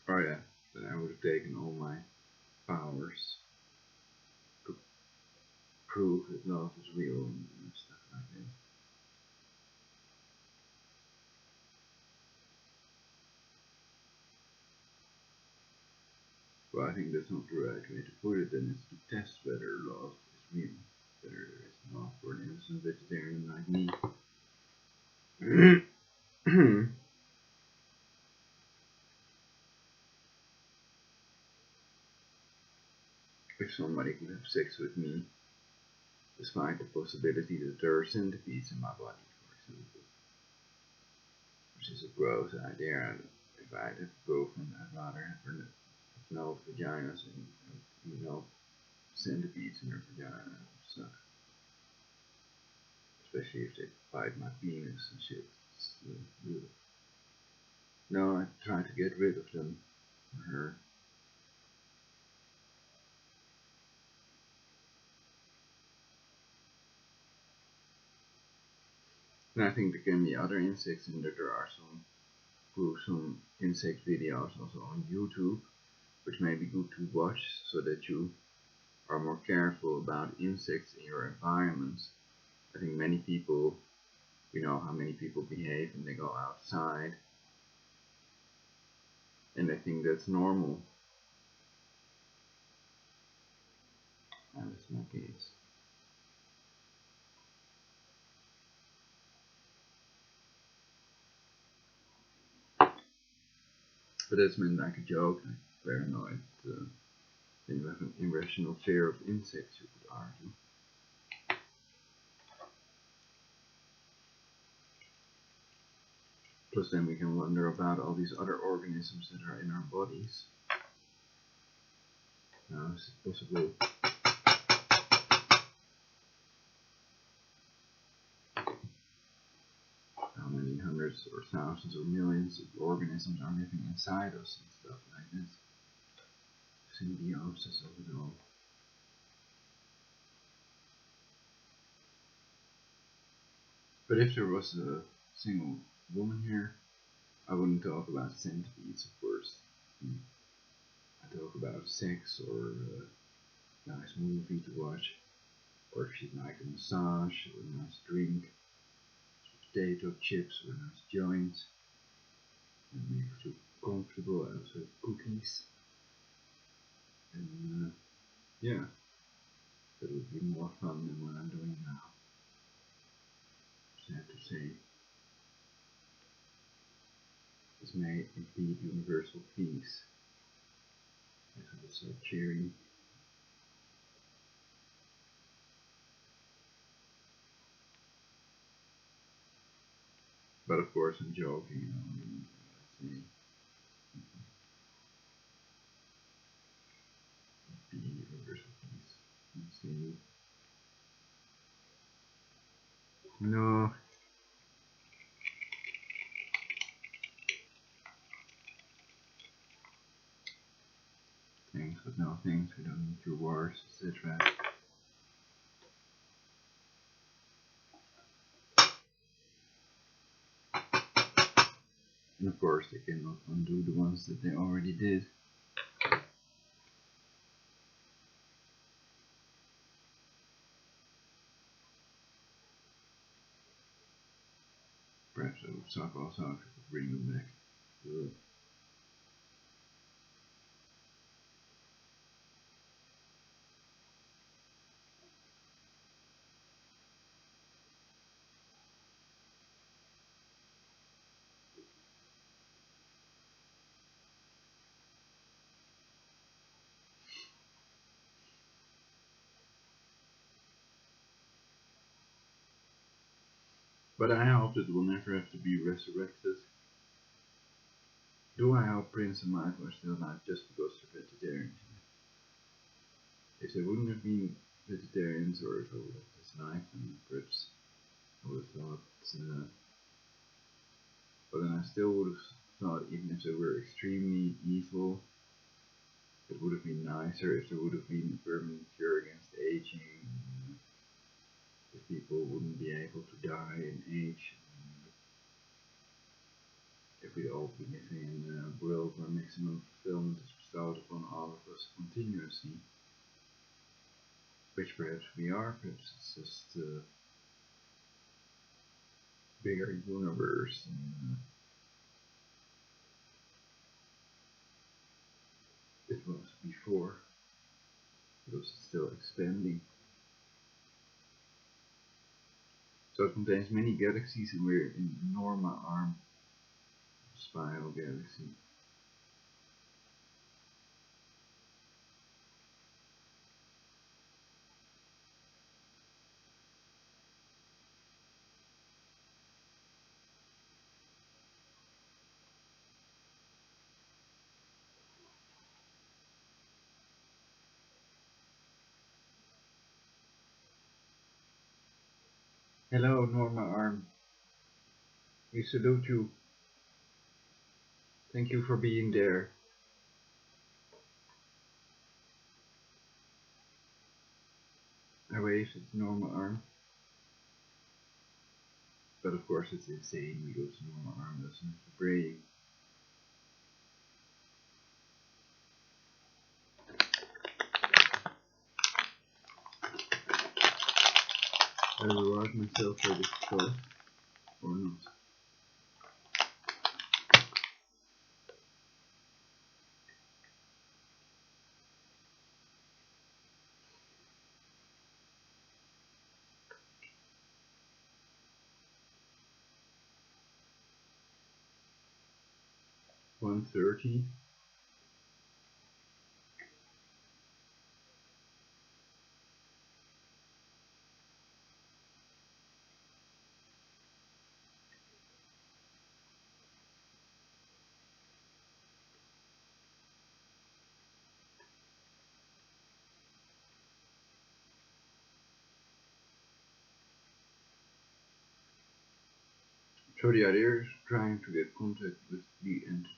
Oh yeah, then I would have taken all my powers to prove that love is real and stuff like that. Well, I think that's not the right way to put it, and it's to test whether love is real, whether there is love for an innocent vegetarian like me. If somebody could have sex with me, despite the possibility that there are centipedes in my body, for example, which is a gross idea. And if I had a girlfriend, I'd rather have her no vaginas and centipedes in her vagina. So, especially if they bite my penis and shit. No, I try to get rid of them for her. And I think there can be other insects, and that there are some gruesome insect videos also on YouTube, which may be good to watch so that you are more careful about insects in your environment. I think many people, you know how many people behave and they go outside and they think that's normal. And that's not the case. But that's meant like a joke, like paranoid. Then you have an irrational fear of insects, you could argue. Plus then we can wonder about all these other organisms that are in our bodies. Now, is it possible? How many hundreds or thousands or millions of organisms are living inside us and stuff like this? Symbiosis of it all. But if there was a single woman here, I wouldn't talk about centipedes, of course. I talk about sex or a nice movie to watch, or if she'd like a massage or a nice drink, potato chips or a nice joint, and make her feel comfortable. I also have cookies, and yeah, that would be more fun than what I'm doing now. Sad to say. This may impede universal peace. As I was so cheering. But of course I'm joking, you know, I mean, let's see. The universal peace. Let's see. No. Things with no things, we don't need your wars, etc. And of course they cannot undo the ones that they already did. Perhaps I would suck also if I could bring them back. Ugh. But I hope that we'll never have to be resurrected. Do I hope Prince and Michael are still alive just because they're vegetarians? If they wouldn't have been vegetarians, or if I would have disliked them, perhaps I would have thought, but then I still would have thought, even if they were extremely evil, it would have been nicer if there would have been a permanent cure against aging, if people wouldn't be able to die in age, if we'd all be living in a world where maximum fulfillment is bestowed upon all of us continuously, which perhaps we are, perhaps it's just a bigger universe. It was before, because it's still expanding. So it contains many galaxies, and we're in Norma Arm spiral galaxy. Hello, Norma Arm. We salute you. Thank you for being there. I wave at Norma Arm. But of course it's insane because Norma Arm doesn't have a brain. I reward myself for this choice, or not. $130. So the idea is trying to get contact with the entity.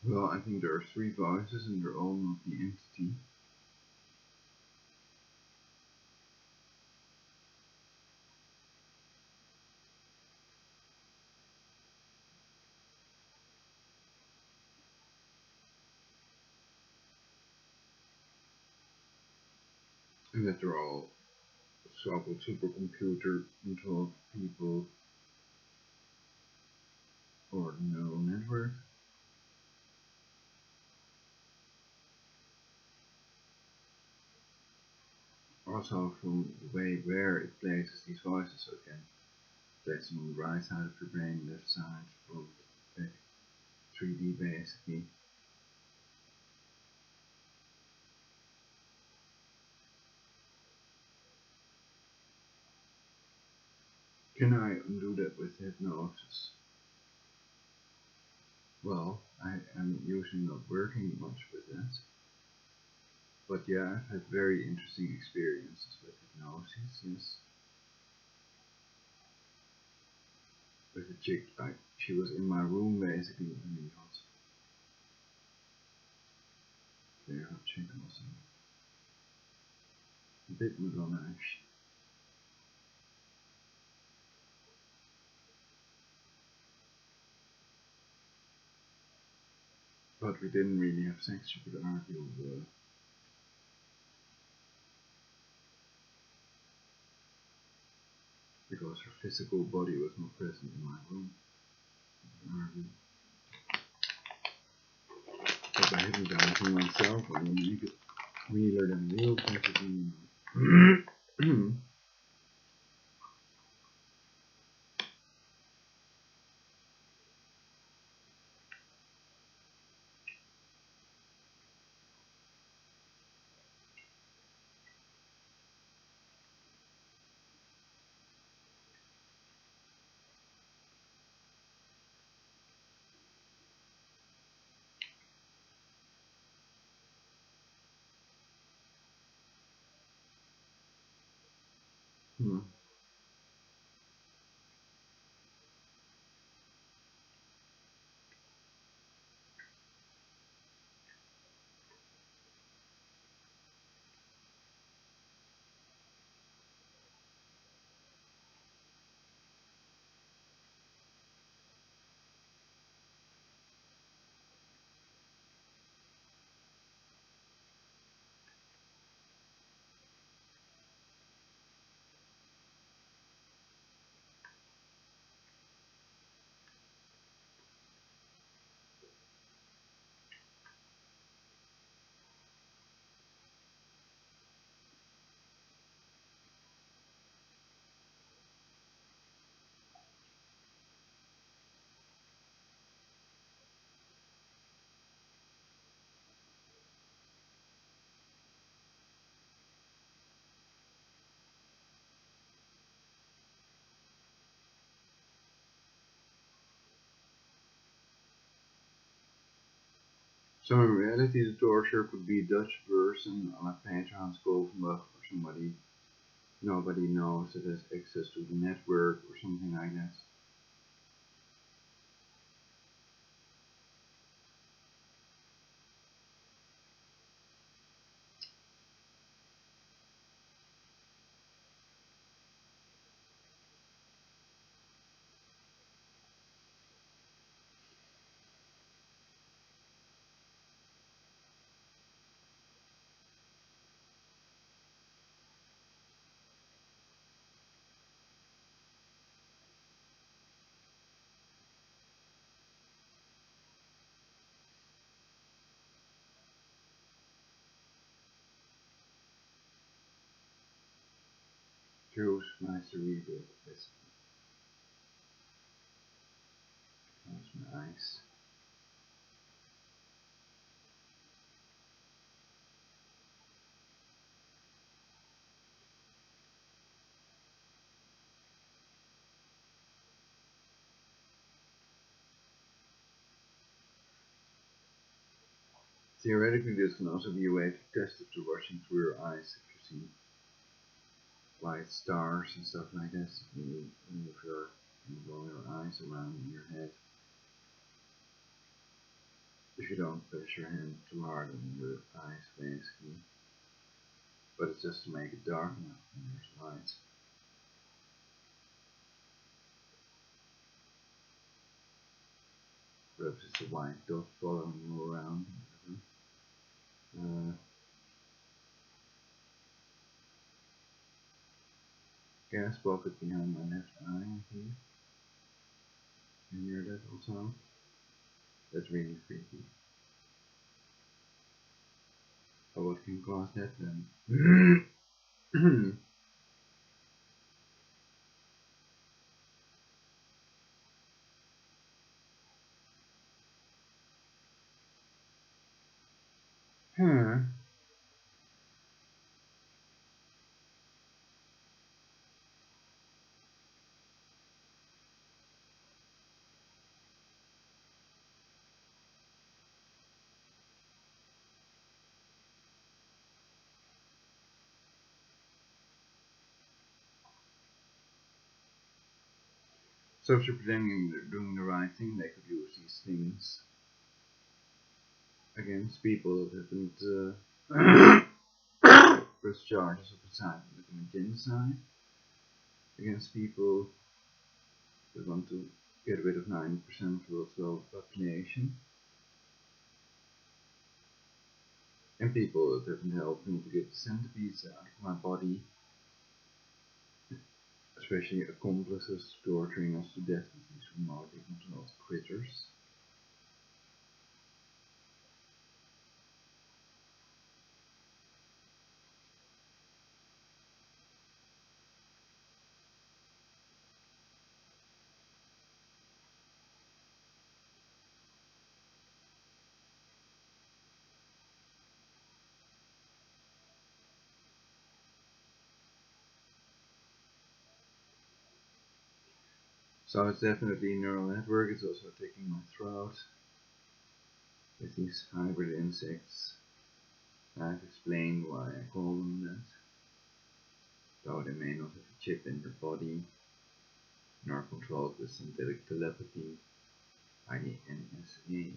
Well, I think there are 3 voices and they're all not the entity. And that they're all so-called supercomputer controlled people or neural network. Also from the way where it places these voices, so it can place them on the right side of your brain, left side, front, back, 3D basically. Can I undo that with hypnosis? Well, I am usually not working much with that. But yeah, I've had very interesting experiences with hypnosis, yes. With a chick, like, she was in my room basically when we got there, her chick was a bit Madonna actually. But we didn't really have sex, you could argue. because her physical body was not present in my room. But I hadn't done for myself, I will make it realer than real possibly. So in reality, the torture could be a Dutch person like Peter Hans Kovenbach or somebody nobody knows that has access to the network or something like that. Joe's nice to read it. Let's close my eyes. Theoretically, this can also be a way to test if you're watching through your eyes, if you see white stars and stuff like this. You roll your eyes around in your head. If you don't press your hand too hard on your eyes, basically. But it's just to make it dark enough when there's light. Perhaps it's a white dot following you around. Gas pocket behind my left eye, I think. You hear that also? That's really freaky. Oh, what can cause that then? Huh. So if you're pretending they're doing the right thing, they could use these things against people that haven't pressed charges of incitement to genocide, against people that want to get rid of 90% of the world's global population, and people that haven't helped me to get the centipedes out of my body, especially accomplices torturing us to death with these remotely controlled critters. So it's definitely a neural network. It's also attacking my throat with these hybrid insects. I've explained why I call them that. Though they may not have a chip in their body, and are controlled with synthetic telepathy by the NSA.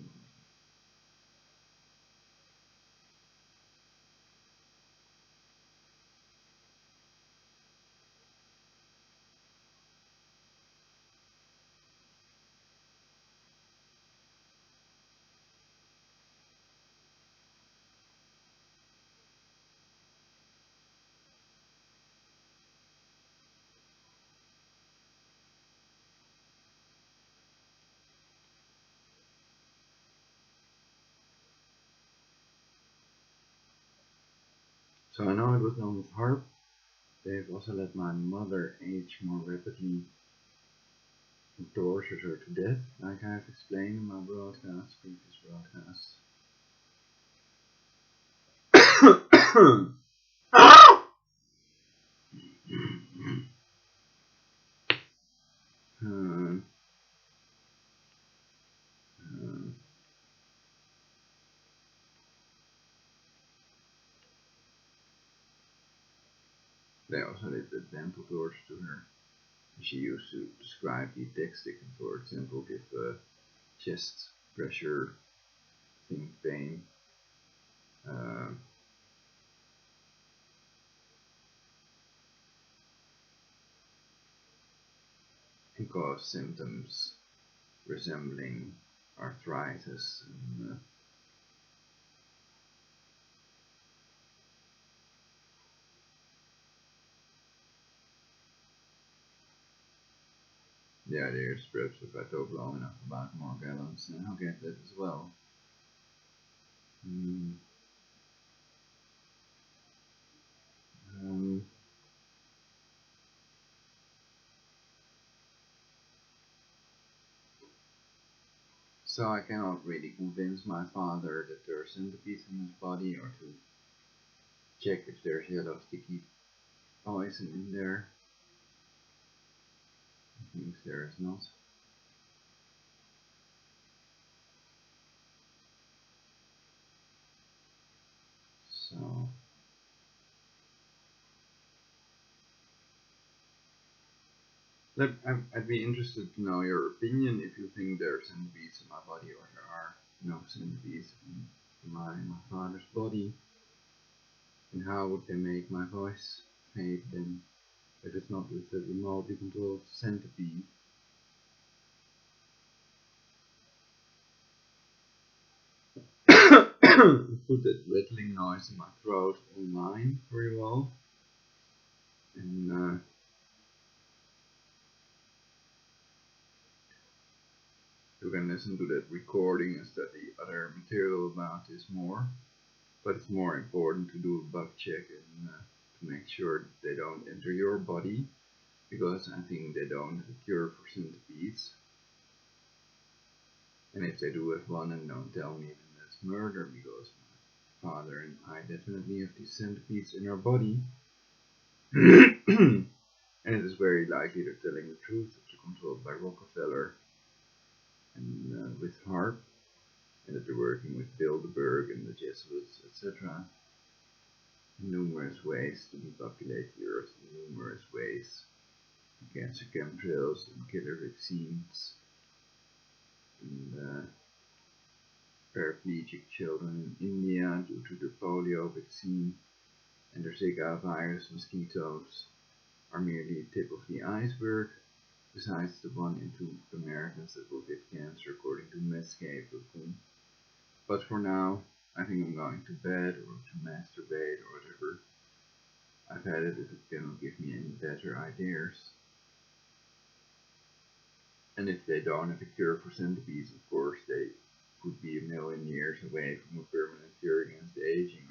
So I know it was known as HARP. They've also let my mother age more rapidly and tortured her to death, like I've explained in my previous broadcasts. They also did the dental torture to her. She used to describe the texting and, for example, give chest pressure, thing pain, and cause symptoms resembling arthritis and the idea is perhaps if I talk long enough about more gallons, then I'll get that as well. So I cannot really convince my father that there are centipedes in his body, or to check if there's yellow sticky poison in there. He thinks there is not. So I'd be interested to know your opinion if you think there are centipedes in my body or there are no centipedes in my father's body, and how would they make my voice fade then if it's not with the remotely controlled centipede. Put that rattling noise in my throat online very well, and you can listen to that recording and study other material about this more. But it's more important to do a bug check and to make sure that they don't enter your body, because I think they don't have a cure for centipedes. And if they do have one, then don't tell me then that's murder, because my father and I definitely have these centipedes in our body. And it is very likely they're telling the truth, that they're controlled by Rockefeller and with HARP, and that they're working with Bilderberg and the Jesuits, etc. in numerous ways to depopulate the Earth, in numerous ways, cancer chemtrails and killer vaccines, and paraplegic children in India due to the polio vaccine, and the Zika virus mosquitoes are merely the tip of the iceberg, besides the 1 in 2 Americans that will get cancer according to Medscape.com. But for now, I think I'm going to bed or to masturbate or whatever. I've had it if it cannot give me any better ideas. And if they don't have a cure for centipedes, of course, they could be a million years away from a permanent cure against aging.